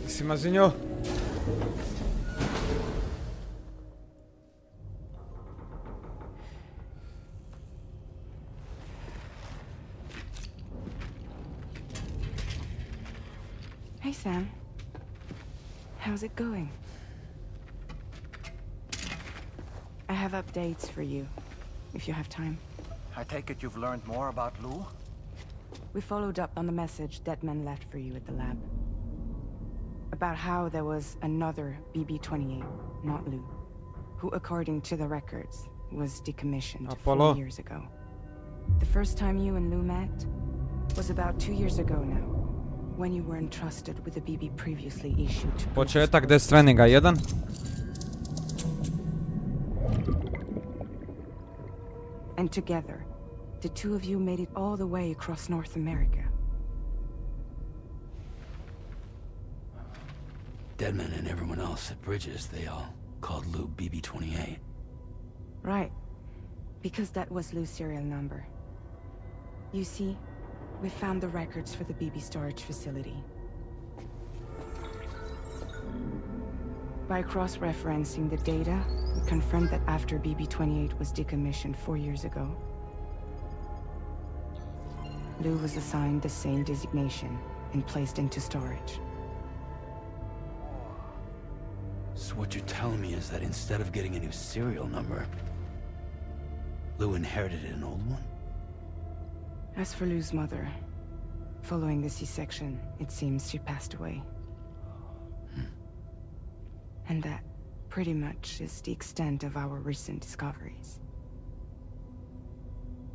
Si mazinho. Hey, Sam. How's it going? I have updates for you, if you have time. I take it you've learned more about Lou? We followed up on the message Deadman left for you at the lab. About how there was another BB-28, not Lou, who, according to the records, was decommissioned Apollo. 4 years ago. The first time you and Lou met was about 2 years ago now, when you were entrusted with the BB previously issued to Početak Death Strandinga 1. And together, the two of you made it all the way across North America. Deadman and everyone else at Bridges, they all called Lou BB-28. Right. Because that was Lou's serial number. You see, we found the records for the BB storage facility. By cross-referencing the data, we confirmed that after BB-28 was decommissioned 4 years ago, Lou was assigned the same designation and placed into storage. So what you're telling me is that instead of getting a new serial number, Lou inherited an old one? As for Lou's mother, following the C-section, it seems she passed away. And that pretty much is the extent of our recent discoveries.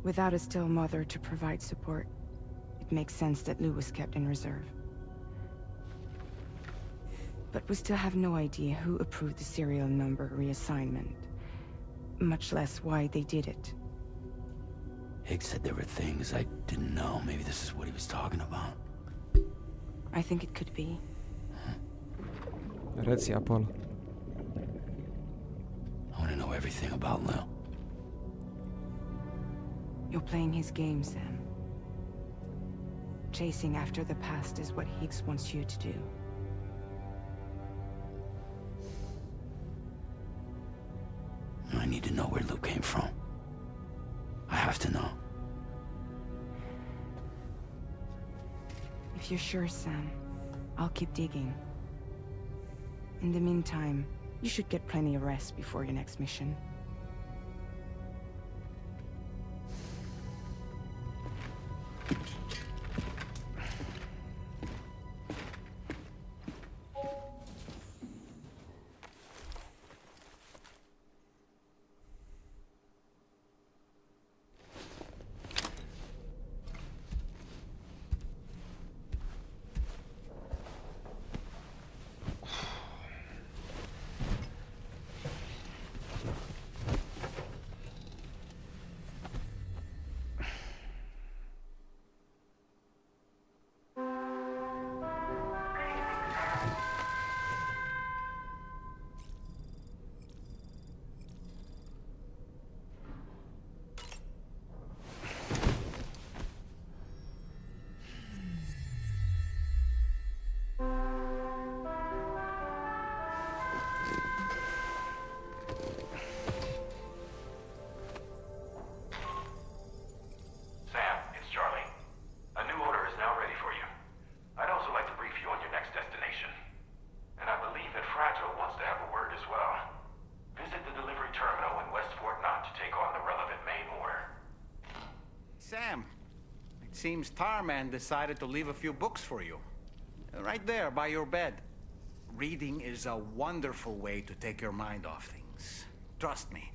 Without a still mother to provide support, it makes sense that Lou was kept in reserve. But we still have no idea who approved the serial number reassignment, much less why they did it. Higgs said there were things I didn't know. Maybe this is what he was talking about. I think it could be. Reci, Apollo. I want to know everything about Lou. You're playing his game, Sam. Chasing after the past is what Higgs wants you to do. I need to know where Lou came from. I have to know. If you're sure, Sam, I'll keep digging. In the meantime, you should get plenty of rest before your next mission. Sam, it seems Tarman decided to leave a few books for you. Right there, by your bed. Reading is a wonderful way to take your mind off things. Trust me.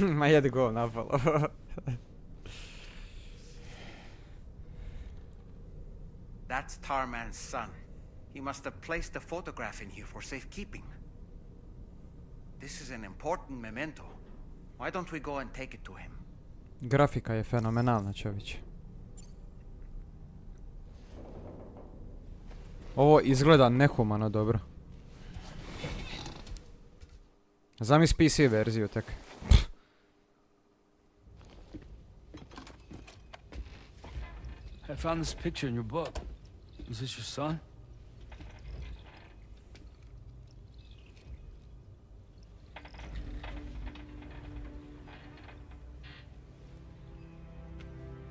Ma jedi go napalo. That's Tarman's son. He must have placed the photograph in here for safekeeping. This is an important memento. Why don't we go and take it to him? Grafika je fenomenalna, čovječe. Ovo izgleda nehumano dobro. Zamisli PC verziju tek. I found this picture in your book. Is this your son?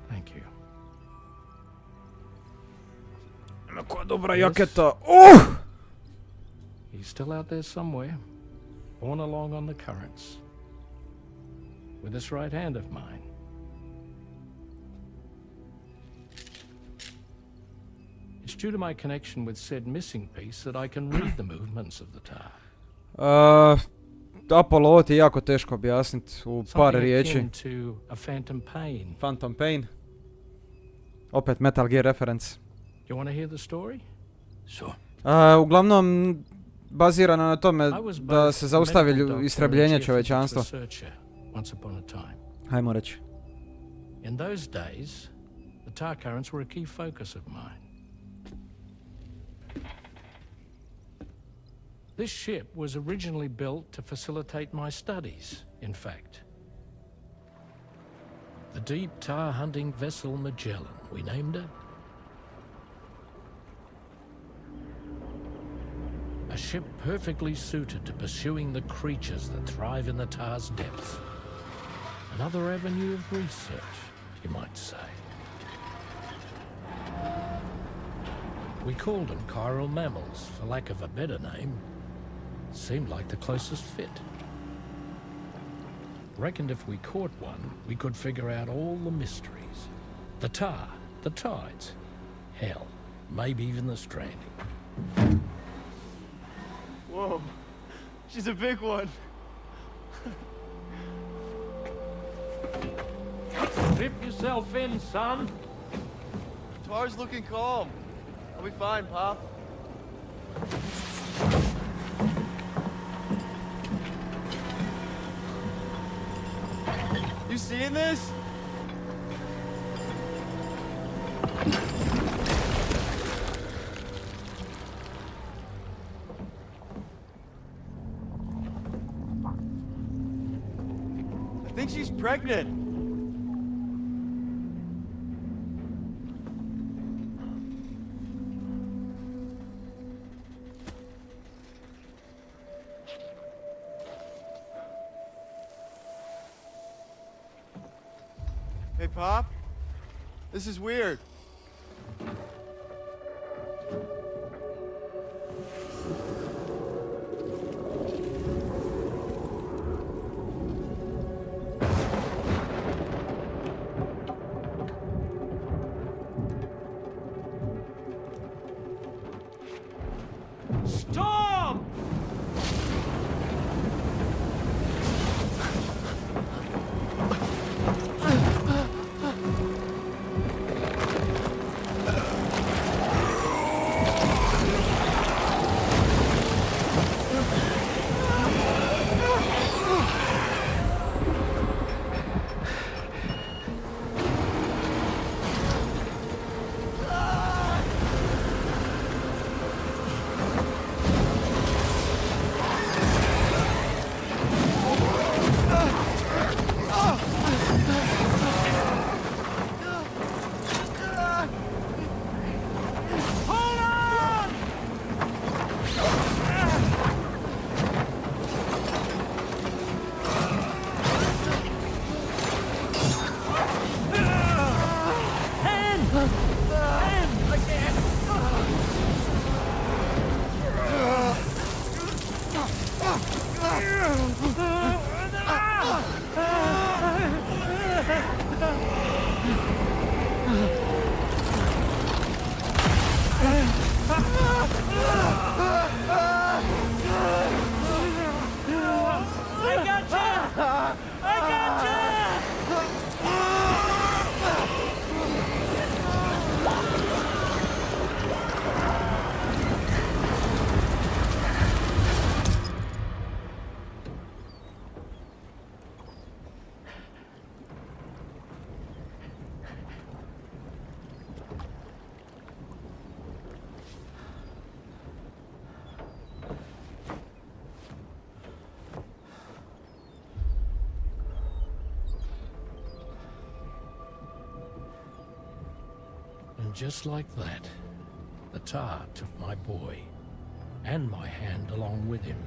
Thank you. Koja dobra jaketa. He's still out there somewhere, borne along on the currents, with this right hand of mine. It's due to my connection with said missing piece that I can read the movements of the tar. Apollo, ovo ti je jako teško objasniti u par riječi. Something akin to a phantom pain. Phantom pain. Opet Metal Gear reference. You want to hear the story? Sure. Uglavnom, bazirano na tome da se zaustavi istrebljenje čovečanstva. Hajmo reći. In those days, the tar currents were a key focus of mine. This ship was originally built to facilitate my studies, in fact. The deep tar hunting vessel Magellan, we named it. A ship perfectly suited to pursuing the creatures that thrive in the tar's depths. Another avenue of research, you might say. We called them chiral mammals, for lack of a better name. Seemed like the closest fit. Reckoned if we caught one, we could figure out all the mysteries. The tar, the tides, hell, maybe even the stranding. Whoa, she's a big one. Strip yourself in, son. Tar's looking calm. I'll be fine, Pop. You seeing this? I think she's pregnant. Hey, Pop. This is weird. Storm! And just like that, the tar took my boy, and my hand along with him.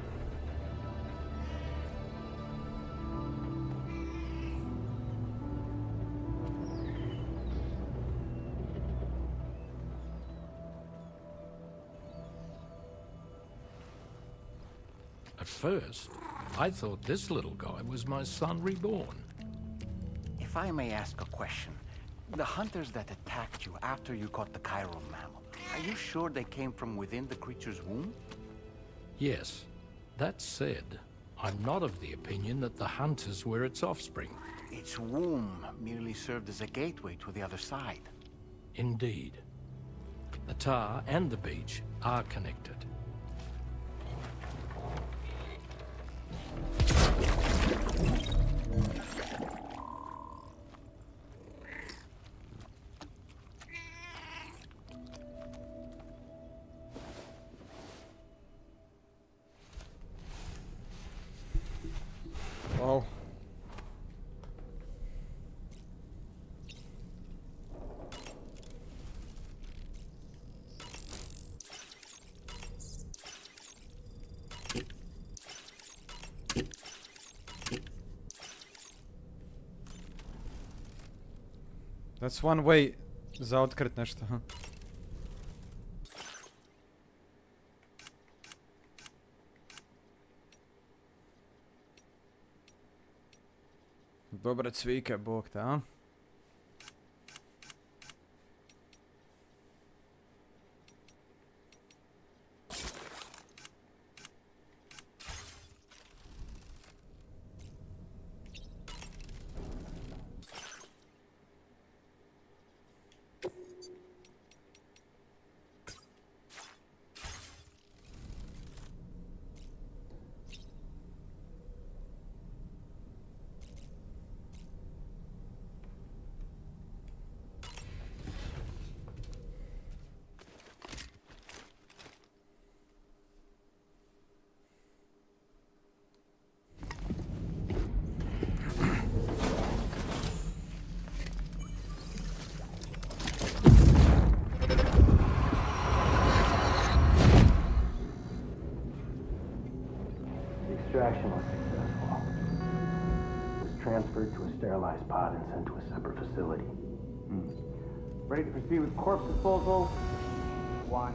At first, I thought this little guy was my son reborn. If I may ask a question, the hunters that attacked you after you caught the chiral mammal, are you sure they came from within the creature's womb? Yes. That said, I'm not of the opinion that the hunters were its offspring. Its womb merely served as a gateway to the other side. Indeed. The tar and the beach are connected. Wow. That's one way za otkrit nešto. Dobre cvike, bog te, a? Extraction was successful. It was transferred to a sterilized pod and sent to a separate facility. Ready to proceed with corpse disposal? 1.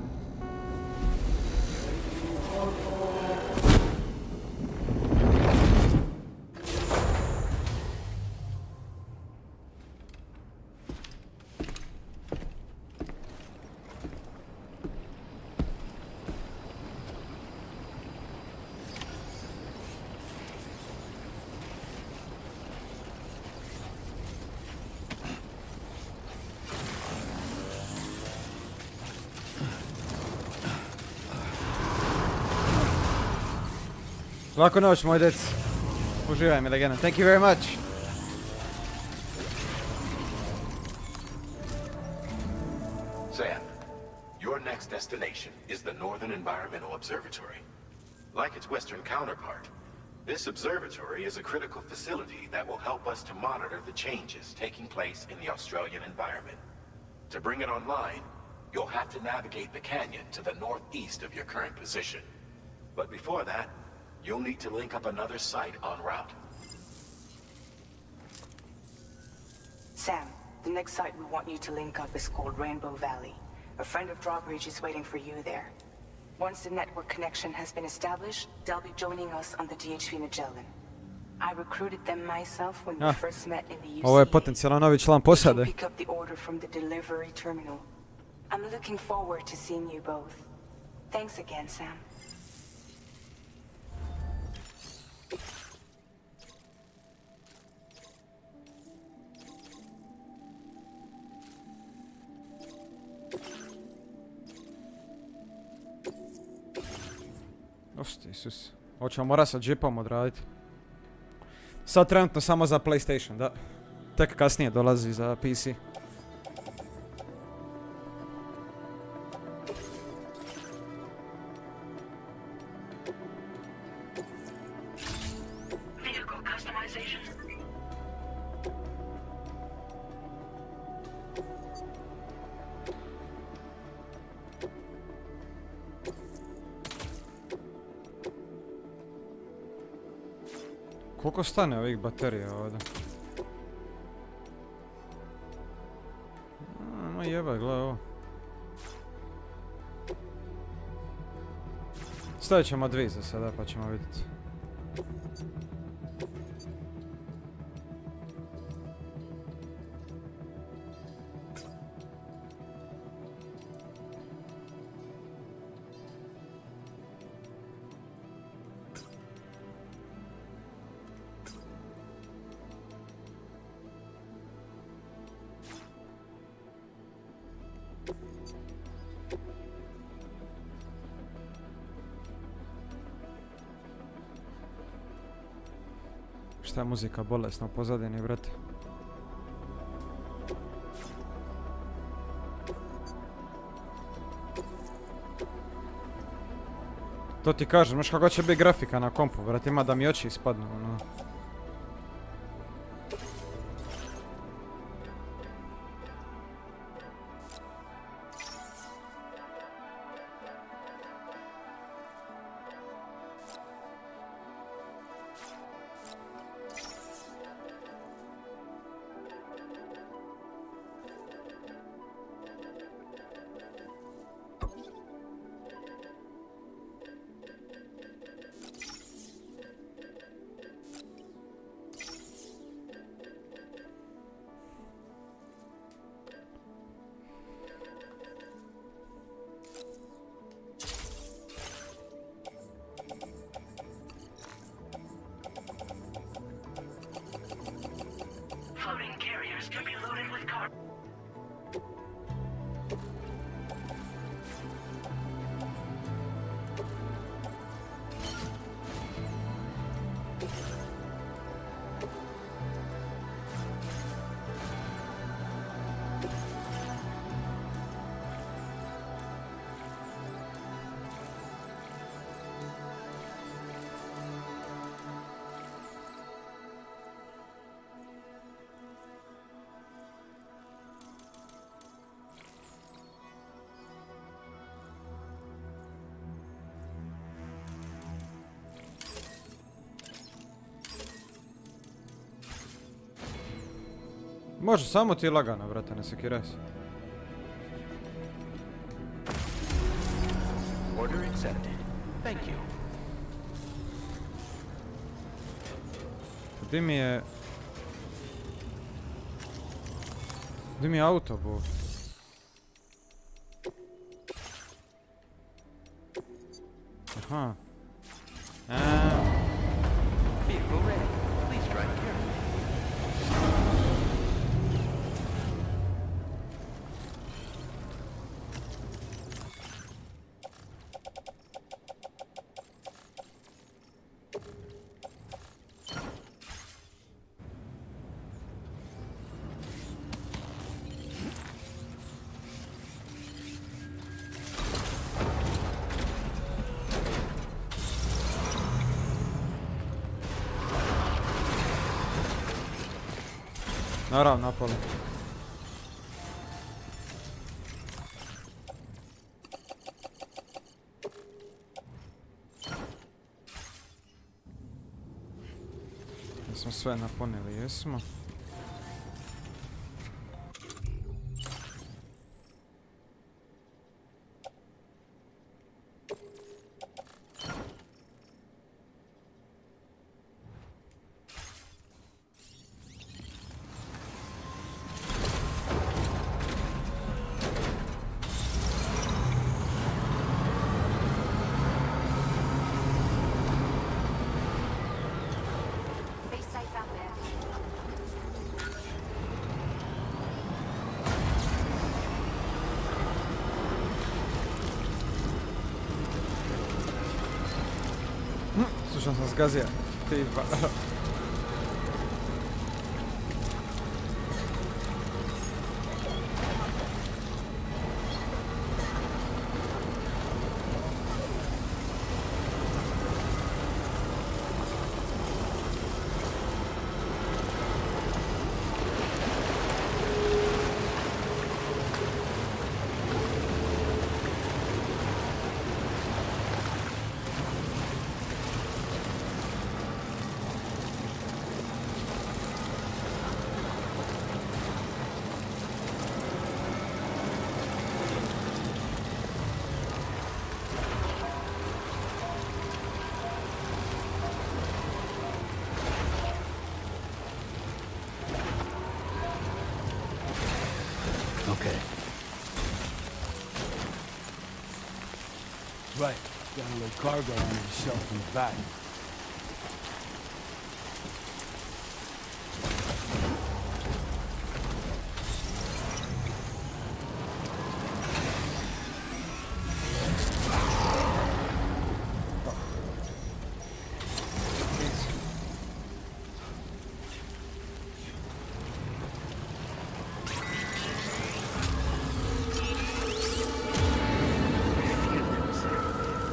Laku noć, moj dec. Uživaj mi legenda. Thank you very much. Sam, your next destination is the Northern Environmental Observatory. Like its western counterpart, this observatory is a critical facility that will help us to monitor the changes taking place in the Australian environment. To bring it online, you'll have to navigate the canyon to the northeast of your current position. But before that, you'll need to link up another site en route. Sam, the next site we want you to link up is called Rainbow Valley. A friend of Drawbridge is waiting for you there. Once the network connection has been established, they'll be joining us on the DHV Magellan. I recruited them myself when we first met in the UC. Ovo je potencijalno novi član posade. Pick up the order from the delivery terminal. I'm looking forward to seeing you both. Thanks again, Sam. Osti, Isus. Hoćemo morat sa džipom odraditi. Sad trenutno samo za PlayStation, da. Tek kasnije dolazi za PC. Koliko stane ovih baterija ovdje? Ma jebaj, gledaj ovo. Stavit ćemo 2 za sada pa ćemo vidjeti. Šta je muzika bolesna u pozadini, brate? To ti kažem, znaš kako će biti grafika na kompu, brate, ima da mi oči ispadnu, ono. Može, samo ti lagano, brate, ne sekiraj se. Order accepted. Thank you. Gdje mi je... Gdje mi je auto, bog? Aha. Vehicle ready. Please drive carefully. Naravno, napoli. Jesmo sve napunili, jesmo. Slušam sam zgazija. Tipa. Okay. Right. Got a little cargo under the shelf in the back.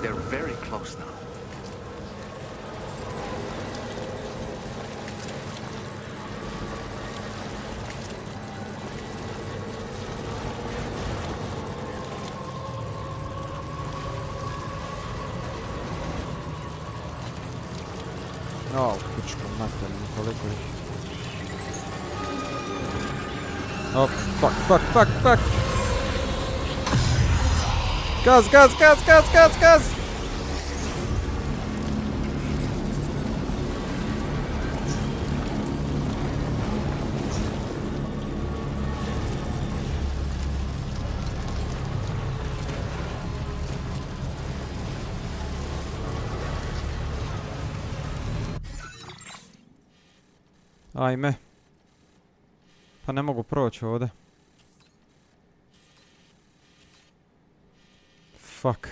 They're very close now. O, pičku materinu, koliko ih. O, fuck. Gaz! Ajme. Pa ne mogu proći ovdje. Fuck.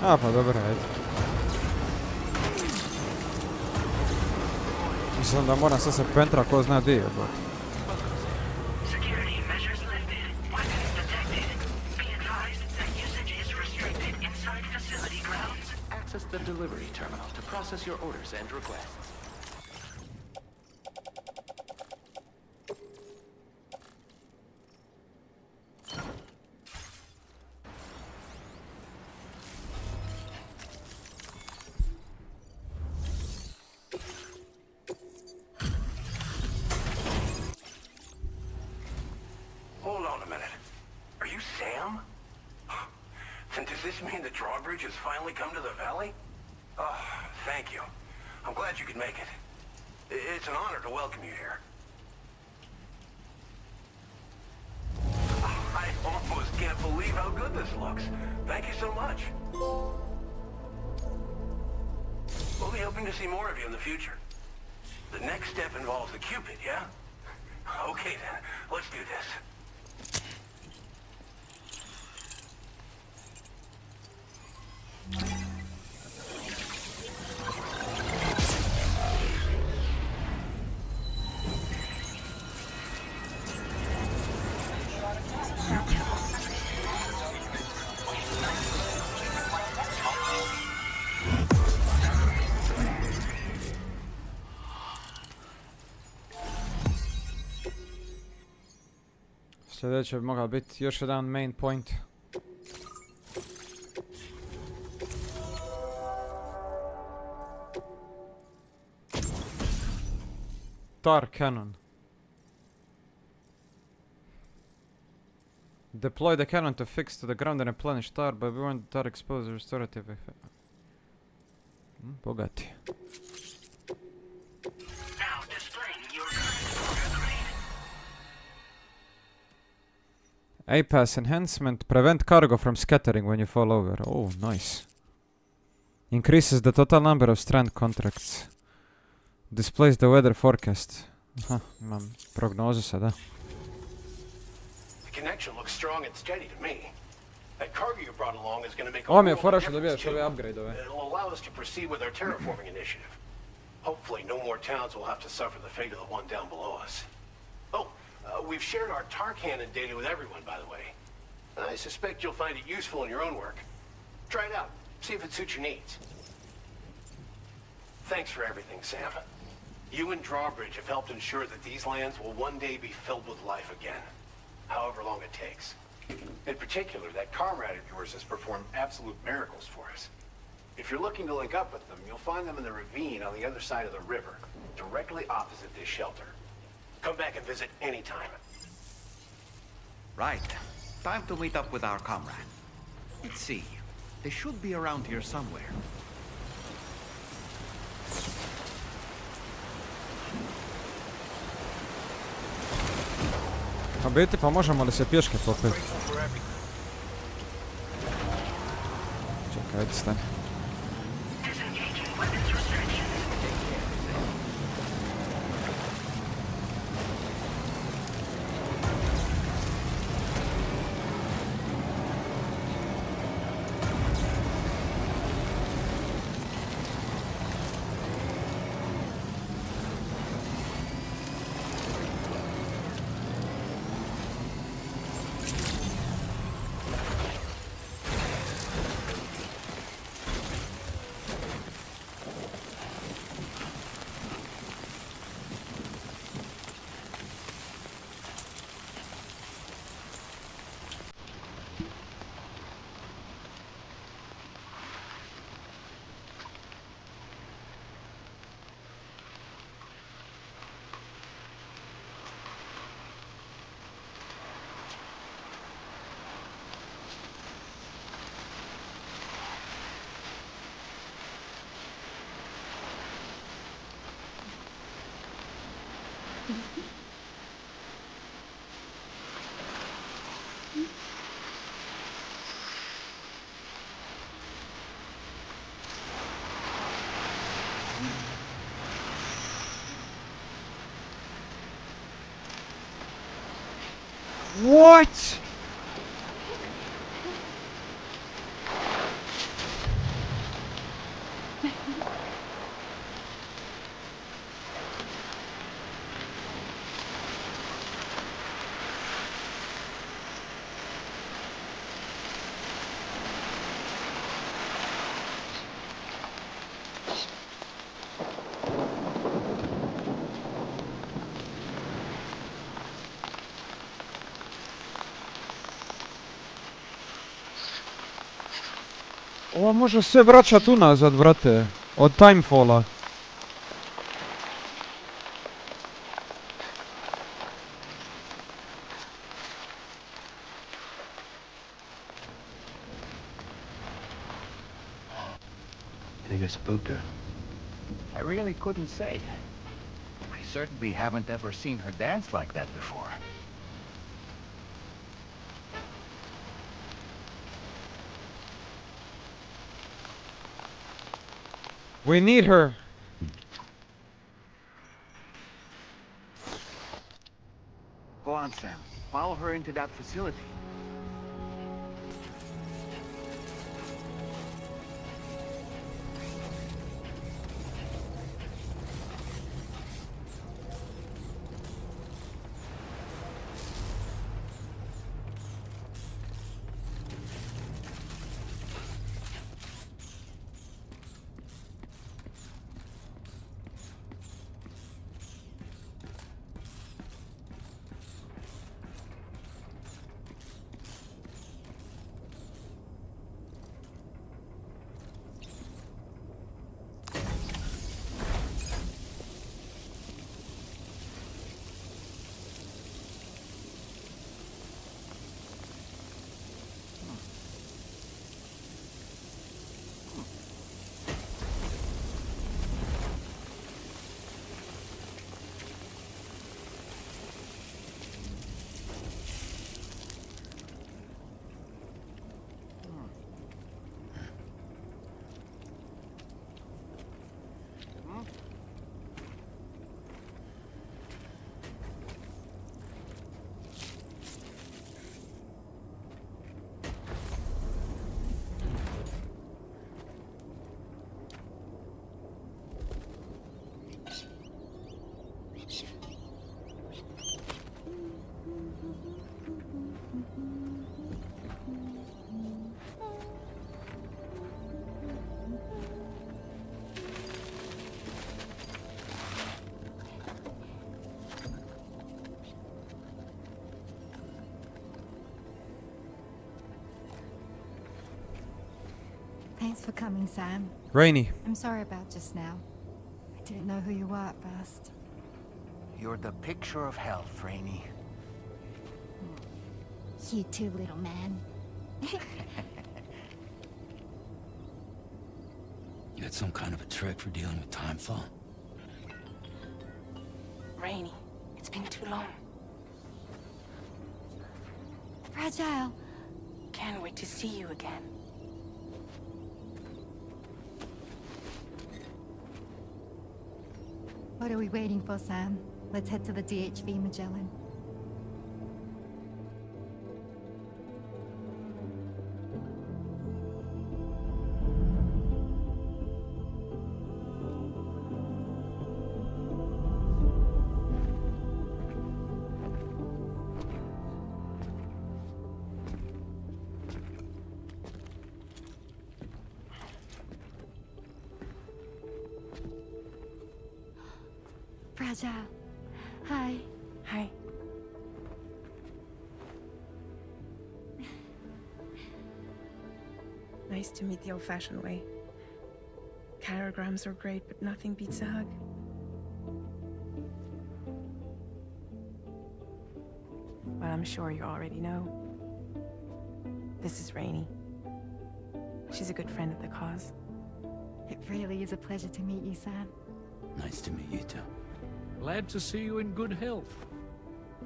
A, pa dobro, ajde. Mislim da moram sad se pentra ko zna di je, bo. Security measures lifted. Weapons detected. Be advised that usage is restricted inside facility grounds. Access the delivery terminal to process your orders and requests. Hold on a minute. Are you Sam? And does this mean the drawbridge has finally come to the valley? Oh, thank you. I'm glad you could make it. It's an honor to welcome you here. I almost can't believe how good this looks. Thank you so much. We'll be hoping to see more of you in the future. The next step involves the Cupid, yeah? Okay then, let's do this. Sljedeće bi mogao biti još jedan main point. Tar cannon. Deploy the cannon to fix to the ground and replenish tar, but we want tar exposed restorative effect. Bogati. Now displaying your current grade. APAS enhancement. Prevent cargo from scattering when you fall over. Oh, nice. Increases the total number of strand contracts. Displays the weather forecast. Aha, imam prognozu sada. The connection looks strong and steady to me. That cargo you brought along is going to make a Ovo mi je world fora of što difference dobijaš ove too. upgrade-ove. It'll allow us to proceed with our terraforming initiative. Hopefully no more towns will have to suffer the fate of the one down below us. Oh, we've shared our tar cannon data with everyone, by the way. I suspect you'll find it useful in your own work. Try it out. See if it suits your needs. Thanks for everything, Sam. You and Drawbridge have helped ensure that these lands will one day be filled with life again, however long it takes. In particular, that comrade of yours has performed absolute miracles for us. If you're looking to link up with them, you'll find them in the ravine on the other side of the river, directly opposite this shelter. Come back and visit anytime. Right. Time to meet up with our comrade. Let's see. They should be around here somewhere. A biti, pa možemo li se pješke popeti? Čekaj, ajde stani. What? Ovo može sve vraćat unazad, brate. Od timefalla. Think I spooked her? I really couldn't say. I certainly haven't ever seen her dance like that before. We need her. Go on, Sam. Follow her into that facility. Thanks for coming, Sam. Rainy. I'm sorry about just now. I didn't know who you were at first. You're the picture of health, Rainey. You too, little man. You had some kind of a trick for dealing with timefall? Rainey, it's been too long. Fragile. Can't wait to see you again. What are we waiting for, Sam? Let's head to the DHV Magellan. Fragile. Hi. Hi. Nice to meet the old-fashioned way. Carograms are great, but nothing beats a hug. Well, I'm sure you already know. This is Rainey. She's a good friend of the cause. It really is a pleasure to meet you, Sam. Nice to meet you too. Glad to see you in good health.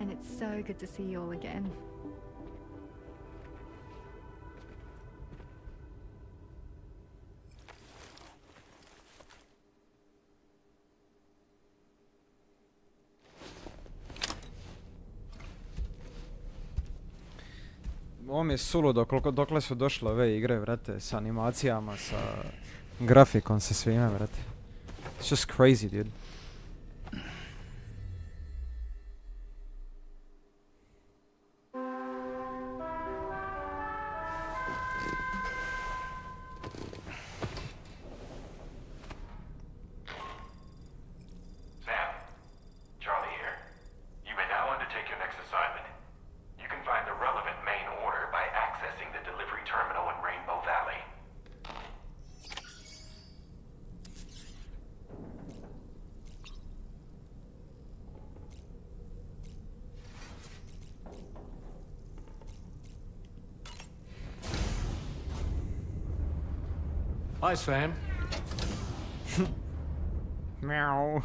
And it's so good to see you all again. Ovo mi je suludo dokle su došle ove igre, vrate, s animacijama, sa grafikom, sa svime, vrate. It's just crazy, dude. Hi, Sam. Meow.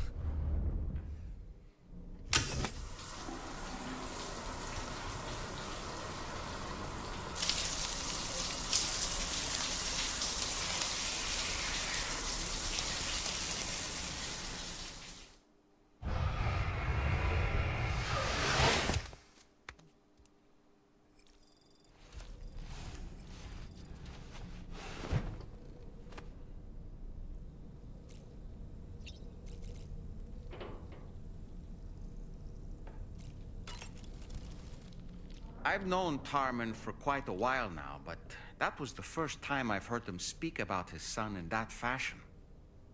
I've known Tarman for quite a while now, but that was the first time I've heard him speak about his son in that fashion.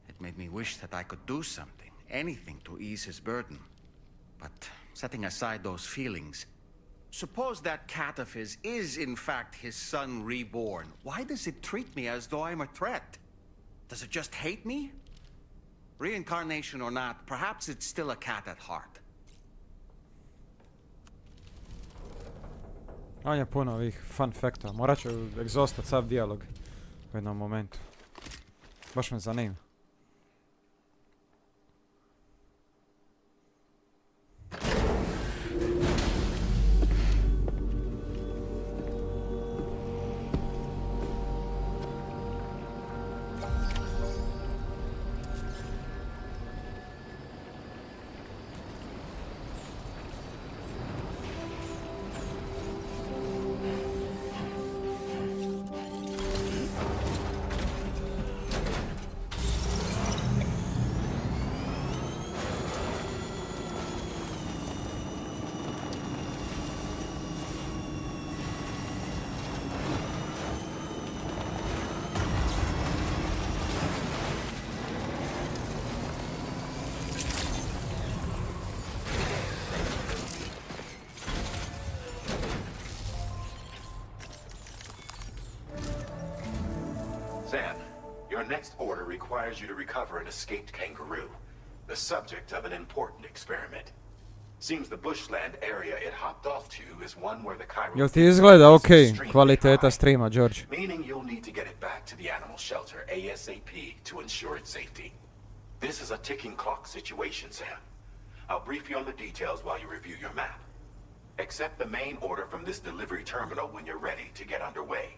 It made me wish that I could do something, anything to ease his burden. But setting aside those feelings, suppose that cat of his is in fact his son reborn. Why does it treat me as though I'm a threat? Does it just hate me? Reincarnation or not, perhaps it's still a cat at heart. On je puno ovih fun facta. Morat ću egzostat sav dijalog u jednom momentu. Baš me zanima. Sam, your next order requires you to recover an escaped kangaroo, the subject of an important experiment. Seems the bushland area it hopped off to is one where the chiral Jel ti izgleda okej kvaliteta streama, George? meaning you'll need to get it back to the animal shelter ASAP to ensure its safety. This is a ticking clock situation, Sam. I'll brief you on the details while you review your map. Accept the main order from this delivery terminal when you're ready to get underway.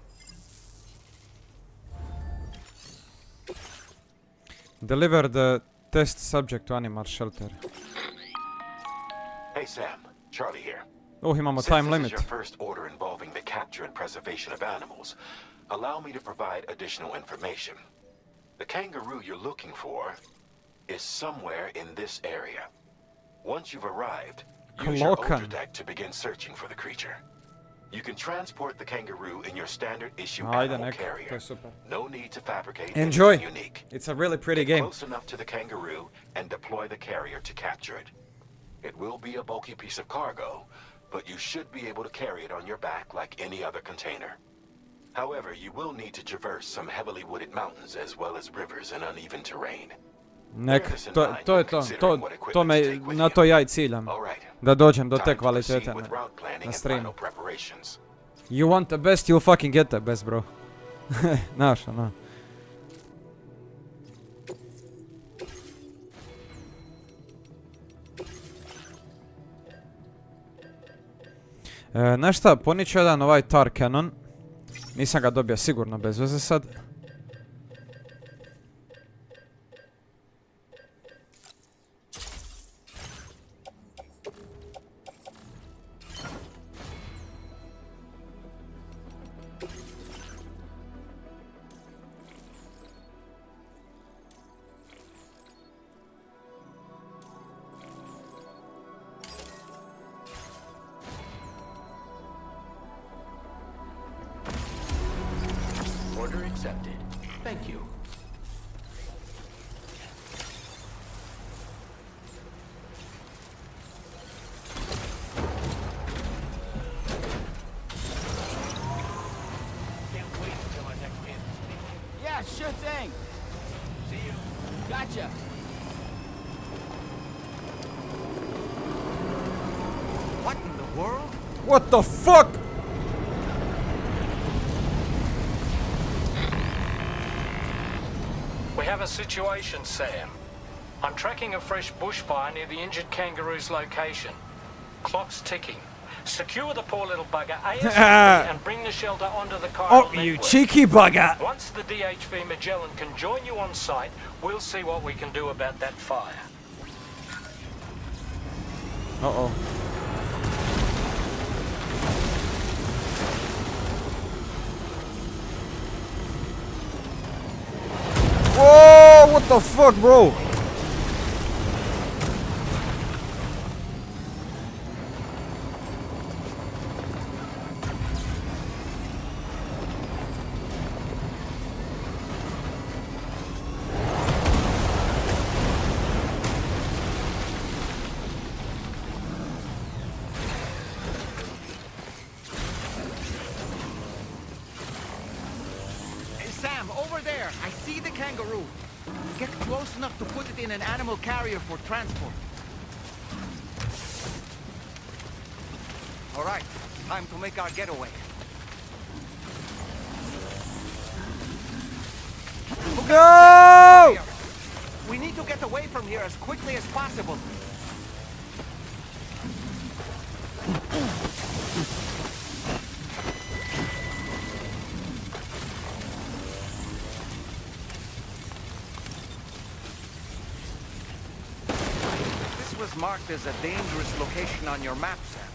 Deliver the test subject to animal shelter. Hey Sam, Charlie here. Oh, imamo Since time this limit. is your first order involving the capture and preservation of animals, allow me to provide additional information. The kangaroo you're looking for is somewhere in this area. Once you've arrived, use your Klokan. ultra deck to begin searching for the creature. You can transport the kangaroo in your standard issue Ajde, animal neka, to carrier. je super. No need to fabricate Enjoy. anything unique. It's a really pretty Get game. close enough to the kangaroo and deploy the carrier to capture it. It will be a bulky piece of cargo, but you should be able to carry it on your back like any other container. However, you will need to traverse some heavily wooded mountains as well as rivers and uneven terrain. Neka, to je to na to ja i ciljam. Da dođem do te kvalitete na streamu. You want the best, you'll fucking get the best, bro. Znaš, ono. Znaš šta, ponijet ću jedan ovaj tar cannon. Nisam ga dobio sigurno bez veze sad. Order accepted. Thank you. Can't wait until our next game. Yeah, sure thing. See you. Gotcha. What in the world? What the fuck? have a situation, Sam. I'm tracking a fresh bushfire near the injured kangaroo's location. Clock's ticking. Secure the poor little bugger ASAP and bring the shelter onto the chiral Oh, network. you cheeky bugger! Once the DHV Magellan can join you on site, we'll see what we can do about that fire. Uh-oh. Whoa! What the fuck, bro? Sam, over there. I see the kangaroo. Get close enough to put it in an animal carrier for transport. All right, time to make our getaway. No! We need to get away from here as quickly as possible. Marked as a dangerous location on your map, Sam.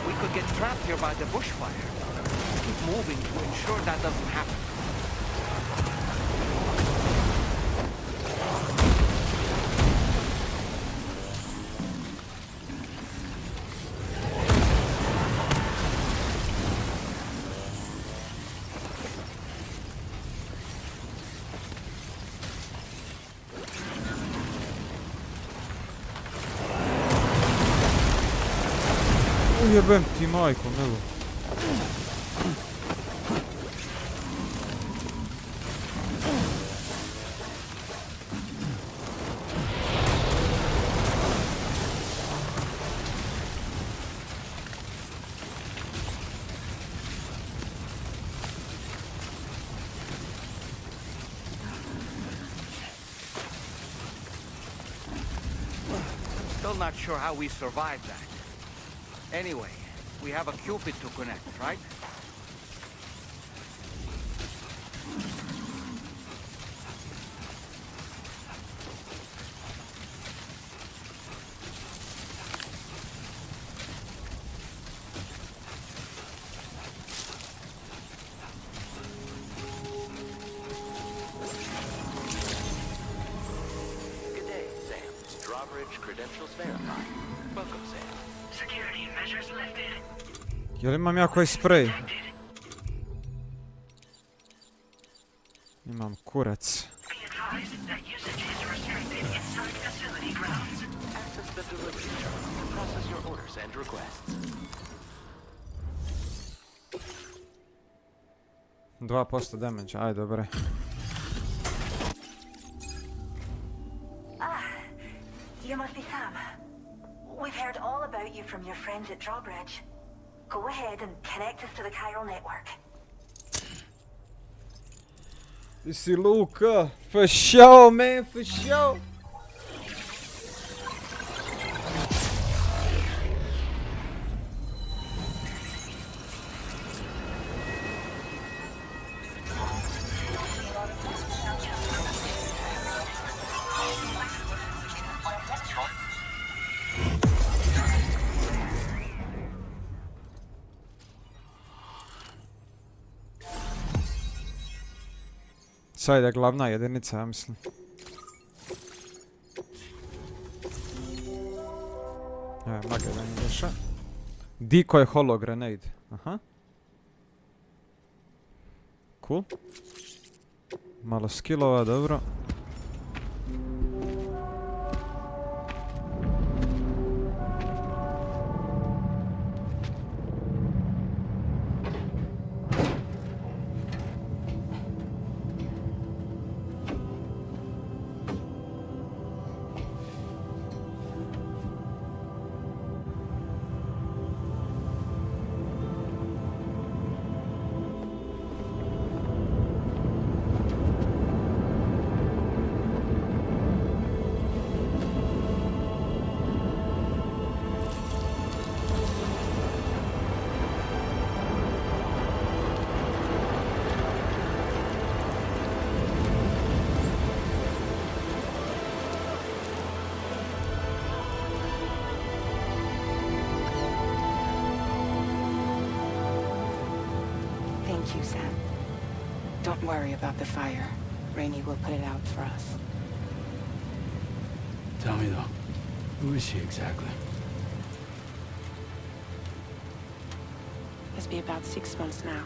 We could get trapped here by the bushfire. Keep moving to ensure that doesn't happen. Ujebem ti majko, Nego. Still not sure how we survived that. Anyway, we have a Cupid to connect, right? Good day, Sam. Drawbridge credentials verified. Welcome, Sam. Security measures lifted. Jel imam ja koji sprej? Imam kurac. Be advised that usage is restricted inside facility grounds. Access the delivery terminal to process your orders and requests. 2% damage, aj dobre. You must be Sam. We've heard all about you from your friends at Drawbridge. Go ahead and connect us to the chiral network. This is Luka. For sure, man, for sure. Sad je glavna jedinica, ja mislim. Evo, Magellan je došao. Decoy holo grenade. Aha. Cool. Malo skillova, dobro. Thank you, Sam. Don't worry about the fire. Rainey will put it out for us. Tell me though, who is she exactly? It's been about 6 months now,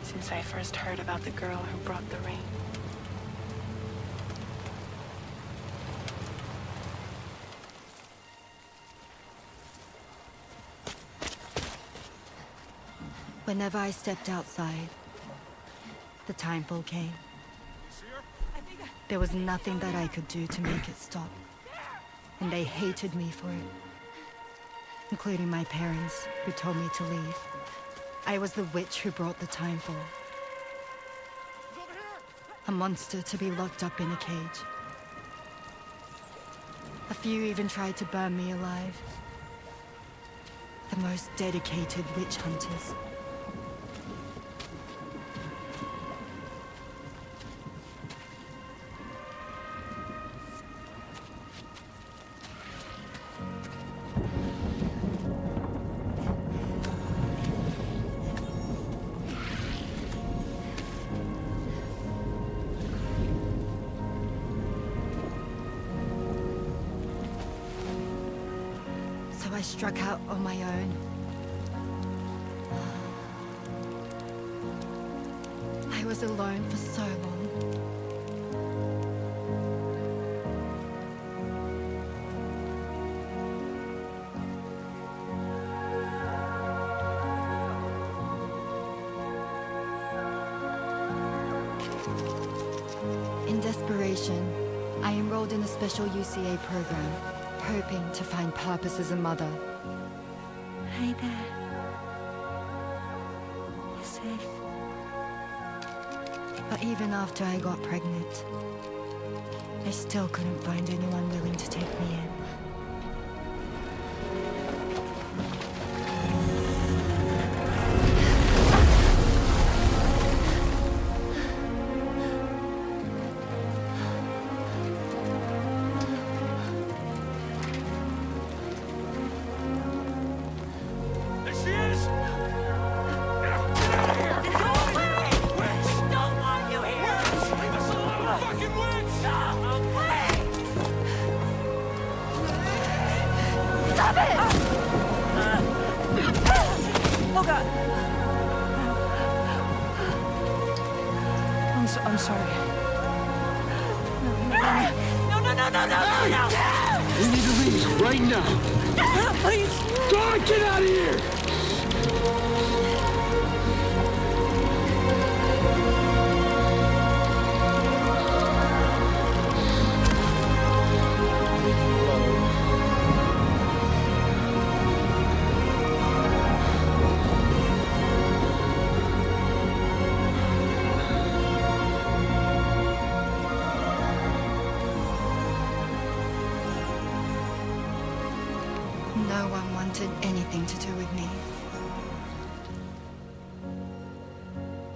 since I first heard about the girl who brought the rain. Whenever I stepped outside, the timefall came. There was nothing that I could do to make it stop. And they hated me for it. Including my parents, who told me to leave. I was the witch who brought the timefall. A monster to be locked up in a cage. A few even tried to burn me alive. The most dedicated witch hunters. I struck out on my own. I was alone for so long. In desperation, I enrolled in a special UCA program. Hoping to find purpose as a mother. Hi there. You're safe. But even after I got pregnant, I still couldn't find anyone willing to take me in. I'm sorry. No! We need to leave right now. Please. God, get out of here! No one wanted anything to do with me.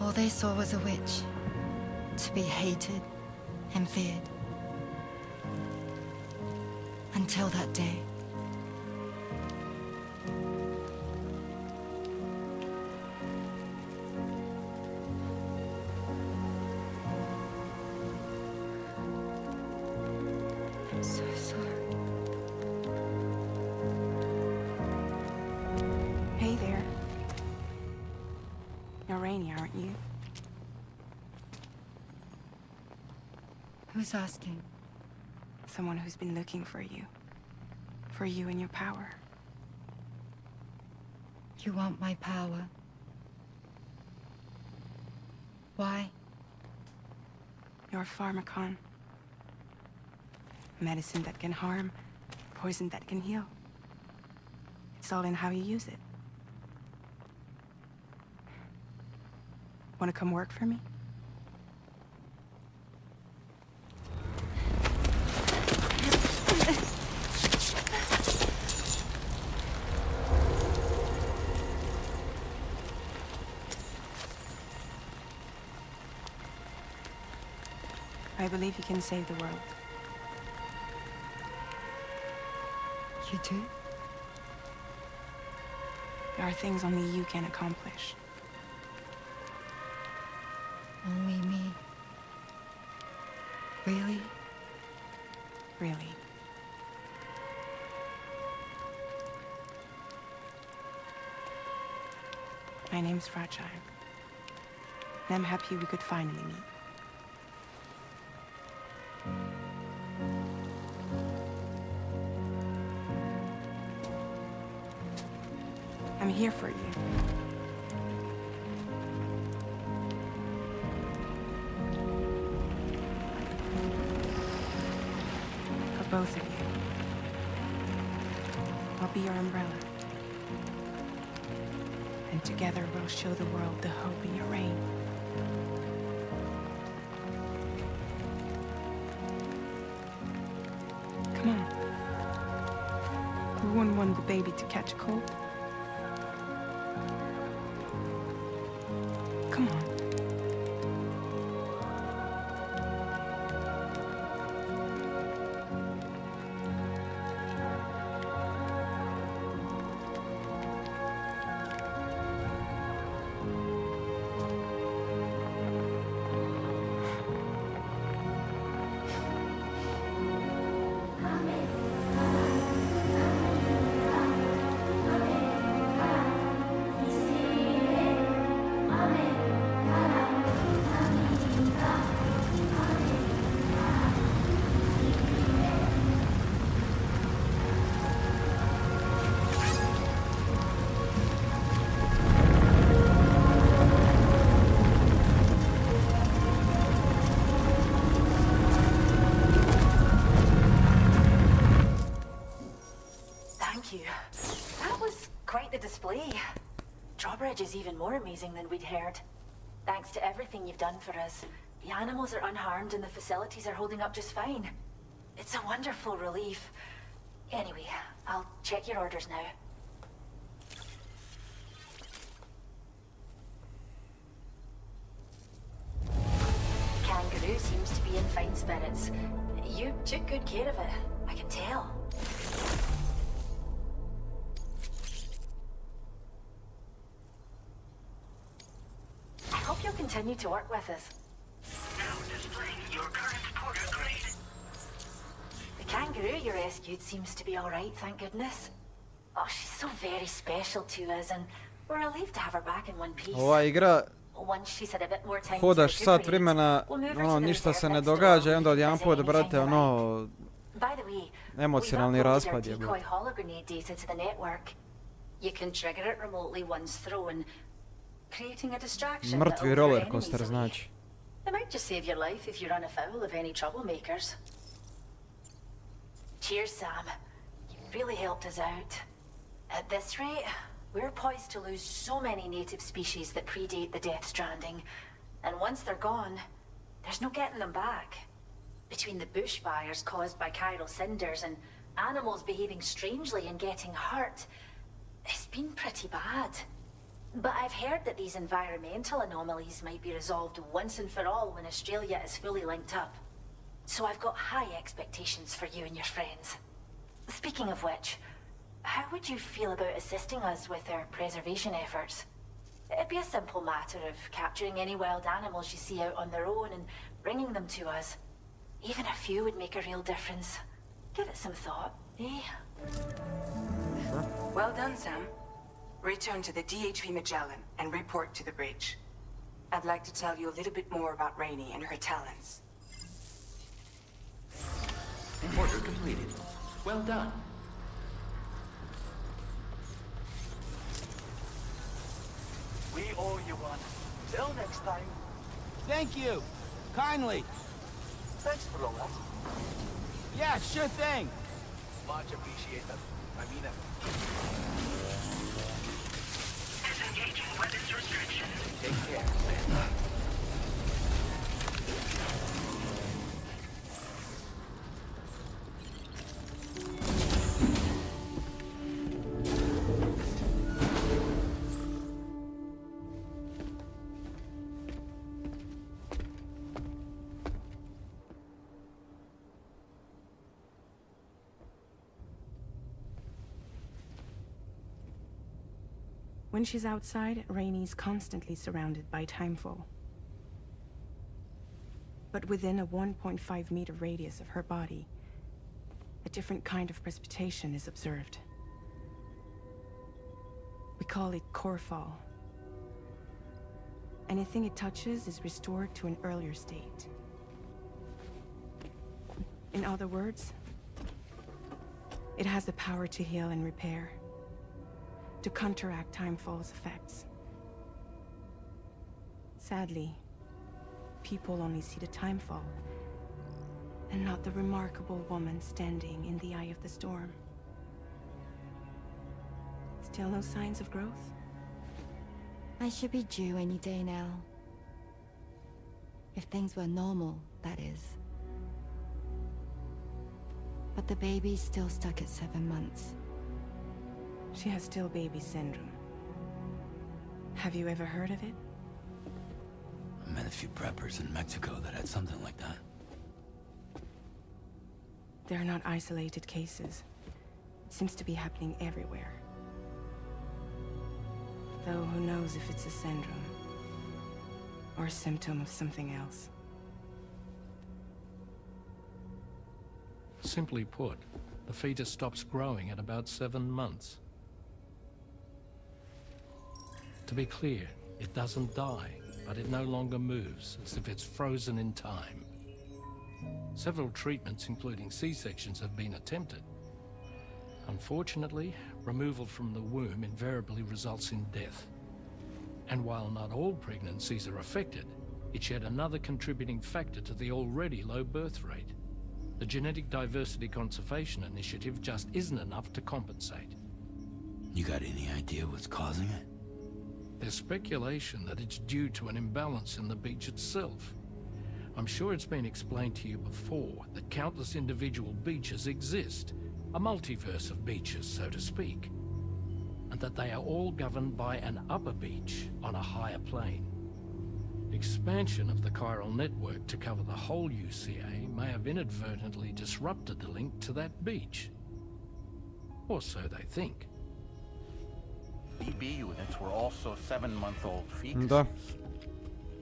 All they saw was a witch, to be hated and feared. Until that day. I'm so sorry. Hey there. You're Rainey, aren't you? Who's asking? Someone who's been looking for you. For you and your power. You want my power? Why? You're a pharmacon. Medicine that can harm, poison that can heal. It's all in how you use it. Want to come work for me? I believe you can save the world. You do? There are things only you can accomplish. Only me. Really? Really. My name's Fragile. And I'm happy we could finally meet. I'm here for you. For both of you. I'll be your umbrella. And together we'll show the world the hope in your reign. Come on. Who wouldn't want the baby to catch a cold? Come on. Drawbridge is even more amazing than we'd heard. Thanks to everything you've done for us, the animals are unharmed and the facilities are holding up just fine. It's a wonderful relief. Anyway, I'll check your orders now. Kangaroo seems to be in fine spirits. You took good care of it, I can tell. I hope you'll continue to work with us. Now displaying your current porter grade. The kangaroo you rescued seems to be alright, thank goodness. Oh, she's so very special to us and we're relieved to have her back in one piece. Ova igra, Once she's had a bit more time to hodaš sat recuperate, vremena, we'll move her ono, to the ništa se reserve ne next to događa i the onda odjedanput, anytime brate, you ono, like. By the way, emocionalni we've uploaded raspad je our bio. decoy holo grenade data to the network. You can trigger it remotely once thrown, creating a distraction Mrtvi that'll lure roller enemies coaster away. znači. It might just save your life if you run afoul of any troublemakers. Cheers, Sam. You really helped us out. At this rate, we're poised to lose so many native species that predate the Death Stranding. And once they're gone, there's no getting them back. Between the bushfires caused by chiral cinders and animals behaving strangely and getting hurt, it's been pretty bad. But I've heard that these environmental anomalies might be resolved once and for all when Australia is fully linked up. So I've got high expectations for you and your friends. Speaking of which, how would you feel about assisting us with our preservation efforts? It'd be a simple matter of capturing any wild animals you see out on their own and bringing them to us. Even a few would make a real difference. Give it some thought, eh? Sure. Well done, Sam. Return to the DHV Magellan and report to the bridge. I'd like to tell you a little bit more about Rainey and her talents. Order completed. Well done. We owe you one. Till next time. Thank you. Kindly. Thanks for all that. Yeah, sure thing. Much appreciated. I mean it. Disengaging weapons restrictions. Take care, man. When she's outside, Rainey's constantly surrounded by timefall. But within a 1.5 meter radius of her body, a different kind of precipitation is observed. We call it core fall. Anything it touches is restored to an earlier state. In other words, it has the power to heal and repair, to counteract timefall's effects. Sadly, people only see the timefall, and not the remarkable woman standing in the eye of the storm. Still no signs of growth? I should be due any day now. If things were normal, that is. But the baby's still stuck at 7 months. She has still baby syndrome. Have you ever heard of it? I met a few preppers in Mexico that had something like that. They're not isolated cases. It seems to be happening everywhere. Though who knows if it's a syndrome or a symptom of something else. Simply put, the fetus stops growing at about 7 months. To be clear, it doesn't die, but it no longer moves, as if it's frozen in time. Several treatments, including C-sections, have been attempted. Unfortunately, removal from the womb invariably results in death. And while not all pregnancies are affected, it's yet another contributing factor to the already low birth rate. The Genetic Diversity Conservation Initiative just isn't enough to compensate. You got any idea what's causing it? There's speculation that it's due to an imbalance in the beach itself. I'm sure it's been explained to you before that countless individual beaches exist, a multiverse of beaches, so to speak, and that they are all governed by an upper beach on a higher plane. Expansion of the chiral network to cover the whole UCA may have inadvertently disrupted the link to that beach. Or so they think. BB units were also 7-month-old fetuses.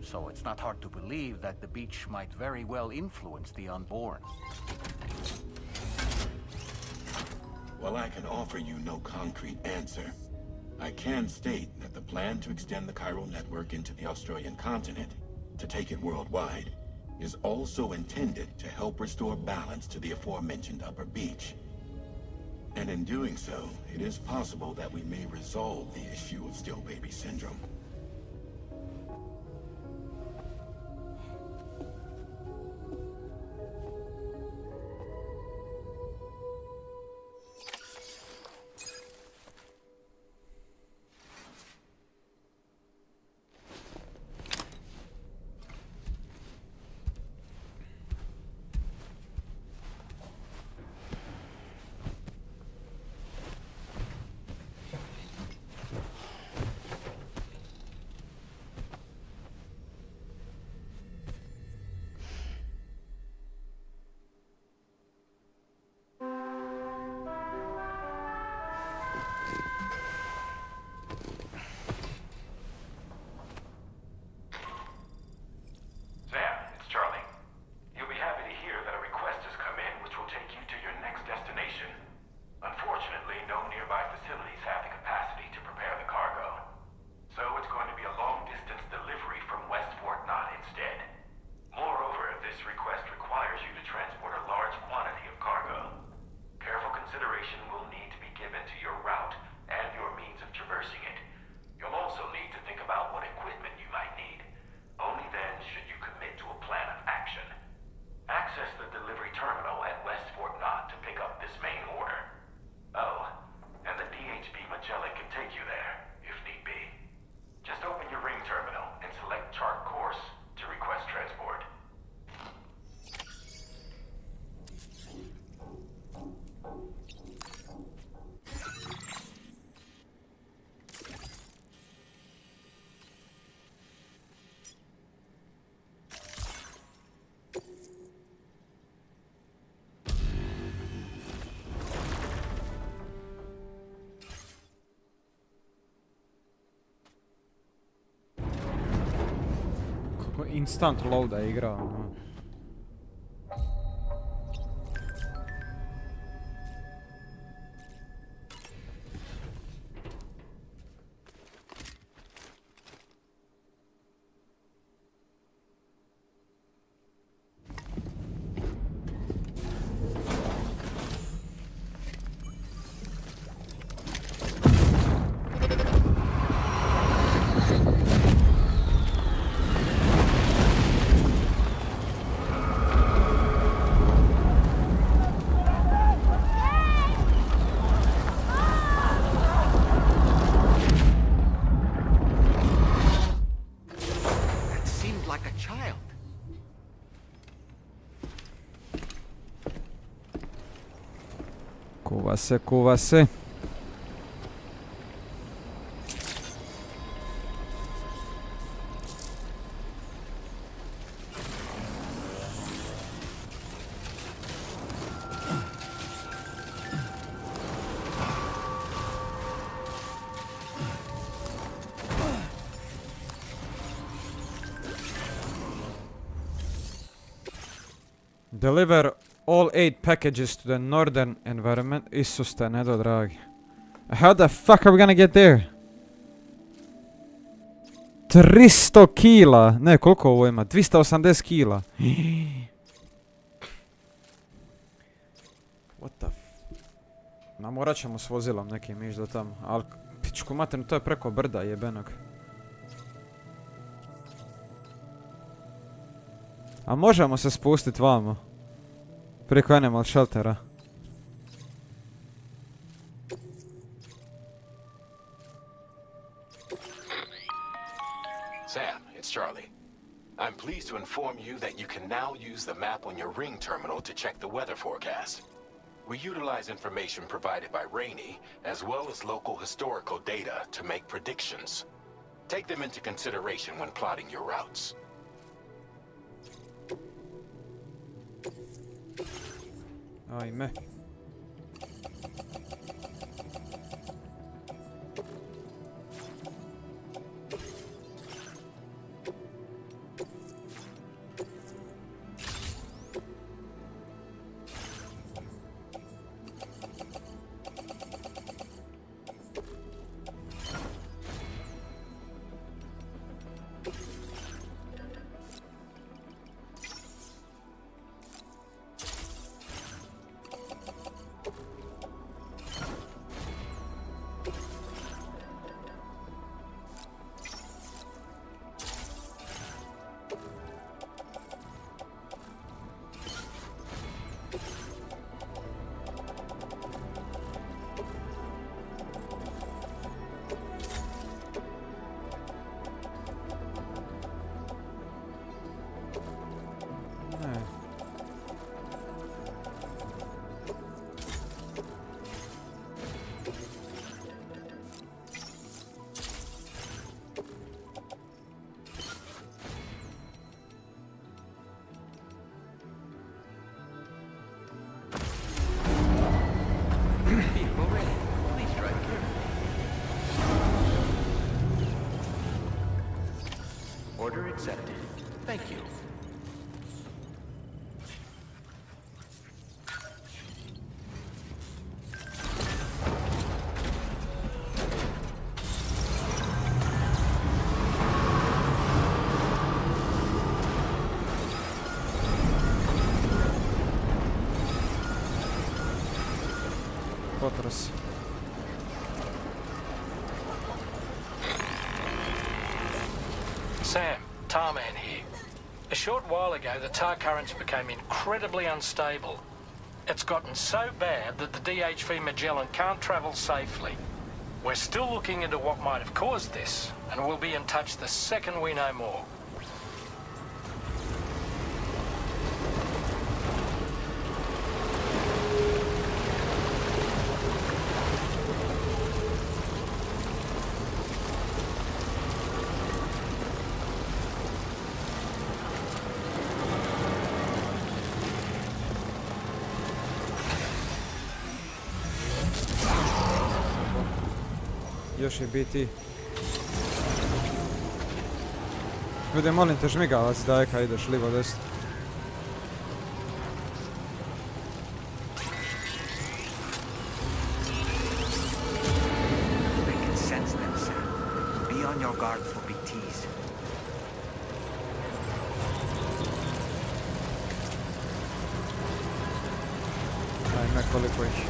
So it's not hard to believe that the beach might very well influence the unborn. While I can offer you no concrete answer, I can state that the plan to extend the chiral network into the Australian continent, to take it worldwide, is also intended to help restore balance to the aforementioned upper beach. And in doing so, it is possible that we may resolve the issue of still baby syndrome. Instant loada igra. Kuva se, kuva se. Deliver all 8 packages to the northern environment. Isuste, nedo dragi. How the fuck are we gonna get there? 300 kila. Ne, koliko ovo ima? 280 kila. What the f... morat ćemo s vozilom nekim ići do tamo. Ali, pičku maternu, to je preko brda jebenog. A možemo se spustit vamo. Preko animal sheltera. Sam, it's Charlie. I'm pleased to inform you that you can now use the map on your ring terminal to check the weather forecast. We utilize information provided by Rainey, as well as local historical data to make predictions. Take them into consideration when plotting your routes. Ajme. Order accepted. Thank you. Potres. Sam, Tarman here. A short while ago, the tar currents became incredibly unstable. It's gotten so bad that the DHV Magellan can't travel safely. We're still looking into what might have caused this, and we'll be in touch the second we know more. Još je biti. Ljudi, molim te, žmigavac daj kad ideš livo desno. They can sense them, Sam. Be on your guard for big T's. Ajme, koliko ih.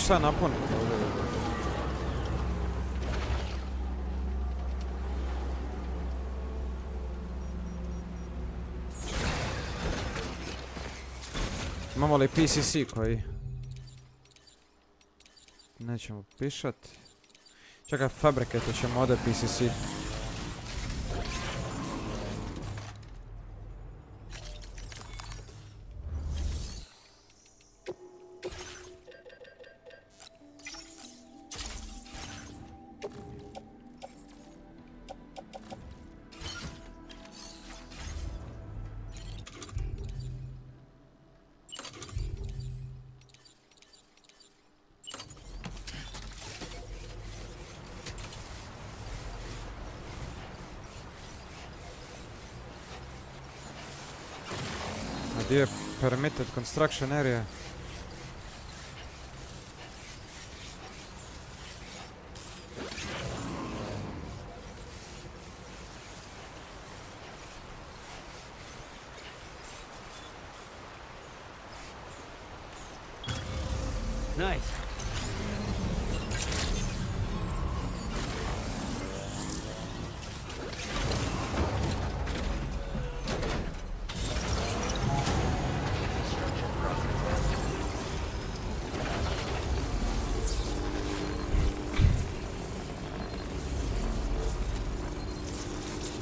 ću sad napuniti ovdje. Imamo li PCC koji? Nećemo pišat. Čekaj, fabricate ćemo ovdje PCC. Gdje je permitted construction area? Nice.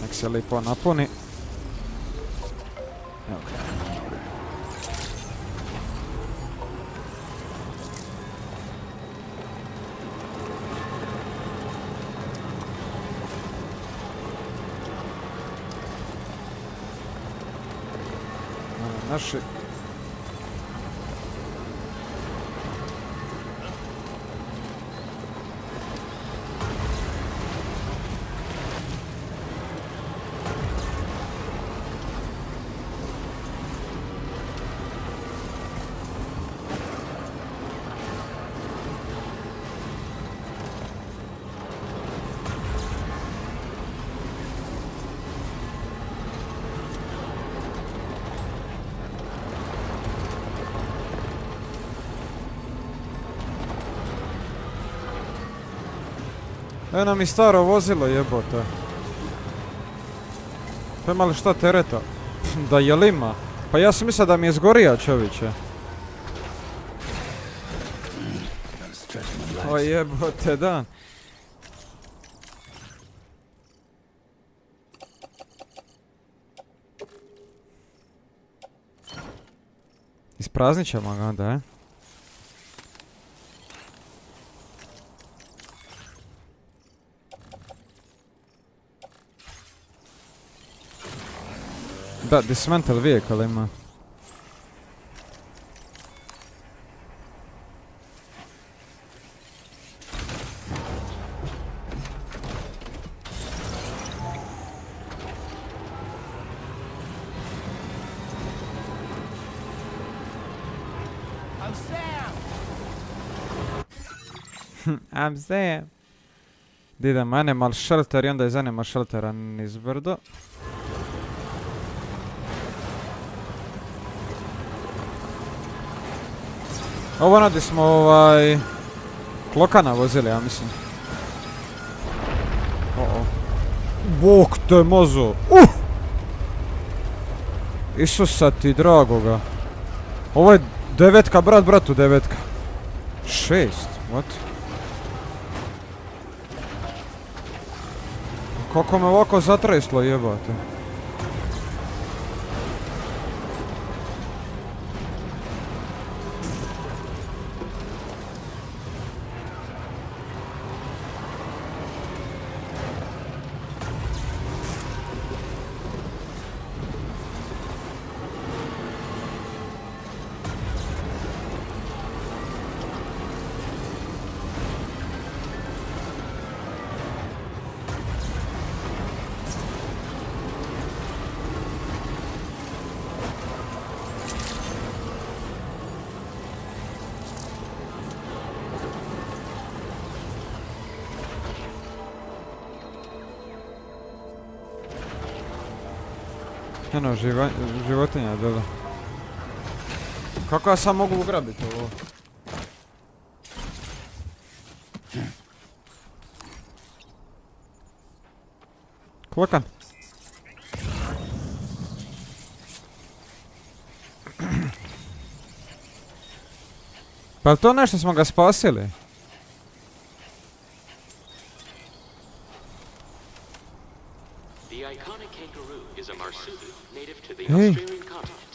Nek se lipo napuni. Evo ga. Naši... Evo nam i staro vozilo, jebote. Pa ima li šta tereta? Da jel ima? Pa ja sam mislio da mi je zgorija, čovječe. O jebote, da. Ispraznit ćemo ga onda, Da, dismantle vehicle ima. I'm Sam. Idemo animal shelter i onda iz animal sheltera nizbrdo. Ovo ono gdje smo Klokana vozili, ja mislim. Bog te mozo! Isusa ti dragoga. Ovo je 9, brat bratu 9. 6, what? Kako me ovako zatreslo, jebate. Eno, životinja dole. Kako ja sam mogu ugrabiti ovo? Klokan. Pa to nešto smo ga spasili? The iconic kangaroo is a marsupial native to the Hey. Australian continent.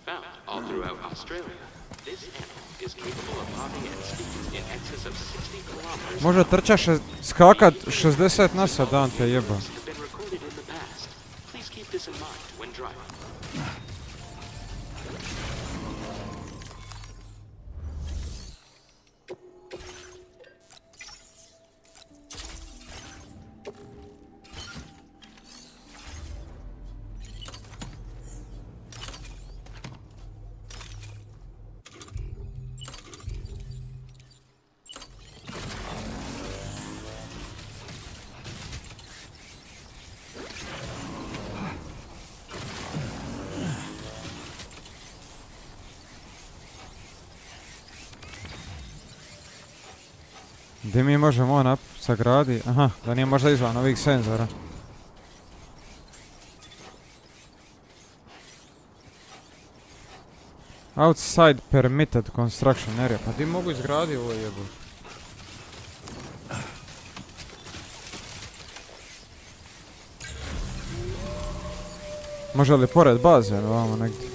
Found all throughout Australia, this animal is capable of hopping at speeds in excess of 60 kilometers. Može trčaš skakat 60 na sat, dan te jeba. Have been recorded in the past. Please keep this in mind when driving. Gdje mi možemo sagradi? Aha, da nije možda izvan ovih senzora. Outside permitted construction area. Pa di mogu izgraditi ovo jebo? Može li pored baze, ovamo negdje?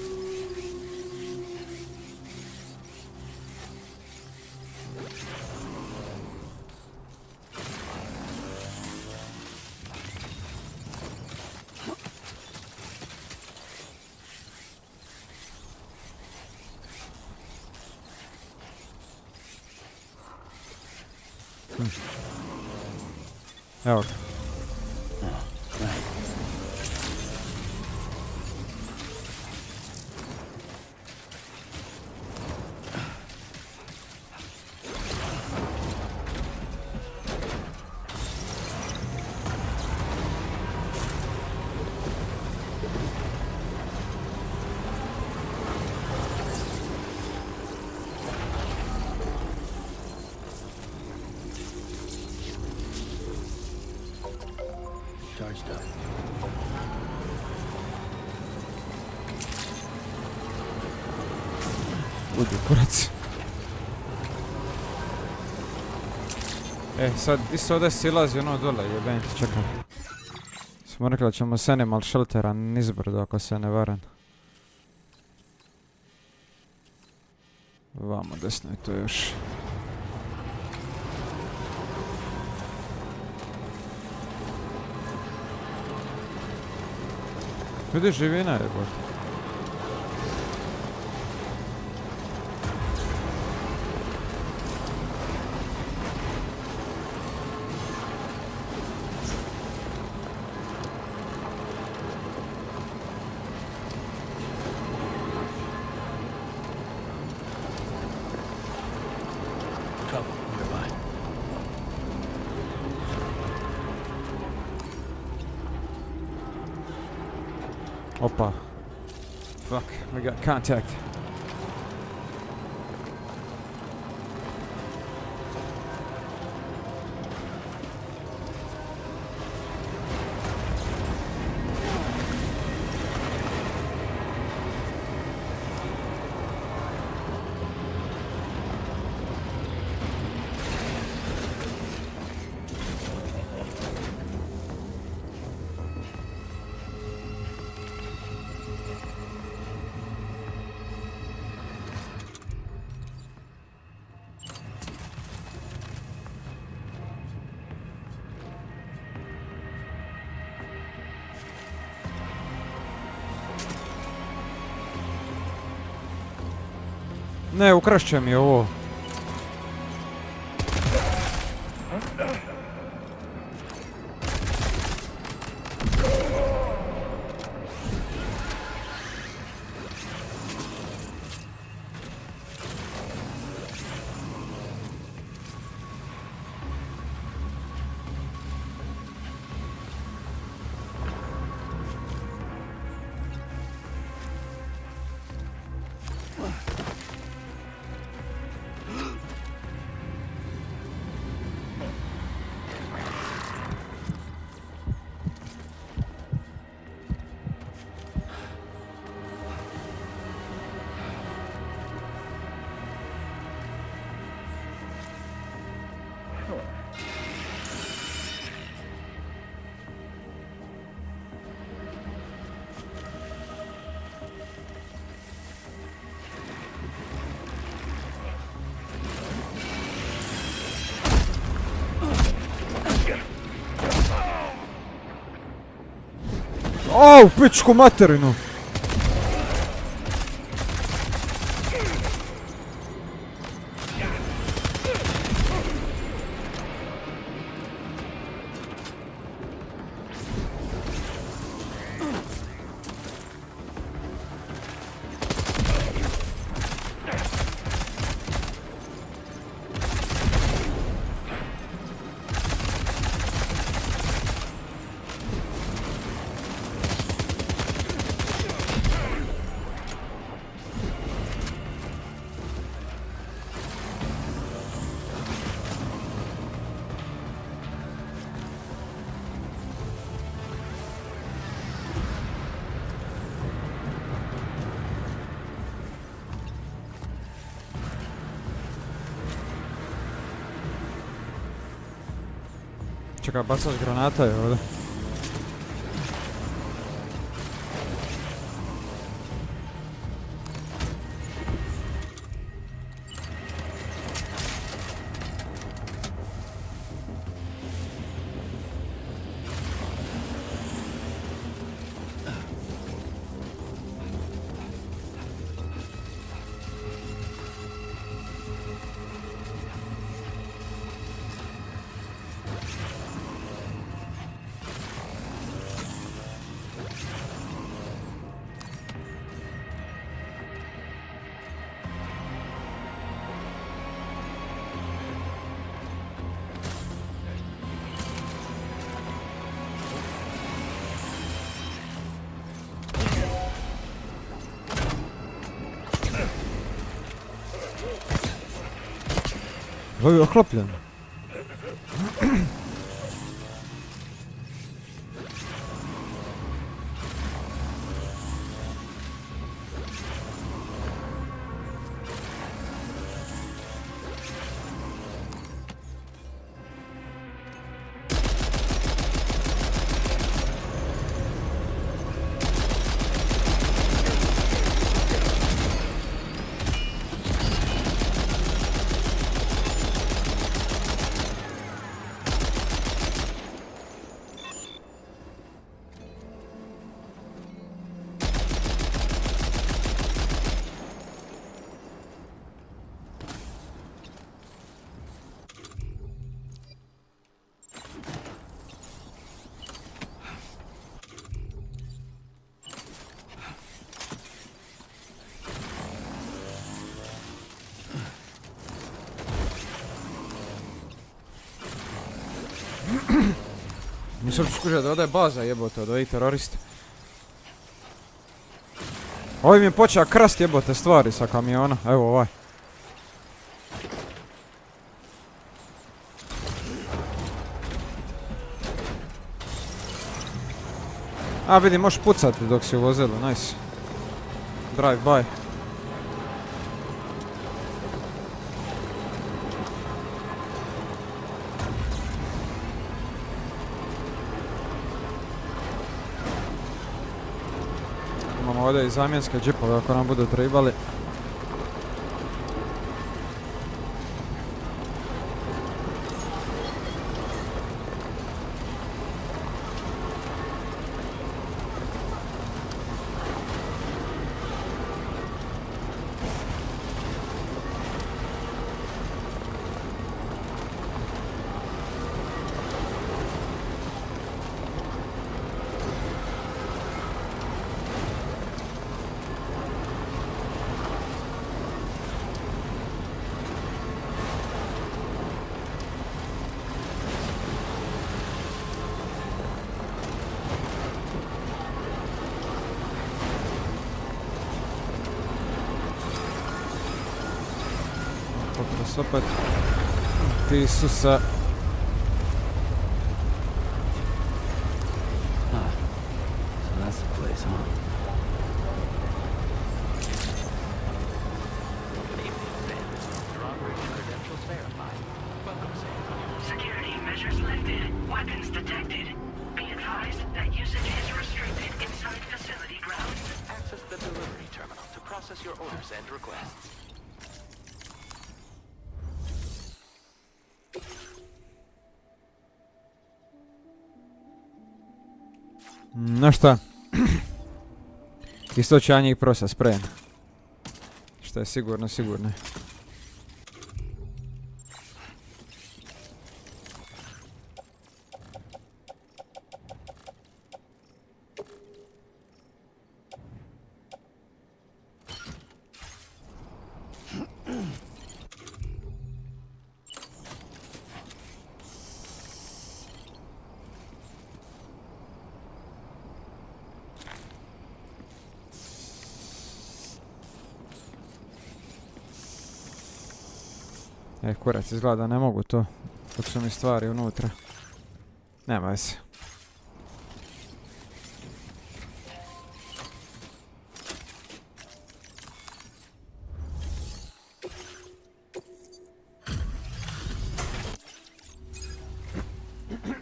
Evo ga. Charged up. Udi kurac. Sad isto ovdje silazi ono dole, jebem, čekaj. Smo rekli da ćemo s animal sheltera nizbrdo ako se ne varam. Vamo desno je to još. Vidi živina je bod. Opa. Fuck, we got contact. Ne, ukrašće mi ovo. Au, pičku materinu! Čekaj, bacaš granata je ovdje. Ovo je oklopljen. Nisam skužio da ovdje je baza jebote od ovih terorista. Ovaj mi je počeo krast jebote stvari sa kamiona, evo ovaj. A vidi, možeš pucati dok si u vozilu, nice. Drive by. Imamo ovdje i zamjenske džipove ako nam budu trebali. Pokres opet. Ti su sa... So that's the place, huh? Security measures lifted. Weapons detected. Be advised that usage is restricted inside facility grounds. Access the delivery terminal to process your orders and requests. No šta, Isto će ja njih prosa sprejem. Što je sigurno, sigurno. Kurac, izgleda ne mogu to, dok su mi stvari unutra. Nema se.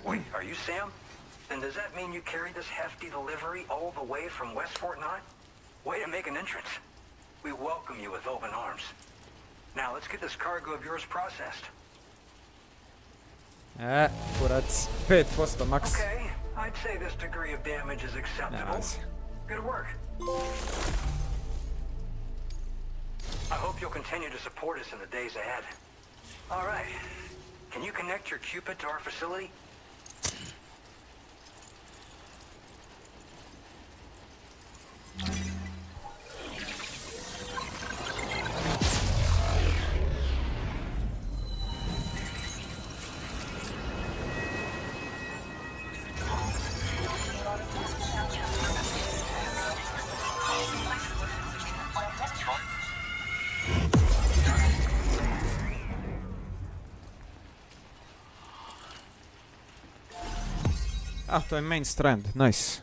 Wait, are you Sam? Then does that mean you carried this hefty delivery all the way from West Fort 9? Way to make an entrance. We welcome you with open arms. Now, let's get this cargo of yours processed. Kurac, 5% max. Okay, I'd say this degree of damage is acceptable. Nice. Good work. I hope you'll continue to support us in the days ahead. All right. Can you connect your Cupid to our facility? To je main strand, nice.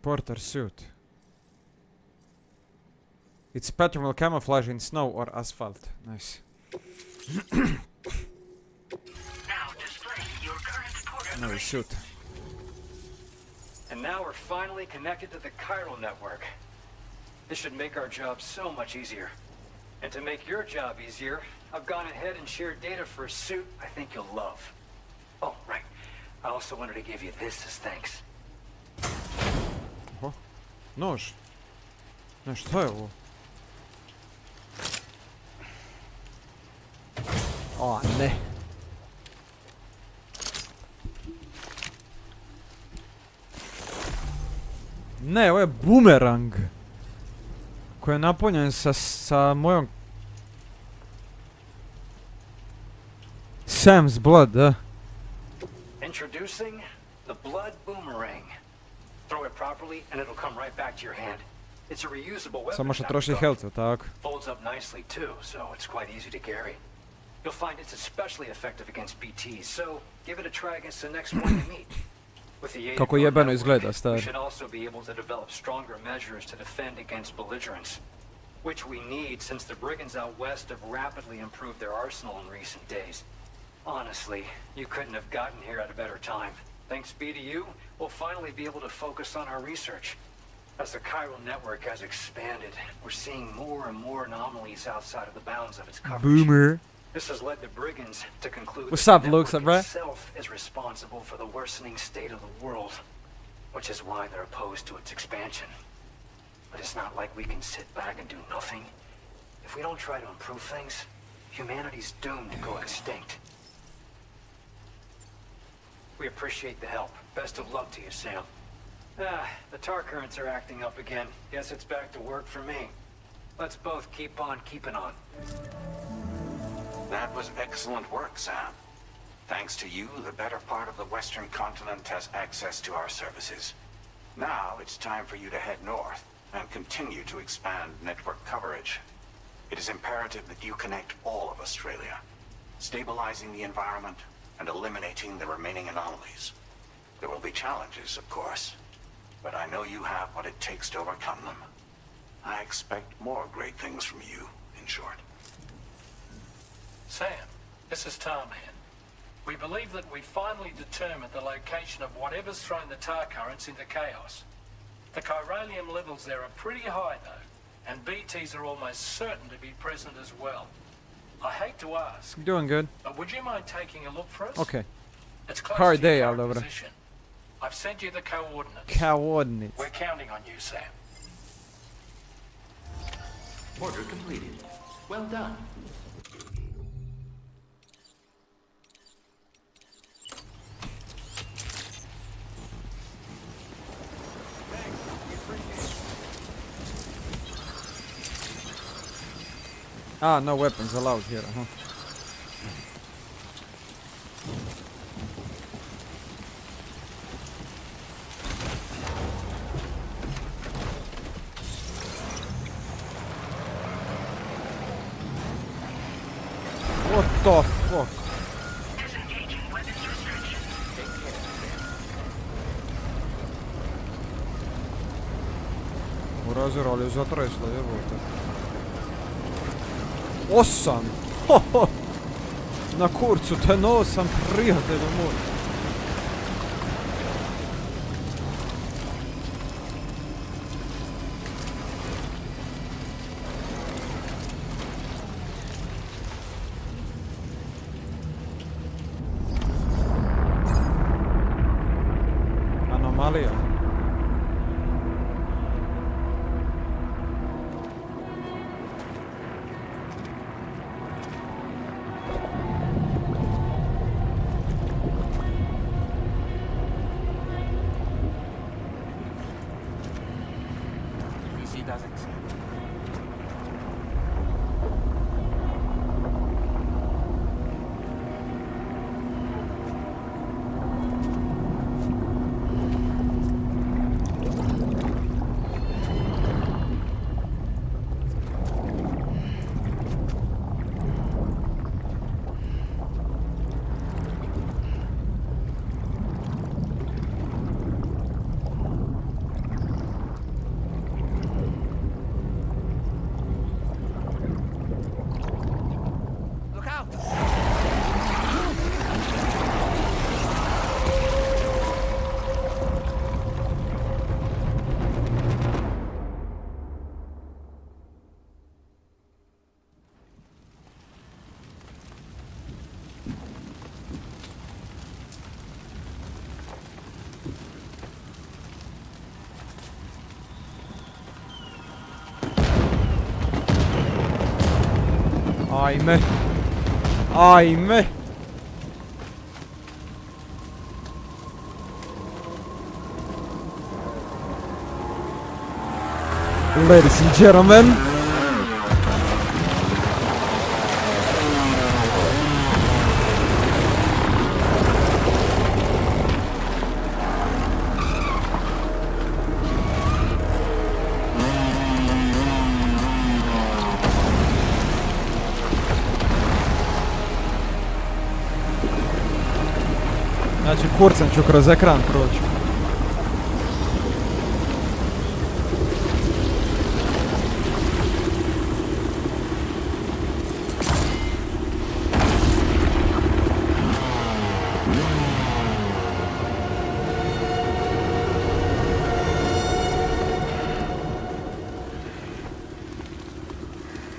Porter suit. Its pattern will camouflage in snow or asphalt. Nice. No suit. And now we're finally connected to the chiral network. This should make our job so much easier. And to make your job easier, I've gone ahead and shared data for a suit I think you'll love. Oh, right. I also wanted to give you this as thanks. Oho. Nož. No, što je ovo? O, ne. Ne, ovo je bumerang. Koji je napunjen sa mojom... Sam's blood, da. Introducing the blood boomerang. Throw it properly and it'll come right back to your hand. It's a reusable weapon. Samo što troši health, tako. Folds up nicely too, so it's quite easy to carry. You'll find it's especially effective against BTs, so give it a try against the next one you meet. With the aid Kako of our jebeno network, izgleda, stari. we should also be able to develop stronger measures to defend against belligerents, which we need since the brigands out west have rapidly improved their arsenal in recent days. Honestly, you couldn't have gotten here at a better time. Thanks be to you, we'll finally be able to focus on our research. As the chiral network has expanded, we're seeing more and more anomalies outside of the bounds of its coverage. Boomer. This has led the brigands to conclude What's that up, the Luke, network bruh? itself is responsible for the worsening state of the world, which is why they're opposed to its expansion. But it's not like we can sit back and do nothing. If we don't try to improve things, humanity's doomed to go extinct. We appreciate the help. Best of luck to you, Sam. The tar currents are acting up again. Guess it's back to work for me. Let's both keep on keeping on. That was excellent work, Sam. Thanks to you, the better part of the Western continent has access to our services. Now it's time for you to head north and continue to expand network coverage. It is imperative that you connect all of Australia, stabilizing the environment and eliminating the remaining anomalies. There will be challenges, of course, but I know you have what it takes to overcome them. I expect more great things from you, in short. Sam, this is Tarman. We believe that we finally determined the location of whatever's thrown the tar currents into chaos. The chiralium levels there are pretty high though, and BTs are almost certain to be present as well. I hate to ask, Doing good. but would you mind taking a look for us? Okay. It's close Hard to your day, current dobro. position. I've sent you the coordinates. Coordinates. We're counting on you, Sam. Order completed. Well done. Ah, no weapons allowed here, huh? What the fuck? Razorali zatreslo, jebote. 8! Hoho! Na kurcu te na 8, prijatelju moj. Anomalija. PC doesn't. Look out! Ajme. Ajme. Ladies and gentlemen. Znači kurcem ću kroz ekran proći.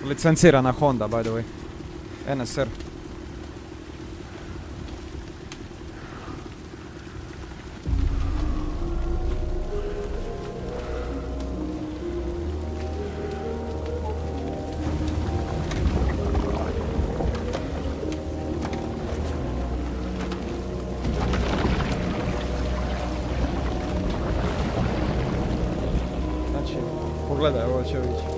Licencirana Honda, by the way. NSR. Znači, pogledaj, ovo će ići.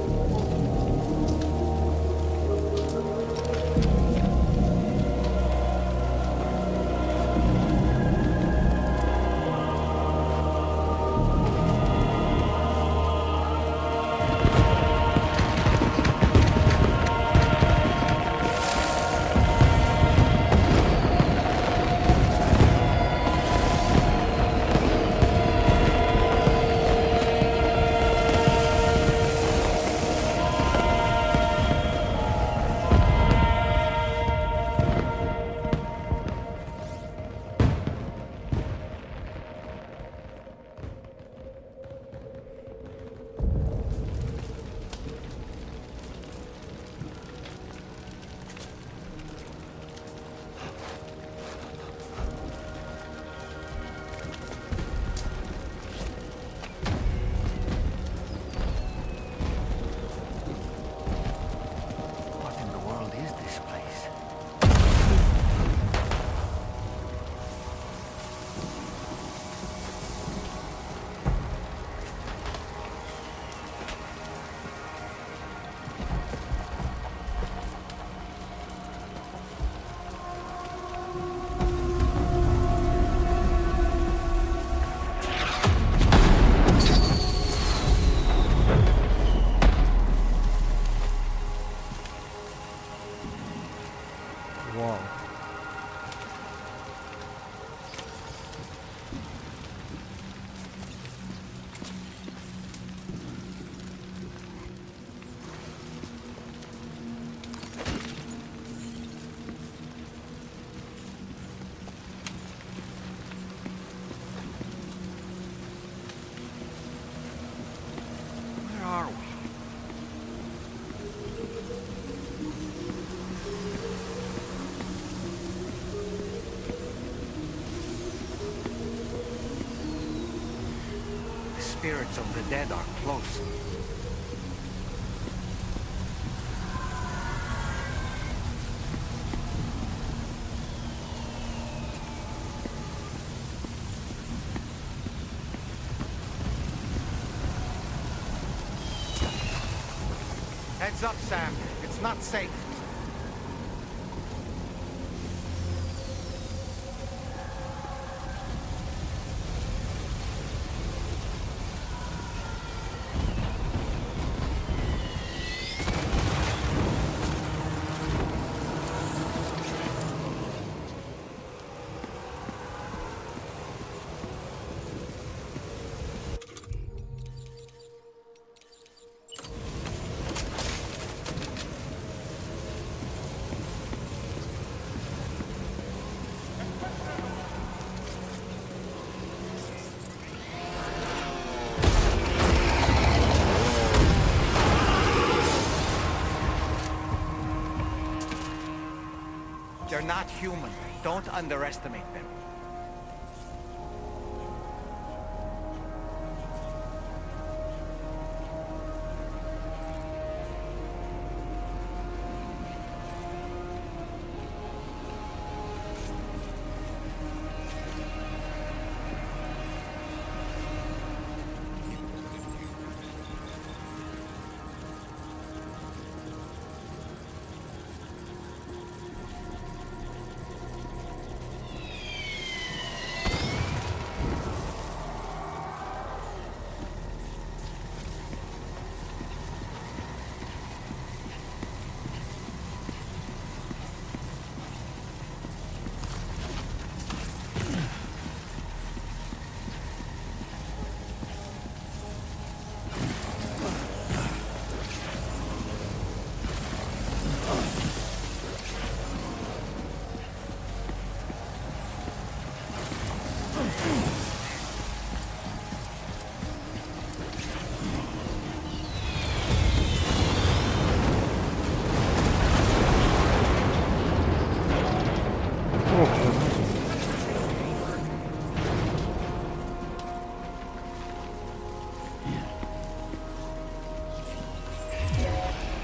Wow. Where are we? The spirits of the dead are close. Heads up, Sam. It's not safe. They're not human. Don't underestimate them.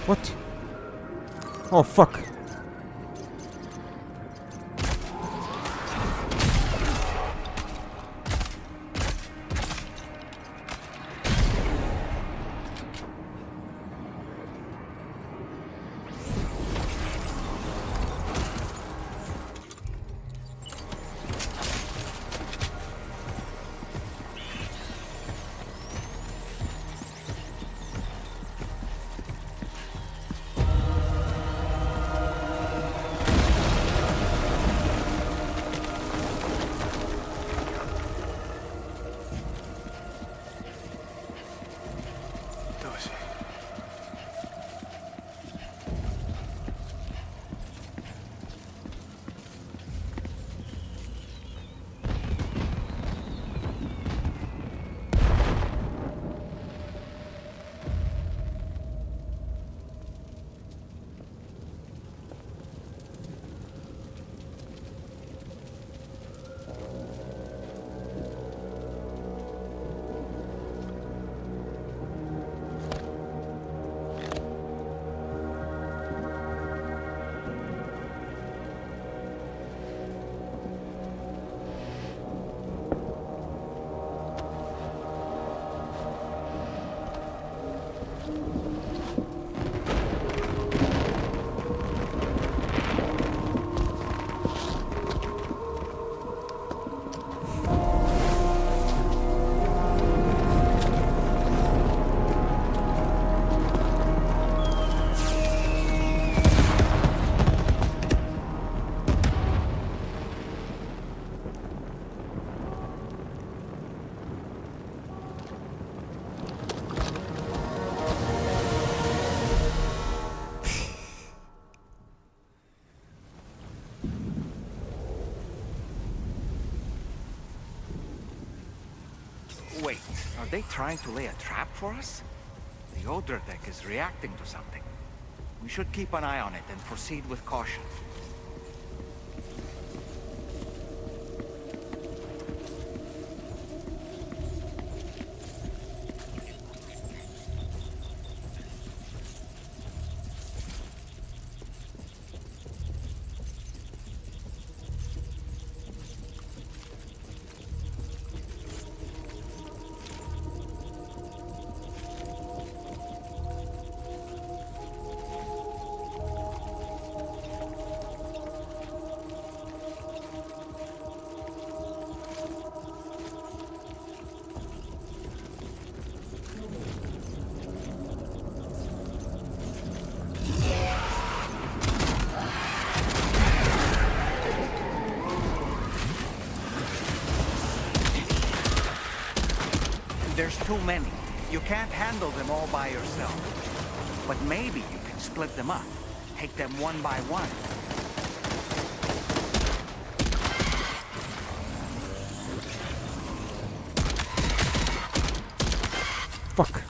What? Oh fuck. Wait, are they trying to lay a trap for us? The odor deck is reacting to something. We should keep an eye on it and proceed with caution. There's too many. You can't handle them all by yourself. But maybe you can split them up. Take them one by one. Fuck.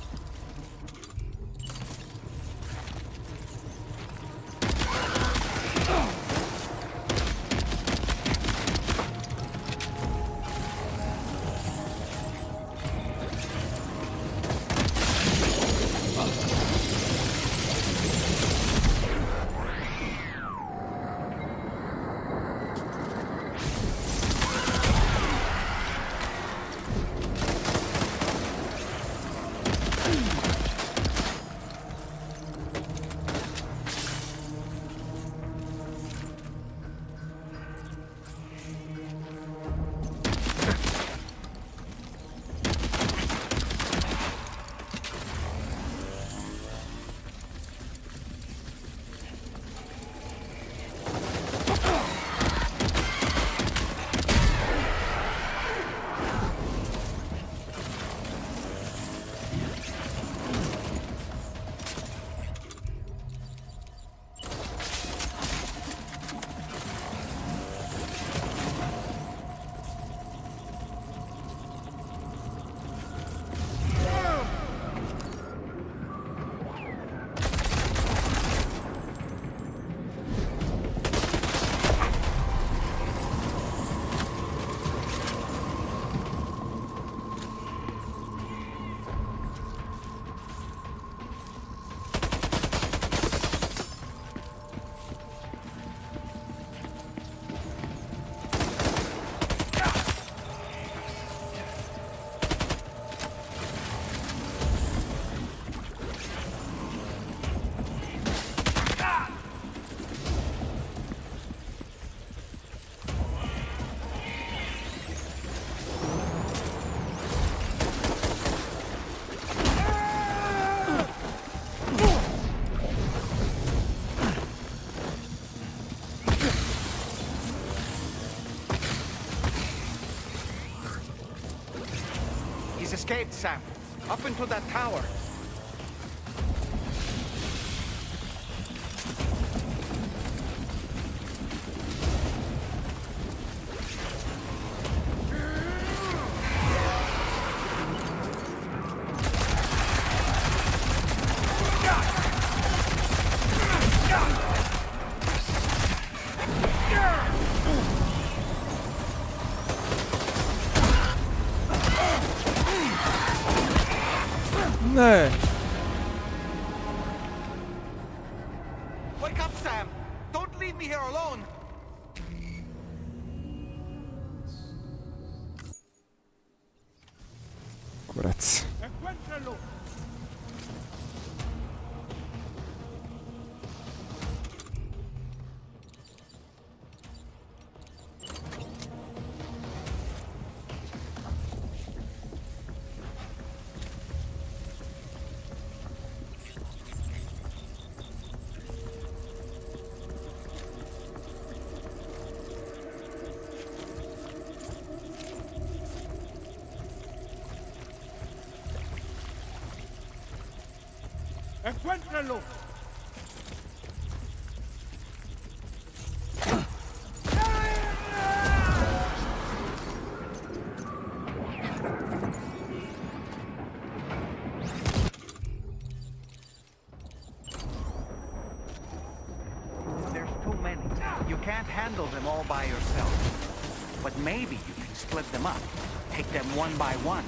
He's escaped, Sam. Up into that tower. Ne. Wake up, Sam! Don't leave me here alone! Kurac. ¡Encuéntrenlo! handle them all by yourself. But maybe you can split them up. Take them one by one.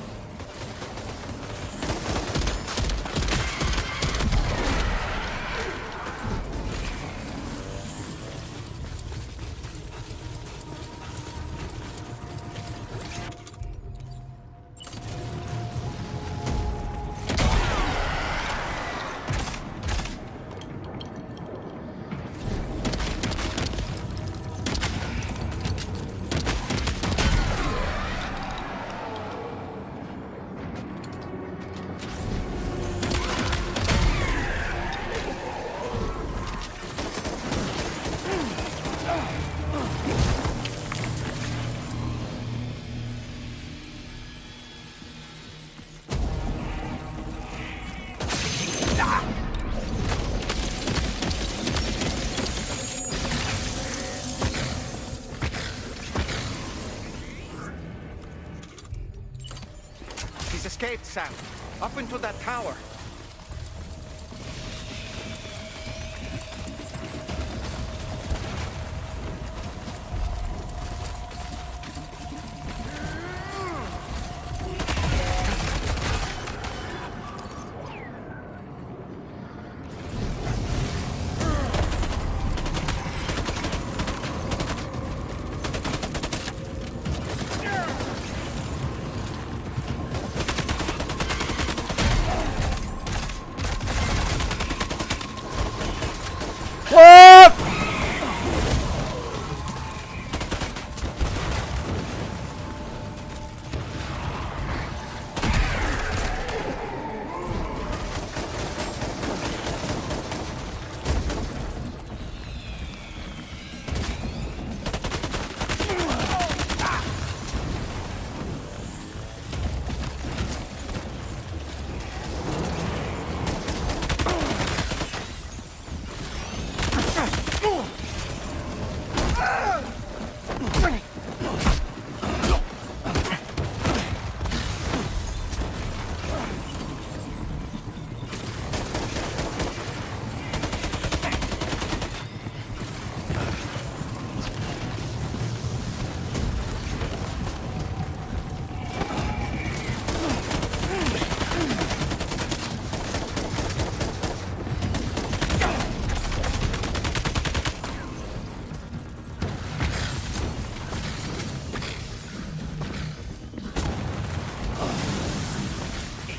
Escaped, Sam. Up into that tower.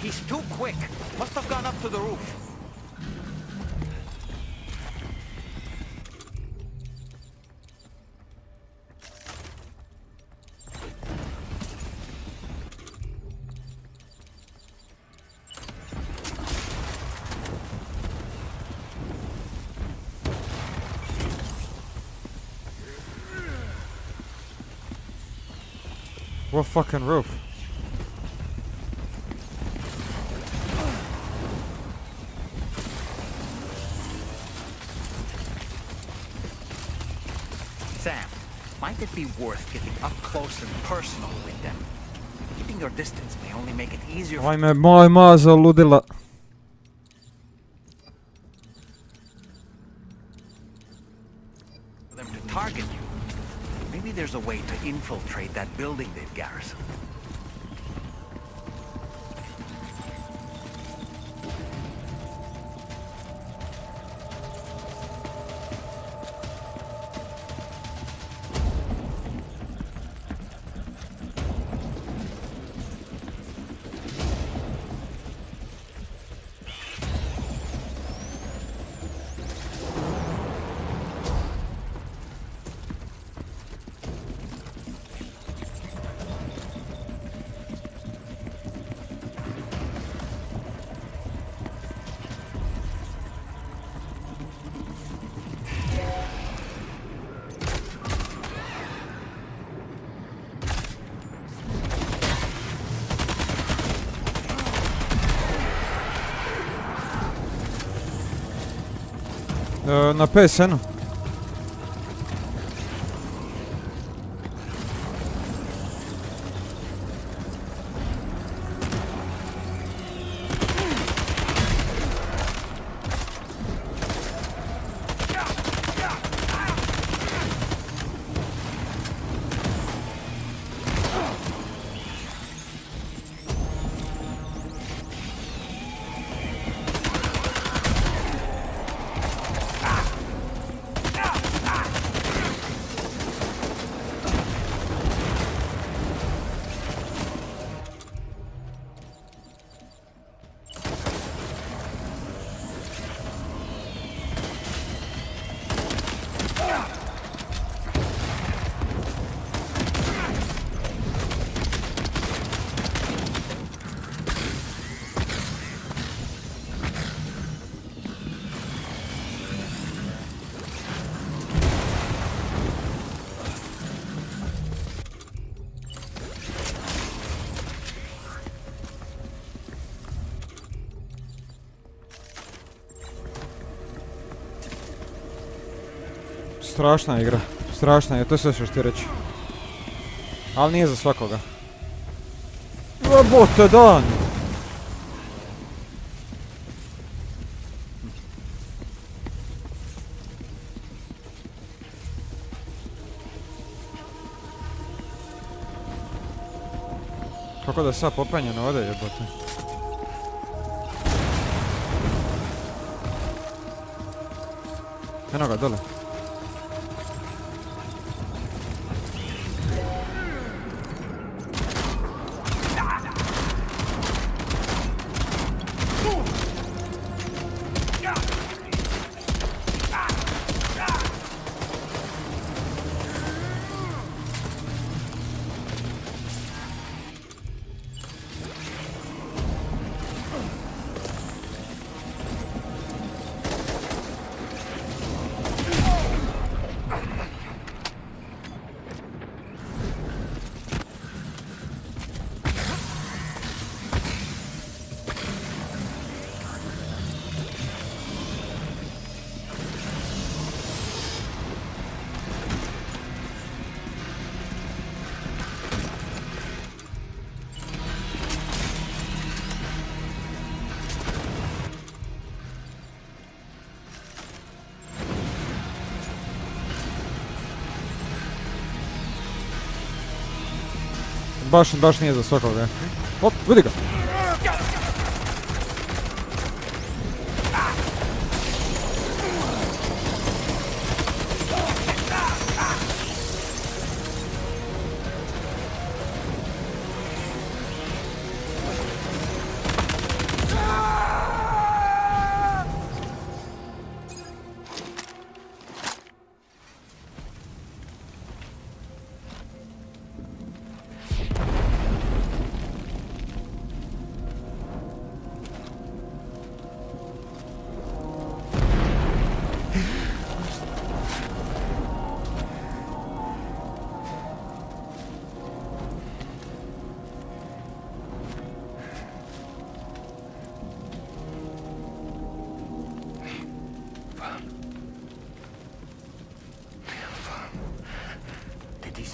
He's too quick. Must have gone up to the roof. What fucking roof? Sam, might it be worth getting up close and personal with them? Keeping your distance may only make it easier for Ajme, moj mazo ludila. them to target you. Maybe there's a way to infiltrate that building they've garrisoned. Na PSN-u. Strašna igra. Strašna je, to je sve što ti reći. Ali nije za svakoga. Jebote dan! Kako da sad popenja na ovdje, jebote. Eno ga, dole. Baš nije za svakoga. Op, vidi ga!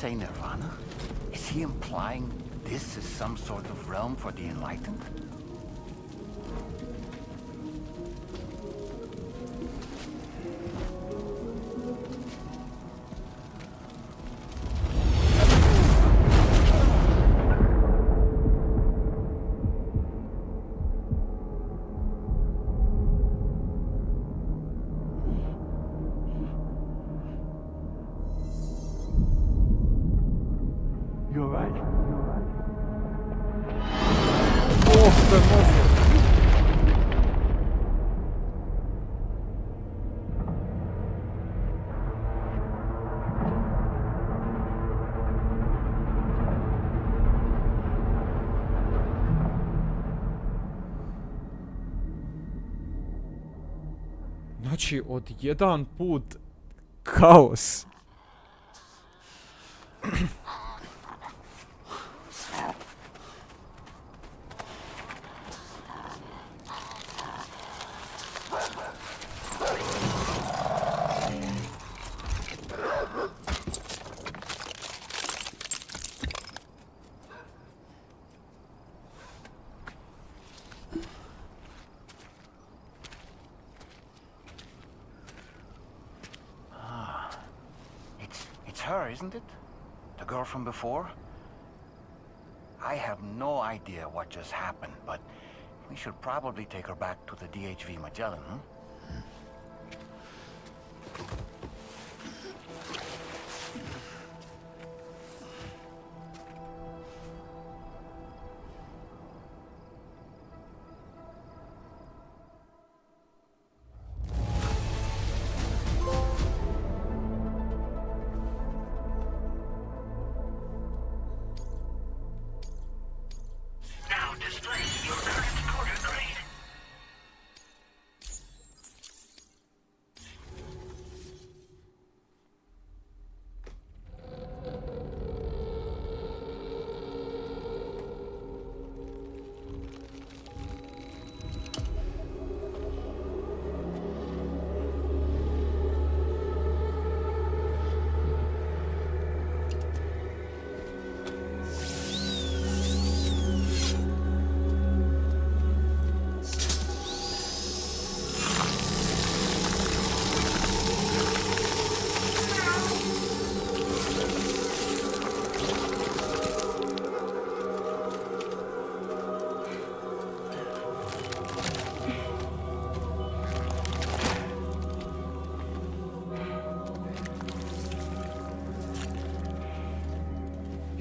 Say Nirvana? Is he implying this is some sort of realm for the enlightened? Znači, od jedan put kaos. Isn't it? The girl from before? I have no idea what just happened, but we should probably take her back to the DHV Magellan, huh?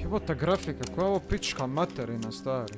Evo ta grafika, koja je ovo pička materina, stari.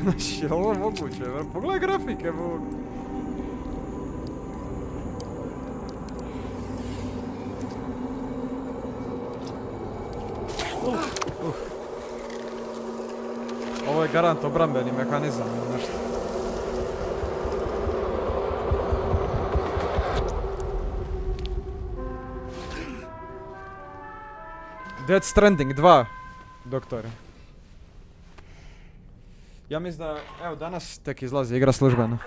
Znači, je ovo moguće? Pogledaj grafike, Bog. Ovo je garant obrambeni mehanizam ili nešto. Death Stranding 2, doktore. Ja mislim da, evo, danas tek izlazi igra službeno.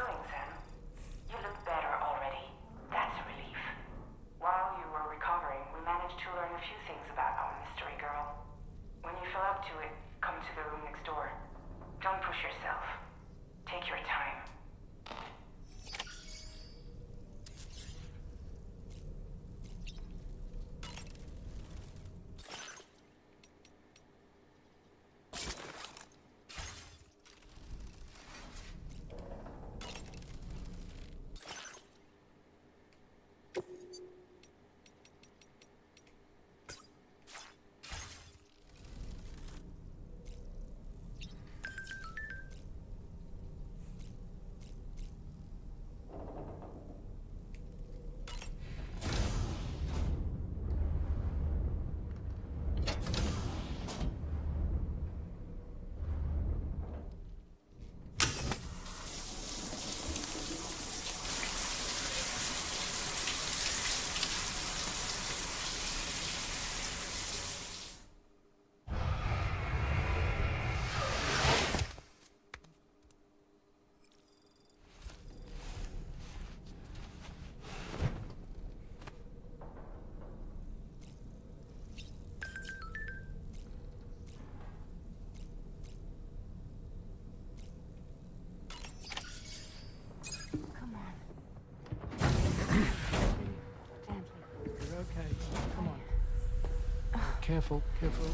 Careful, careful.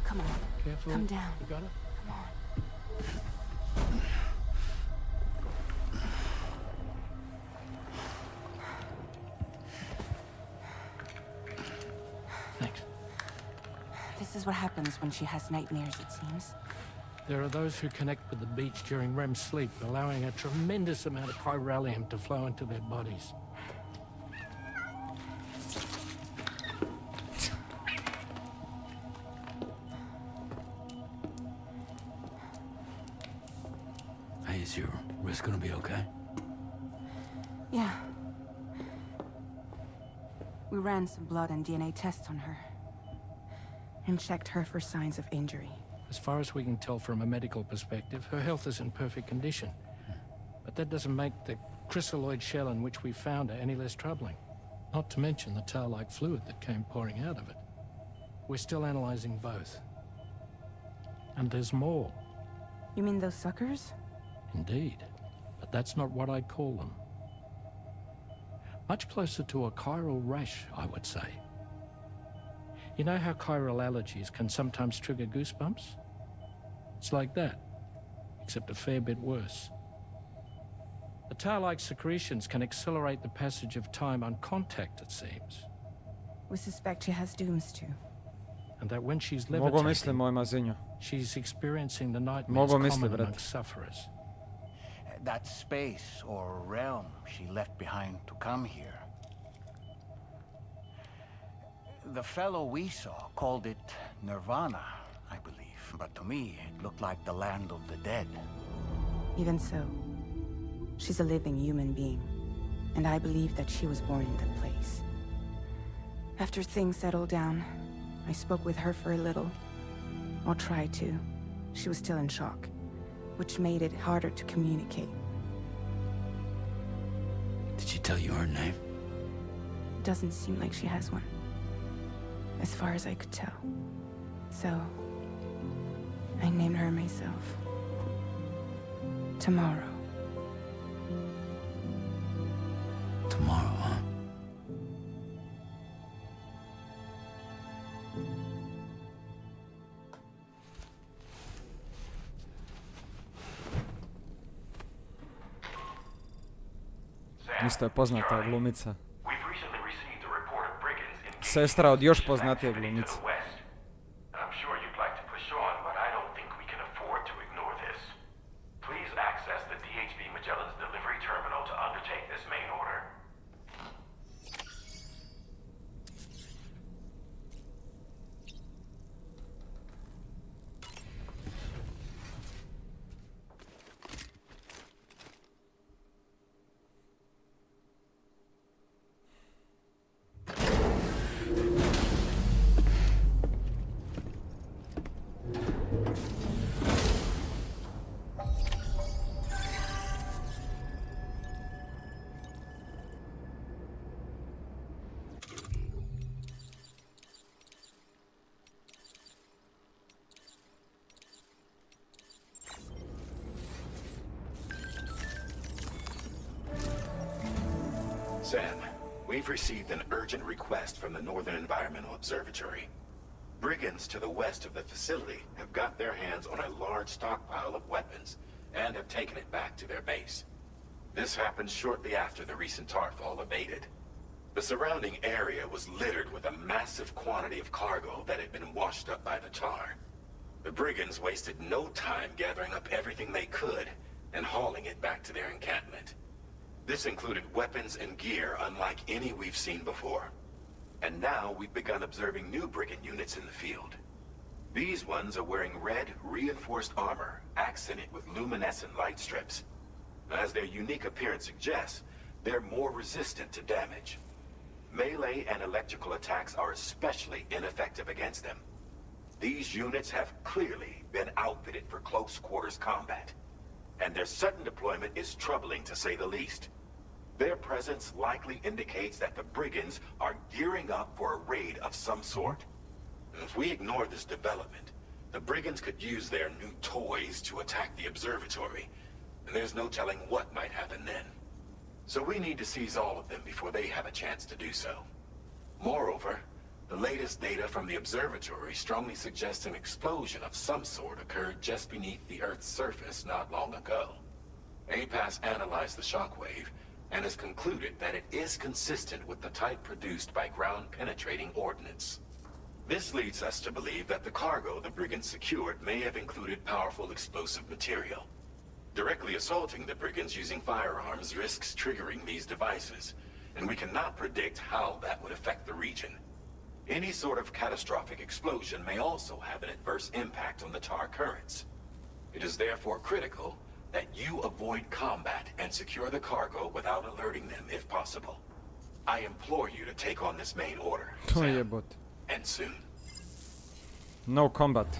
Come on. Careful. Come down. You got it? Come on. Thanks. This is what happens when she has nightmares, it seems. There are those who connect with the beach during REM sleep, allowing a tremendous amount of chiralium to flow into their bodies. Is your wrist gonna be okay? Yeah. We ran some blood and DNA tests on her. And checked her for signs of injury. As far as we can tell from a medical perspective, her health is in perfect condition. But that doesn't make the chrysaloid shell in which we found her any less troubling. Not to mention the tar-like fluid that came pouring out of it. We're still analyzing both. And there's more. You mean those suckers? Indeed, but that's not what I'd call them. Much closer to a chiral rash, I would say. You know how chiral allergies can sometimes trigger goosebumps? It's like that, except a fair bit worse. The tar-like secretions can accelerate the passage of time on contact, it seems. We suspect she has dooms too. And that when she's Mogo mislim, moj levitating, mazinjo. she's experiencing the nightmares Mogo common misli, brat. amongst sufferers. That space or realm she left behind to come here. The fellow we saw called it Nirvana, I believe. But to me, it looked like the land of the dead. Even so, she's a living human being. And I believe that she was born in that place. After things settled down, I spoke with her for a little. Or tried to. She was still in shock, which made it harder to communicate. Did she tell you her name? doesn't seem like she has one, as far as I could tell. So, I named her myself. Tomorrow. Tomorrow, huh? Isto je poznata glumica. Sestra od još poznatije glumice. I'm sure you'd like to push on, but I don't think we can afford to ignore this. Please access the DHV Magellan's delivery terminal to undertake this main order. Sam, we've received an urgent request from the Northern Environmental Observatory. Brigands to the west of the facility have got their hands on a large stockpile of weapons and have taken it back to their base. This happened shortly after the recent Tarfall abated. The surrounding area was littered with a massive quantity of cargo that had been washed up by the tar. The brigands wasted no time gathering up everything they could and hauling it back to their encampment. This included weapons and gear unlike any we've seen before. And now we've begun observing new brigand units in the field. These ones are wearing red, reinforced armor, accented with luminescent light strips. As their unique appearance suggests, they're more resistant to damage. Melee and electrical attacks are especially ineffective against them. These units have clearly been outfitted for close quarters combat, and their sudden deployment is troubling to say the least. Their presence likely indicates that the brigands are gearing up for a raid of some sort. If we ignore this development, the brigands could use their new toys to attack the observatory, and there's no telling what might happen then. So we need to seize all of them before they have a chance to do so. Moreover, the latest data from the observatory strongly suggests an explosion of some sort occurred just beneath the Earth's surface not long ago. APAS analyzed the shockwave and has concluded that it is consistent with the type produced by ground-penetrating ordnance. This leads us to believe that the cargo the brigands secured may have included powerful explosive material. Directly assaulting the brigands using firearms risks triggering these devices, and we cannot predict how that would affect the region. Any sort of catastrophic explosion may also have an adverse impact on the tar currents. It is therefore critical that you avoid combat and secure the cargo without alerting them if possible. I implore you to take on this main order, Sam, and soon. No combat.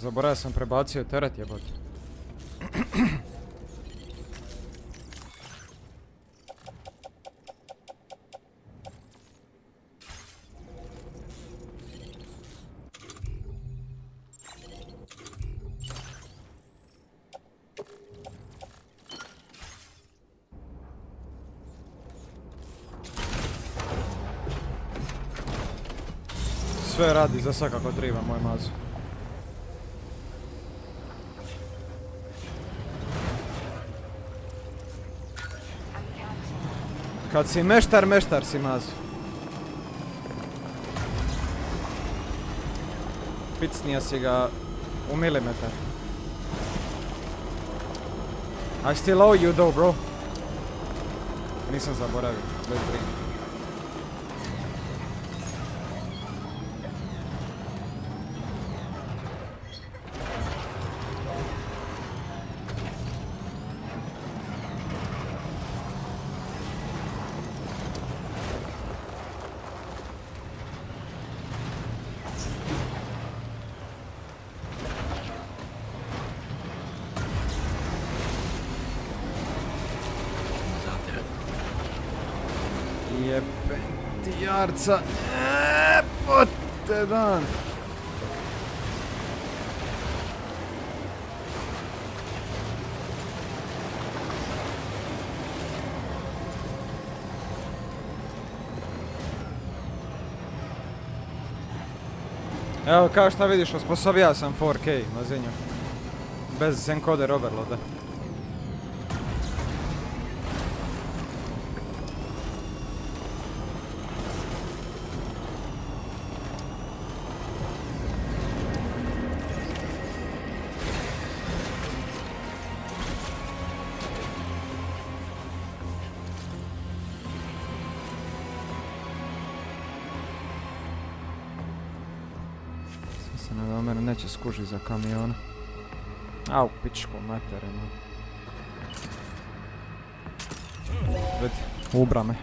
Zaboravio sam prebacio teret jebote. Sve radi za sad kako treba, moj mazu. Kad si meštar, meštar si mazu. Picnija si ga u milimetar. I still owe you though, bro. Nisam zaboravio, bez brige. Jarca, pote dan. Evo, kao što vidiš, osposobio sam 4K na zinju. Bez encoder overloada. Mene neće skuži za kamiona. Au, pičko materinu. Vidi, ubra me.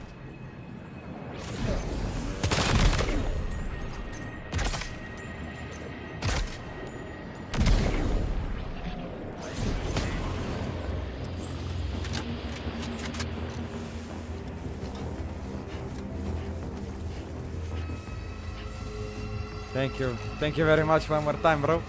Thank you very much one more time, bro.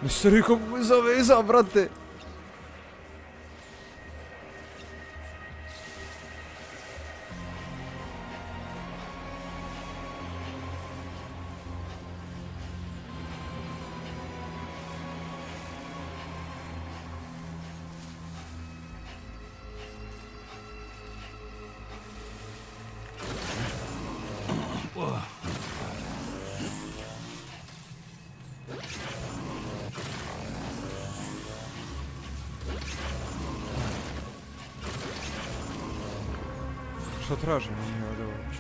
Nisam rekao mu zaveza, brate. Što traži na njih ovdje uopće?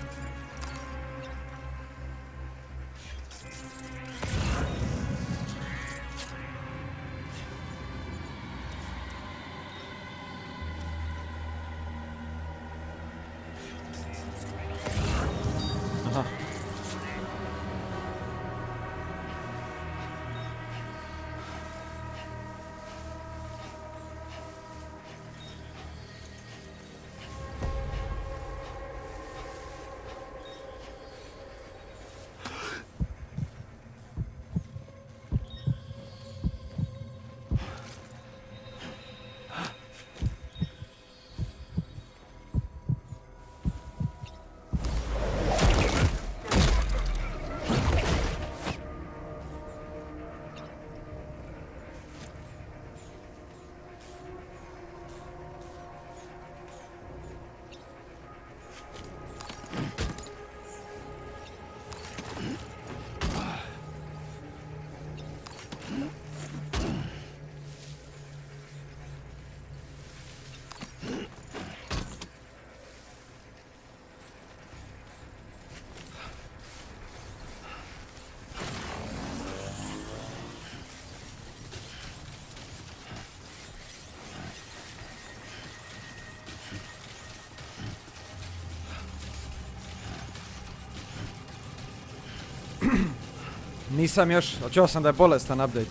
Nisam još, čuo sam da je bolestan update.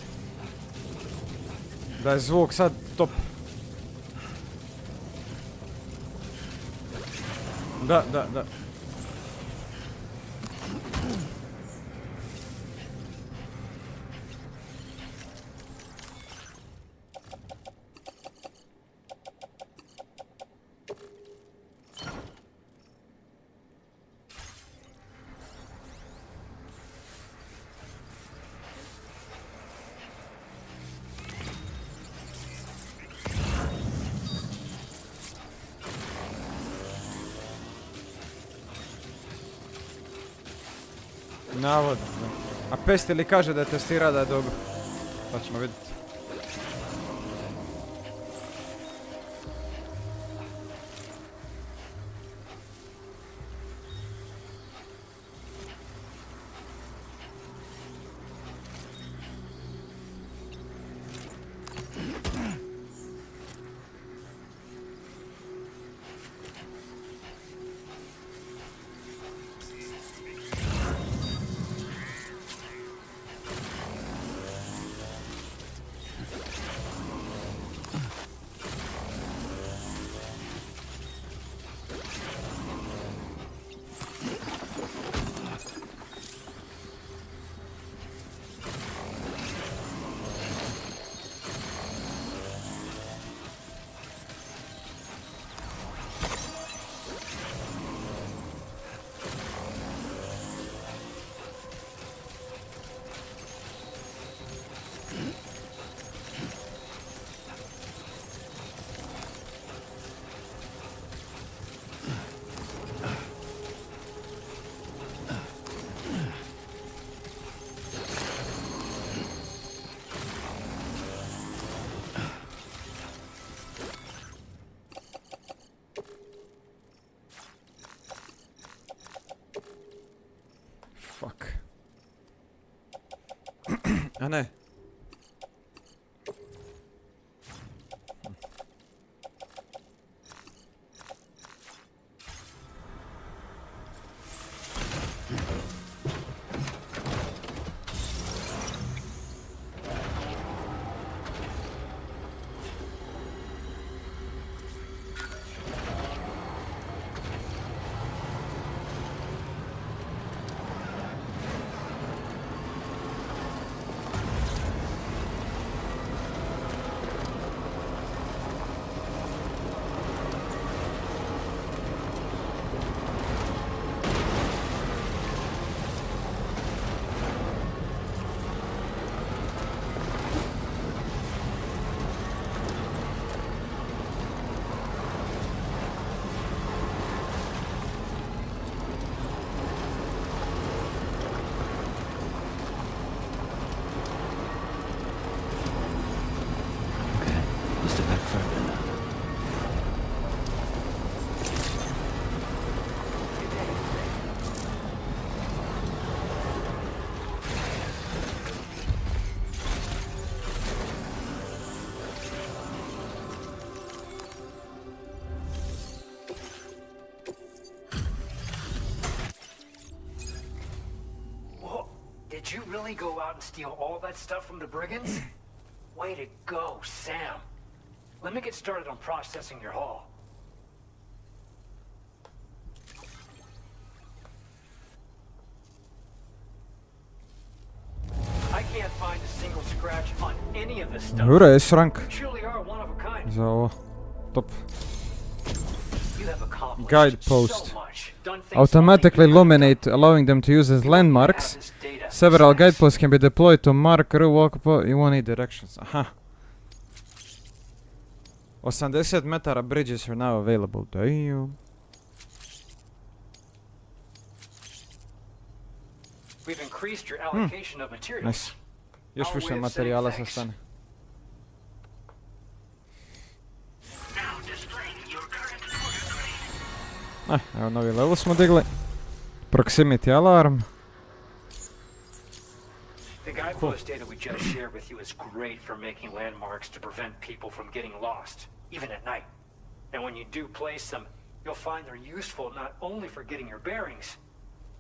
Da je zvuk sad top. Da. Navodno. A Pest ili kaže da je testira da je dobro. Pa ćemo vidjeti. A ne. Did you really go out and steal all that stuff from the brigands? Way to go, Sam. Let me get started on processing your haul. I can't find a single scratch on any of this stuff. Dobra, jest rank. You truly are one of a kind. Za ovo. Top. You have accomplished Guidepost. so much. Done things Automatically illuminate, allowing them to use as landmarks. Several guideposts can be deployed to mark walk. You won't need directions. Aha. 80 metara bridges are now available. Damn. We've increased your allocation of materials. Nice. Još više materijala se stane. Evo novi level smo digli. Proximity alarm. The guidepost data we just shared with you is great for making landmarks to prevent people from getting lost, even at night. And when you do place them, you'll find they're useful not only for getting your bearings,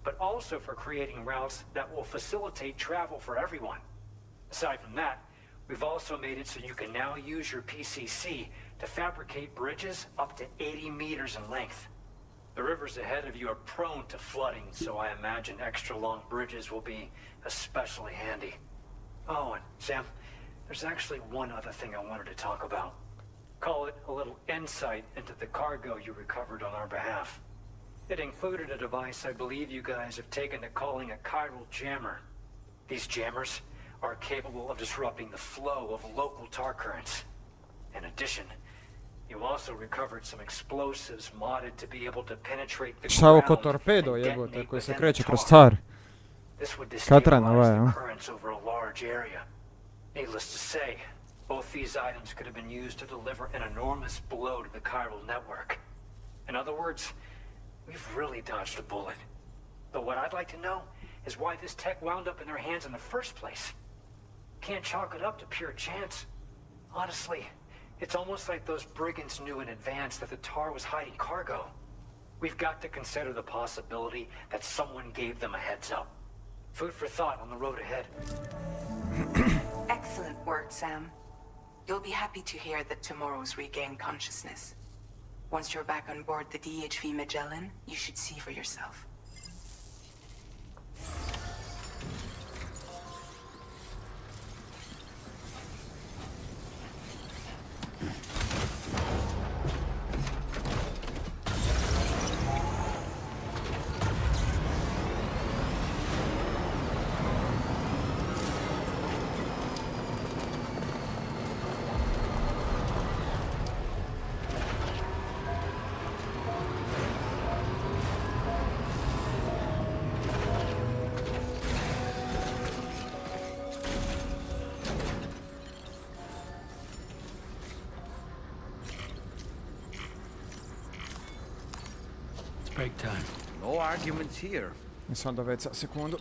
but also for creating routes that will facilitate travel for everyone. Aside from that, we've also made it so you can now use your PCC to fabricate bridges up to 80 meters in length. The rivers ahead of you are prone to flooding, so I imagine extra long bridges will be especially handy. Oh, and Sam, there's actually one other thing I wanted to talk about. Call it a little insight into the cargo you recovered on our behalf. It included a device I believe you guys have taken to calling a chiral jammer. These jammers are capable of disrupting the flow of local tar currents. In addition, you also recovered some explosives modded to be able to penetrate the Šta ovo ko ground torpedo and jebote detonate koji se within kreće the kroz tar. tar. This would Katran destabilize ovaj, the a? currents over a large area. Needless to say, both these items could have been used to deliver an enormous blow to the chiral network. In other words, we've really dodged a bullet. But what I'd like to know is why this tech wound up in their hands in the first place. Can't chalk it up to pure chance. Honestly, it's almost like those brigands knew in advance that the tar was hiding cargo. We've got to consider the possibility that someone gave them a heads up. Food for thought on the road ahead. Excellent work, Sam. You'll be happy to hear that tomorrow's regained consciousness. Once you're back on board the DHV Magellan, you should see for yourself. Break time. No arguments here. Nisam do WC sekundu.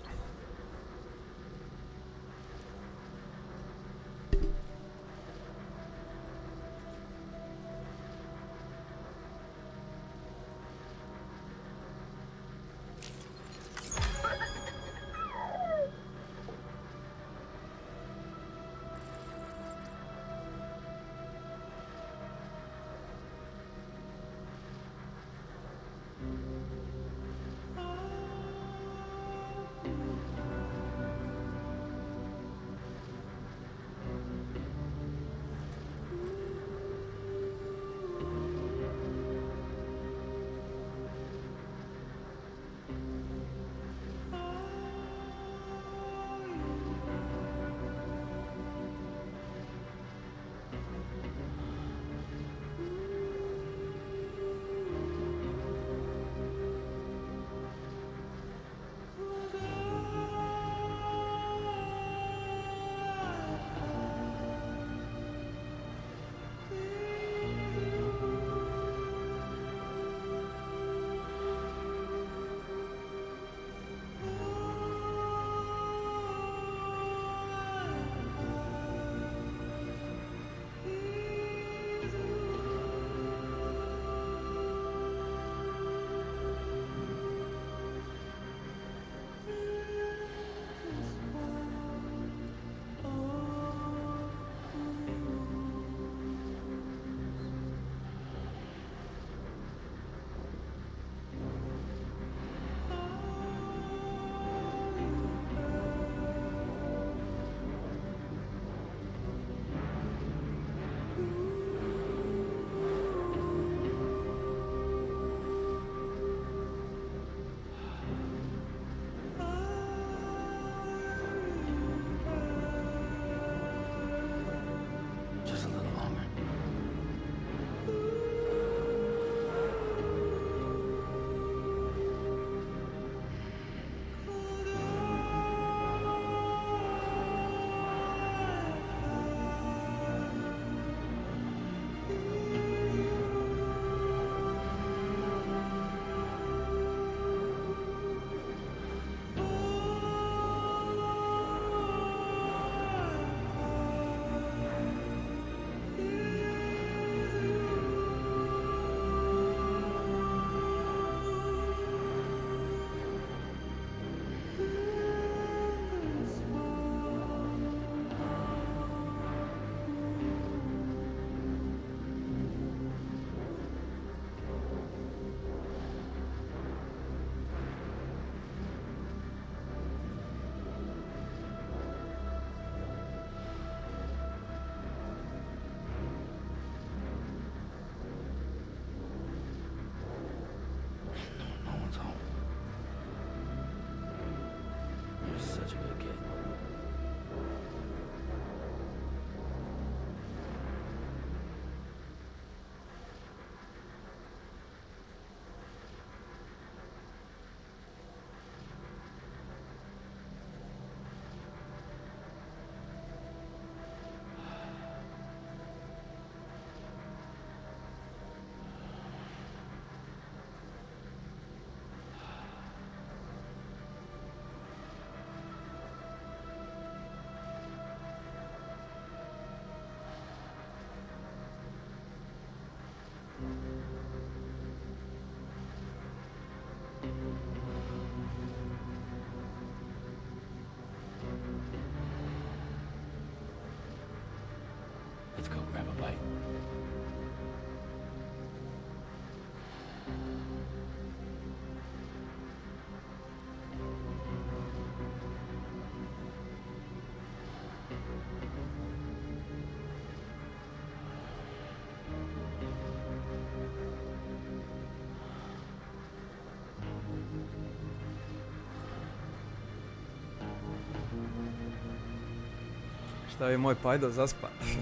Šta je moj pajdo zaspa? You're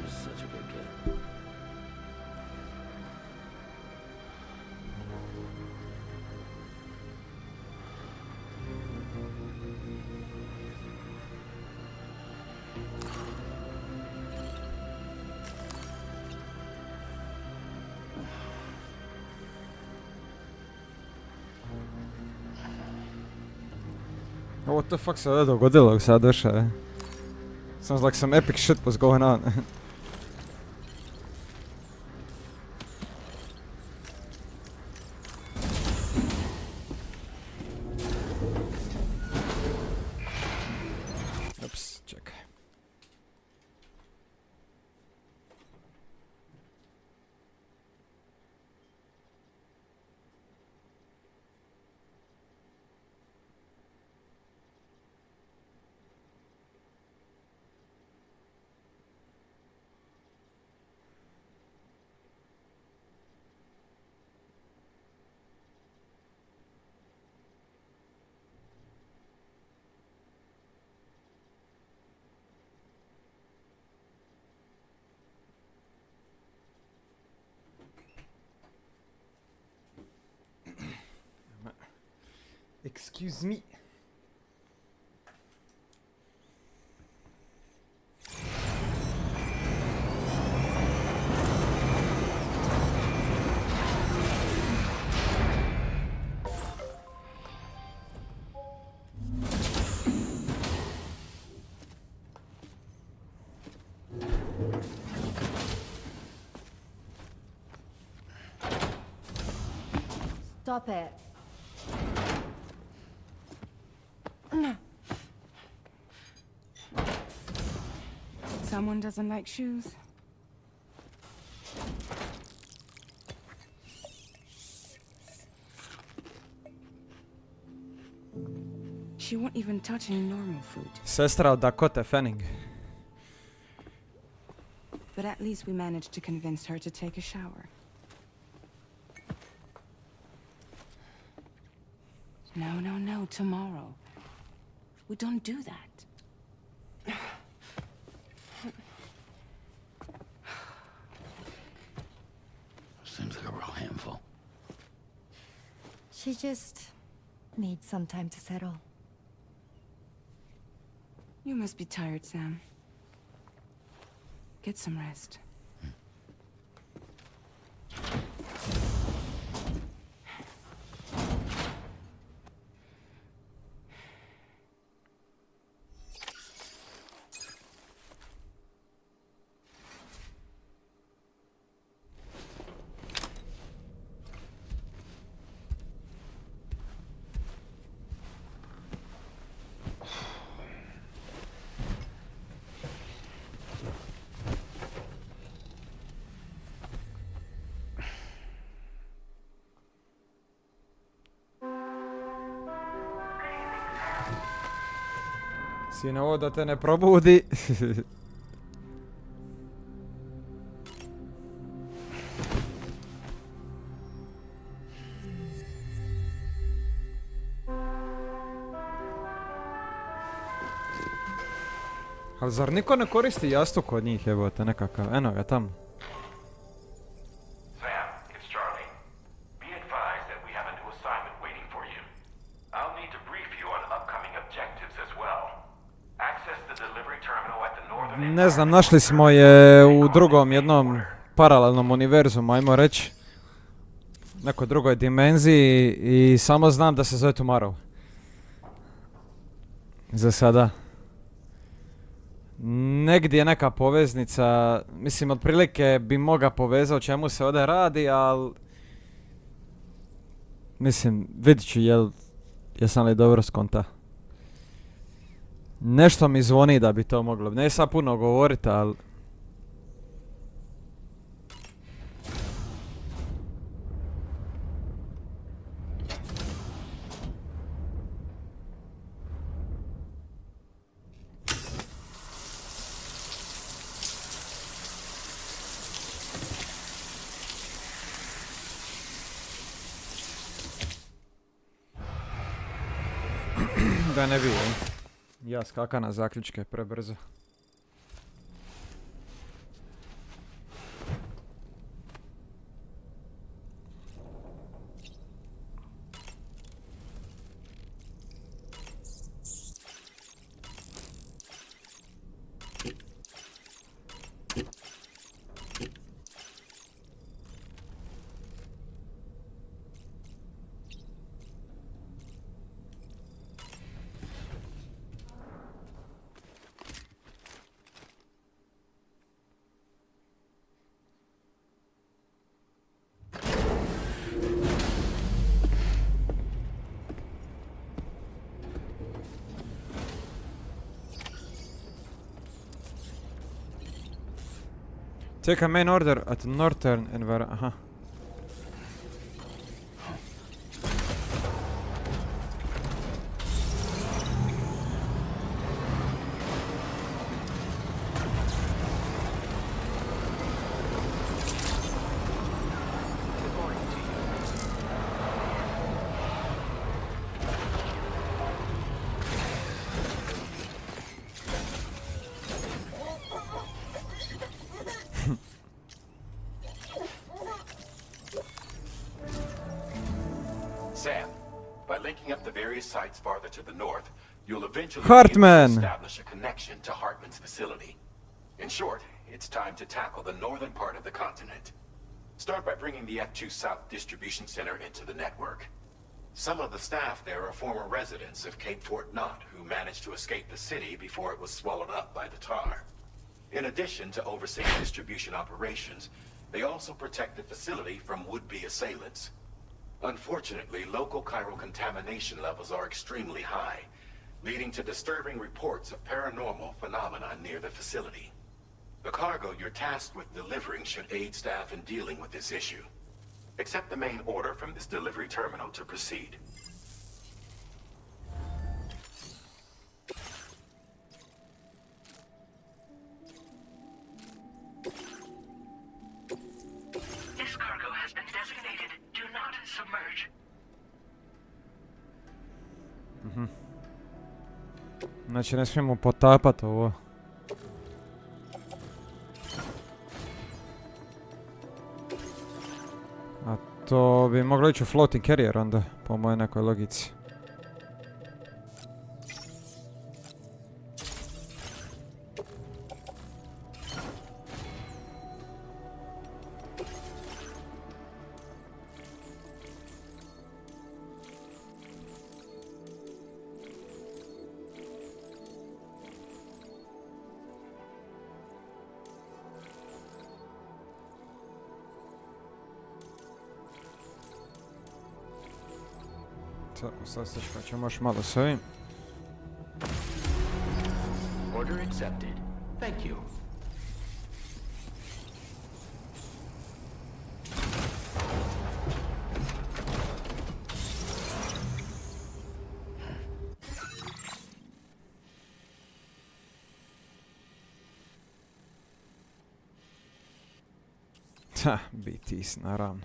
such a good kid. What the fuck se ovdje dogodilo sad došao? Sounds like some epic shit was going on. Ups, čekaj. Excuse me. Stop it. Someone doesn't like shoes? She won't even touch any normal food. Sestra od Dakota Fanning. But at least we managed to convince her to take a shower. No, no, no, tomorrow. We don't do that. Seems like a real handful. She just needs some time to settle. You must be tired, Sam. Get some rest. Sine, ovo da te ne probudi. Ali zar niko ne koristi jastuk kod njih, jebote, nekakav, eno ga tamo. Sam, it's Charlie. Be advised that we have a new assignment waiting for you. I'll need to brief you on upcoming objectives as well. Access the delivery terminal at the northern... Ne znam, našli smo je u drugom jednom paralelnom univerzumu, ajmo reći. Nekoj drugoj dimenziji i samo znam da se zove Tomorrow. Za sada. Negdje je neka poveznica, mislim otprilike bi moga povezao čemu se ovdje radi, ali mislim vidit ću jesam li dobro skonta. Nešto mi zvoni da bi to moglo, ne sad puno govoriti, ali... Da ne vidim. Ja skaka na zaključke prebrzo. Take a main order at northern environment. Aha. Sam, by linking up the various sites farther to the north, you'll eventually Hartman. be able to establish a connection to Hartman's facility. In short, it's time to tackle the northern part of the continent. Start by bringing the F2 South Distribution Center into the network. Some of the staff there are former residents of Cape Fort Knott who managed to escape the city before it was swallowed up by the tar. In addition to overseeing distribution operations, they also protect the facility from would-be assailants. Unfortunately, local chiral contamination levels are extremely high, leading to disturbing reports of paranormal phenomena near the facility. The cargo you're tasked with delivering should aid staff in dealing with this issue. Accept the main order from this delivery terminal to proceed. This cargo has been designated Do Not Submerge. Znači ne smijemo potapat ovo. A to bi moglo ići u floating carrier onda, po mojoj nekoj logici. Sad se ćemo još malo s ovim. Order accepted. Thank you. Ha, BTs, naravno.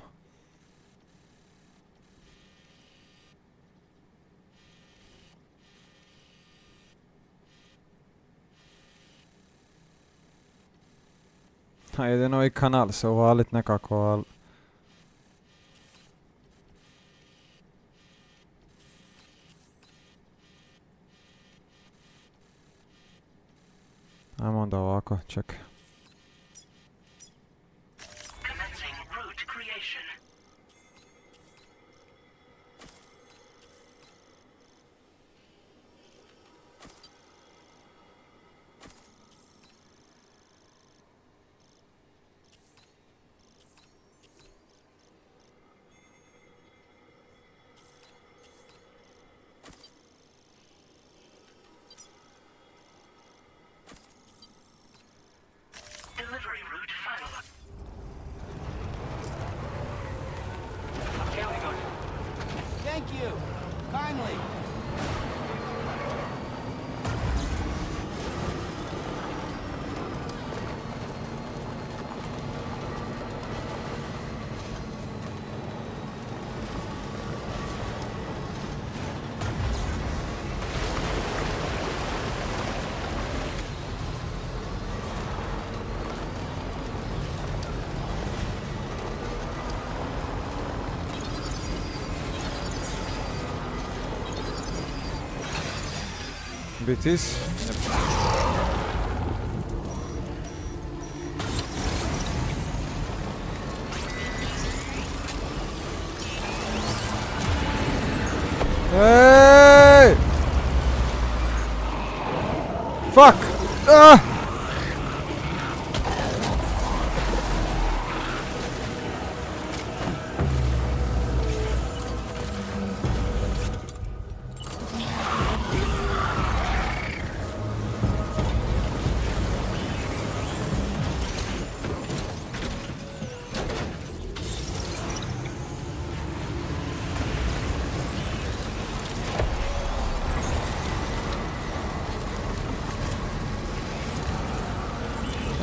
A jedino ovaj kanal se uvalit nekako, ali... Ajmo onda ovako, čekaj. Commencing route creation. Delivery route final. I'm counting on you. Thank you. Kindly. be this. Hey! Fuck! Ah!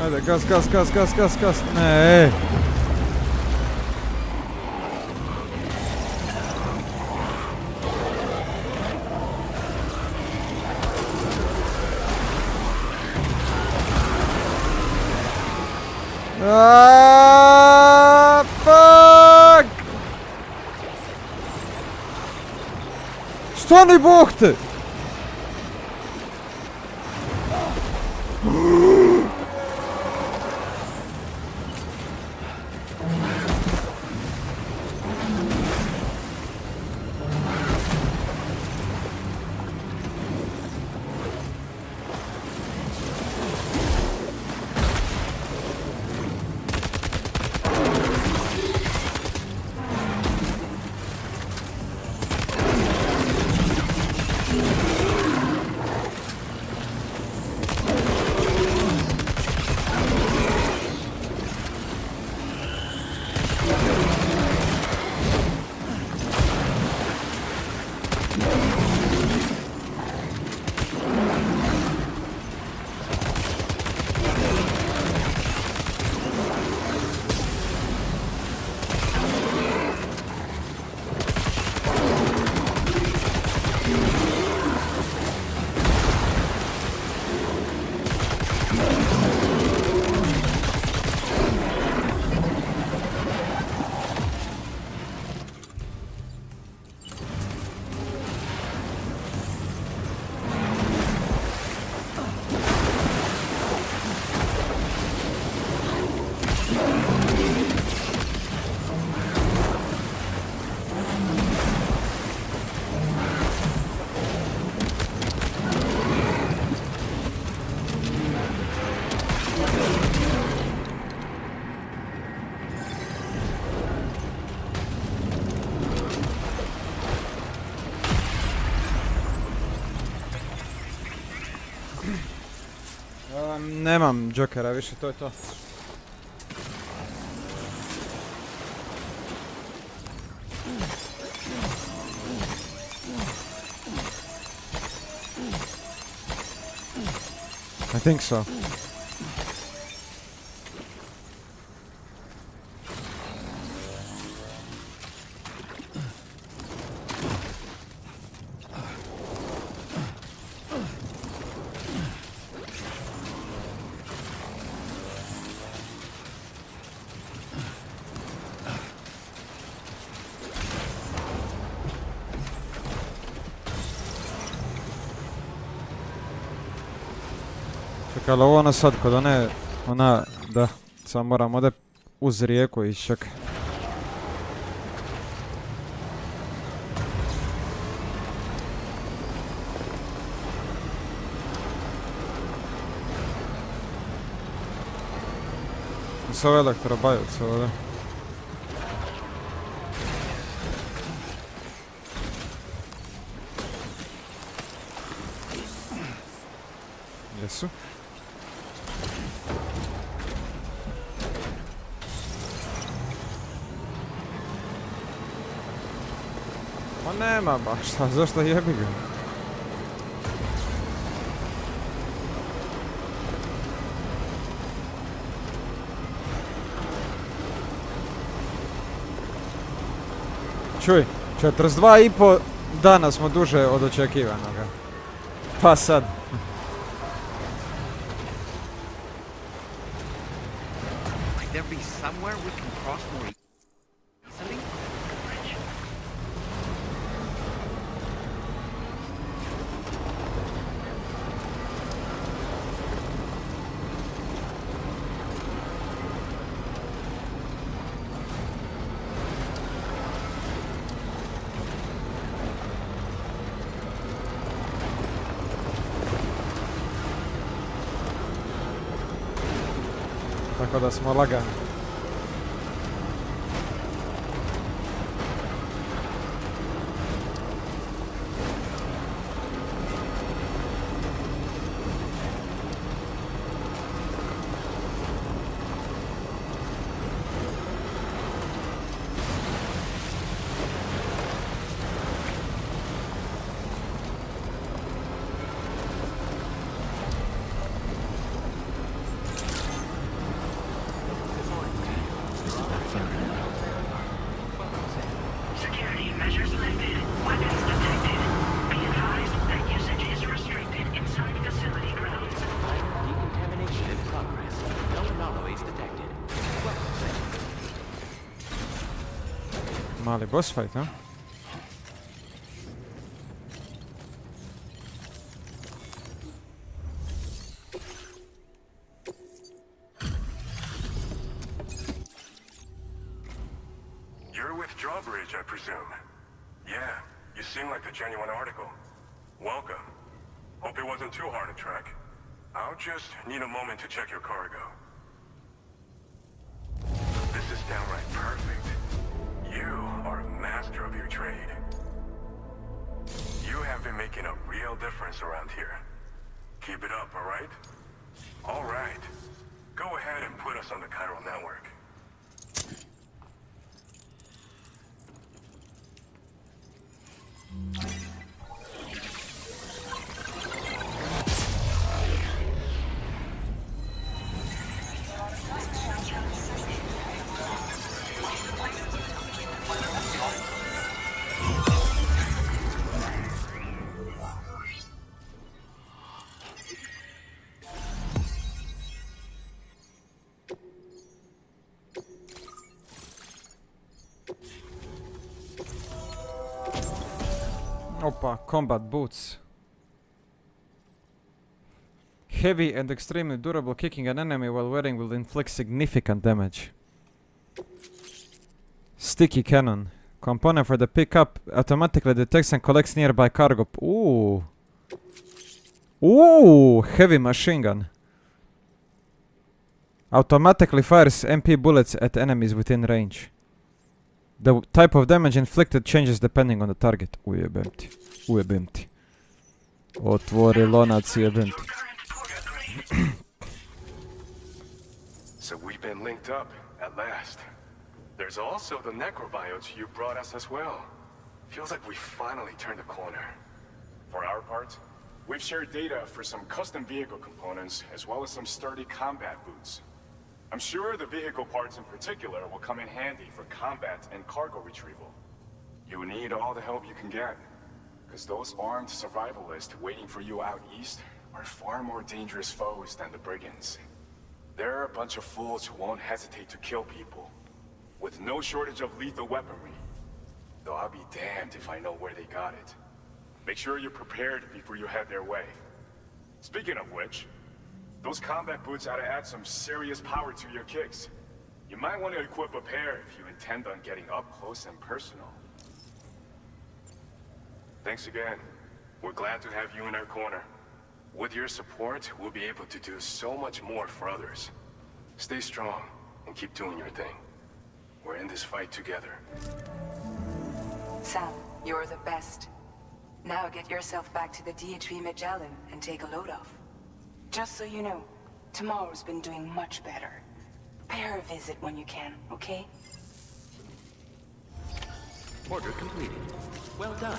Ajde, gas, ne. Fuck! Stani, Bog te! Nemam Jokera više, to je to. I think so. Čekaj, ali ovo ona sad kod ona, da, sad moram ovdje uz rijeku i čekaj. S ove elektrobajevce ovdje. Jesu. Ma nema baš, šta, zašto jebi ga? Čuj, 42,5 dana smo duže od očekivanoga. Pa sad. Might there be somewhere we can cross more easily? Ko da smo lagani. Security measures lifted. Weapons detected. Be advised that usage is restricted inside facility grounds. Decontamination in progress. No anomalies detected. Welcome, Sam. Mali boss fight, huh? You're with Drawbridge, I presume. Yeah, you seem like the genuine article. Welcome. Hope it wasn't too hard to track. I'll just need a moment to check your cargo. This is downright perfect. You are a master of your trade. You have been making a real difference around here. Keep it up, all right? All right. Go ahead and put us on the chiral network. Opa, combat boots. Heavy and extremely durable, kicking an enemy while wearing will inflict significant damage. Sticky cannon. Component for the pickup automatically detects and collects nearby cargo. Ooh. Ooh, heavy machine gun. Automatically fires MP bullets at enemies within range. The type of damage inflicted changes depending on the target. Ujebem ti. Ujebem ti. Otvori lonac, jebem ti. So we've been linked up, at last. There's also the necrobiotes you brought us as well. Feels like we finally turned a corner. For our part, we've shared data for some custom vehicle components, as well as some sturdy combat boots. I'm sure the vehicle parts in particular will come in handy for combat and cargo retrieval. You need all the help you can get, because those armed survivalists waiting for you out east are far more dangerous foes than the brigands. They're a bunch of fools who won't hesitate to kill people, with no shortage of lethal weaponry. Though I'll be damned if I know where they got it. Make sure you're prepared before you head their way. Speaking of which, those combat boots ought to add some serious power to your kicks. You might want to equip a pair if you intend on getting up close and personal. Thanks again. We're glad to have you in our corner. With your support, we'll be able to do so much more for others. Stay strong and keep doing your thing. We're in this fight together. Sam, you're the best. Now get yourself back to the DHV Magellan and take a load off. Just so you know, tomorrow's been doing much better. Pay her a visit when you can, okay? Order completed. Well done.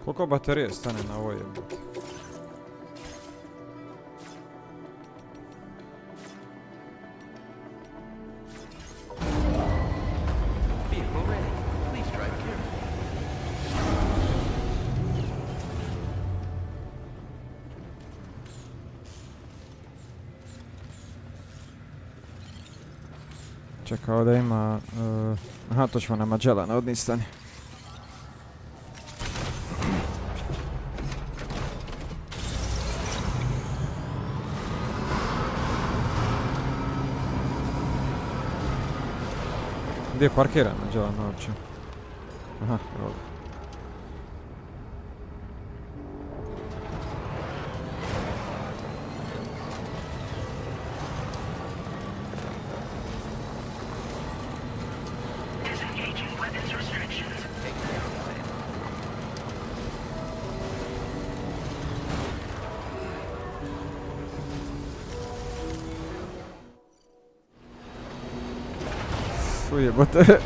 Koliko baterije stane na ovo jebate? Vehicle ready. Please drive carefully. Čekaj, ovdje ima... aha, to ćemo na Magellana odnistani. Gdje je parkiran? Nađe vam uopće. Aha, evo ga. Disengaging weapons restrictions. Ujebote.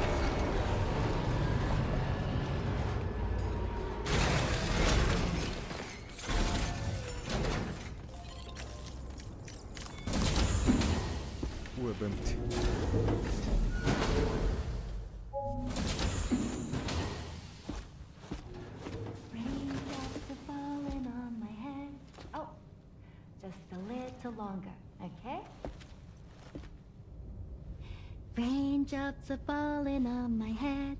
Ujebem ti. Raindrops are falling on my head. Oh, just a little longer, okay? Raindrops are falling on my head.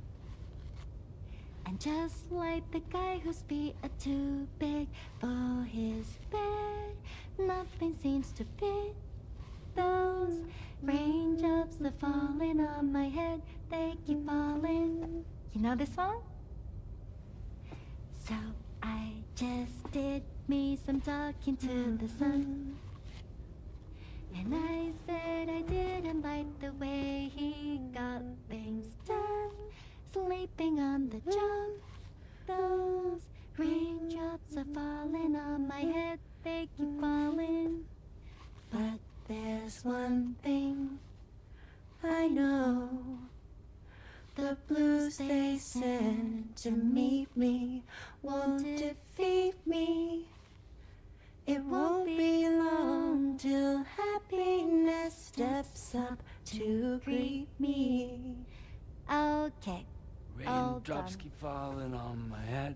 And just like the guy whose feet are too big for his bed, nothing seems to fit. Those raindrops are falling on my head, they keep falling. You know this song? So I just did me some talking to the sun. And I said I didn't like the way he got things done. Sleeping on the job. Those raindrops are falling on my head, they keep falling. But there's one thing I know. The blues they send to meet me won't defeat me. It won't be long till happiness steps up to greet me. Okay. Raindrops keep falling on my head,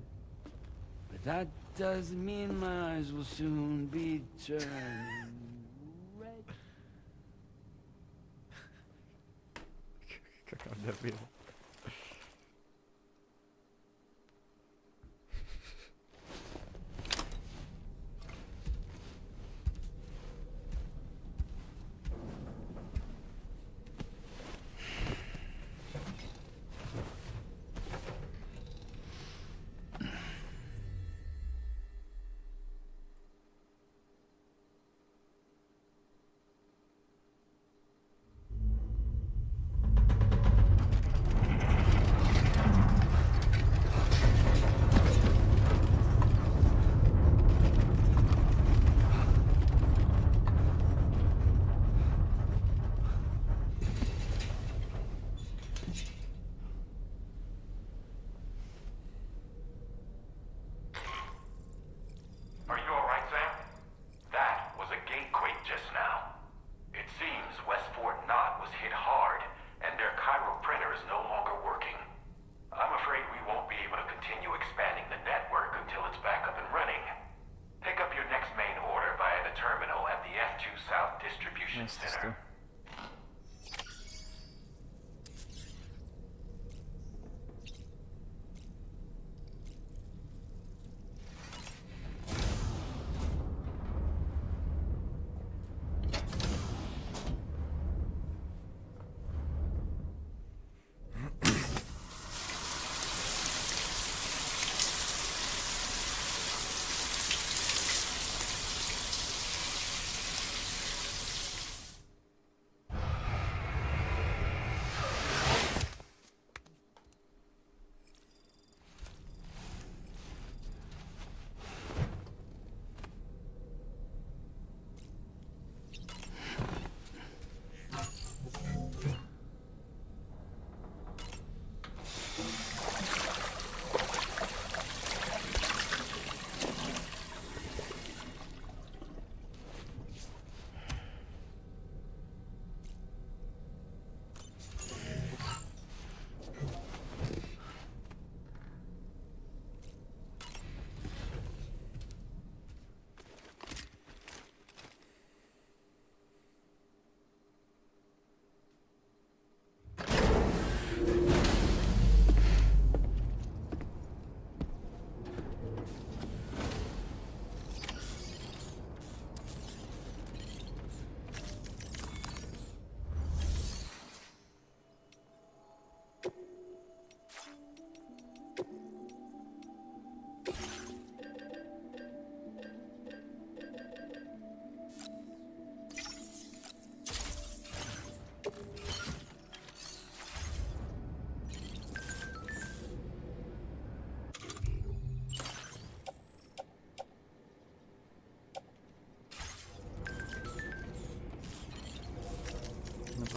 but that doesn't mean my eyes will soon be turned red. Kakav debil. Center.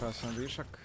napravio sam višak.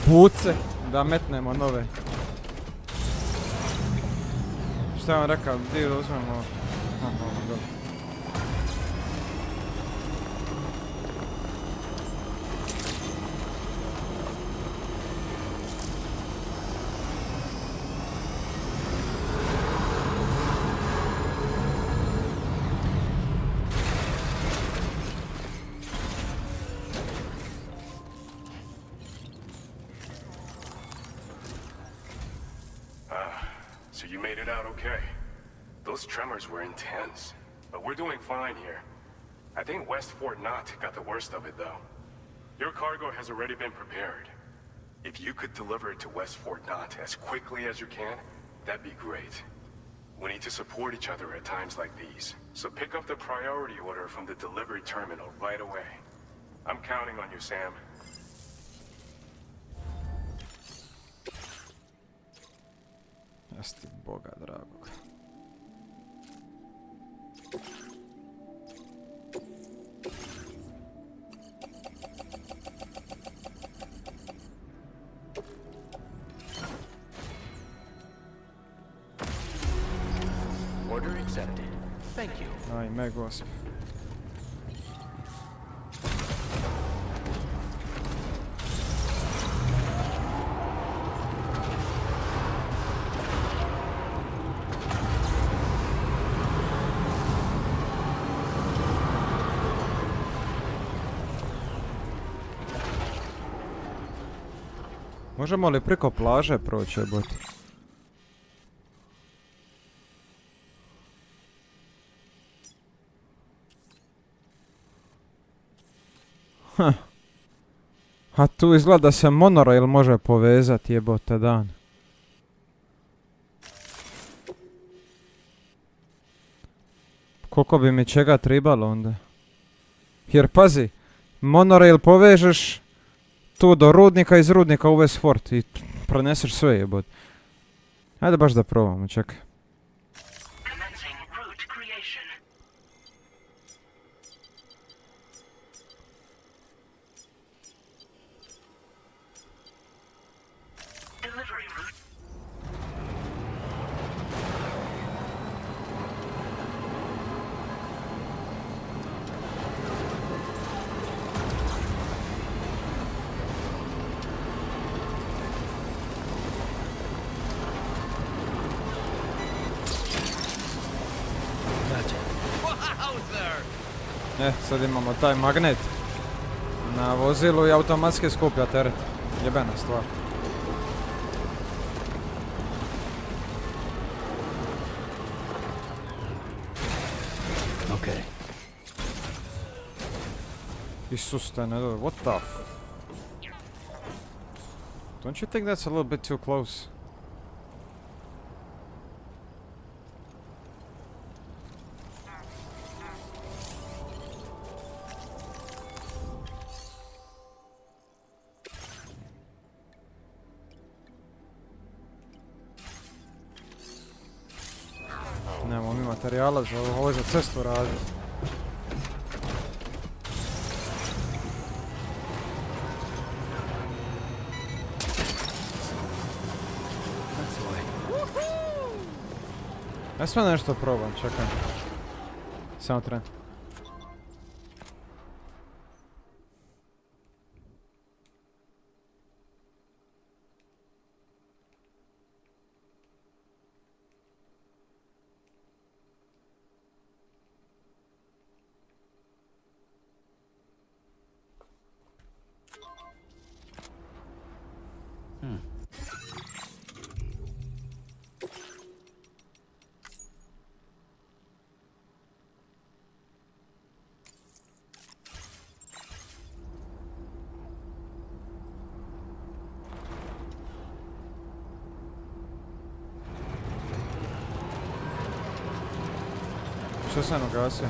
Buce, da metnemo nove. Šta vam rekao, gdje da uzmemo? Dobro. So you made it out okay. Those tremors were intense, but we're doing fine here. I think West Fort Knott got the worst of it, though. Your cargo has already been prepared. If you could deliver it to West Fort Knott as quickly as you can, that'd be great. We need to support each other at times like these, so pick up the priority order from the delivery terminal right away. I'm counting on you, Sam. Jasti Boga dragog. Order accepted. Thank you. Ajme, gosp. Možemo li preko plaže proći, jebote? A tu izgleda da se monorail može povezati, jebote dan. Koliko bi mi čega tribalo onda? Jer pazi, monorail povežeš tu do rudnika, iz rudnika u West Fort i preneseš sve, jebote. Ajde baš da probamo, čekaj. Sad imamo taj magnet na vozilu i automatski skuplja teret. Jebena stvar. Okay. Isus, te ne dobro. What the f... Don't you think that's a little bit too close? Nemamo mi materijala za ovo, za cestu raditi. Ja sve nešto probam, čekaj. Samo tren. Što sam ugasio?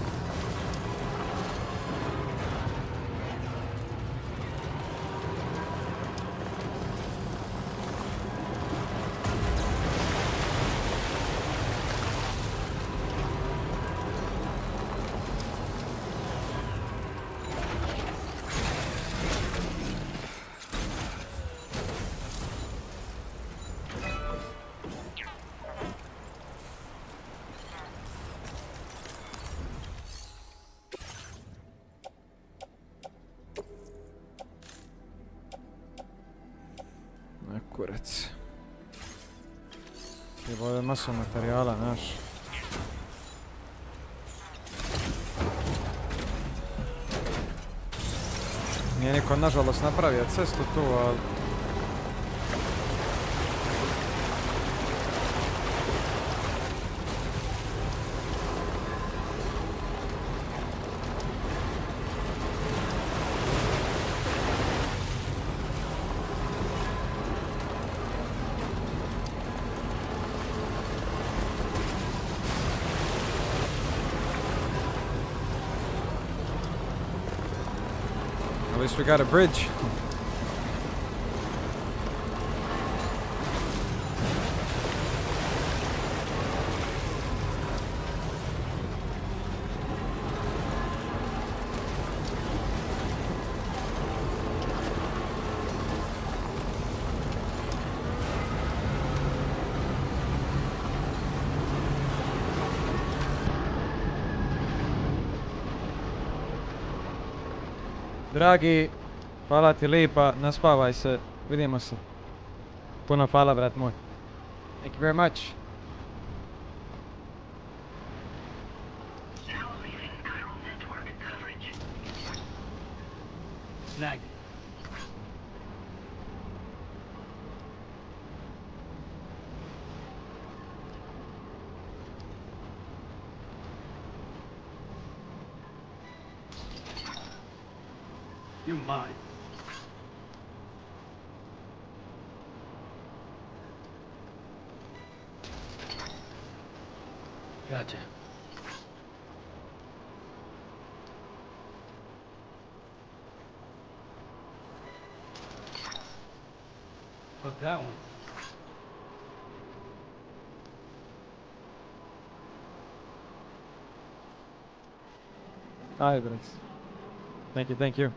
Kurac. Jebo je masu materijala, znaš. Nije niko nažalost napravio cestu tu, ali... At least we got a bridge. Dragi, hvala ti lipa, naspavaj se, vidimo se. Puno hvala, brat moj. Thank you very much. Snagged it. You're mine. Gotcha. Fuck that one. Alright, bro. Thank you, thank you.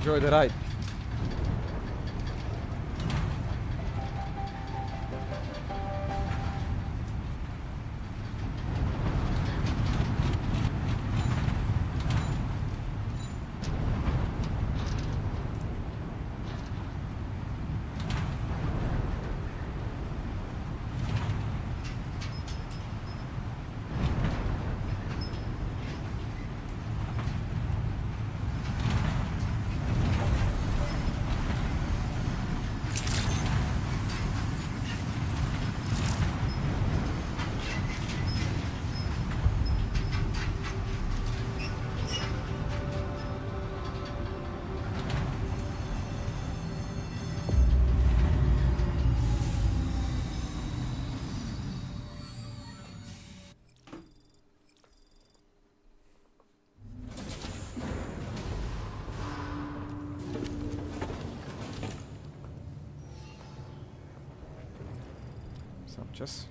Enjoy the ride. Sam čas.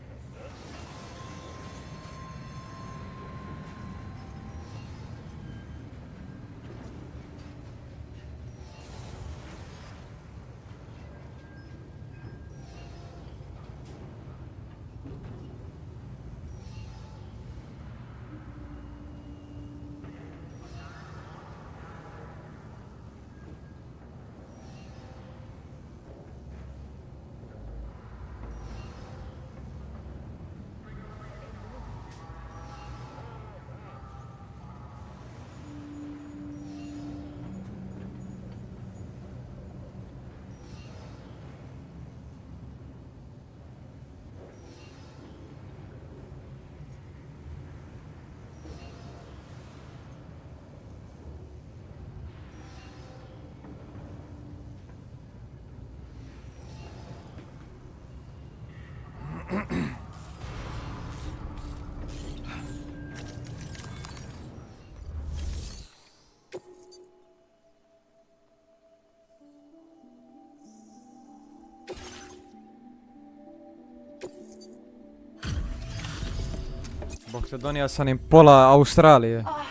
Bog te, donija sam im pola Australije. Oh,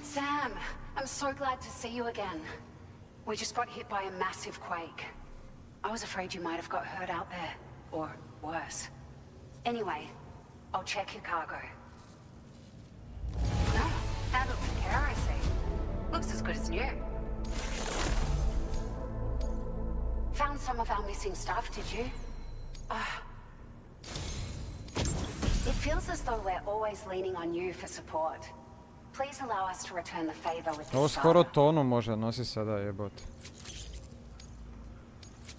Sam, I'm so glad to see you again. We just got hit by a massive quake. I was afraid you might have got hurt out there, or worse. Anyway, I'll check your cargo. No, handled with care, I see. Looks as good as new. Found some of our missing stuff, did you? It feels as though we're always leaning on you for support. Please allow us to return the favor with this. Ovo skoro tonu može nosi sada, jebot.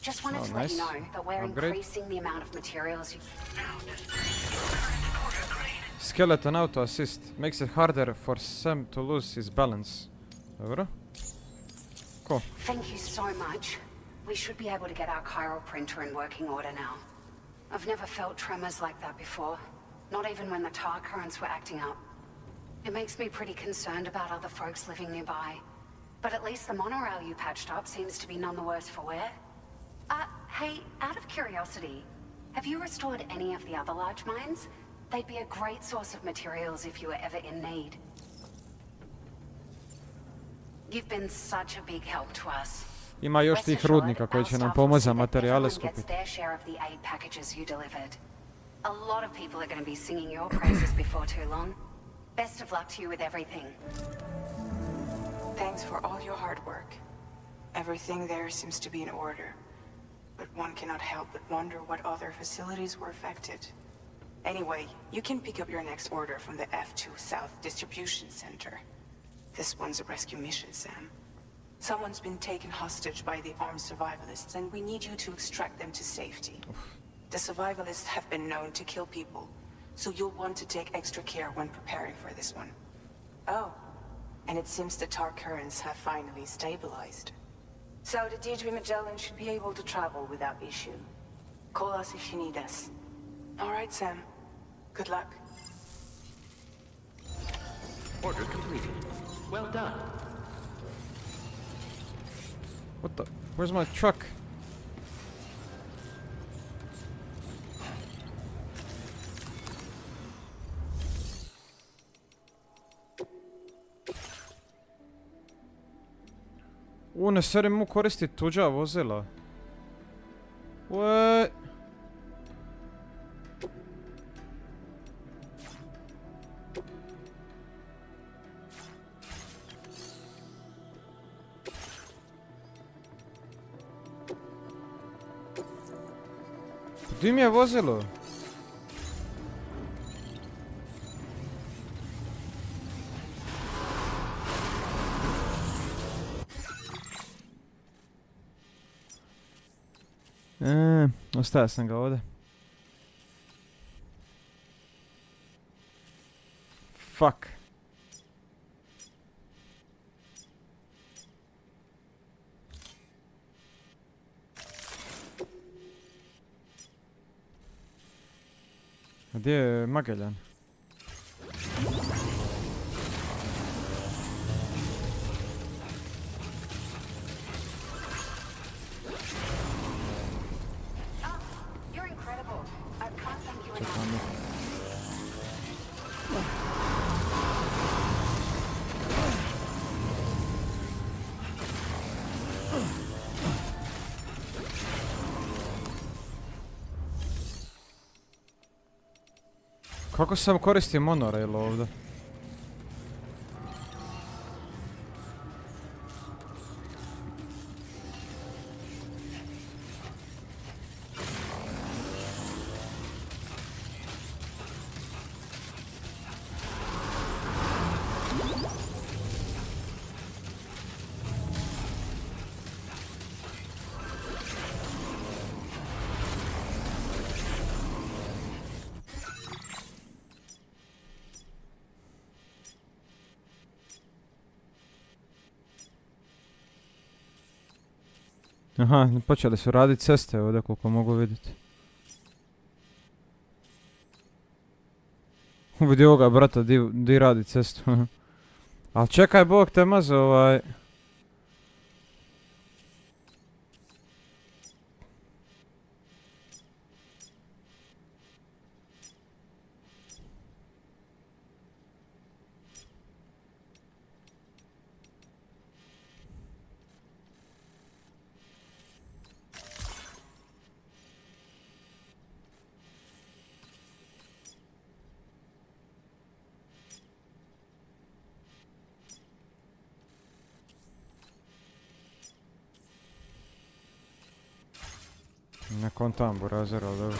Just wanted to let you know that we're increasing the amount of materials you... Skeleton auto assist makes it harder for Sam to lose his balance. Dobro. Cool. Thank you so much. We should be able to get our chiral printer in working order now. I've never felt tremors like that before. Not even when the tar currents were acting up. It makes me pretty concerned about other folks living nearby. But at least the monorail you patched up seems to be none the worse for wear. Hey, out of curiosity, have you restored any of the other large mines? They'd be a great source of materials if you were ever in need. You've been such a big help to us. Ima još tih rudnika koji će nam pomoći za materijale skupiti. Their share of the aid packages you delivered. A lot of people are going to be singing your praises before too long. Best of luck to you with everything. Thanks for all your hard work. Everything there seems to be in order. But one cannot help but wonder what other facilities were affected. Anyway, you can pick up your next order from the F2 South Distribution Center. This one's a rescue mission, Sam. Someone's been taken hostage by the armed survivalists, and we need you to extract them to safety. The survivalists have been known to kill people, so you'll want to take extra care when preparing for this one. Oh, and it seems the tar currents have finally stabilized. So the D.J. Magellan should be able to travel without issue. Call us if you need us. All right, Sam. Good luck. Order completed. Well done. What the? Where's my truck? Ne seri mu koristiti tuđa vozila. What? Gdje mi je vozilo? Ostavio sam ga ovdje. Fuck. Gdje je Magellan? Kako sam koristio monorail ovdje? Aha, počeli su raditi ceste ovdje koliko mogu vidjeti. Vidi ovoga brata, di radi cestu. Ali čekaj, Bog te maze ovaj... Ne kontam burazer, ali dobro.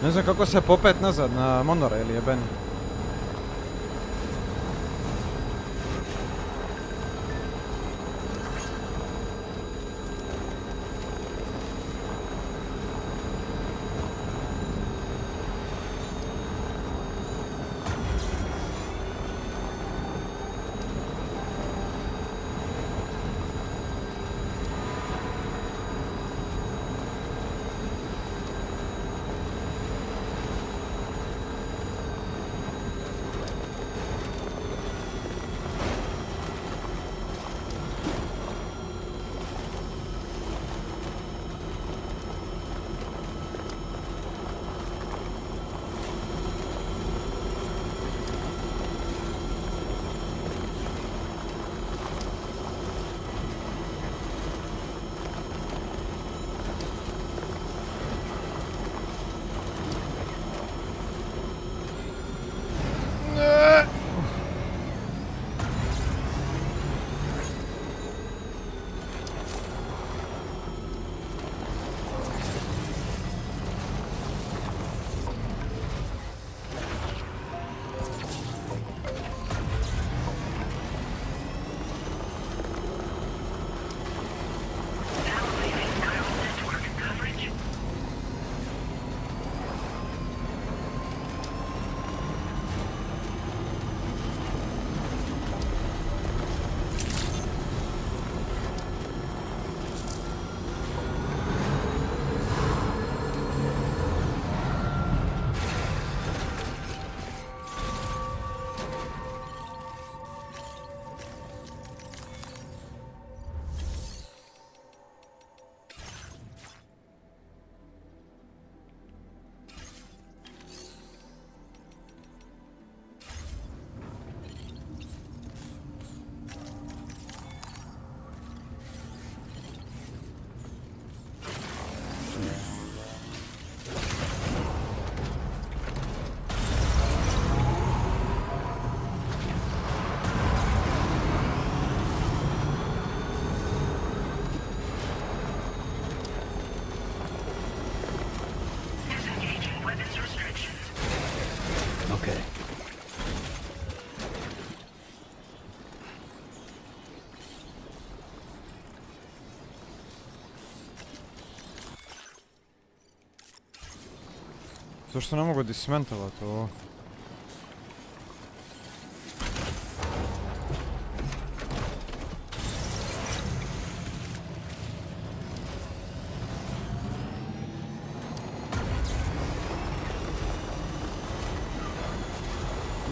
Ne znam kako se popet nazad na monorail jebeni. Zašto ne mogu dismentovati ovo?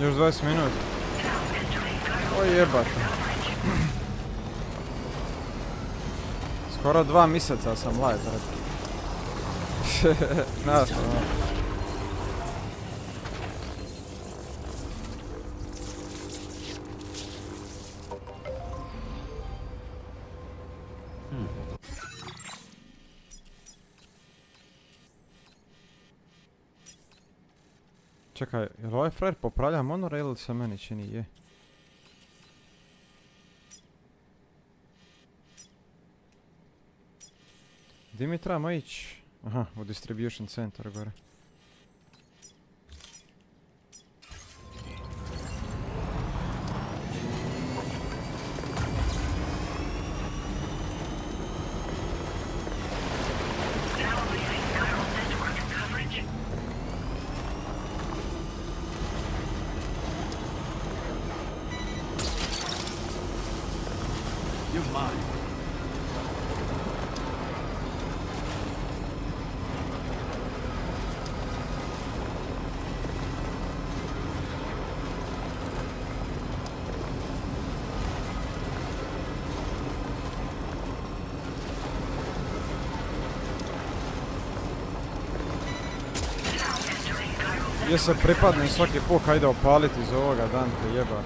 Još 20 minuta. O jebate. Skoro 2 mjeseca sam live, brate. Znaš, ono. Čekaj, jel ovaj frajer popravlja monorail ili se meni čini je? Gdje mi trebamo ići? Aha, u distribution center gore. Gdje se pripadnem svaki put kad ide opaliti iz ovoga Dante jeba.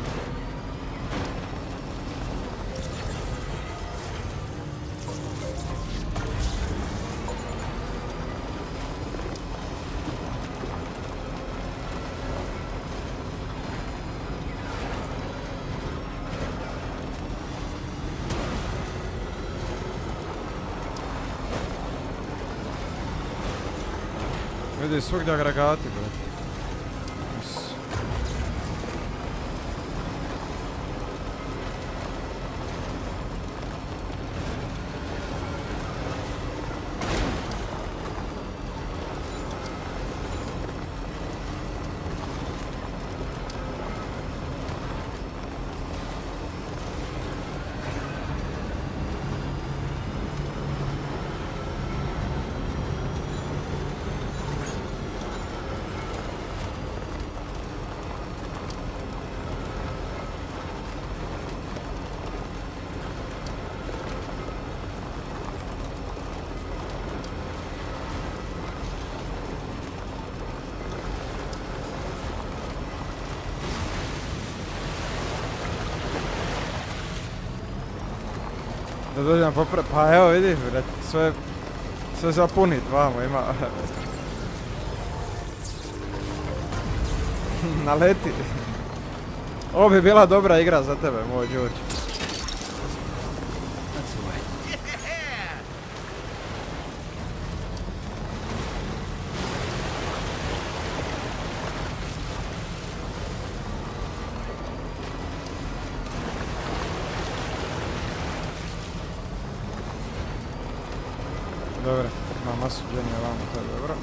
Vidi svugdje agregati, brate. Da dođem popraviti, pa evo vidiš brate, sve zapunit vamo ima. Naleti. Ovo bi bila dobra igra za tebe, moj Đurđe. Dobro, ima masu dženja vamo, to je dobro.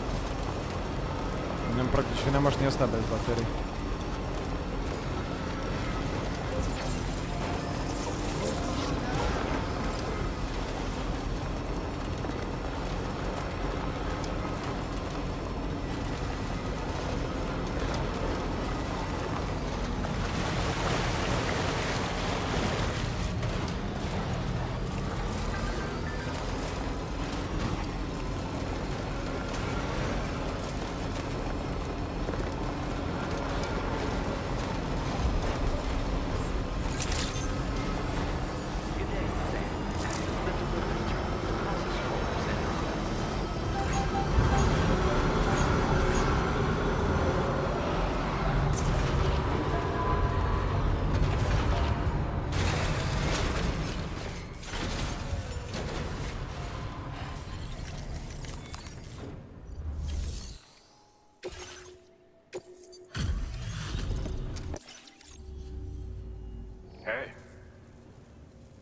Praktički ne možeš ni ostati bez baterije.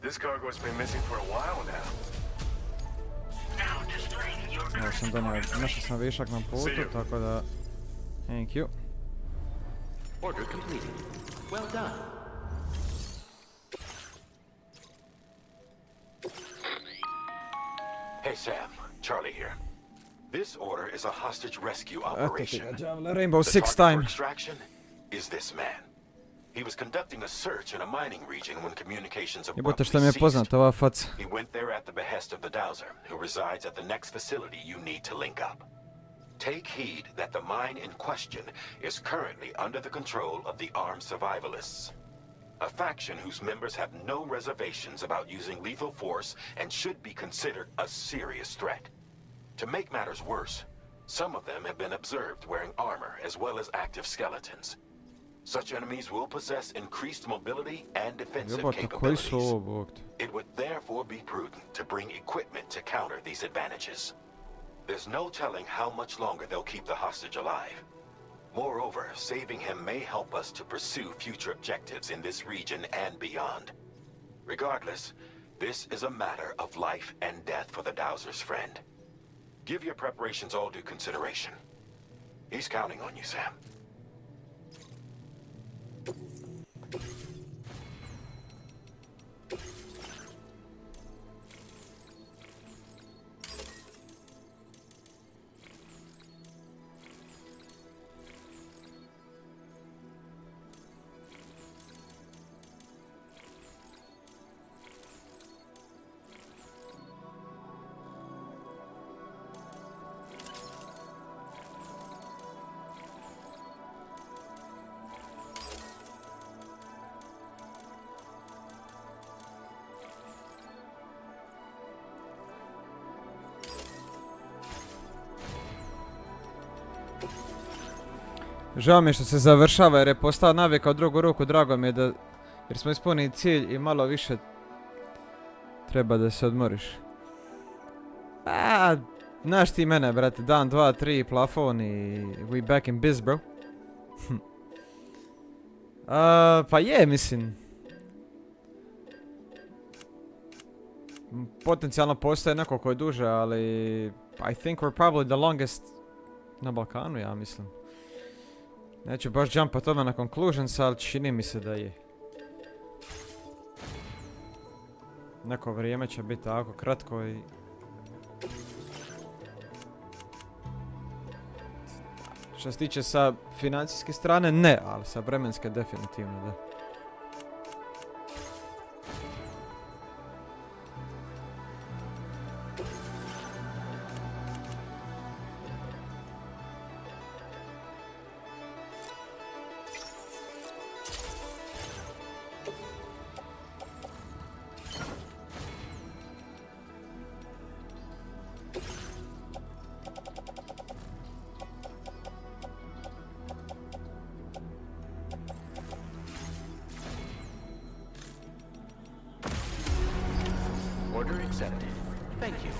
This cargo's been missing for a while now. Evo sam donio, našao sam višak na putu, tako da Thank you. Order completed. Well done. Hey Sam, Charlie here. This order is a hostage rescue operation. Rainbow The Six target for time. extraction is this man. He was conducting a search in a mining region when communications Jebote abruptly što mi je ceased. poznata ova faca. He went there at the behest of the Dowser, who resides at the next facility you need to link up. Take heed that the mine in question is currently under the control of the armed survivalists, a faction whose members have no reservations about using lethal force and should be considered a serious threat. To make matters worse, some of them have been observed wearing armor as well as active skeletons. Such enemies will possess increased mobility and defensive Jebote, koji capabilities. su ovo, bog te? It would therefore be prudent to bring equipment to counter these advantages. There's no telling how much longer they'll keep the hostage alive. Moreover, saving him may help us to pursue future objectives in this region and beyond. Regardless, this is a matter of life and death for the Dowser's friend. Give your preparations all due consideration. He's counting on you, Sam. Žao mi je što se završava jer je postao navika u drugu ruku, drago mi je da, jer smo ispunili cilj i malo više treba da se odmoriš. A, znaš ti mene, brate, dan, dva, tri, plafon i we back in biz, bro. Pa je, mislim. Potencijalno postoje neko ko je duže, ali I think we're probably the longest na Balkanu, ja mislim. Neću baš jumpat odmah na conclusions, ali čini mi se da je. Neko vrijeme će biti tako kratko i... Što se tiče sa financijske strane, ne, ali sa vremenske definitivno, da. Order accepted. Thank you.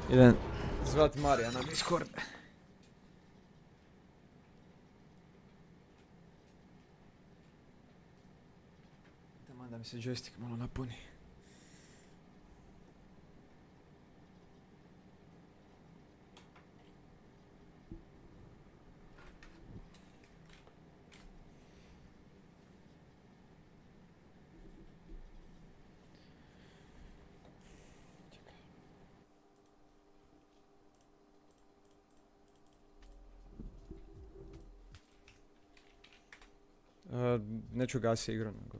Idem zvat Marija na Discord. Taman da mi se joystick malo napuni. Neću gasiti igru, nego...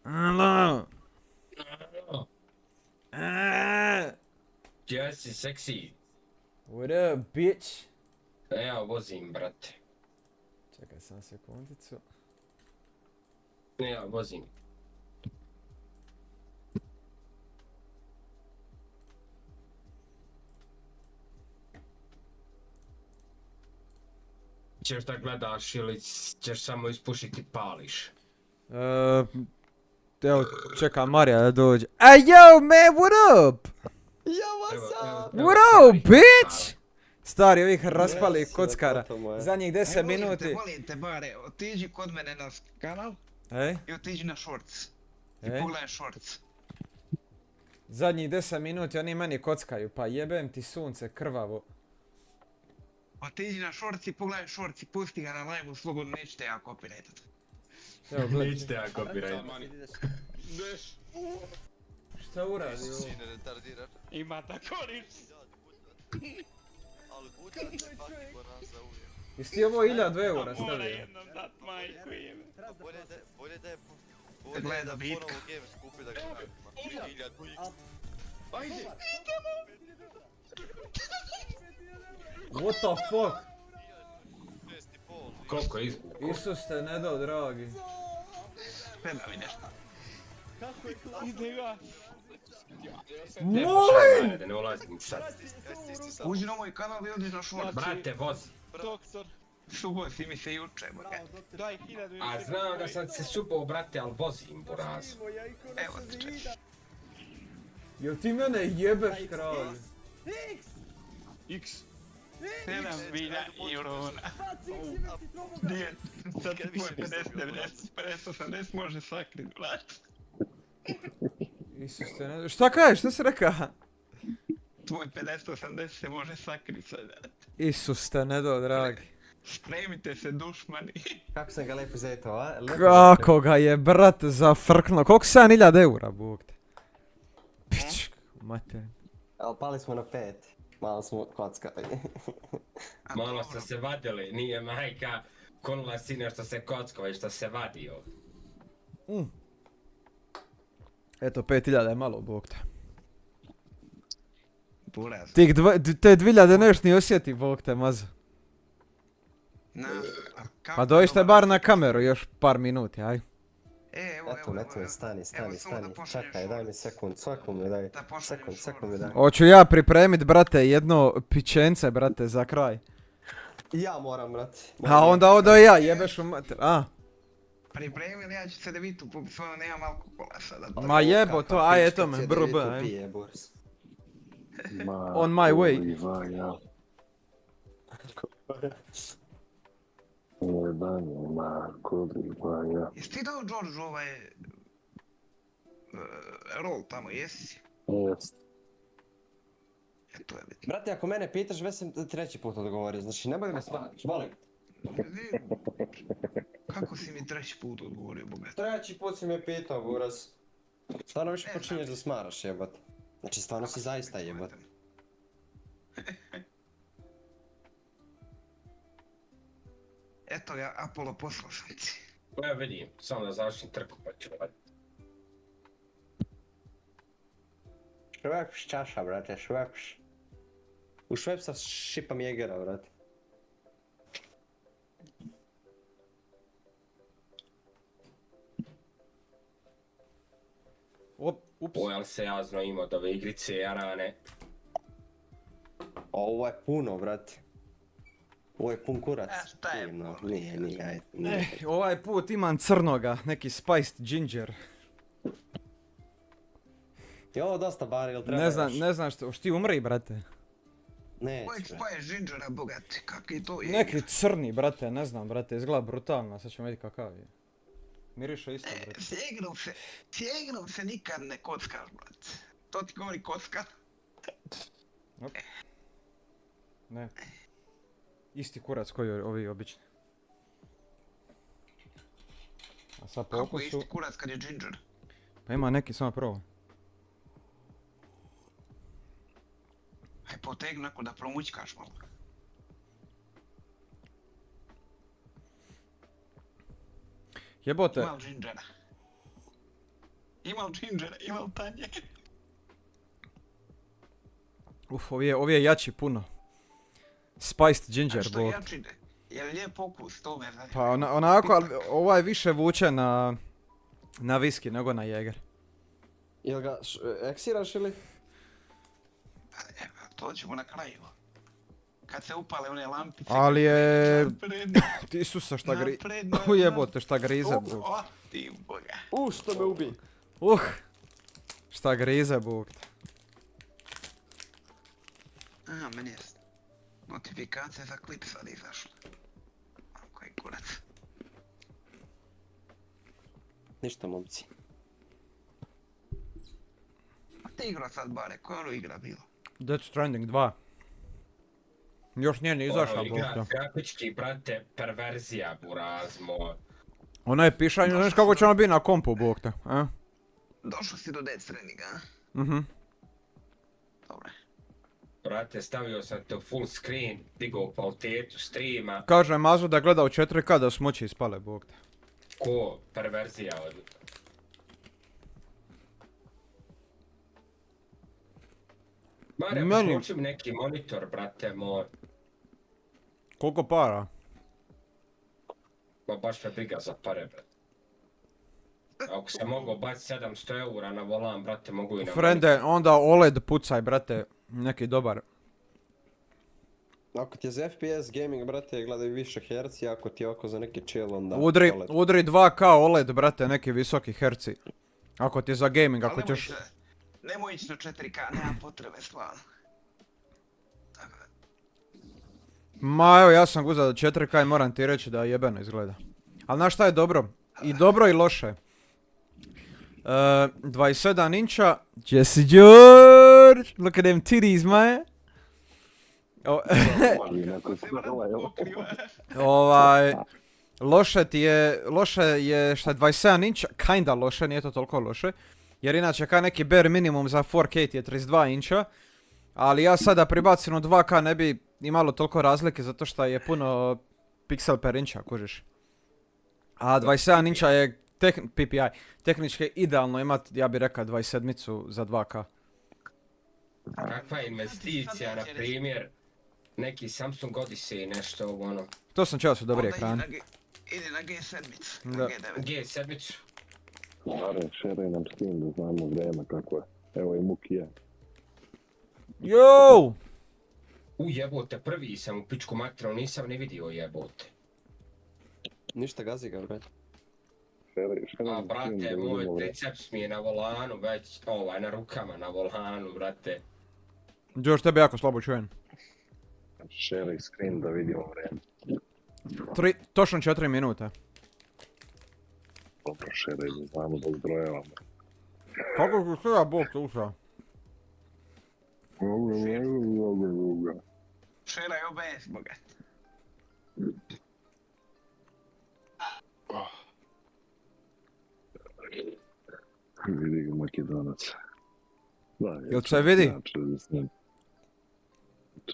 Alo! Ja si seksi. What up, bitch? Ja vozim, brate. Čekaj sam sekundicu. Ne, ja vozim. Ćeš da gledaš ili ćeš samo ispušiti pališ? Evo, čekam Marija da dođe. Ej, yo, man, what up? Yo, what's up? What up, bitch? Stari ovih raspali kockara. Zadnjih 10 minuti. Molim te, bare, otiđi kod mene na kanal i otiđi na shorts. I pogledaj shorts. Zadnjih 10 minuti oni meni kockaju, pa jebem ti sunce krvavo. Otiđi na shorts i pogledaj shorts i pusti ga na live-u slobodno, nećete ja copyrightat. Nećete ja copyrightat. Šta uradi ovo? Ima tako riš. Jesi ti ovo 1000 eura stavio? Mora jednom dat majku jebe. Bolje da je gleda bitka. Ajde! What the fuck? Koliko je izbukao? Isus te ne dao, dragi. Treba mi nešto. Ide ga. Molim! Da ne ulazim sad. Uđi na moj kanal i odiš na short. Brate, vozi. Doktor. Subo si mi se juče, brate. Daj 1000. A znam da sam se supao, brate, ali vozim, buraz. Evo ti češ. Jel ti mene jebeš, kralj? X. 7000 eurona. Nije, sad tvoj 50-80 može sakrit, brate. Isus te ne... Šta kažeš, šta si rekao? Tvoj 50-80 se može sakrit sad, brate. Isus te ne dao, dragi. Spremite se, dušmani. Kako sam ga lepo zetao, a? Kako ga je, brate, zafrknuo. Koliko 7000 eura, bog te. Pič, mater. Ali pali smo na 5. Malo smo kockali. Malo ste se vadili, nije majka konula sine što se kocka, već što se vadio. Eto, 5000 je malo, bog te. Buraz. Te 2000 neš ni osjeti, bog te, mazo. Pa dođite bar na kameru još par minuti, aj. Eto, stani. Čekaj, daj mi sekund mi daj. Sekund mi daj. Hoću ja pripremit, brate, jedno pičence, brate, za kraj. Ja moram, brate. A onda odo ja, jebeš u mater, a? Pripremili, ja ću se da vitu popit svojom, nemam alkohola sada. Ma jebo to, aj eto me, brb, aj. On my way. Jesi ti dao George ovaj... rol tamo, jesi? Jes. Brate, ako mene pitaš, već sam 3. put odgovorio, znači ne boj me smatiš, molim. Kako si mi 3. put odgovorio, bogat? 3. put si me pitao, buraz. Stvarno više počinješ da smaraš, jebat. Znači, stvarno si zaista jebat. Eto ga, Apollo, poslao sam ti. Ja vidim, samo da završim trku pa ću raditi. Švepš čaša, brate, švepš. U švepsa šipam jegera, brate. Pojel se jazno imao od ove igrice jarane. Ovo je puno, brate. Ovo je pun kurac. Šta je puno? Nije, ajde. Ovaj put imam crnoga, neki spiced ginger. Je ovo dosta bar, ili treba još? Ne znam što, ti umri, brate. Neće. Kojeg spaješ gingera, bogati, kak je to je? Neki crni, brate, ne znam, brate, izgleda brutalno, sad ćemo vidjeti kakav je. Miriše isto, brate. Sjegnom se nikad ne kockaš, brate. To ti govori kocka. Ne. Isti kurac koji ovi obični. A sad po Kako okusu... je isti kurac kad je ginger? Pa ima neki, samo prvo. Aj potegni nakon da promućkaš malo. Jebote. Imal gingera. Imal tanje. Uf, ovi je jači puno. Spiced ginger, bog. A što je jači? Je li lijep okus, to me zanima. Pa onako, ali ovaj više vuče na viski nego na jeger. Jel ga eksiraš ili? To ćemo na kraju. Kad se upale one lampice... Ali je... Ti Isusa šta grize... Ujebote šta grize, Bog. O, ti boga. Što me ubi. Šta grize, Bog. Aha, meni je notifikacija za klip sad izašla. Koji kurac. Ništa, momci. A ti igra sad bare, koja ono igra bila? Death Stranding 2. Još nije ni izašla, Bog. Igra grafički, brate, perverzija, burazmo. Ona je pišanje, znaš kako će ona biti na kompu, Bog te, a? Došao si do Death Strandinga, a? Mhm. Dobre. Brate, stavio sam to full screen, digao kvalitetu streama. Kaže Mazu da gleda u 4K da su moći ispale, Bog te. Ko perverzija od... Mare, potroši mi neki monitor, brate moj. Koliko para? Ma baš me briga za pare, brate. Ako sam mogao baciti 700 eura na volan, brate, mogu i na... Frende, onda OLED pucaj, brate, neki dobar. Ako ti je za FPS gaming, brate, gledaj više herci, ako ti je oko za neki chill, onda... Udri 2K OLED, brate, neki visoki herci. Ako ti je za gaming, ako ćeš... Nemoj ići na 4K, nema potrebe, stvarno. Ma evo, ja sam guzao da 4K i moram ti reći da jebeno izgleda. Ali znaš šta je dobro? I dobro i loše. 27 inča, Jesse George, look at them titties, man. Loše je šta je 27 inča, kinda loše, nije to toliko loše. Jer inače ka neki bare minimum za 4K je 32 inča. Ali ja sada pribacim u 2K ne bi imalo toliko razlike zato što je puno piksel per inča, kužiš. A 27 inča je PPI, tehnički idealno imati, ja bih rekao 27-icu za 2K. Kakva investicija, na primjer, neki Samsung Odyssey, nešto ono. To sam čeo su dobri ekrani. Idi na G7-icu, Da. na G9. G7-icu. Are, šeraj nam Steam da znamo vreme kako je. Evo i Muki je. Yo! Jebote, prvi sam u pičku materiju, nisam ni vidio jebote. Ništa gazi ga, brate. A brate, moj triceps mi je na volanu već, na rukama na volanu, brate. Još tebe jako slabo čujem. Šeraj screen da vidimo vreme. Točno 4 minute. Dobro, šeraj da znamo da zbrojavamo. Kako se sve Bog sluša? Šeraj OBS, bogat. Vidi ga Makedonac. Jel se vidi?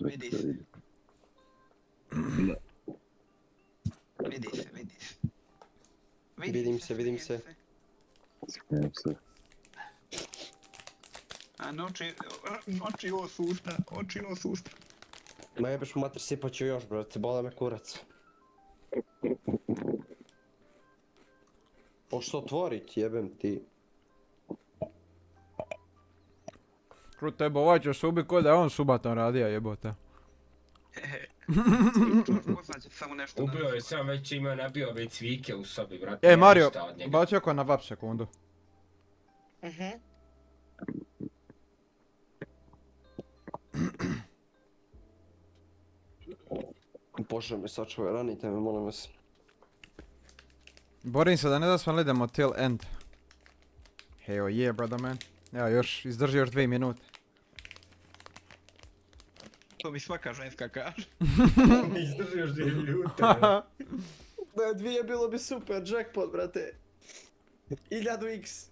Vidi se. Vidi se, vidi se. Vidim se. Smijem se. A noći osušta. Ma jebeš u mater, sipat ću još, brate, bola me kurac. Pošto otvorit, jebem ti. Krut tebe, ovaj će se ubi ko da je on subatan radija, jebote. Ubio je sam već imao nabio ove cvike u sobi, brate. Mario, baci oko na vap sekundu. Bože me sačuvaj, ranite me, molim vas. Borim se da ne da smo idemo till end. Hell yeah, brother man. Evo još, izdrži još 2 minute. To mi svaka ženska kaže. Izdrži još 2 minute. Da je 2 bilo bi super, jackpot, brate. 1000x.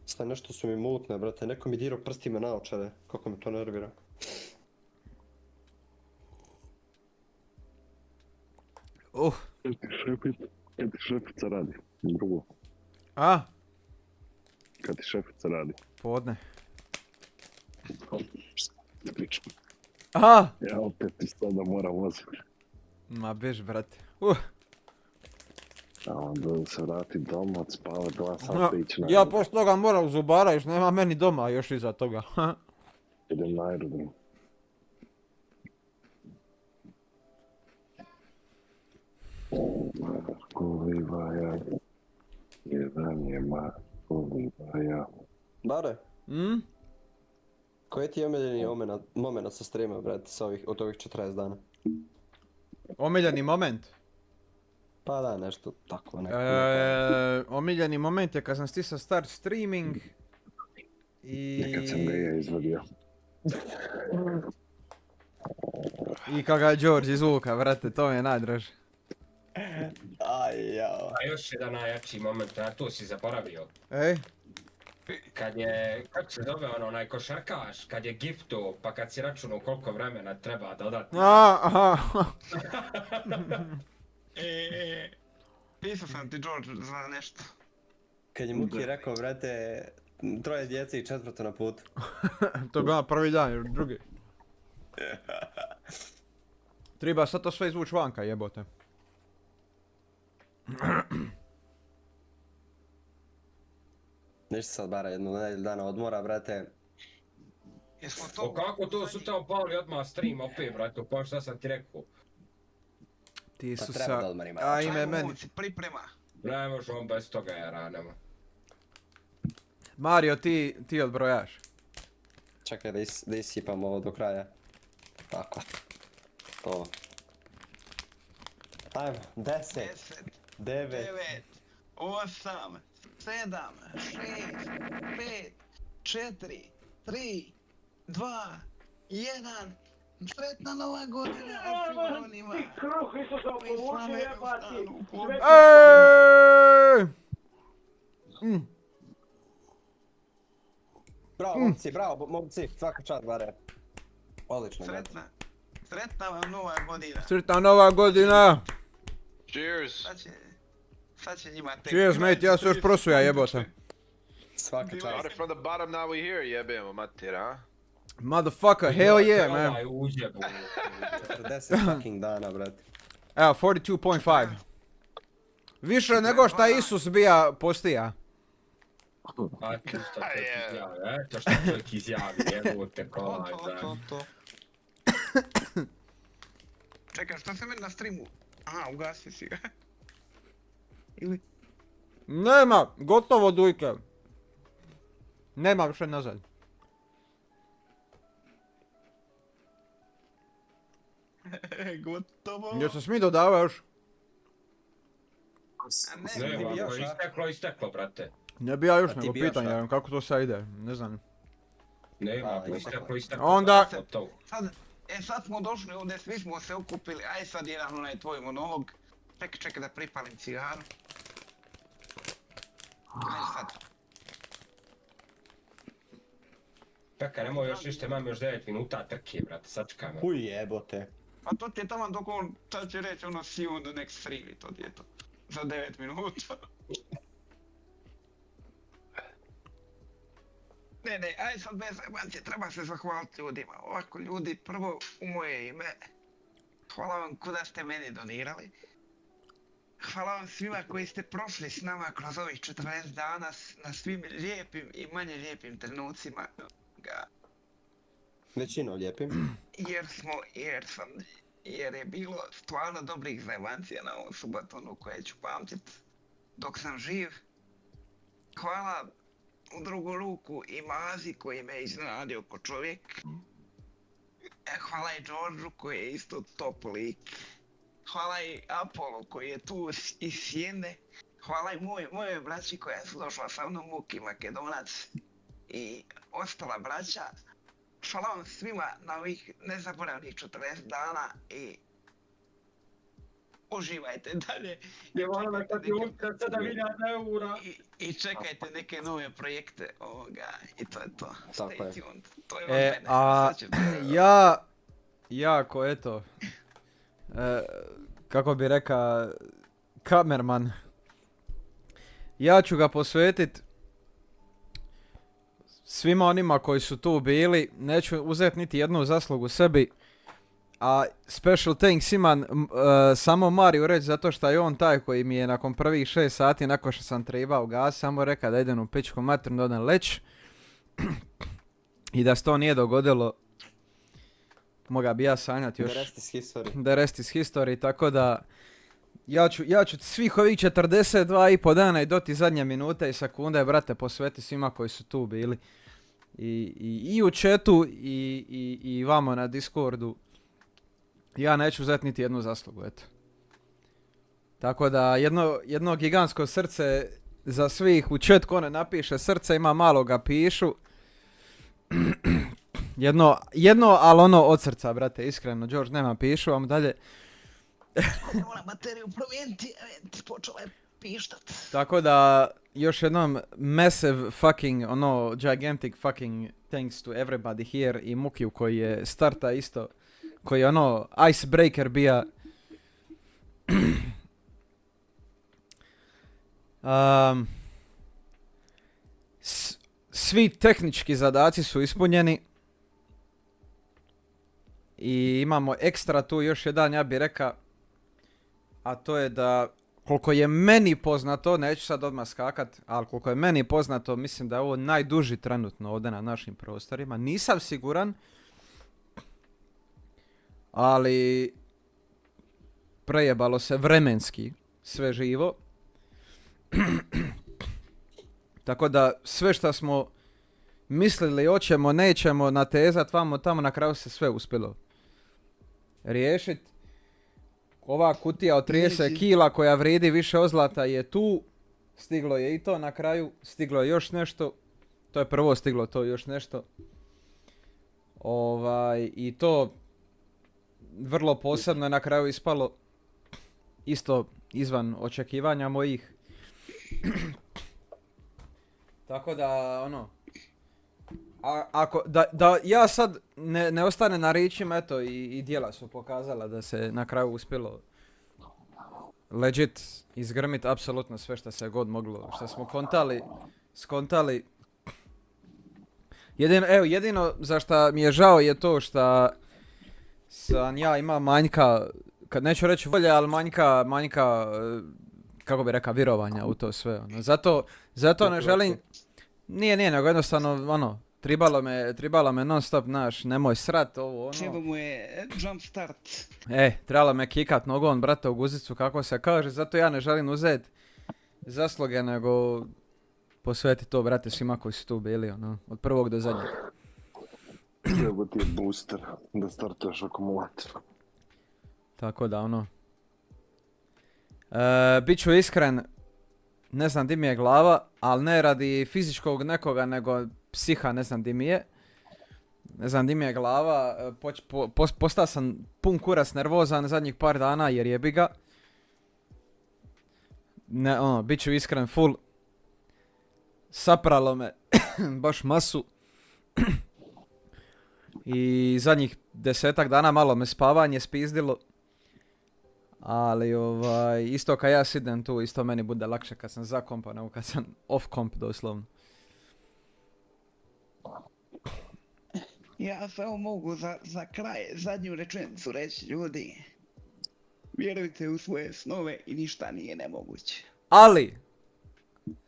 Šta nešto su mi mutne, brate, neko mi dirao prstima naočare, kako me to nervira. Kad ti šefica radi, drugo. A? Kad ti šefica radi. Podne. Aha! Ja opet ti sada moram voziti. Ma bež, brate. A onda se vrati doma, spava 2 sata i ići na Ja poslije toga moram u Zubara, još nema meni doma još iza toga. Idem na aerodrom. Markovi vaja, jedan je Markovi vaja. Bare? Koji ti je omiljeni moment sa streama, brate, od ovih 40 dana? Omiljeni moment? Pa da, nešto tako. Omiljeni moment je kad sam stisao start streaming i... Nekad sam ga ja izvadio. I kad ga je George izvuka, brate, to mi je najdraže. Aj, jao. A još jedan najjači moment, a to si zaboravio. Ej? Kad je, kako se zove onaj košarkaš, kad je gifto, pa kad si računao koliko vremena treba dodati. Pisao sam ti, George, za nešto. Kad je Muki rekao, brate, 3 djece i 4 na putu. To je bila prvi dan, još drugi. Treba sad to sve izvući vanka, jebote. Ništa sad bara jednu nedelju dana odmora, brate. O kako to su tamo pali odmah stream opet, brate, pa šta sam ti rekao? Ti su treba da odmorimo. A ime meni. Priprema. Ne može on bez toga jara, nema. Mario, ti odbrojaš. Čekaj da isipam ovo do kraja. Tako. To. Ajmo, 10, 9, 8, 7, 6, 5, 4, 3, 2, 1. Sretna nova godina, Arpionima. Ti kruh, isto sam povučio, jebati. Bravo, momci, bravo, momci, svaka čast, bare. Odlično, brate. Sretna vam nova godina. Sretna nova godina! Cheers. Sad će njima tek... Cheers, mate, ja se još prosuja, jebote. Svaka čast. Started from the bottom, now we here, jebemo mater, a? Motherfucker, hell yeah, man. 40 fucking dana, brate. Evo, 42.5. Više nego šta Isus bija postija. A to što čovjek izjavi, to što čovjek izjavi, jebote kolaj, To. Čekaj, što se meni na streamu? Aha, ugasio si ga. Ili? Nema, gotovo dujke. Nema više nazad. Gotovo. Gdje se smi dodava još? Ne, ako isteklo, brate. Ne bi ja još nego pitanje, kako to sad ide, ne znam. Ne, ako isteklo. Onda... Sad smo došli ovdje, svi smo se okupili, aj sad jedan onaj tvoj monolog. Čekaj da pripalim cigaru. Aj sad. Čekaj, nemoj još ništa, imam još 9 minuta trke, brate, sačekajmo. Uj jebote. Pa to ti je tamo dok on, sad će reći ono see you on the next stream i to ti je to. Za 9 minuta. Ne, aj sad bez emancije, treba se zahvaliti ljudima. Ovako ljudi, prvo u moje ime, hvala vam kuda ste meni donirali. Hvala vam svima koji ste prošli s nama kroz ovih 40 dana na svim lijepim i manje lijepim trenucima. Većinom lijepim. Jer je bilo stvarno dobrih zajebancija na ovom subatonu koje ću pamtit dok sam živ. Hvala u drugu ruku i Mazi koji me iznenadio ko čovjek. Hvala i Georgeu koji je isto top lik. Hvala i Apollo koji je tu iz Sjene. Hvala i moje braći koja su došla sa mnom, Muki, Makedonac i ostala braća. Hvala vam svima na ovih nezaboravnih 40 dana i uživajte dalje. I čekajte neke nove projekte ovoga i to je to. Stay tuned. To je jako eto, kako bi reka kamerman, ja ću ga posvetit svima onima koji su tu bili, neću uzeti niti jednu zaslugu sebi, A special thanks imam samo Mariju reći zato što je on taj koji mi je nakon prvih 6 sati nakon što sam trebao gas samo rekao da idem u pičku materinu da odem leć. I da se to nije dogodilo, moga bi ja sanjati još. The rest is history. The rest is history, tako da ja ću svih ovih 42,5 dana i doti zadnje minute i sekunde, brate, posveti svima koji su tu bili. I u chatu i vamo na Discordu. Ja neću uzeti niti jednu zaslugu, eto. Tako da jedno gigantsko srce za svih u chat ko ne napiše srce ima malo ga pišu. jedno, ali ono od srca, brate, iskreno, George, nema pišu, vam dalje. Moram materiju promijeniti, počela je pištat. Tako da, još jednom, massive fucking, gigantic fucking thanks to everybody here i Mukiju koji je starta isto, koji je icebreaker bija. Svi tehnički zadaci su ispunjeni. I imamo ekstra tu još jedan, ja bih rekao, a to je da koliko je meni poznato, neću sad odmah skakat, ali koliko je meni poznato, mislim da je ovo najduži trenutno ovdje na našim prostorima. Nisam siguran, ali prejebalo se vremenski sve živo. Tako da sve što smo mislili hoćemo, nećemo natezat vamo tamo, na kraju se sve uspjelo riješit. Ova kutija od 30 kila koja vredi više od zlata je tu. Stiglo je i to na kraju. Stiglo je još nešto. To je prvo stiglo, to još nešto. I to vrlo posebno je na kraju ispalo. Isto izvan očekivanja mojih. Tako da, da ja sad ne ostane na ričima, eto, i djela su pokazala da se na kraju uspjelo legit izgrmit apsolutno sve što se god moglo, što smo skontali. Jedino za što mi je žao je to što sam ja imao manjka, kad neću reći volje, ali manjka, kako bi rekao, virovanja u to sve. Zato ne želim, nije, nego jednostavno, tribalo me non stop, nemoj srat, ovo, Treba mu je jump start. Trebalo me kikat nogom, brate, u guzicu, kako se kaže, zato ja ne želim uzeti zasluge, nego posveti to, brate, svima koji su tu bili, od prvog do zadnjeg. Treba ti je booster, da startuješ akumulator. Tako da, bit ću iskren, ne znam di mi je glava, ali ne radi fizičkog nekoga, nego psiha, ne znam di mi je. Ne znam di mi je glava, postao sam pun kurac nervozan zadnjih par dana jer jebi ga. Bit ću iskren full. Sapralo me baš masu. I zadnjih 10-ak dana malo me spavanje spizdilo. Ali isto kad ja sidem tu, isto meni bude lakše kad sam za kompa nego kad sam off komp doslovno. Ja samo mogu za kraj zadnju rečenicu reći, ljudi. Vjerujte u svoje snove i ništa nije nemoguće. Ali,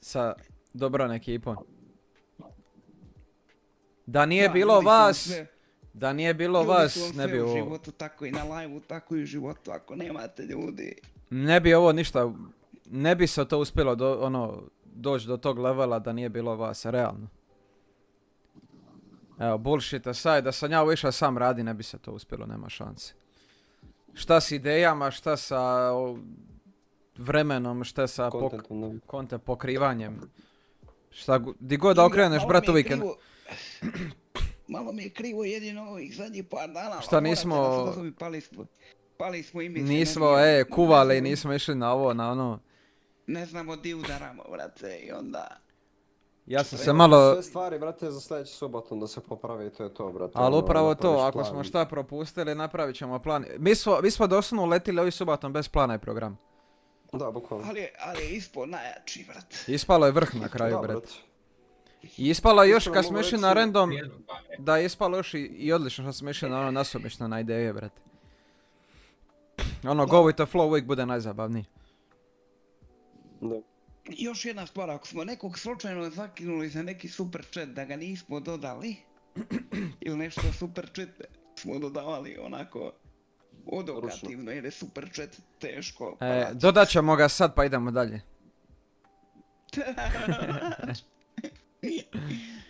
sa dobrom ekipom. Da nije bilo vas, ne bi ovo... u životu, tako i na live-u, tako i u životu, ako nemate ljudi. Ne bi ovo ništa, ne bi se to uspjelo doći do tog levela da nije bilo vas, realno. Evo, bullshit aside, da sam ja išao sam radi, ne bi se to uspjelo, nema šanse. Šta s idejama, šta sa vremenom, šta sa content pokrivanjem. Di god da okreneš, brat, uvijek... Malo mi je krivo jedino ovih zadnjih par dana. Šta nismo... Pali smo ime. Nismo, kuvali, nismo išli na ovo, na ono. Ne znamo di udaramo, brate, i onda... Ja sam se malo... Sve stvari, brate, za sljedeću subotu da se popravi i to je to, brate. Ali upravo to, ako smo šta propustili, napravit ćemo plan. Mi smo doslovno uletili ovim subotom bez plana i programa. Da, bukvalno. Ali je ispao najjači, brate. Ispalo je vrh na kraju, brate. I ispalo je još kad smo išli na random, da je ispalo još i odlično što smo išli na nasumično na ideje, brate. Ono, go with the flow uvijek bude najzabavniji. Da. Još jedna stvar, ako smo nekog slučajno zakinuli za neki super chat da ga nismo dodali, ili nešto super chat smo dodavali onako odokativno, jer je super chat teško. Dodat ćemo ga sad pa idemo dalje.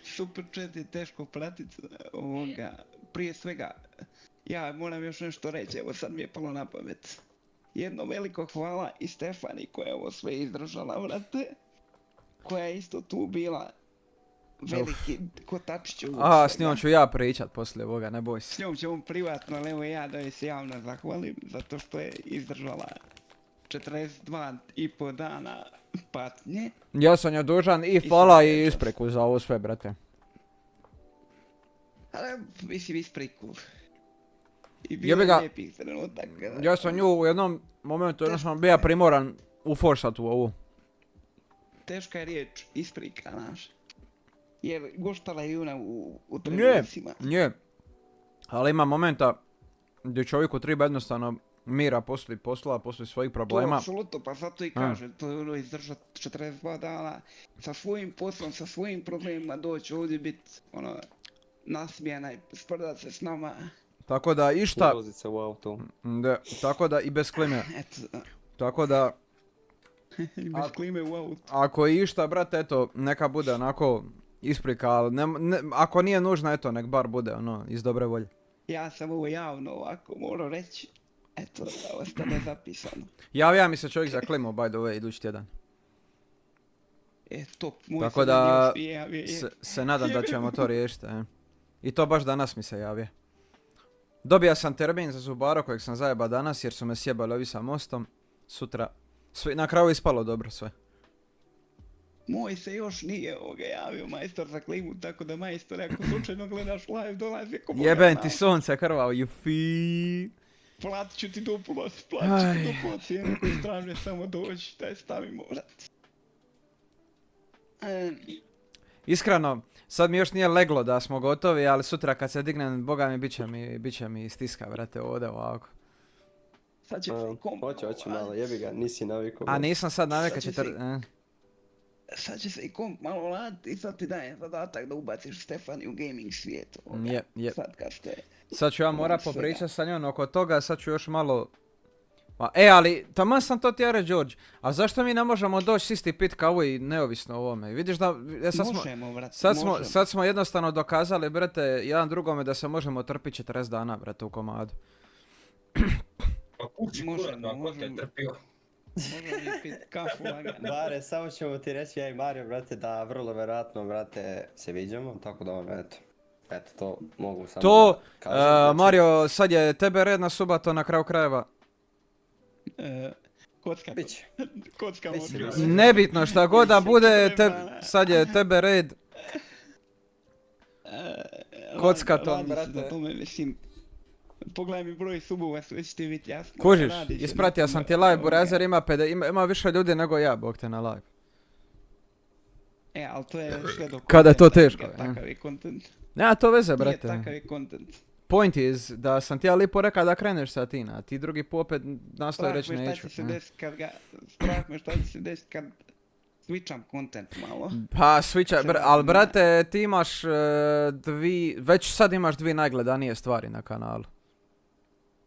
Super chat je teško pratit ovoga. Prije svega, ja moram još nešto reći, evo sad mi je palo na pamet. Jedno veliko hvala i Stefani koja je ovo sve izdržala, vrate. Koja je isto tu bila veliki kotačić u A, s njom ću ja pričat poslije ovoga, ne boj se. S njom ćemo privatno, ali evo ja da joj se javno zahvalim zato što je izdržala 42,5 dana patnje. Ja sam joj dužan i hvala i ispriku za ovo sve, brate. Ali, mislim, ispriku. I Jebi bilo ga. je lijepih trenutaka. Ja sam nju u jednom momentu jednostavno bio primoran uforsat u ovu. Teška je riječ, isprika, znaš. Jer guštala je ona u trenucima. Nije. Ali ima momenta gdje čovjeku treba jednostavno mira poslije posla, poslije svojih problema. To apsolutno, pa zato i kažem, to je ono izdržat 42 dana sa svojim poslom, sa svojim problemima, doći ovdje bit, ono, nasmijana i sprdat se s nama. Tako da išta... Vozit se u auto. Da, tako da i bez klime. Eto. Tako da... I bez klime u auto. Ako je išta, brate, eto, neka bude onako isprika, ali ako nije nužno, eto, nek bar bude, ono, iz dobre volje. Ja sam ovo javno ovako moram reći, eto, da ostane zapisano. Javija mi se čovjek za klimu, by the way, idući tjedan. Top, tako da se nadam da ćemo to riješiti. I to baš danas mi se javio. Dobija sam termin za zubara kojeg sam zajeba danas jer su me sjebali ovi sa mostom. Sutra, na kraju ispalo dobro sve. Moj se još nije javio majstor za klimu, tako da majstor, ako slučajno gledaš live, dolazi ako Boga. Jebem ti sunce krvao, you fi. Platit ću ti duplo cijenu koju straže samo doći, da je stavimo, vrat. Iskreno, sad mi još nije leglo da smo gotovi, ali sutra kad se dignem, boga mi, bit će mi stiska, vrate, ovdje ovako. Sad će se komp... Hoće malo, jebi ga, nisi navikao. A nisam sad navika Sad će se i komp malo laditi i sad ti dajem zadatak da ubaciš Stefani u gaming svijetu. Sad kad ste... Sad ću ja morat popričat sa njom oko toga, sad ću još malo... ali taman sam to ti reći, George, a zašto mi ne možemo doći isti pit kavu i neovisno o ovome? Vidiš da, sad smo jednostavno dokazali, brate, jedan drugome da se možemo trpiti 40 dana, brate, u komadu. Pa kući kuradno, ako te trpio. Možemo mi pit kafu lagano. Bare, samo ćemo ti reći ja i Mario, brate, da vrlo vjerojatno, brate, se vidimo, tako da ono, eto, to mogu samo to, kažem. Mario, sad je tebe red na subato na kraju krajeva. Kocka. Kocka može. Nebitno, šta god da bude, sad je tebe red. Kocka to, brate. Pogledaj mi broj subova, sve će ti biti jasno. Kužiš, ispratio sam ti live, Burazer ima više ljudi nego ja, bog te na live. Ali to je sve dok... Kada je to teško. Takav je content. Nema to veze, brate. Nije takav je content. Point is da sam ti ja lipo rekao da kreneš sa Tina, a ti drugi opet nastoji reći neću. Strah me šta će se desiti kad switcham content malo. Pa switcha, ali brate ti imaš već sad imaš dvije najgledanije stvari na kanalu.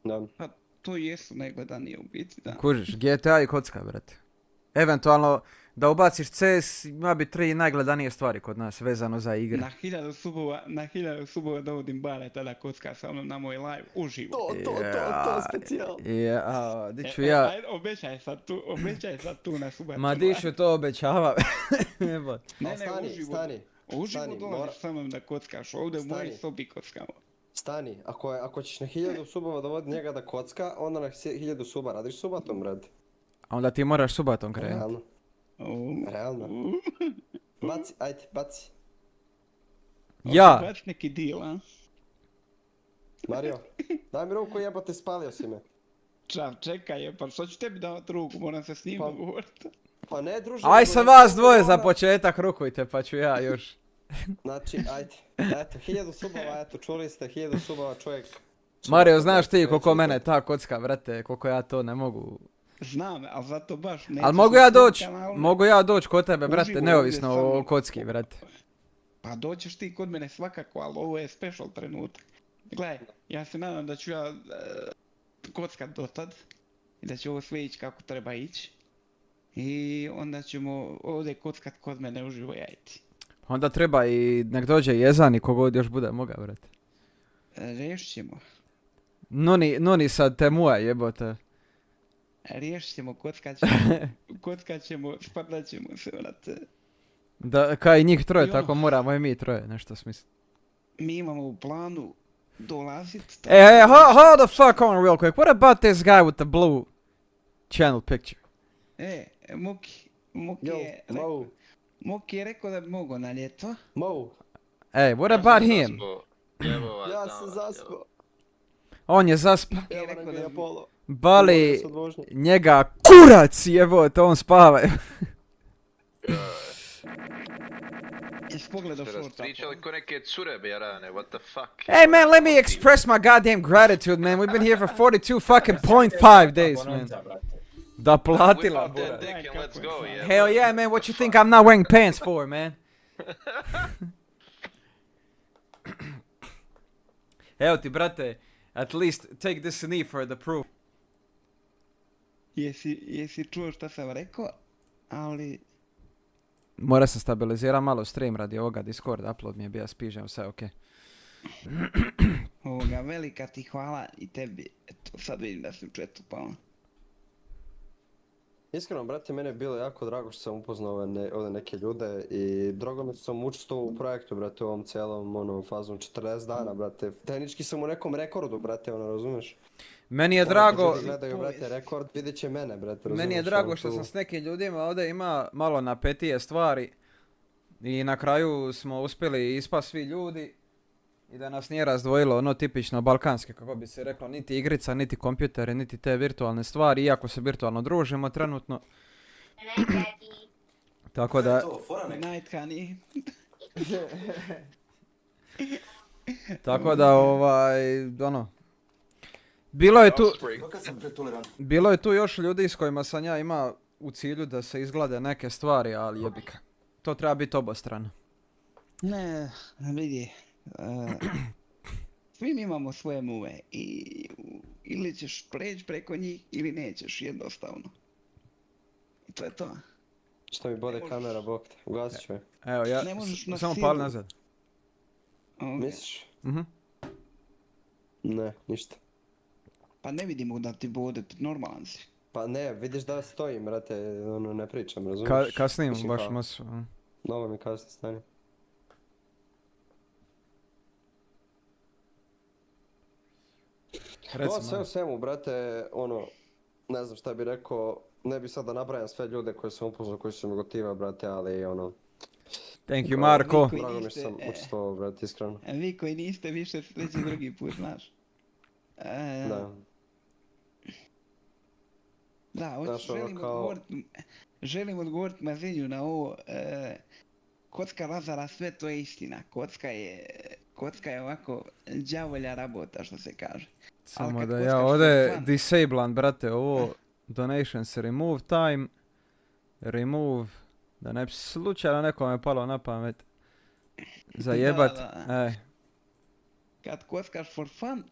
Da. Pa to jesu najgledanije u biti, da. Kužiš, GTA i kocka, brate. Eventualno da ubaciš CS, ima bi 3 najgledanije stvari kod nas vezano za igre. Na 1000 subova dovodim bare tada kocka sa mnom na moj live uživo. To specijal. Di ću ja... Obećaj sad tu na subacu. Ma di ću to obećava. Ne, uživo dolaziš sa mnom da kockaš, ovdje u mojoj sobi kockamo. Stani, ako ćeš na 1000 subova dovoditi njega da kocka, onda na 1000 suba radiš subatom, brad. A onda ti moraš subatom krenuti. Realno. Baci. Ja! Baci neki deal, a? Mario, daj mi ruku, jebote, spalio si me. Čekaj, pa što ću tebi davati ruku, moram se s njim govoriti. Pa ne, druže... Aj sa vas dvoje za početak, rukujte, pa ću ja još. Znači, ajde, eto, 1000 subova, eto, čuli ste, 1000 subova čovjek Mario, znaš ti koliko mene ta kocka, brate, koliko ja to ne mogu. Znam, ali zato baš nećeš... Ali mogu ja doći kod tebe, brate, neovisno o kocki, brate. Pa doćeš ti kod mene svakako, ali ovo je special trenutak. Gledaj, ja se nadam da ću ja kockat dotad i da će ovo sve ići kako treba ići. I onda ćemo ovdje kockat kod mene uživo jajiti. Onda treba i nek dođe Jezan i kogod još bude moga, brate. Riješit ćemo. Noni sad te muja jebote. Riješit ćemo, kockat ćemo, spadat ćemo se, brate. Da, kaj njih troje, tako moramo i mi troje, nešto smisli. Mi imamo u planu dolazit... Hey, hold the fuck on real quick. What about this guy with the blue channel picture? Muki je rekao da bi mogo na ljeto. Hey, what about him? Ja sam zaspao. On je zaspao. Bali njega kurac jebote, on spava. Jesi pogledao šorta? Pričali ko neke cure bjarane, what the fuck? Hey man, let me express my goddamn gratitude, man. We've been here for 42 fucking 0.5 days, man. Da platila, bura. Hell yeah, man, what you think I'm not wearing pants for, man? Evo ti, brate, at least take this knee for the proof. Jesi čuo šta sam rekao, ali... Mora se stabilizira malo stream radi ovoga Discord, upload mi je bio spižen, sve okej. Ovoga, velika ti hvala i tebi. Eto, sad vidim da si u chatu pao. Iskreno, brate, mene je bilo jako drago što sam upoznao ovdje neke ljude i drago mi što sam učestvovao u projektu, brate, u ovom cijelom fazom 40 dana, brate. Tehnički sam u nekom rekordu, brate, razumeš? Meni je drago... Ljudi gledaju, brate, rekord, vidjet će mene, brate, razumeš? Meni je drago što sam s nekim ljudima ovdje ima malo napetije stvari i na kraju smo uspjeli ispast svi ljudi i da nas nije razdvojilo ono tipično balkanske, kako bi se reklo, niti igrica, niti kompjutere, niti te virtualne stvari, iako se virtualno družimo trenutno. Tako da... Tako da, ono... Bilo je tu još ljudi s kojima sam ja imao u cilju da se izglade neke stvari, ali jebika. To treba biti obostrano. Ne, vidi. Svi mi imamo svoje muve i ili ćeš preći preko njih ili nećeš, jednostavno. I to je to. Što mi bode kamera, bok te, ugasit ću je. Evo, ja samo pali nazad. Misliš? Mhm. Ne, ništa. Pa ne vidimo da ti bode, normalan si. Pa ne, vidiš da stojim, brate, ne pričam, razumiješ? Kasnije baš masu. Dobro mi kasnije stane. Sve u svemu, brate, ne znam šta bi rekao, ne bi sad da nabrajam sve ljude koje sam upoznao, koji su mi gotiva, brate, ali Thank you, Marko. Drago mi što sam učestvovao, brate, iskreno. Vi koji niste više sljedeći drugi put, znaš. Da. Da, želim odgovoriti Mazinju na ovo. Kocka Lazara, sve to je istina. Kocka je ovako đavolja rabota, što se kaže. Samo da ja ovdje disablan, brate, ovo donations remove time, remove, da ne bi slučajno nekome palo na pamet zajebat. Kad kockaš for fun,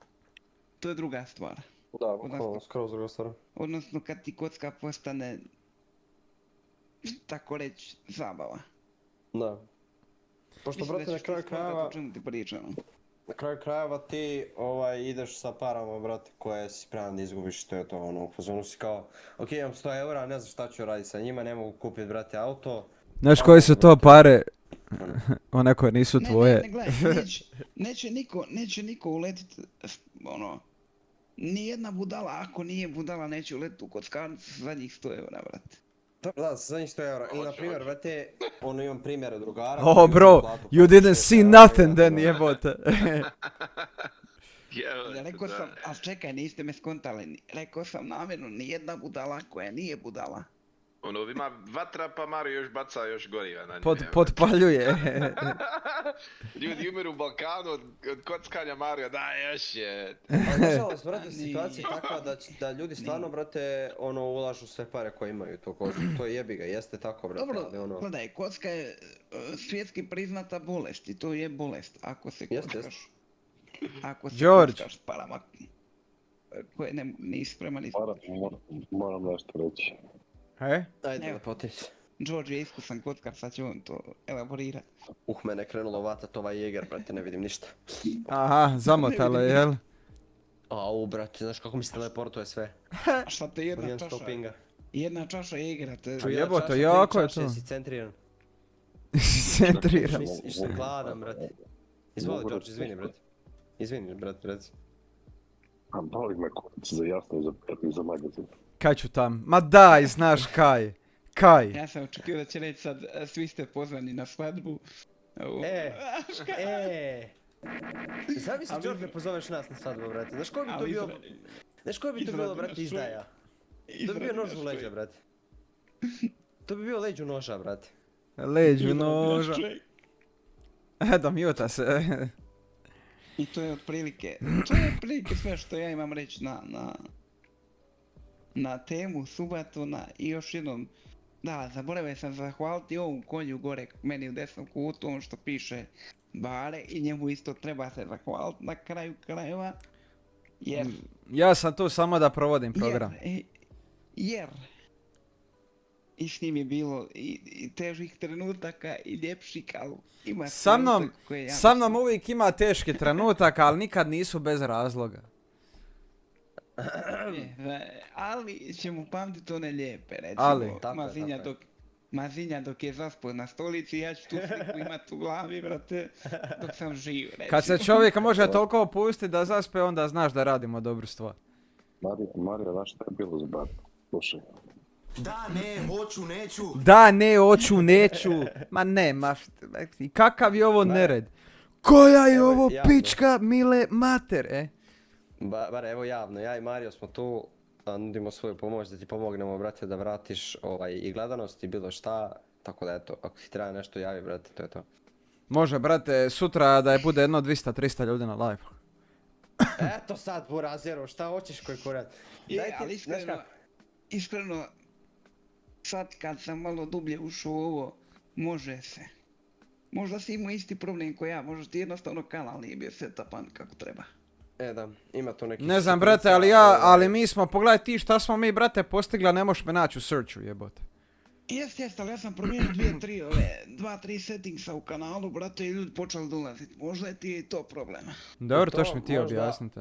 to je druga stvar. Da, skroz druga stvar. Odnosno kad ti kocka postane, tako reći, zabava. Da. Pošto, brate, na kraju krajeva ti ideš sa parama, brate, koje si spreman da izgubiš, to je to, u pozonu si kao, ok, imam 100 eura, ne znam šta ću raditi sa njima, ne mogu kupiti, brate, auto. Znaš koje su to pare, one koje nisu tvoje. Ne, gledaj, neće niko uletit, nijedna budala, ako nije budala, neće uletit u kockarnicu za zadnjih 100 eura, brate. Da, za zadnjih 100 eura. I na primjer, brate, imam primjere drugara. Oh bro, you didn't see nothing then, jebote. Rekao sam, ali čekaj, niste me skontali, rekao sam namjerno, nijedna budala koja nije budala, Ono, ima vatra pa Mario još baca još goriva na njih. Potpaljuje. Ljudi umiru u Balkanu od kockanja Mario, daj još je. Ali nažalost, brate, situacija je takva da ljudi stvarno, brate, ono, ulažu sve pare koje imaju to kocku. To je jebiga, jeste tako, brate. Dobro, gledaj, kocka je svjetski priznata bolest i to je bolest. Ako se kockaš... Ako se kockaš s parama koje nisi spreman ispati. Moram nešto reći. Ajde, potiš. George je iskusan kockar, sad će on to elaborirat. Mene je krenulo vatat ovaj jeger, brate, ne vidim ništa. Aha, zamotalo je, jel? Brate, znaš kako mi se teleportuje sve. Šta te jedna čaša jegera te... Jebote, jako je to. Si centriran. Si centriran. Išta gladan, brate. Izvoli, George, izvini, brate. Izvini, brate, reci. Boli me kurac za jasno i za magazin. Kaj ću tam? Ma daj, znaš kaj. Kaj? Ja sam očekio da će reći sad, svi ste pozvani na svadbu. Zamisli, George, ne pozoveš nas na svadbu, brate. Znaš koji bi to bio... Znaš koji bi to bilo, brate, izdaja? To bi bio nož u leđa, brate. To bi bio leđu noža, brate. Leđu noža. Da mjuta se. I to je otprilike sve što ja imam reći na temu Subatona i još jednom, da, zaboravio sam zahvaliti ovom KOJU gore meni u desnom kutu, on što piše bare i njemu isto treba se zahvaliti na kraju krajeva, jer... Ja sam tu samo da provodim program. Jer i s njim je bilo i težih trenutaka i ljepših, ali ima trenutak koje ja... Sa mnom uvijek ima teški trenutaka, ali nikad nisu bez razloga. Ali ćemo pamtiti one lijepe, recimo Mazinja dok je zaspao na stolici, ja ću tu sliku imat u glavi, brate, dok sam živ, recimo. Kad se čovjek može toliko opustiti da zaspe, onda znaš da radimo dobru stvar. Marija, znaš šta je bilo za bar? Slušaj. Da, ne, hoću, neću. Da, ne, hoću, neću. Ma ne, kakav je ovo nered? Koja je ovo pička mile mater, Bare, evo javno, ja i Mario smo tu, nudimo svoju pomoć da ti pomognemo, brate, da vratiš i gledanost i bilo šta, tako da eto, ako ti treba nešto javi, brate, to je to. Može, brate, sutra da je bude jedno 200-300 ljudi na live. Eto sad, burazero, šta hoćeš koji kurat? Ali iskreno, sad kad sam malo dublje ušao u ovo, može se. Možda si imao isti problem koji ja, možda ti jednostavno kanal nije bio setapan kako treba. Da, ima to neki... Ne znam, brate, ali mi smo, pogledaj ti šta smo mi, brate, postigli, a ne možeš me naći u searchu, jebote. Jest, ali ja sam promijenio 2-3 settingsa u kanalu, brate, i ljudi počeli dolaziti. Možda je ti i to problem. Dobro, to ću mi ti objasniti,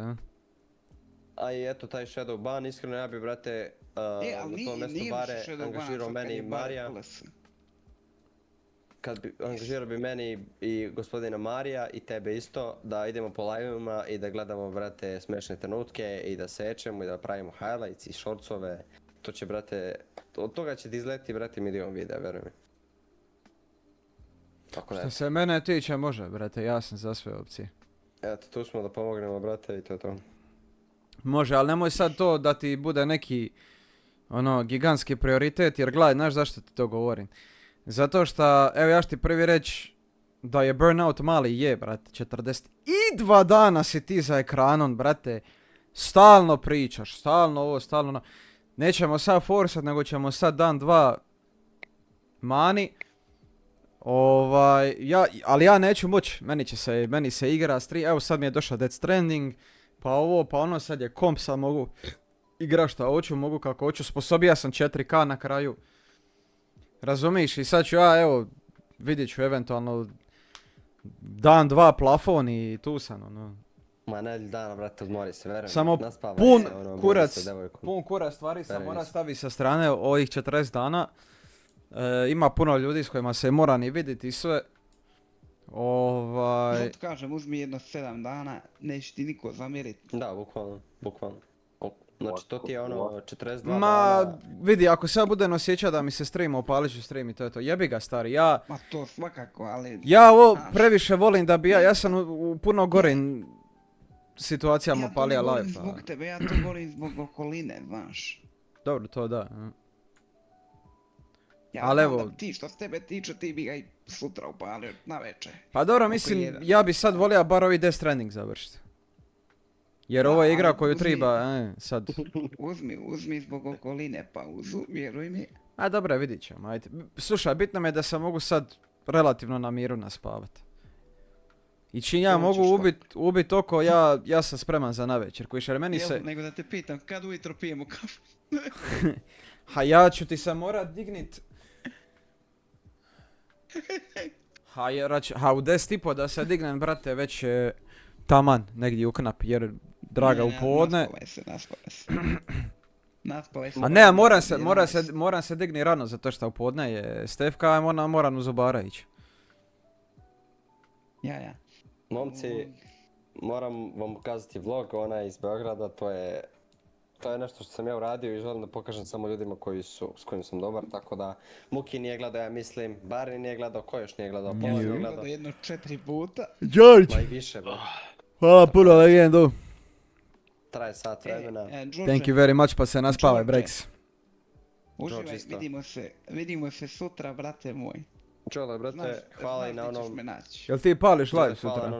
A i eto, taj shadow ban, iskreno ja bi, brate, na to mjesto bare angažirao meni i Marija. Angažirao bi meni i gospodina Marija i tebe isto, da idemo po live-ima i da gledamo, brate, smešne trenutke i da sečemo i da pravimo highlights i shortsove. To će, brate, od toga će ti izleti, brate, milion videa, veruj mi. Što se mene tiče, može, brate, ja sam za sve opcije. Eto, tu smo da pomognemo, brate, i to je to. Može, ali nemoj sad to da ti bude neki, gigantski prioritet, jer gledaj, znaš zašto ti to govorim? Zato što, evo ja ću ti prvi reći da je burnout mali, brate, 42 dana si ti za ekranom, brate, stalno pričaš, stalno ovo, stalno ono. Nećemo sad forsat, nego ćemo sad dan, dva mani. Ali ja neću moći, meni se igra evo sad mi je došao Death Stranding, pa ovo, pa ono, sad je komp, sad mogu igrati šta hoću, mogu kako hoću, sposobija sam 4K na kraju. Razumiš, i sad ću ja, evo, vidjet ću eventualno dan, dva plafon i tu sam, Ma ne dana, brate, odmori se, verujem. Samo pun kurac stvari sam mora staviti sa strane ovih 40 dana. Ima puno ljudi s kojima se mora ni vidjeti i sve. Ti kažem, uzmi jedno 7 dana, neće ti niko zamjeriti. Da, bukvalno. Znači to ti je 42 dana. Ma, vidi, ako se ja budem osjećao da mi se streama, opalit ću stream i to je to. Jebi ga, stari, Ma to svakako, ali... Ja ovo previše volim da bi ja sam u puno gorim situacijama opalija live. Ja to ne govorim zbog tebe, ja to govorim zbog okoline, znaš. Dobro, to da. Ja ali znam evo... da ti što s tebe tiče, ti bi ga i sutra upalio na večer. Pa dobro, mislim, ja bi sad volio bar ovi Death Stranding završiti. Jer ovo je igra koju treba, sad. Uzmi zbog okoline pauzu, vjeruj mi. A dobro, vidit ćemo, ajde. Slušaj, bitno mi je da se mogu sad relativno na miru naspavat. I čim ja mogu ubit oko, ja sam spreman za navečer, koji jer meni se... Nego da te pitam, kad ujutro pijemo kafu? Ha, ja ću ti se morat dignit... Ha, u 10:30 da se dignem, brate, već je taman, negdje u knap, jer draga u podne... Naspale se. A ne, moram se digni rano, zato što u podne je Stefka, a moram u Zubara ići. Ja. Momci, moram vam pokazati vlog, onaj iz Beograda, to je nešto što sam ja uradio i želim da pokažem samo ljudima s kojim sam dobar, tako da Muki nije gledao, ja mislim, Barni nije gledao, ko još nije gledao, Pola nije gledao. Jedno 4 puta. George! Ma i više, bro. Hvala puno, legendu. Traje sat vremena. Thank you very much, pa se naspavaj, Breaks. Uživaj, vidimo se sutra, brate moj. Čole, brate, hvala i na onom... Jel ti pališ live sutra?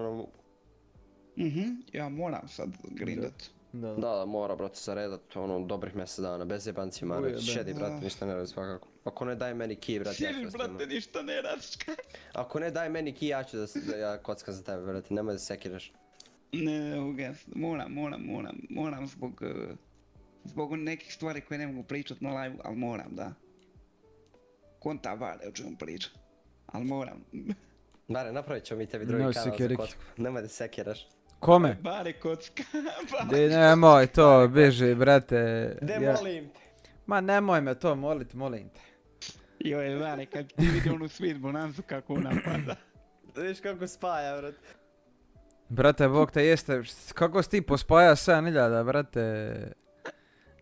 Ja moram sad grindat. Da, mora, brate, zaredat dobrih mjesec dana, bez jebanci Marović, šedi, brate, ništa ne radi svakako. Ako ne daj meni key, brate, ja ću da snimam. Brate, ništa ne radiš. Ako ne daj meni key, ja ću da ja kockam za tebe, brate, nemoj da sekiraš. Ne, moram zbog nekih stvari koje ne mogu pričat na live, ali moram, da. Konta vale o čemu pričam, ali moram. Bare, napravit ćemo mi tebi drugi kanal za kocku, nemoj da sekiraš. Kome? Bare kocka. Nemoj to, beži, brate. Molim te. Ma nemoj me to molit, molim te. Joj, Bare, kad ti vidi onu sweet bonanzu kako napada. Viš kako spaja, brate. Brate, Bog te jeste, kako si ti pospaja 7000, brate.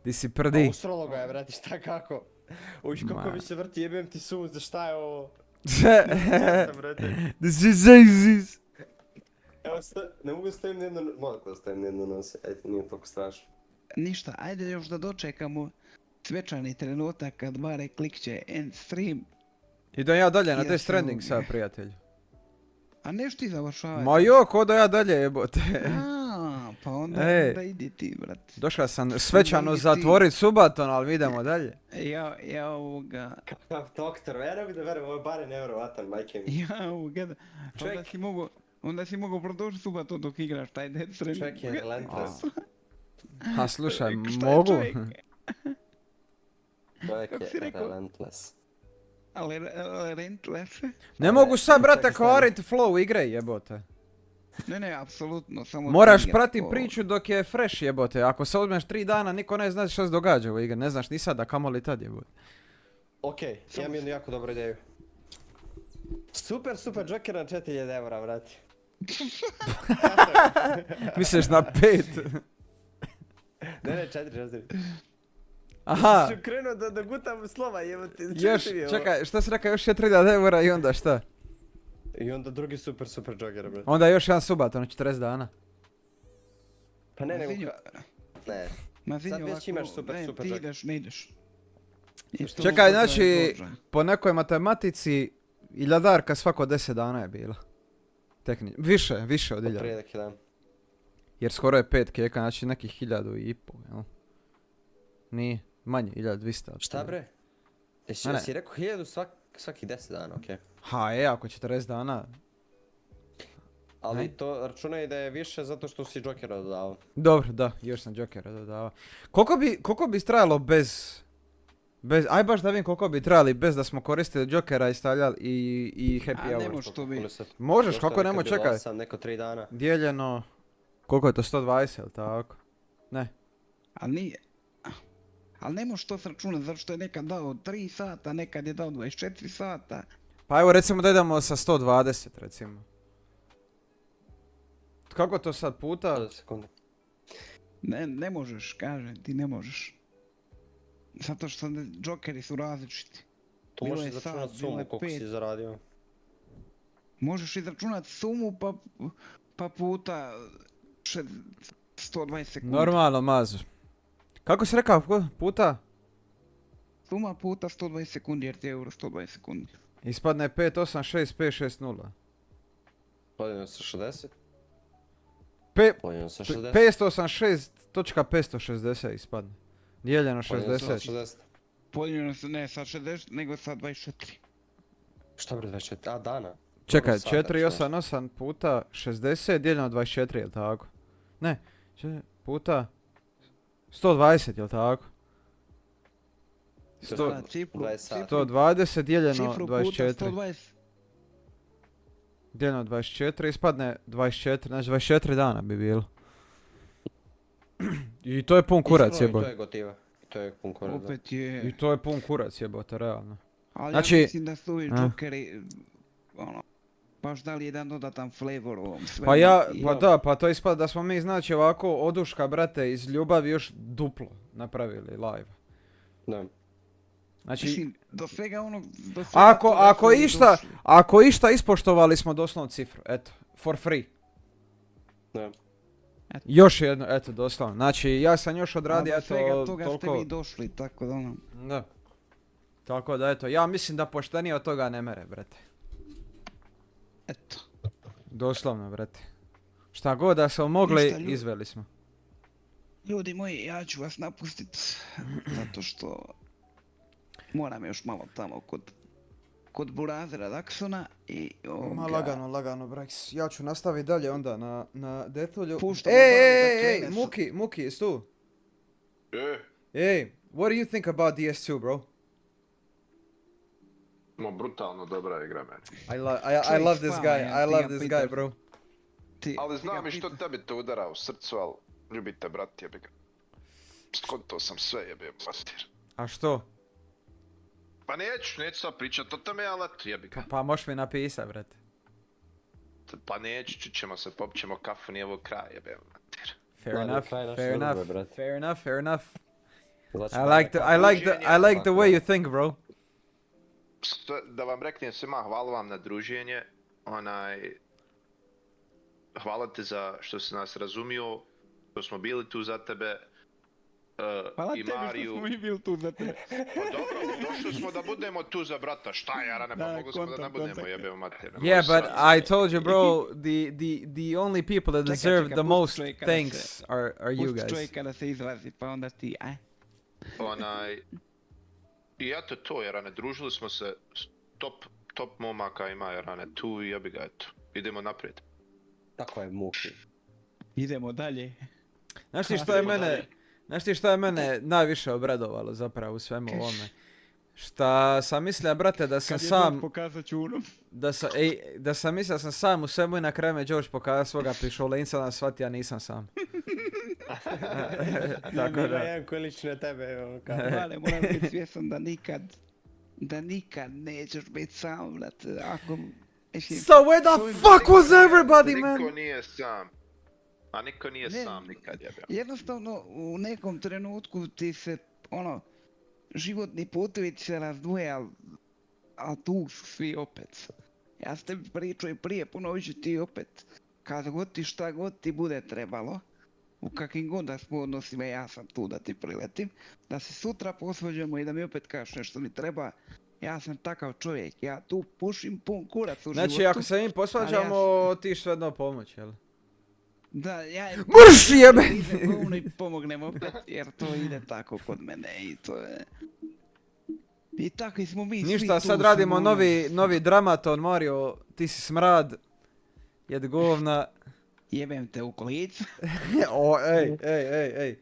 Di si prdi. A usrolo ga je, brate, šta kako? Uviš kako mi se vrti, jebem ti sunce, šta je ovo? This is Jesus. Evo, ne mogu stavim nijedno, mogu da stavim nijedno nosi, ajde, nije toliko strašno. Ništa, ajde još da dočekamo svečani trenutak kad Bare klikće end stream. Idem ja dalje na Death Stranding sad, prijatelju. A neš ti završavati? Ma jo, ko da ja dalje jebote. Pa onda idi ti, brate. Došao sam svečano zatvorit subaton, ali idemo dalje. Ja ovoga... Kakav doktor, vjerujem da verujem, ovo je Bare nevjerovatan, majke mi. Ja ovoga, onda si mogao produžiti subaton dok igraš taj Death Stranding. Čovjek je relentless. A slušaj, mogu? Čovjek je relentless. Ali relentless? Ne mogu sad, brate, kvarit flow igre, jebote. Ne, apsolutno, samo... Moraš pratit priču dok je fresh, jebote. Ako se odmeš 3 dana, niko ne zna što se događa u igri. Ne znaš ni sada, kamoli tad, jebote. Okej, imam jednu jako dobru ideju. Super Joker na 4000 eura, brate. Misliš na 5? Ne, 4. Aha. Ću krenuo da gutam slova, jebote. Još, čekaj, šta si rekao, još 4000 eura i onda šta? I onda drugi super Joker, brate. Onda još jedan subaton, 40 dana. Pa ne, nego... Ne. Sad već imaš super Joker. Ti ideš, ne ideš. Čekaj, znači, po nekoj matematici, iljadarka svako 10 dana je bila. Više od 1000. Prilike, da. Jer skoro je 5 keka, znači nekih 1500, jel? Nije, manje, 1200. Šta bre? Jesi rekao 1000 svakih 10 dana, okej. Ha, ako 40 dana... Ali to računaj da je više zato što si Jokera dodavao. Dobro, da, još sam Jokera dodavao. Koliko bi trajalo bez... Aj baš da vidim koliko bi trajali bez da smo koristili Jokera i stavljali i Happy Hour. A nemo što bi... Možeš, kako nemo, čekaj. 8, neko 3 dana. Dijeljeno... Koliko je to, 120, ili tako? Ne. Ali nije... Ali nemo što s računati, zato što je nekad dao 3 sata, nekad je dao 24 sata. Pa evo recimo da idemo sa 120 recimo. Kako to sad puta? Ne možeš, kažem ti, ne možeš. Zato što Jokeri su različiti. Tu možeš izračunati sumu koliko si zaradio. Možeš izračunati sumu pa puta 120 sekundi. Normalno, mazu. Kako si rekao, puta? suma puta 120 sekundi jer ti je euro 120 sekundi. Ispadne 586, 560. Podijeljeno sa 60? Pe- Podijeljeno sa 60? 586.560 ispadne. Dijeljeno 60. Podijeljeno sa ne sa 60 nego sa 24. Šta bre 24? A dana? Čekaj, 488 puta 60 dijeljeno 24, jel tako? Ne, puta 120, jel tako? 120 dijeljeno 24. Dijeljeno 24, ispadne 24, znači 24 dana bi bilo. I to je pun kurac jebote. To je gotiva. To je pun kurac. Opet je. I to je pun kurac jebote, realno. Ali znači, ja mislim da su ovi džokeri, ono, baš dali jedan dodatan flavor ovom svemu. Pa ja, pa da, pa to ispada da smo mi znači ovako oduška brate iz ljubavi još duplo napravili live. Da. Znači, mislim, do svega onog, ako išta ispoštovali smo doslovno cifru, eto, for free. Da. Još jedno, eto, doslovno. Znači, ja sam još odradio, eto, svega toga toliko... ste vi došli, tako da ono... Da. Tako da, eto, ja mislim da poštenije od toga ne mere, brate. Eto. Doslovno, brate. Šta god da smo mogli, izveli smo. Ljudi moji, ja ću vas napustit, zato što... Moram još malo tamo kod burazera Daksona i Ma lagano, Brax. Ja ću nastaviti dalje onda na Deathulju. Ej, Muki, jesi tu? Ej, what do you think about DS2, bro? Brutalno dobra igra meni. I love this guy, bro. Ali znam i što tebi to udara u srcu, ali ljubite brat, jebi ga. Skontao sam sve, jebim mater. A što? Pa neću sad pričat o tome, ali eto jebi ga. Pa možeš mi napisat, brate. Pa neću, čućemo se, popćemo kafu, nije ovo kraj, jebim mater. Fair enough. I like the way you think, bro. Da vam reknem svima, hvala vam na druženje. Hvala ti za što si nas razumio, što smo bili tu za tebe. Hvala i tebi Mariju. što smo mi bili tu za tebe. Pa dobro, došli smo da budemo tu za brata. Šta je, Arane, pa mogli smo da ne budemo, jebeo mater. Yeah, but I told you, bro, the only people that deserve the most thanks are you guys. Pusti čovjeka da se izlazi, pa onda ti, I eto to, Jarane, družili smo se, top momaka ima Jarane tu i jebi ga, eto, idemo naprijed. Tako je, Muki. Idemo dalje. Znaš ti što je mene najviše obradovalo zapravo u svemu ovome? Šta sam mislio, brate, da sam sam... Pokazat ću unom. Da sam mislio da sam sam u svemu i na kraju me George pokazao svoga pišolinca, da shvati ja nisam sam. Tako da. Jedan koji liči na tebe, evo kao. Vale, moram biti svjesan da nikad nećeš biti sam, brate, ako... So where the fuck was everybody, man? Niko nije sam. A niko nije sam nikad, jebeo. Jednostavno, u nekom trenutku ti se, životni putevi se razdvoje, ali tu su svi opet. Ja s tebi pričao i prije, ponovit ću ti opet. Kad god ti šta god ti bude trebalo, u kakvim god da smo odnosima, ja sam tu da ti priletim, da se sutra posvađamo i da mi opet kažeš nešto mi treba. Ja sam takav čovjek, ja tu pušim pun kurac u životu. Znači, ako se mi posvađamo, ti što jedno pomoć, jel? Da, ja... Mrš jebe! I pomognem opet, jer to ide tako kod mene i to je... I takvi smo mi svi tu. Ništa, sad radimo novi dramaton, Mario, ti si smrad. Jed govna. Jebem te u kolicu. Ej.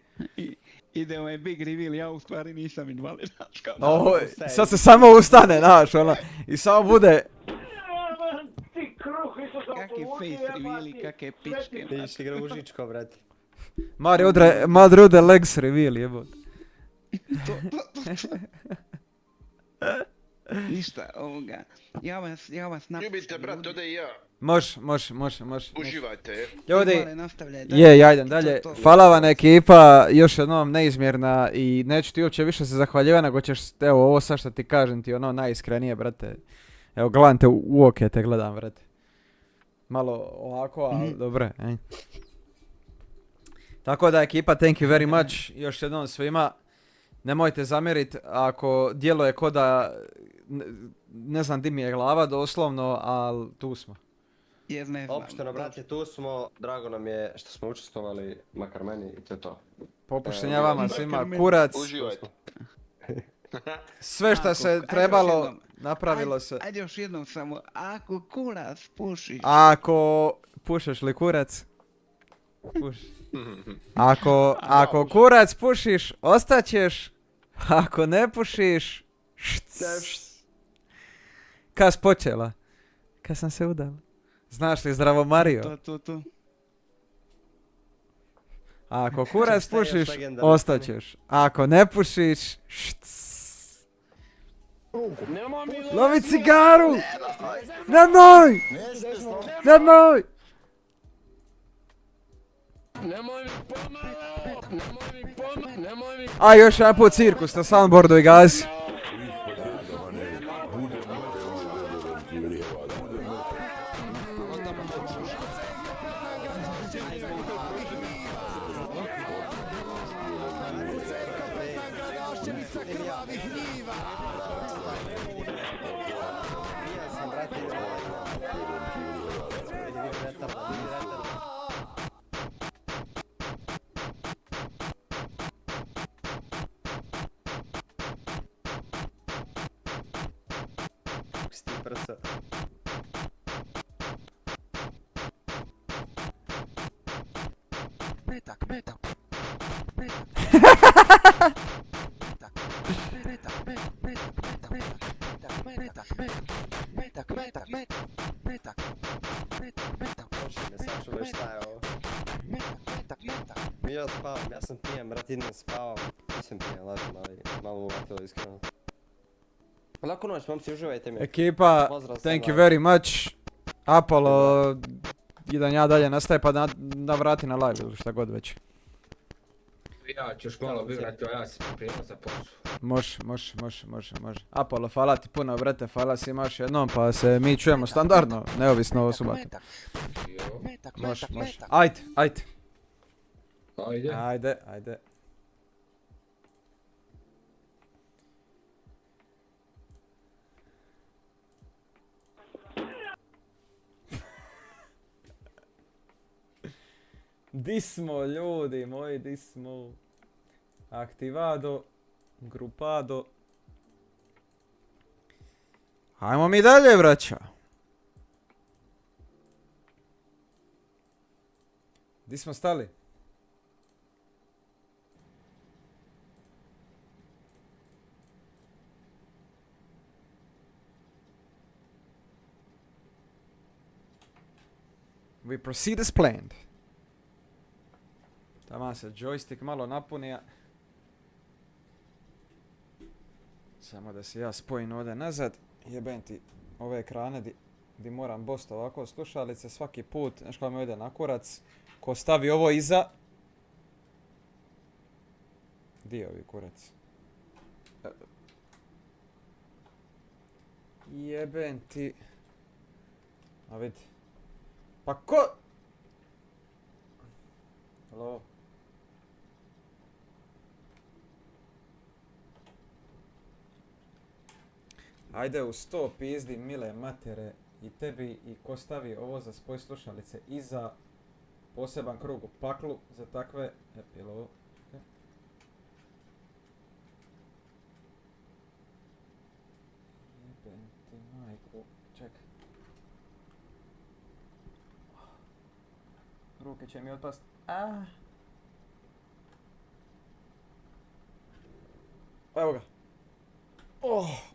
Ide ovaj big reveal, ja u stvari nisam invalid. Sad se samo ustane, znaš, i samo bude... Kakve face reveali, kakve pičke. Vidiš igra užičko, brate. Madre ude legs reveal, jebot. Ništa, ovoga. Ja vas napuštam. Ljubite, brat, ode i ja. Može. Uživajte. Ljudi, ja idem dalje. Hvala vam ekipa, još jednom neizmjerna i neću ti uopće više se zahvaljivati, nego ćeš, evo ovo sad što ti kažem ti najiskrenije, brate. Evo, gledam te u oke, te gledam, brate. Malo ovako, ali dobro, Tako da ekipa, thank you very much, još jednom svima. Nemojte zamjeriti ako djeluje ko da, ne znam di mi je glava doslovno, ali tu smo. Jer ne znam. Opušteno, brate, tu smo. Drago nam je što smo učestvovali, makar meni, i to je to. Popuštenja vama svima, kurac. Uživajte. Sve što se trebalo, napravilo se. Ajde još jednom samo, ako kurac pušiš. Ako pušeš li kurac? Puši. Ako kurac pušiš, ostaćeš. Ako ne pušiš, kad si počela? Kad sam se udala. Znaš li Zdravo Mario? To. Ako kurac pušiš, ostaćeš. Ako ne pušiš, lovi cigaru! Nemoj! Nemoj! A još jedan put cirkus na soundboardu i gazi. Ja sam pijem, brat, idem spavam. Nisam pijem, lažem, ali malo uvatilo iskreno. Laku noć, momci, uživajte mi. Ekipa, thank you very much. Apollo, idem ja dalje nastaje pa da vrati na live ili šta god već. Ja ću još malo bivrati, ja se pripremam za posao. Može. Apollo, hvala ti puno, brate, hvala si još jednom, pa se mi čujemo standardno, neovisno o subatu. Može. Ajde. Ajde. Di smo, ljudi moji, di smo? Aktivado, grupado. Ajmo mi dalje, braća. Di smo stali? We proceed as planned. Tamo se joystick malo napunija. Samo da se ja spojim ovdje nazad. Jebem ti ove ekrane di moram bost ovako slušalice svaki put. Znaš kao mi ovdje na kurac. Ko stavi ovo iza. Di je ovi kurac? Jebem ti. A vidi. Pa ko? Halo? Ajde u 100 pizdi mile matere i tebi i ko stavi ovo za spoj slušalice iza poseban krug u paklu za takve epiloge. Jebem ti majku, čekaj. Ruke će mi otpast. Evo ga.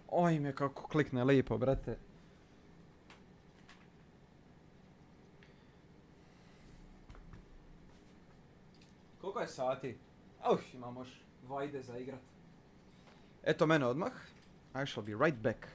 Oj me kako klikne lipo, brate. Koliko je sati? Imamo još vajde za igrat. Eto mene odmah. I shall be right back.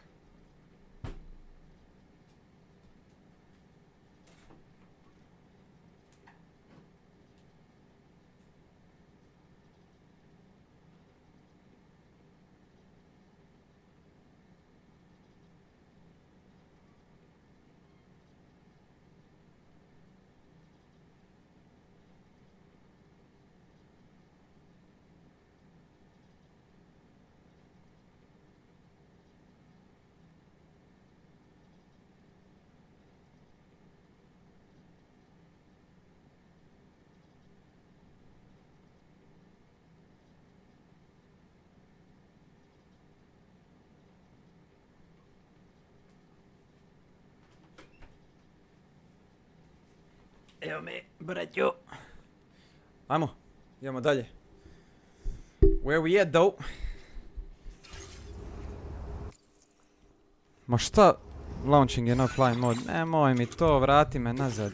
Evo me, braćo. Ajmo, idemo dalje. Where we at though? Ma šta? Launching je not flying mode. Nemoj mi to, vrati me nazad.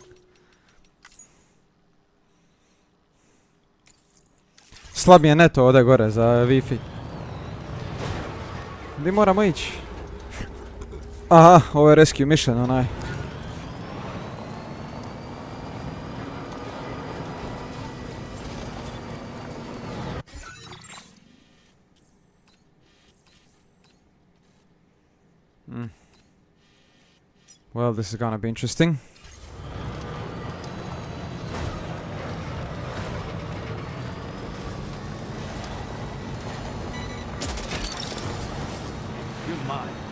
Slab je neto ovdje gore za Wi-Fi. Gdje moramo ići? Aha, ovo je rescue mission, onaj. Well, this is gonna be interesting. You're mine.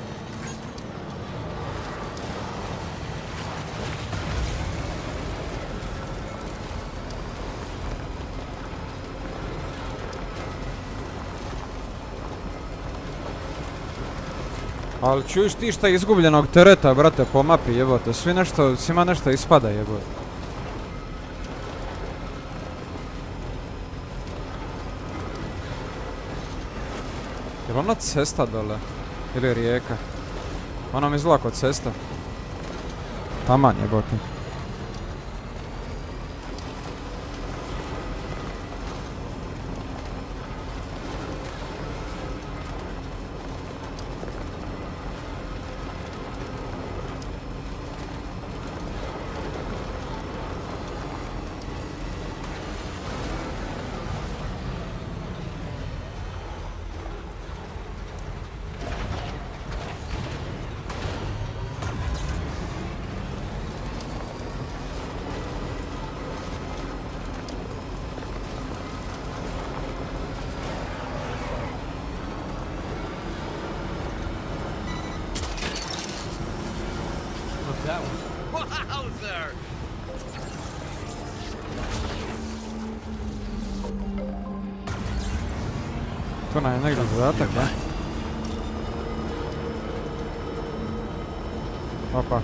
Ali čuješ ti šta izgubljenog tereta, brate, po mapi, jebote, svima nešto ispada, jebote. Je li ona cesta dole? Ili rijeka? Ona mi izgleda kod cesta. Taman, jebote. That was wowzer! To nam je negdje zadatak, da? Opa.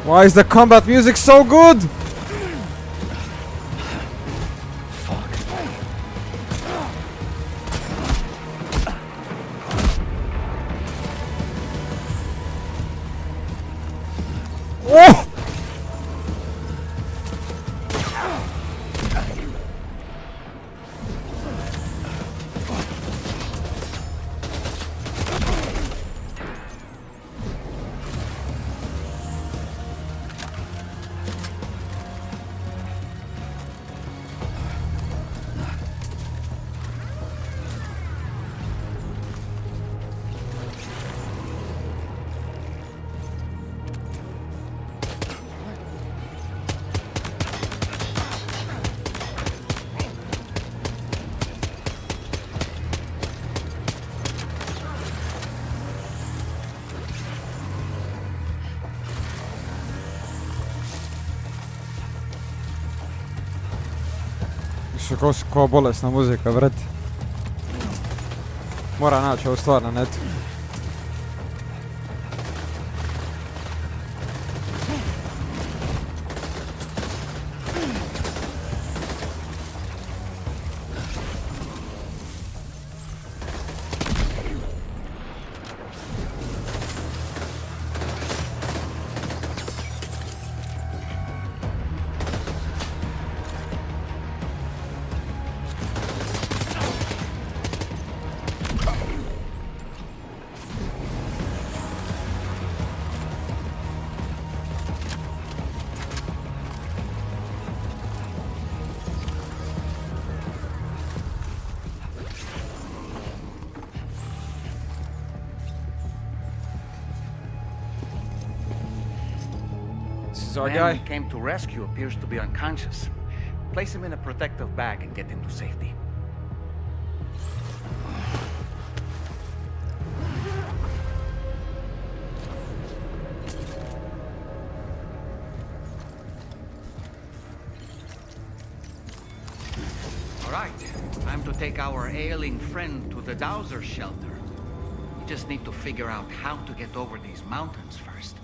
Why is the combat music so good? Oh! Ko bolesna muzika, vred. Mora naći ovu stvar na netu. The man we came to rescue appears to be unconscious. Place him in a protective bag and get him to safety. All right, time to take our ailing friend to the Dowser shelter. We just need to figure out how to get over these mountains first.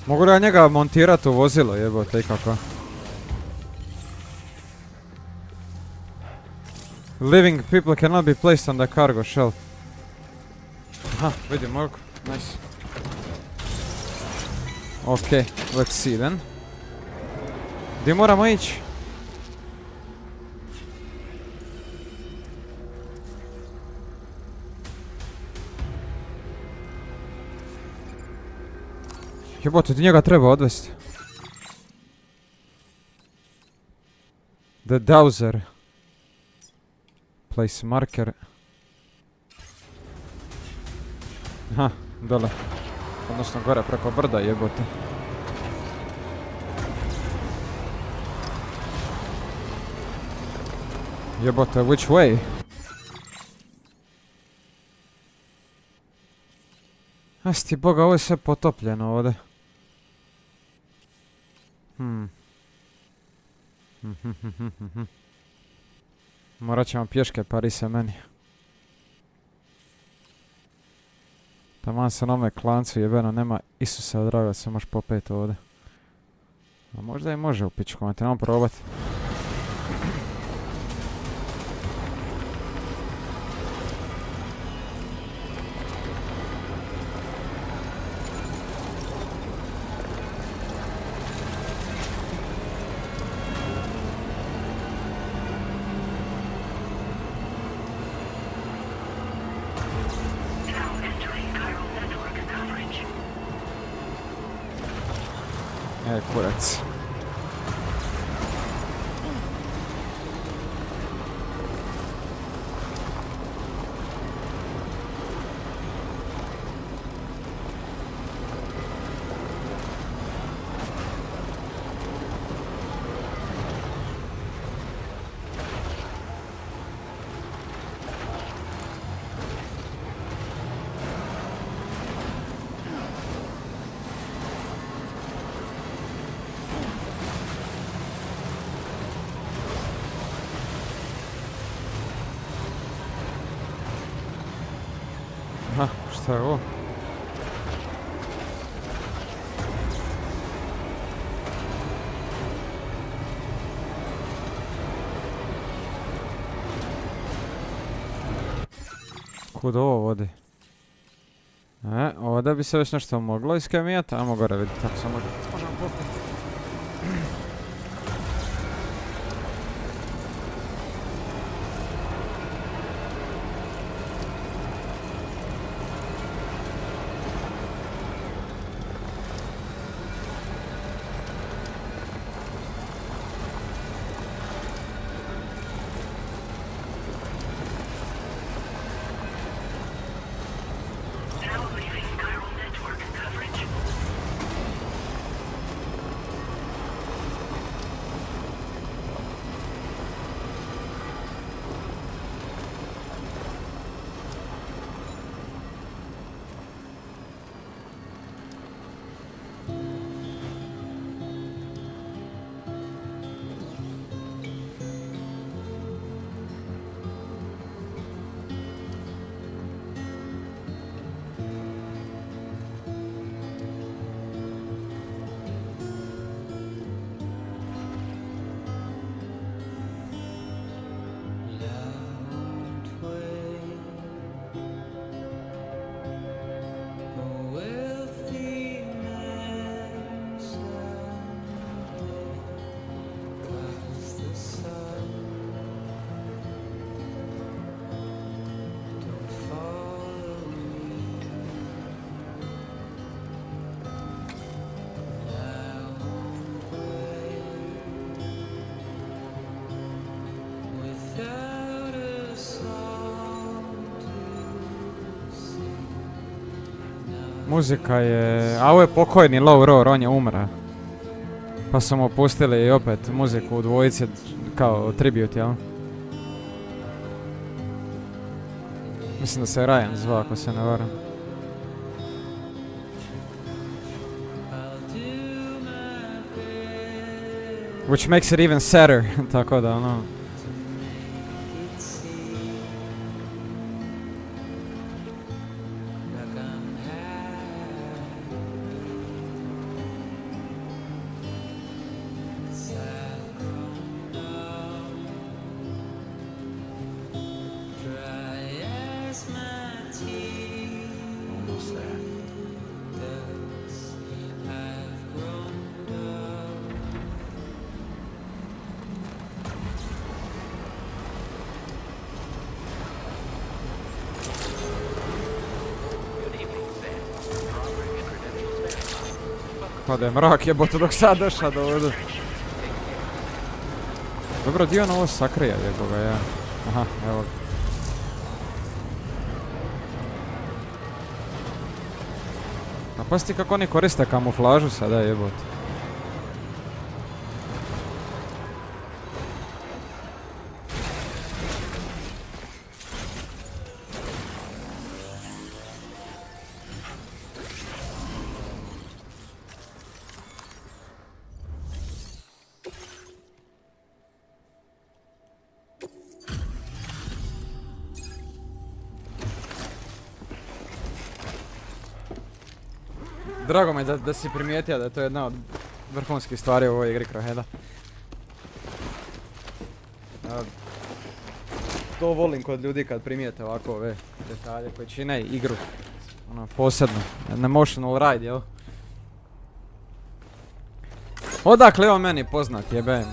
Mogu da njega montirati u vozilo, jebote i kako. Living people cannot be placed on the cargo shelf. Aha, vidim mogu. Nice. Ok, let's see then. Gdje moramo ići? Jebote, ti njega treba odvesti. The Dowser. Place marker. Aha, dole. Odnosno gore preko brda, jebote. Jebote, which way? Asti boga, ovo je sve potopljeno ovdje. Morat ćemo pješke parise meni. Taman se na ovome klancu jebeno nema Isusa draga se možeš popet ovdje. A možda i može u pičku, ma trebamo probati. Kurac. Aha, šta je ovo? Kud ovo vodi? Ovdje bi se već nešto moglo iskemijati, ajmo gore vidjeti kako se može. Možemo popiti. Muzika je... A ovo je pokojni Low Roar, on je umra. Pa su mu pustili opet muziku u dvojici kao tribute, jel? Mislim da se Ryan zvao, ako se ne varam. Which makes it even sadder, tako da ono... Pa da je mrak jebote dok sad došao do ovdje. Dobro, dio na ovo sakrija jeboga, ja. Aha, evo ga. A pasti kako oni koriste kamuflažu sada jebote. Drago mi je da si primijetio da je to jedna od vrhunskih stvari u ovoj igri Crowheada. To volim kod ljudi kad primijete ovako ove detalje koji čine igru ono, posebno. An emotional ride, jel? Odakle je on meni poznat, jebem?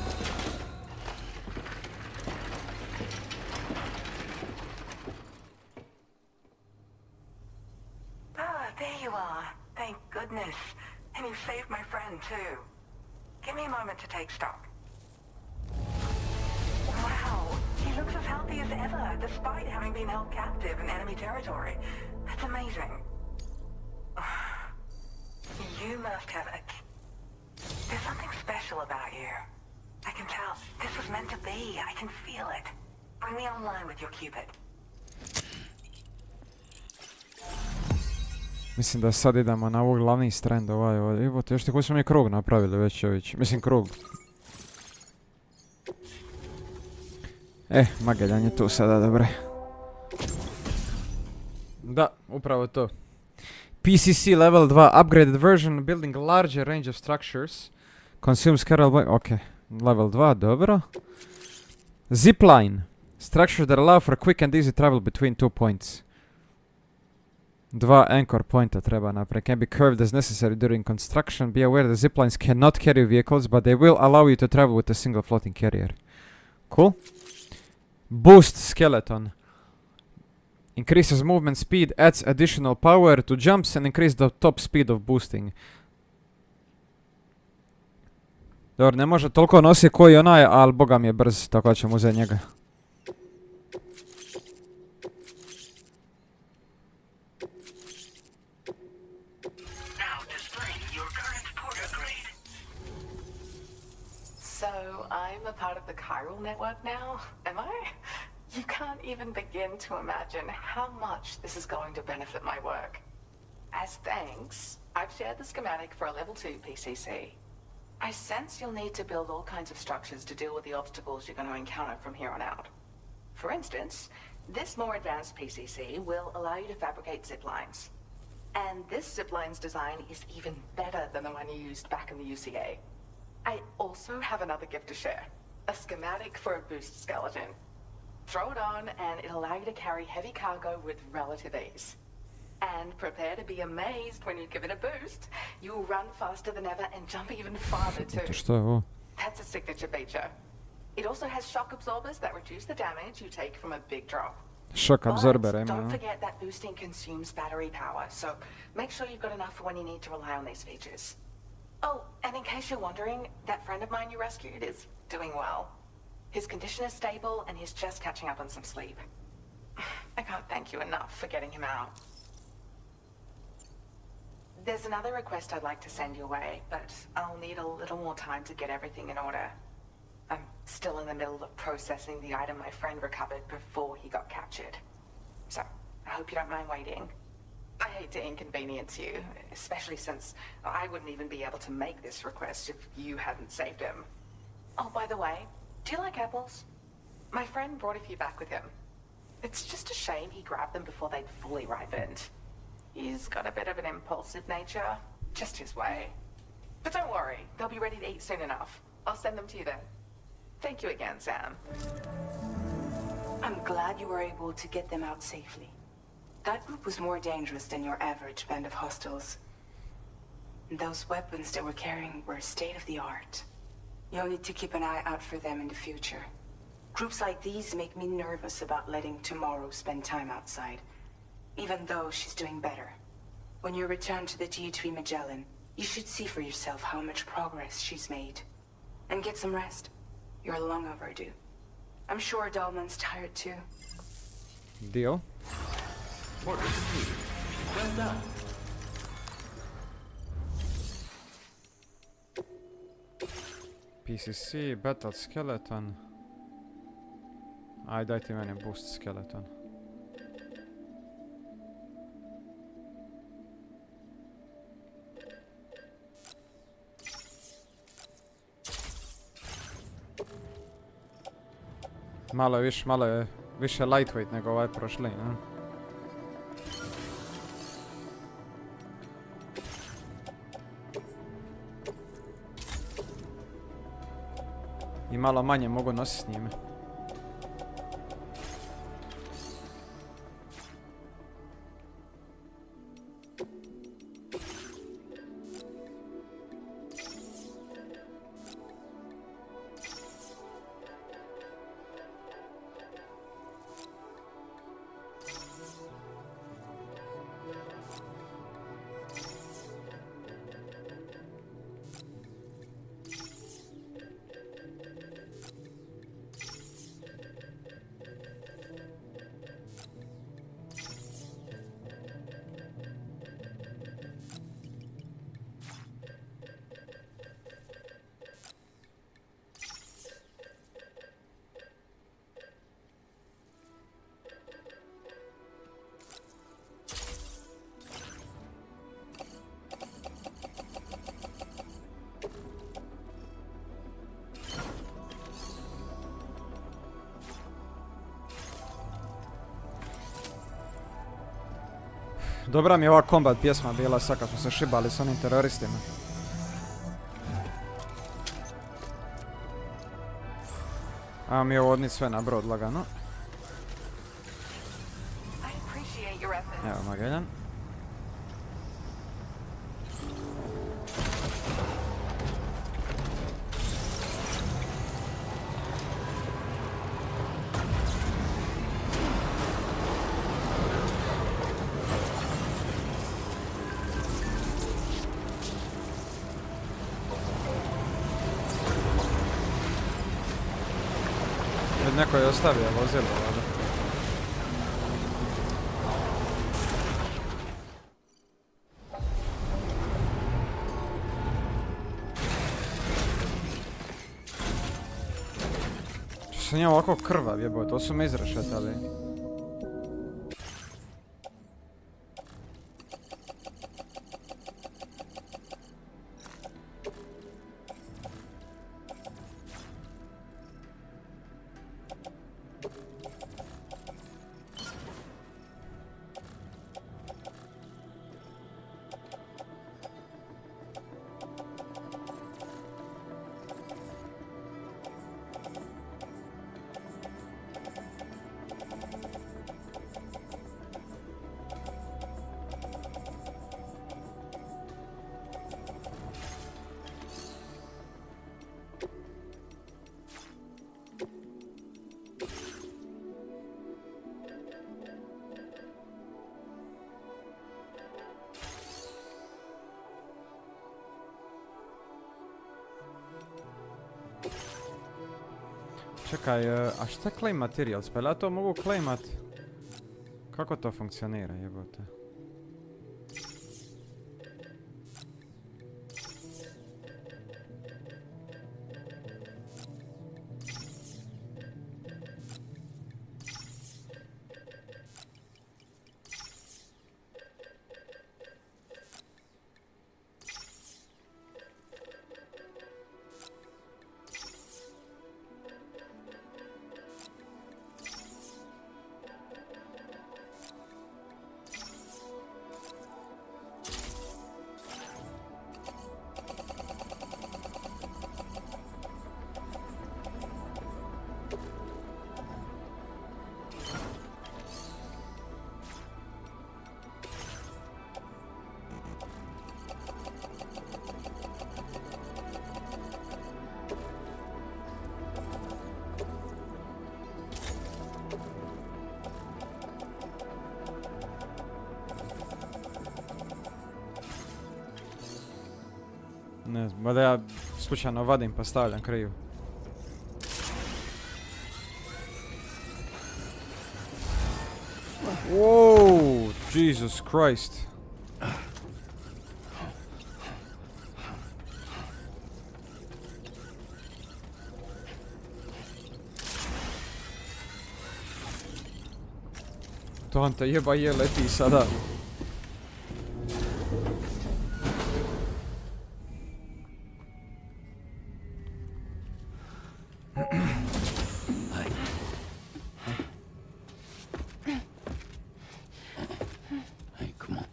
Mislim da sad idemo na ovog glavni strand ovaj ovdje. Evo te, još ti koji smo mi krug napravili već ović. Mislim krug. Mageljan je tu sada, dobre. Da, upravo to. PCC level 2 upgraded version building a larger range of structures. Consumes carol by... Ok, level 2, dobro. Zipline. Structures that allow for quick and easy travel between 2 points. 2 anchor pointa treba napraviti. Can be curved as necessary during construction. Be aware that ziplines cannot carry vehicles, but they will allow you to travel with a single floating carrier. Cool. Boost skeleton. Increases movement speed, adds additional power to jumps and increase the top speed of boosting. Dobro, ne može toliko nositi koji onaj, ali boga mi je brz, tako da ćemo uzeti njega. Part of the chiral network now, am I? You can't even begin to imagine how much this is going to benefit my work. As thanks, I've shared the schematic for a level 2 PCC. I sense you'll need to build all kinds of structures to deal with the obstacles you're going to encounter from here on out. For instance, this more advanced PCC will allow you to fabricate zip lines. And this zip line's design is even better than the one you used back in the UCA. I also have another gift to share. A schematic for a boost skeleton. Throw it on and it'll allow you to carry heavy cargo with relative ease. And prepare to be amazed when you give it a boost. You'll run faster than ever and jump even farther too. That's a signature feature. It also has shock absorbers that reduce the damage you take from a big drop. Shock absorber, But don't forget that boosting consumes battery power, so make sure you've got enough for when you need to rely on these features. Oh, and in case you're wondering, that friend of mine you rescued is doing well. His condition is stable and he's just catching up on some sleep. I can't thank you enough for getting him out. There's another request I'd like to send your way, but I'll need a little more time to get everything in order. I'm still in the middle of processing the item my friend recovered before he got captured. So, I hope you don't mind waiting. I hate to inconvenience you, especially since I wouldn't even be able to make this request if you hadn't saved him. Oh, by the way, do you like apples? My friend brought a few back with him. It's just a shame he grabbed them before they'd fully ripened. He's got a bit of an impulsive nature, just his way. But don't worry, they'll be ready to eat soon enough. I'll send them to you then. Thank you again, Sam. I'm glad you were able to get them out safely. That group was more dangerous than your average band of hostiles. Those weapons they were carrying were state-of-the-art. You'll need to keep an eye out for them in the future. Groups like these make me nervous about letting Tomorrow spend time outside, even though she's doing better. When you return to the G3 Magellan, you should see for yourself how much progress she's made. And get some rest. You're long overdue. I'm sure Dahlman's tired too. Deal. Order completed. Well done. PCC, Battle Skeleton. Aj, daj ti meni Boost Skeleton. Malo je više lightweight nego ovaj prošli, ne? I malo manje mogu nositi s njime. Dobra mi je ova kombat pjesma bila sad kad smo se šibali s onim teroristima. Ajmo mi ovo odnit sve na brod lagano. Evo Magellan. Neko je ostavio vozilo ovdje. Što sam ja ovako krvav jebo, to su me izrešetali. Čekaj, a šta claim materials? Pa ja to mogu claimat? Kako to funkcionira, jebote? Ne znam, da ja slučajno vadim pa stavljam krivo. Wow, Jesus Christ. To Ante jeba je leti sada. Hey, come on.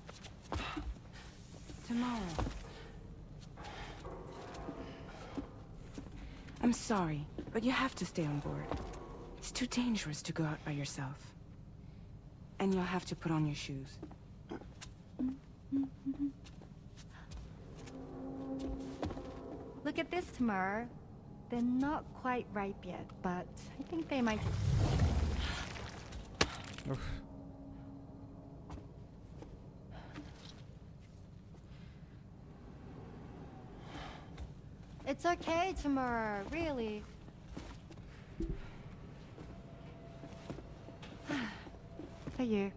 Tomorrow. I'm sorry, but you have to stay on board. It's too dangerous to go out by yourself. And you'll have to put on your shoes. Look at this, Tamara. They're not quite ripe yet, but I think they might... Oof. It's okay, Tamara, really. For you.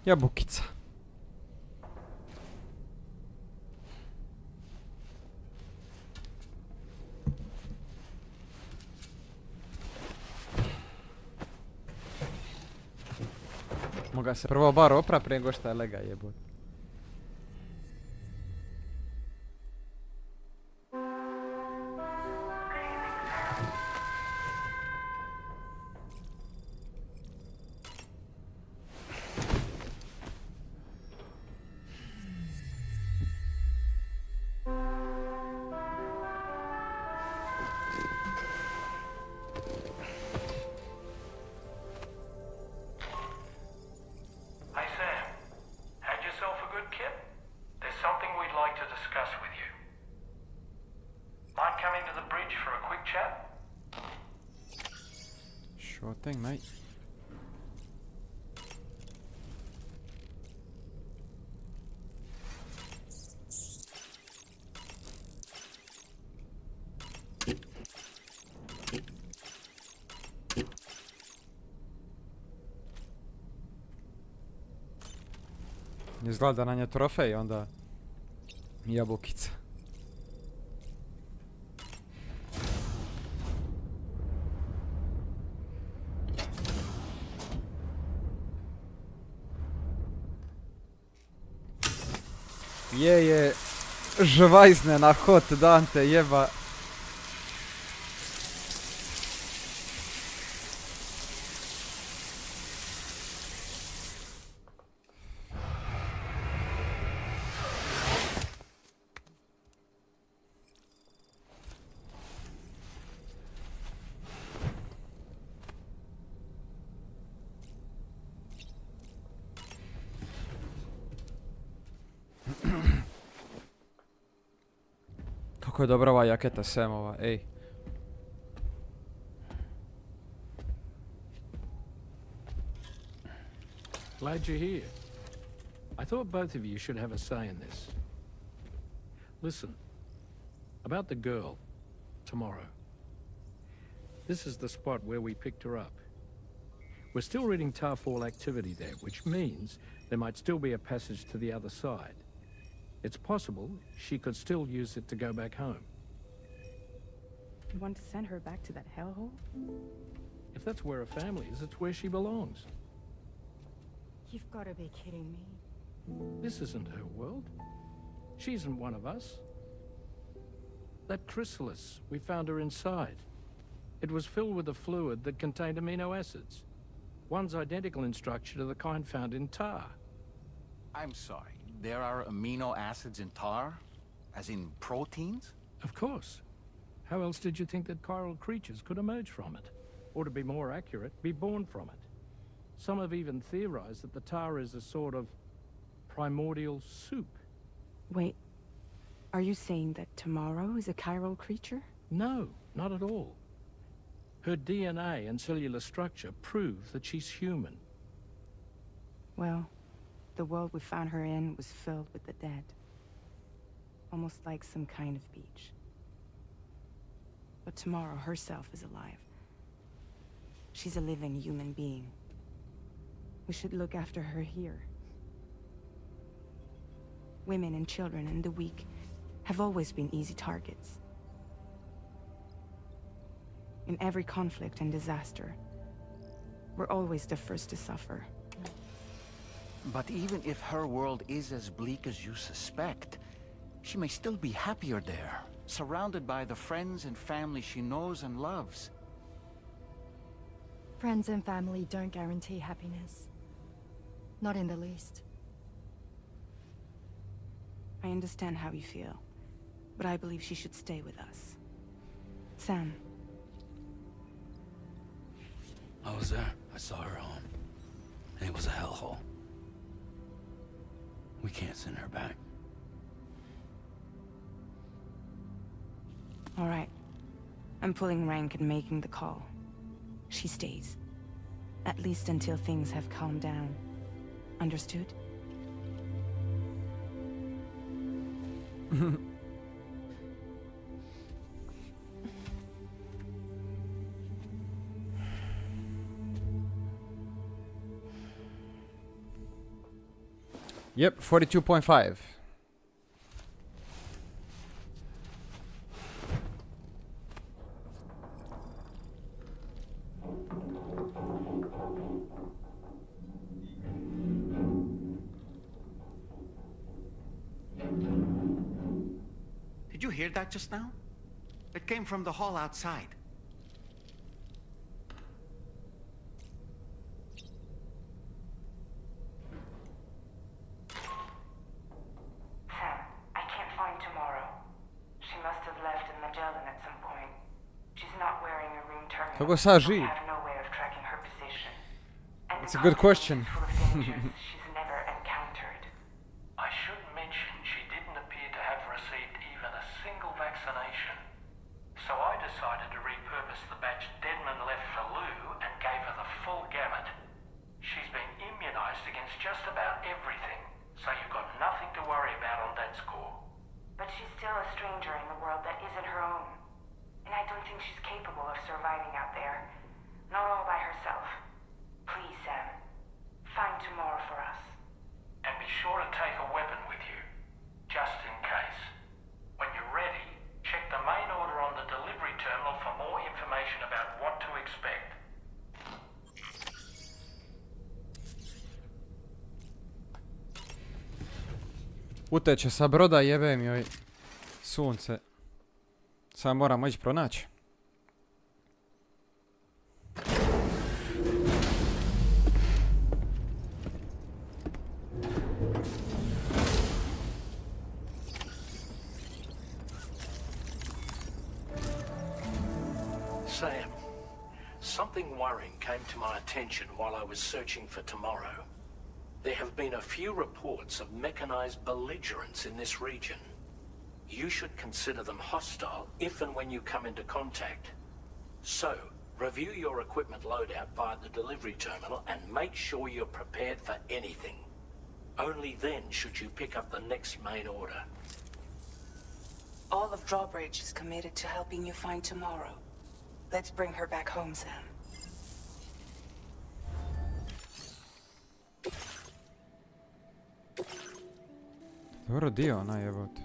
Jabukica. Moga se prvo bar opra prije nego šta je lega jebut. Hey Sam, had yourself a good kip? There's something we'd like to discuss with you. Mind coming to the bridge for a quick chat? Sure thing, mate. Izgleda da nam je trofej, onda jabukica. Je, žvajzne na hot Dante, jeba. Kako je dobra ova jaketa Samova, ej. Glad you're here. I thought both of you should have a say in this. Listen, about the girl, tomorrow. This is the spot where we picked her up. We're still reading Tarfall activity there, which means there might still be a passage to the other side. It's possible she could still use it to go back home. You want to send her back to that hellhole? If that's where her family is, it's where she belongs. You've got to be kidding me. This isn't her world. She isn't one of us. That chrysalis, we found her inside. It was filled with a fluid that contained amino acids. One's identical in structure to the kind found in tar. I'm sorry. There are amino acids in tar? As in proteins? Of course. How else did you think that chiral creatures could emerge from it? Or to be more accurate, be born from it? Some have even theorized that the tar is a sort of primordial soup. Wait, are you saying that tomorrow is a chiral creature? No, not at all. Her DNA and cellular structure prove that she's human. Well, the world we found her in was filled with the dead. Almost like some kind of beach. But tomorrow herself is alive. She's a living human being. We should look after her here. Women and children and the weak have always been easy targets. In every conflict and disaster, we're always the first to suffer. But even if her world is as bleak as you suspect, she may still be happier there, surrounded by the friends and family she knows and loves. Friends and family don't guarantee happiness. Not in the least. I understand how you feel, but I believe she should stay with us. Sam. I was there. I saw her home. And it was a hellhole. We can't send her back. All right. I'm pulling rank and making the call. She stays. At least until things have calmed down. Understood? Yep, 42.5. Did you hear that just now? It came from the hall outside. Sam, I can't find tomorrow. She must have left in Magellan at some point. She's not wearing a room terminal. Kako sad živi? I have no way of tracking her position. And That's a good question. she's never encountered. I should mention she didn't appear to have received even a single vaccination. So I decided to repurpose the batch Deadman left for Lou and gave her the full gamut. She's been immunized against just about everything, so you've got nothing to worry about on that score. But she's still a stranger in the world that isn't her own. And I don't think she's capable of surviving out there. Not all by herself. Please, Sam. Find tomorrow for us. And be sure to take a weapon with you, just in case. When you're ready, check the main order on the delivery terminal for more information about what to expect. Uteče sa broda, jebem joj sunce. Sad moramo ići pronaći. Sam, something worrying came to my attention while I was searching for tomorrow. There have been a few reports of mechanized belligerents in this region. You should consider them hostile if and when you come into contact. So, review your equipment loadout via the delivery terminal and make sure you're prepared for anything. Only then should you pick up the next main order. All of Drawbridge is committed to helping you find tomorrow. Let's bring her back home, Sam. Dobro dio ona jebote.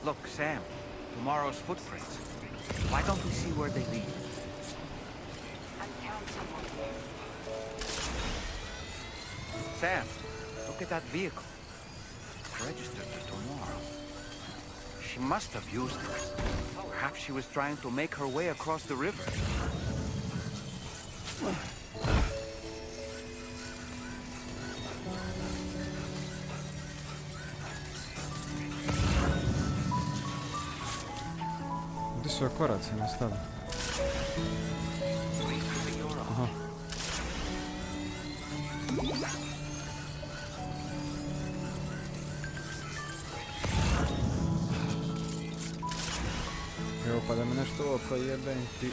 Look, Sam, tomorrow's footprints. Why don't we see where they lead? I'm counting on you. Sam, look at that vehicle. Registered to tomorrow. She must have used it. Perhaps she was trying to make her way across the river. su koraci nastali. Aha. Evo pa da mi nešto oko jebem ti.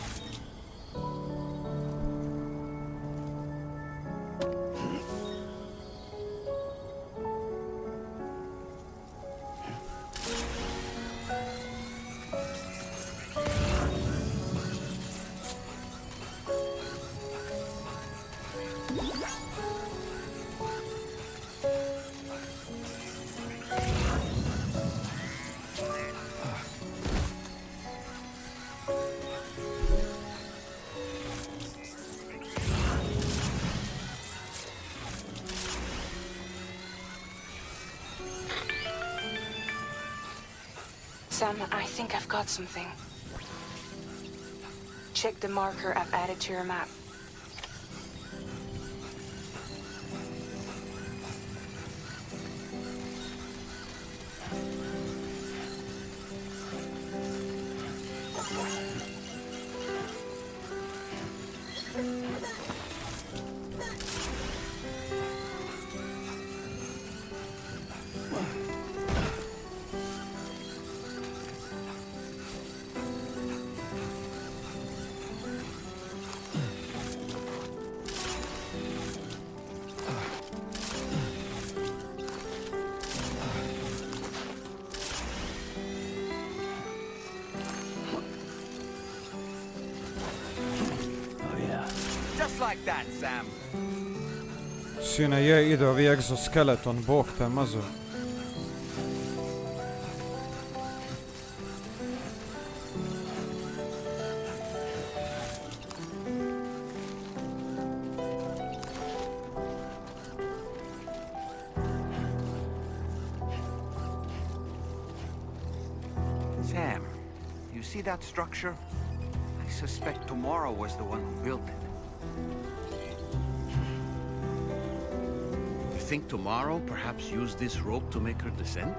Sam, I think I've got something. Check the marker I've added to your map. Like that, Sam. Sine je, ide ovi egzoskeleton, bog te mazo. Sam, you see that structure? I suspect Tomorrow was the one who built it. You think Tomorrow perhaps used this rope to make her descend?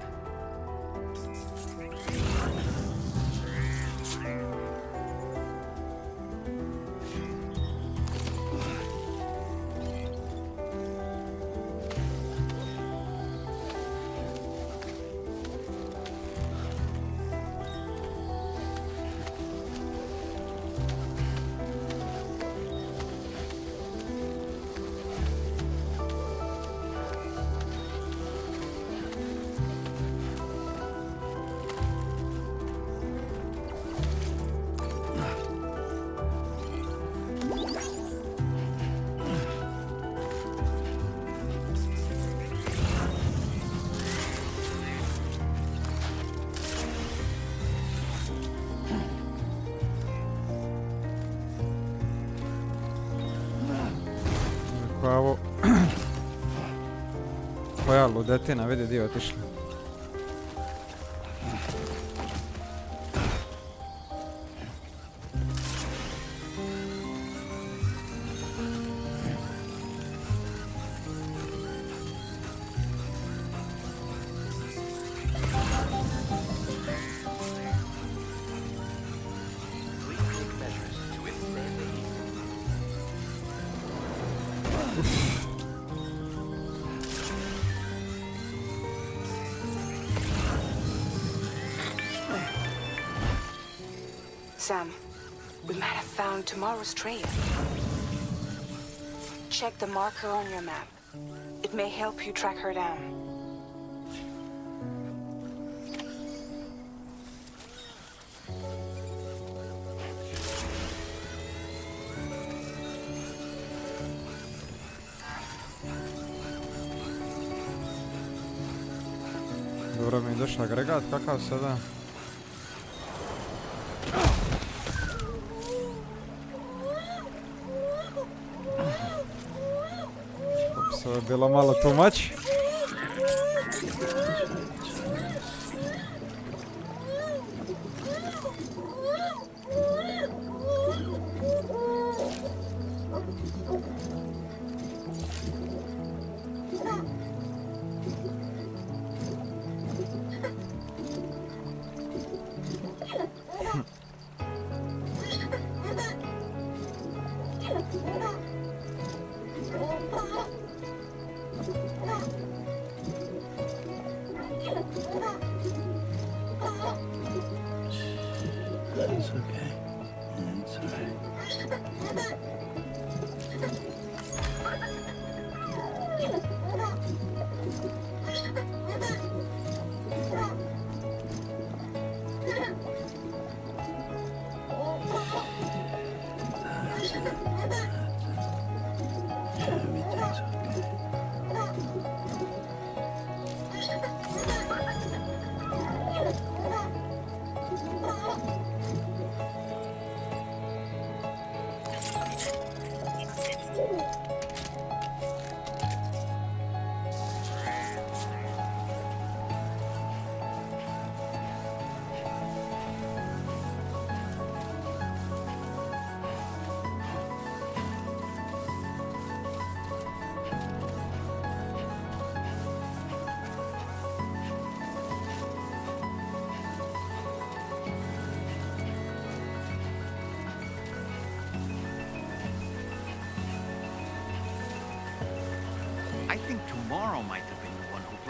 Ovo... Koja ludetina, vidi di je otišla. Sam, we might have found Tomorrow's trail. Check the marker on your map. It may help you track her down. Dobro mi je došao agregat, kakav sada? Ovo je bilo malo too much.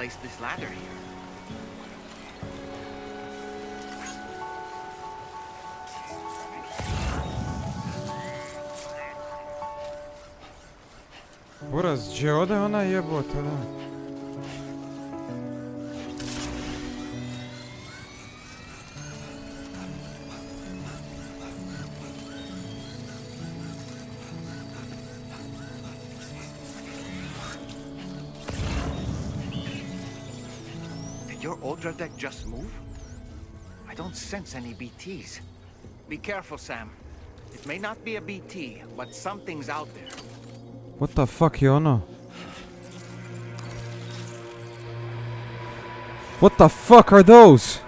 placed this ladder here. Buraz, gdje ode ona jebote, da? Did your Ultra deck just move? I don't sense any BTs. Be careful, Sam. It may not be a BT, but something's out there. What the fuck je ono? What the fuck are those?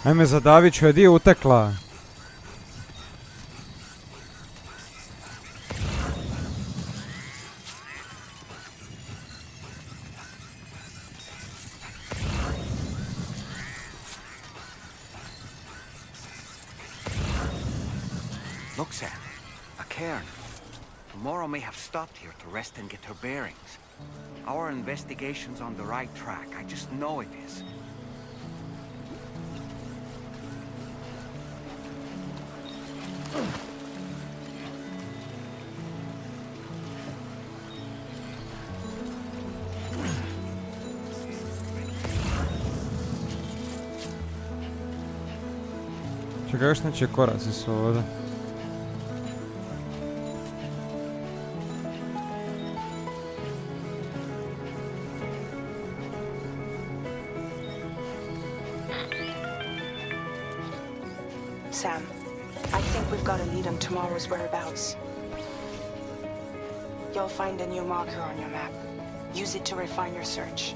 Ajme, zadavit ću je, di je utekla? Look, Sam. A cairn. Tomorrow may have stopped here to rest and get her bearings. Our investigation's on the right track. I just know it is. Čekaj, još neće koraci su ovdje. Sam, I think we've got a lead on tomorrow's whereabouts. You'll find a new marker on your map. Use it to refine your search.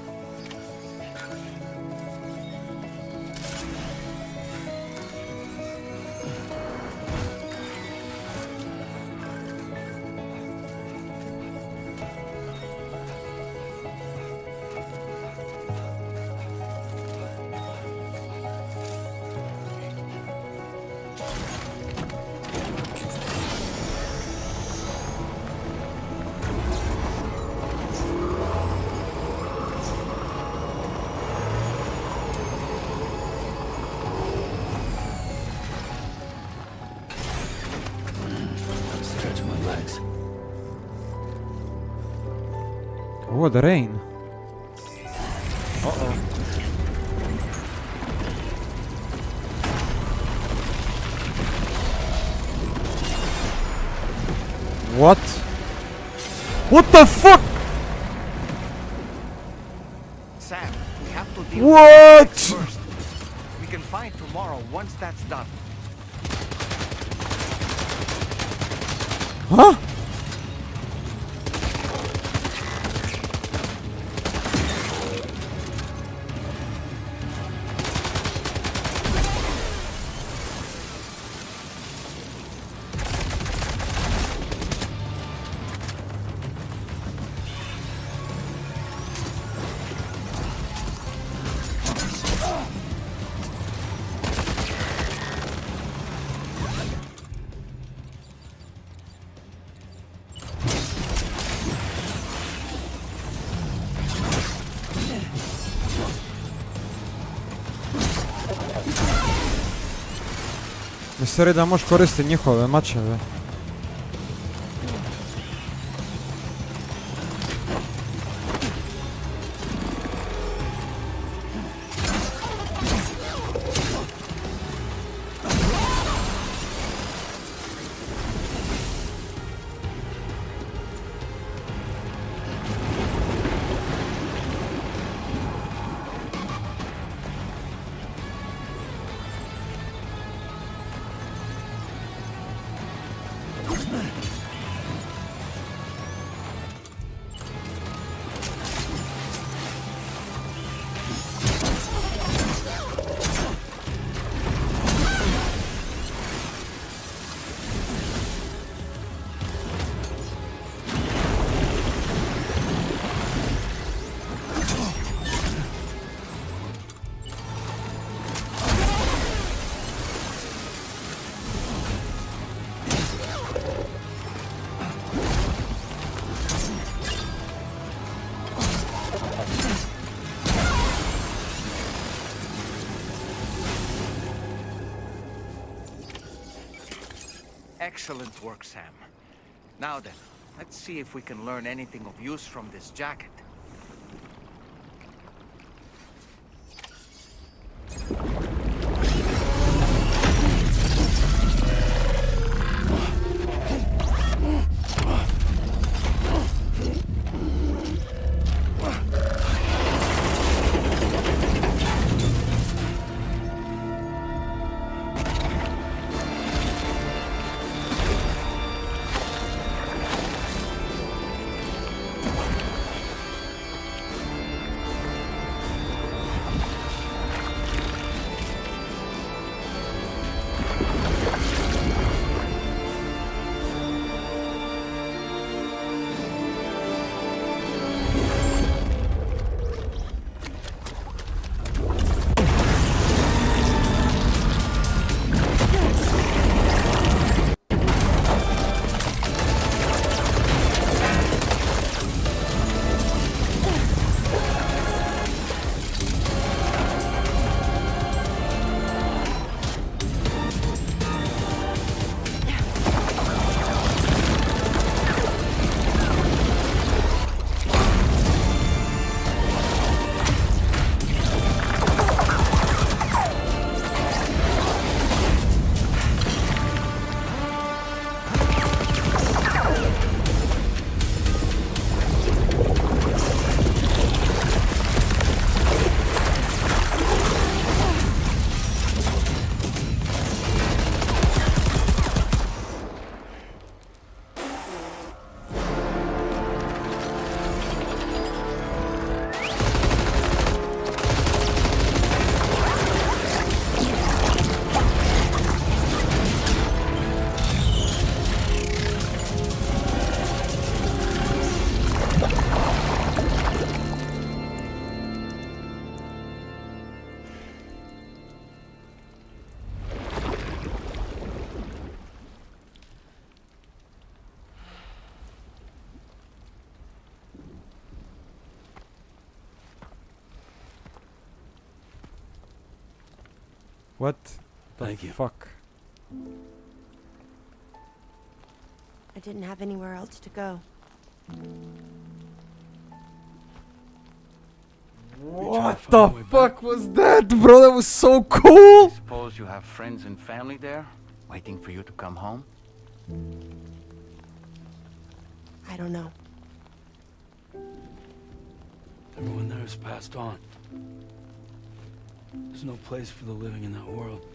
Oh, the rain. Uh-oh. What? What the fuck? Sam, we have to deal What? with the first. We can find tomorrow once that's done. Huh? Stvari da možeš koristiti njihove mačeve. Excellent work, Sam. Now then, let's see if we can learn anything of use from this jacket. What the Thank you. fuck? I didn't have anywhere else to go. What the fuck was that, bro? That was so cool! Suppose you have friends and family there, waiting for you to come home? I don't know. Everyone there has passed on. There's no place for the living in that world.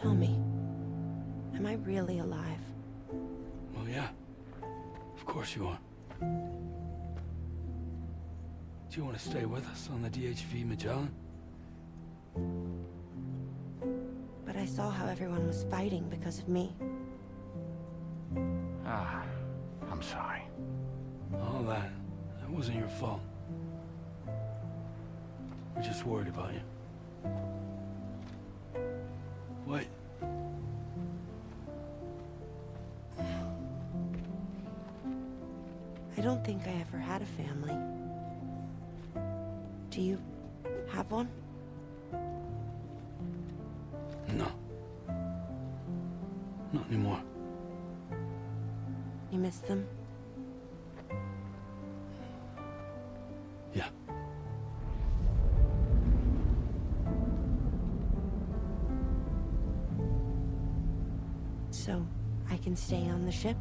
Tell me, am I really alive? Well, yeah. Of course you are. Do you want to stay with us on the DHV Magellan? But I saw how everyone was fighting because of me. Ah, I'm sorry. All that wasn't your fault. We're just worried about you. Wait. I don't think I ever had a family. Do you have one? No. Not anymore. You miss them? Yeah. So, I can stay on the ship?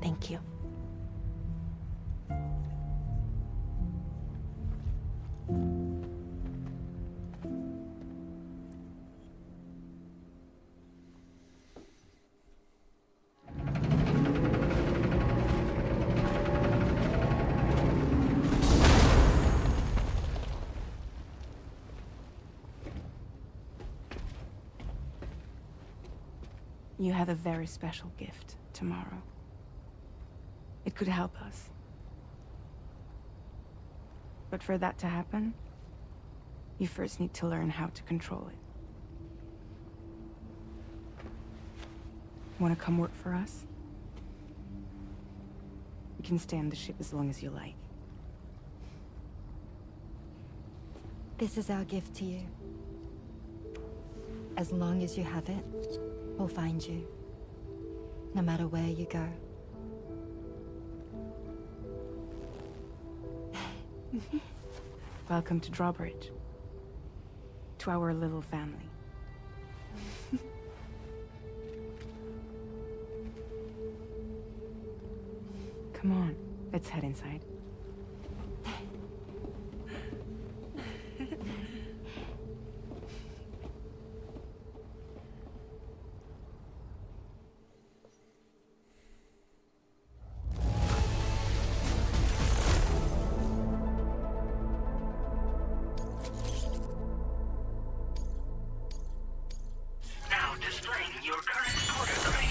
Thank you. you have a very special gift tomorrow. It could help us. But for that to happen, you first need to learn how to control it. Want to come work for us? You can stay on the ship as long as you like. This is our gift to you. As long as you have it, we'll find you. No matter where you go. Welcome to Drawbridge. To our little family. Come on, let's head inside. Now displaying your current order grade.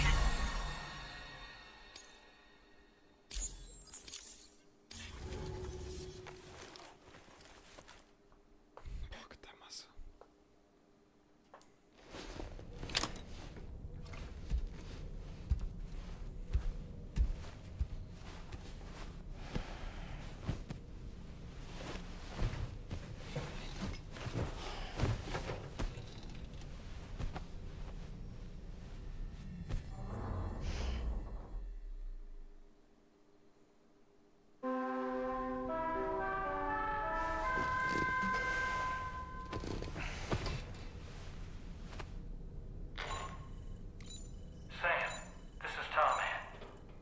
Sam, this is Tarman.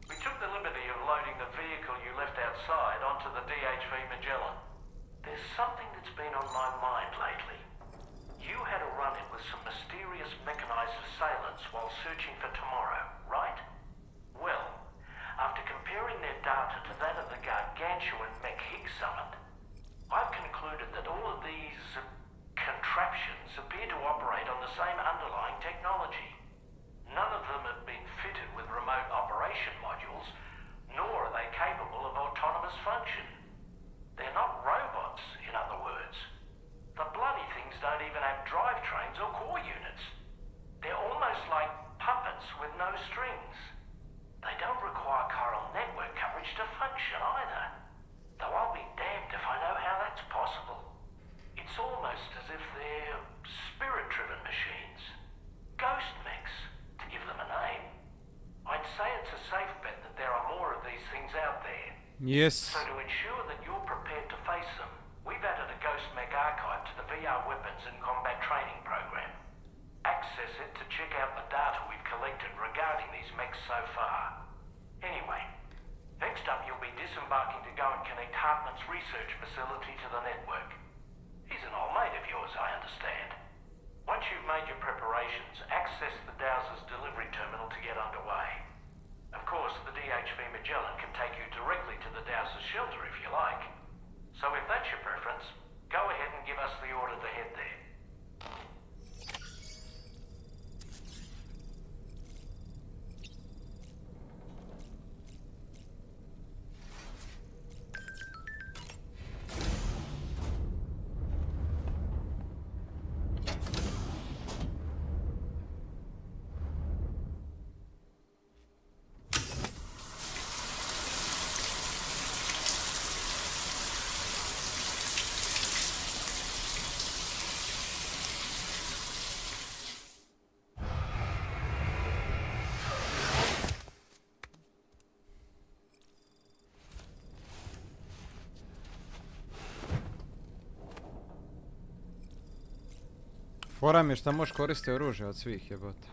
We took the liberty of loading the vehicle you left outside onto the DHV Magellan. There's something that's been on my mind lately. You had a run-in with some mysterious mechanized assailants while searching for tomorrow, right? Well, after comparing their data to that of the gargantuan mech Higgs summoned, I've concluded that all of these contraptions appear to operate on the same underlying technology. None of them have been fitted with remote operation modules, nor are they capable of autonomous function. They're not robots, in other words. The bloody things don't even have drivetrains or core units. They're almost like puppets with no strings. They don't require chiral network coverage to function either. Though I'll be damned if I know how that's possible. It's almost as if they're spirit-driven machines. Ghost mechs, to give them a name. I'd say it's a safe bet that there are more of these things out there. Yes. So to ensure that you're prepared to face them, we've added a Ghost Mech archive to the VR weapons and combat training program. Access it to check out the data we've collected regarding these mechs so far. Anyway, next up you'll be disembarking to go and connect Hartman's research facility to the network. He's an old mate of yours, I understand. Once you've made your preparations, access the Dowser's delivery terminal to get underway. Of course, the DHV Magellan can take you directly to the Dowser's shelter if you like. So if that's your preference, go ahead and give us the order to head there. Fora mi je šta možeš koristiti oružje od svih jebote.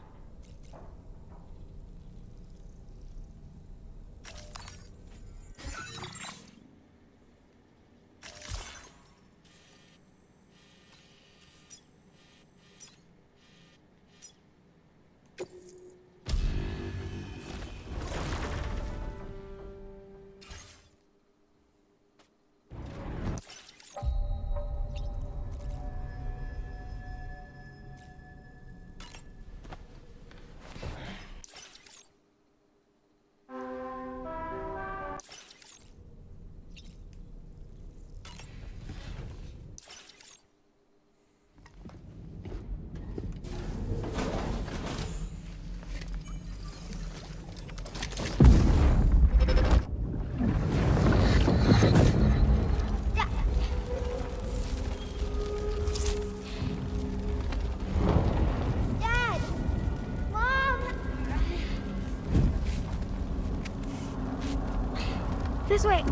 This way.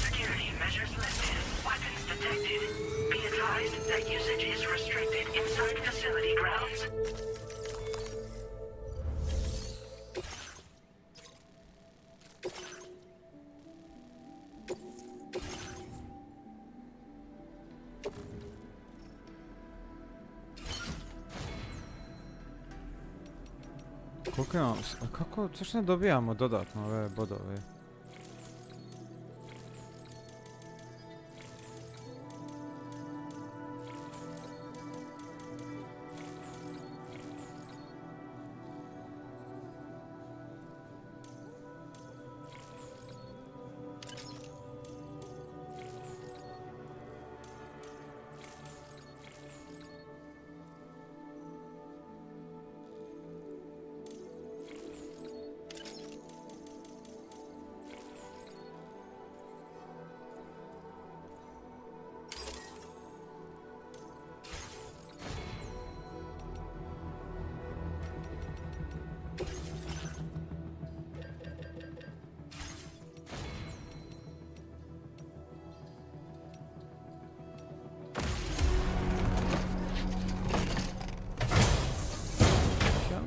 Security measures lifted. Weapons detected. Be advised that usage is restricted inside facility grounds. Koliko imamo? Kako? Zašto ne dobijamo dodatno ove bodove?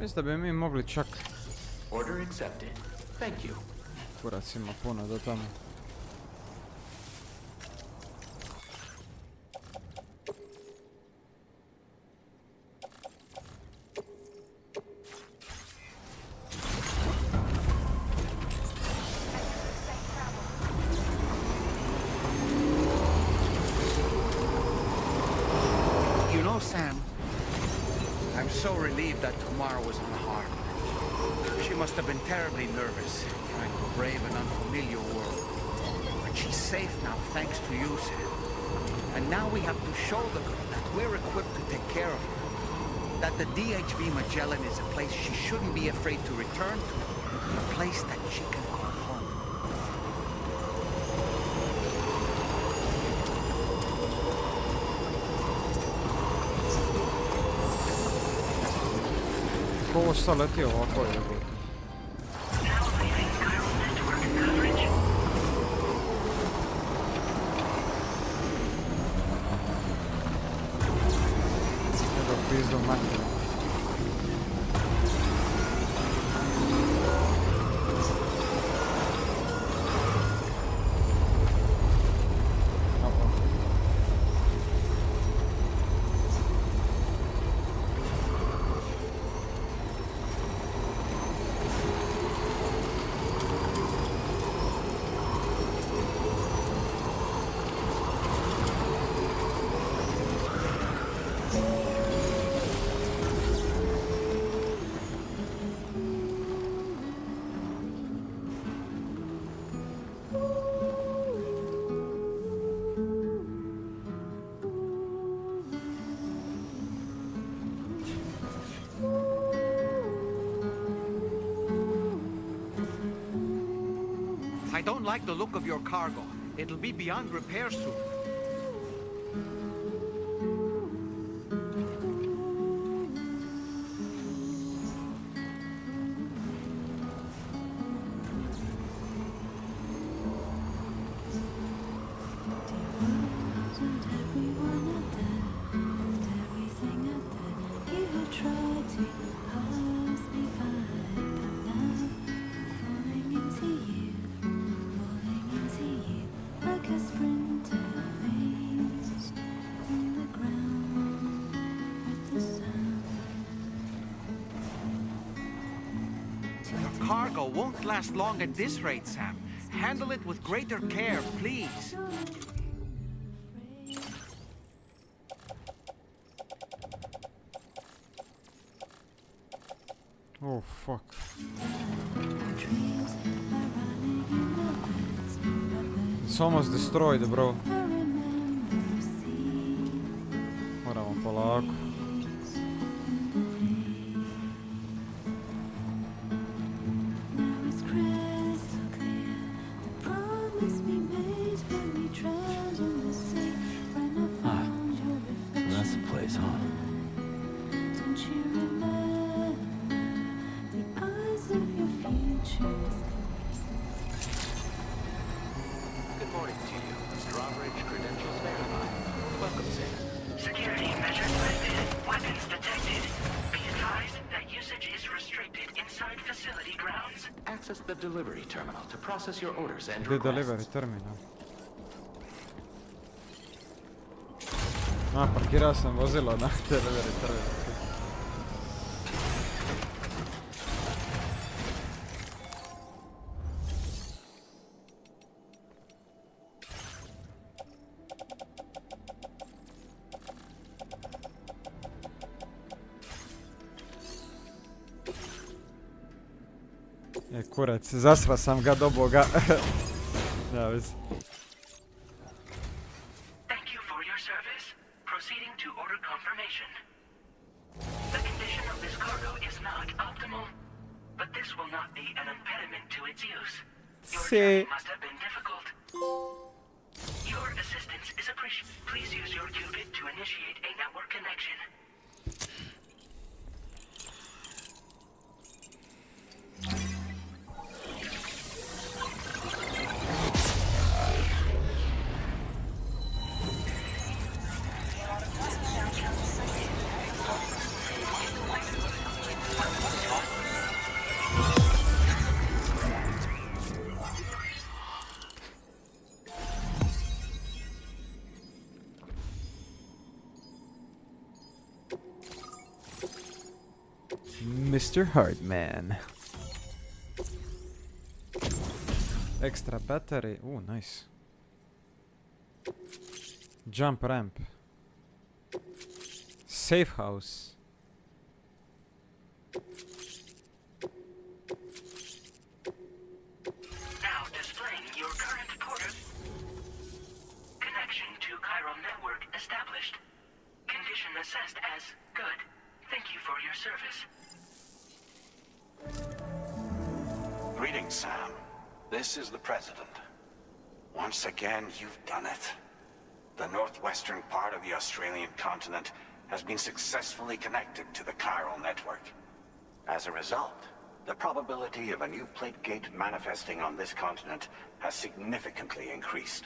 Mislim da bi mi mogli čak... Order accepted. Thank you. Kurac ima puno do tamo. You know, Sam, I'm so relieved that Tamara was unharmed. She must have been terribly nervous, trying to brave an unfamiliar world. But she's safe now, thanks to you, Sam. And now we have to show the girl that we're equipped to take care of her. That the DHV Magellan is a place she shouldn't be afraid to return to. A place that she can call home. Ovo šta leti ovako je. Evo pizdo makne. I don't like the look of your cargo. It'll be beyond repair soon. Like a sprinter cargo won't last long at this rate, Sam. Handle it with greater care, please. Oh, fuck. It's almost destroyed, bro. Moramo polako. That's the place, huh? Good morning to you. Drawbridge credentials verified. Welcome, Sam. Security measures lifted. Weapons detected. Be advised that usage is restricted inside facility grounds. Access the delivery terminal to process your orders and The requests. delivery terminal. Parkirao sam vozilo na delivery terminal. Kurac, zasra sam ga do boga. Da, vezi. Thank you for your service. Proceeding to order confirmation. The condition of this cargo is not optimal, but this will not be an impediment to its use. Your journey must have been difficult. Your assistance is appreciated. Please use your qubit to initiate a network connection. Mr. Hardman. Extra battery. Ooh, nice. Jump ramp. Safe house. Now displaying your current port. Connection to chiral network established. Condition assessed as good. Thank you for your service. Greetings, Sam. This is the President. Once again, you've done it. The northwestern part of the Australian continent has been successfully connected to the chiral network. As a result, the probability of a new plate gate manifesting on this continent has significantly increased.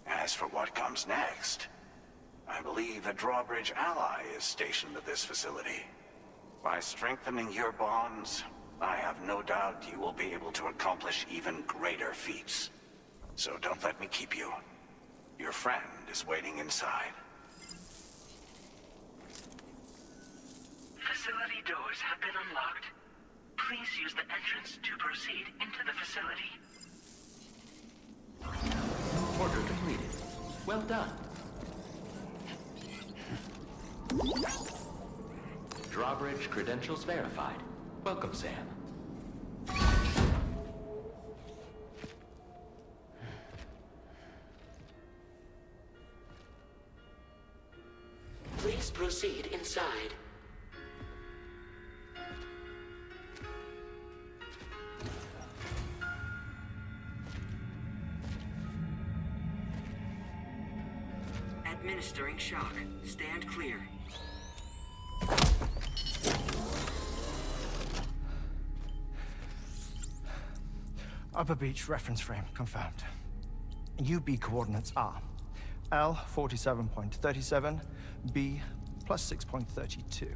As for what comes next, I believe a drawbridge ally is stationed at this facility. By strengthening your bonds, I have no doubt you will be able to accomplish even greater feats. So don't let me keep you. Your friend is waiting inside. Facility doors have been unlocked. Please use the entrance to proceed into the facility. Order completed. Well done. Drawbridge credentials verified. Welcome, Sam. Please proceed inside. Administering shock. Stand clear. Upper Beach reference frame confirmed. UB coordinates are L 47.37, B plus 6.32.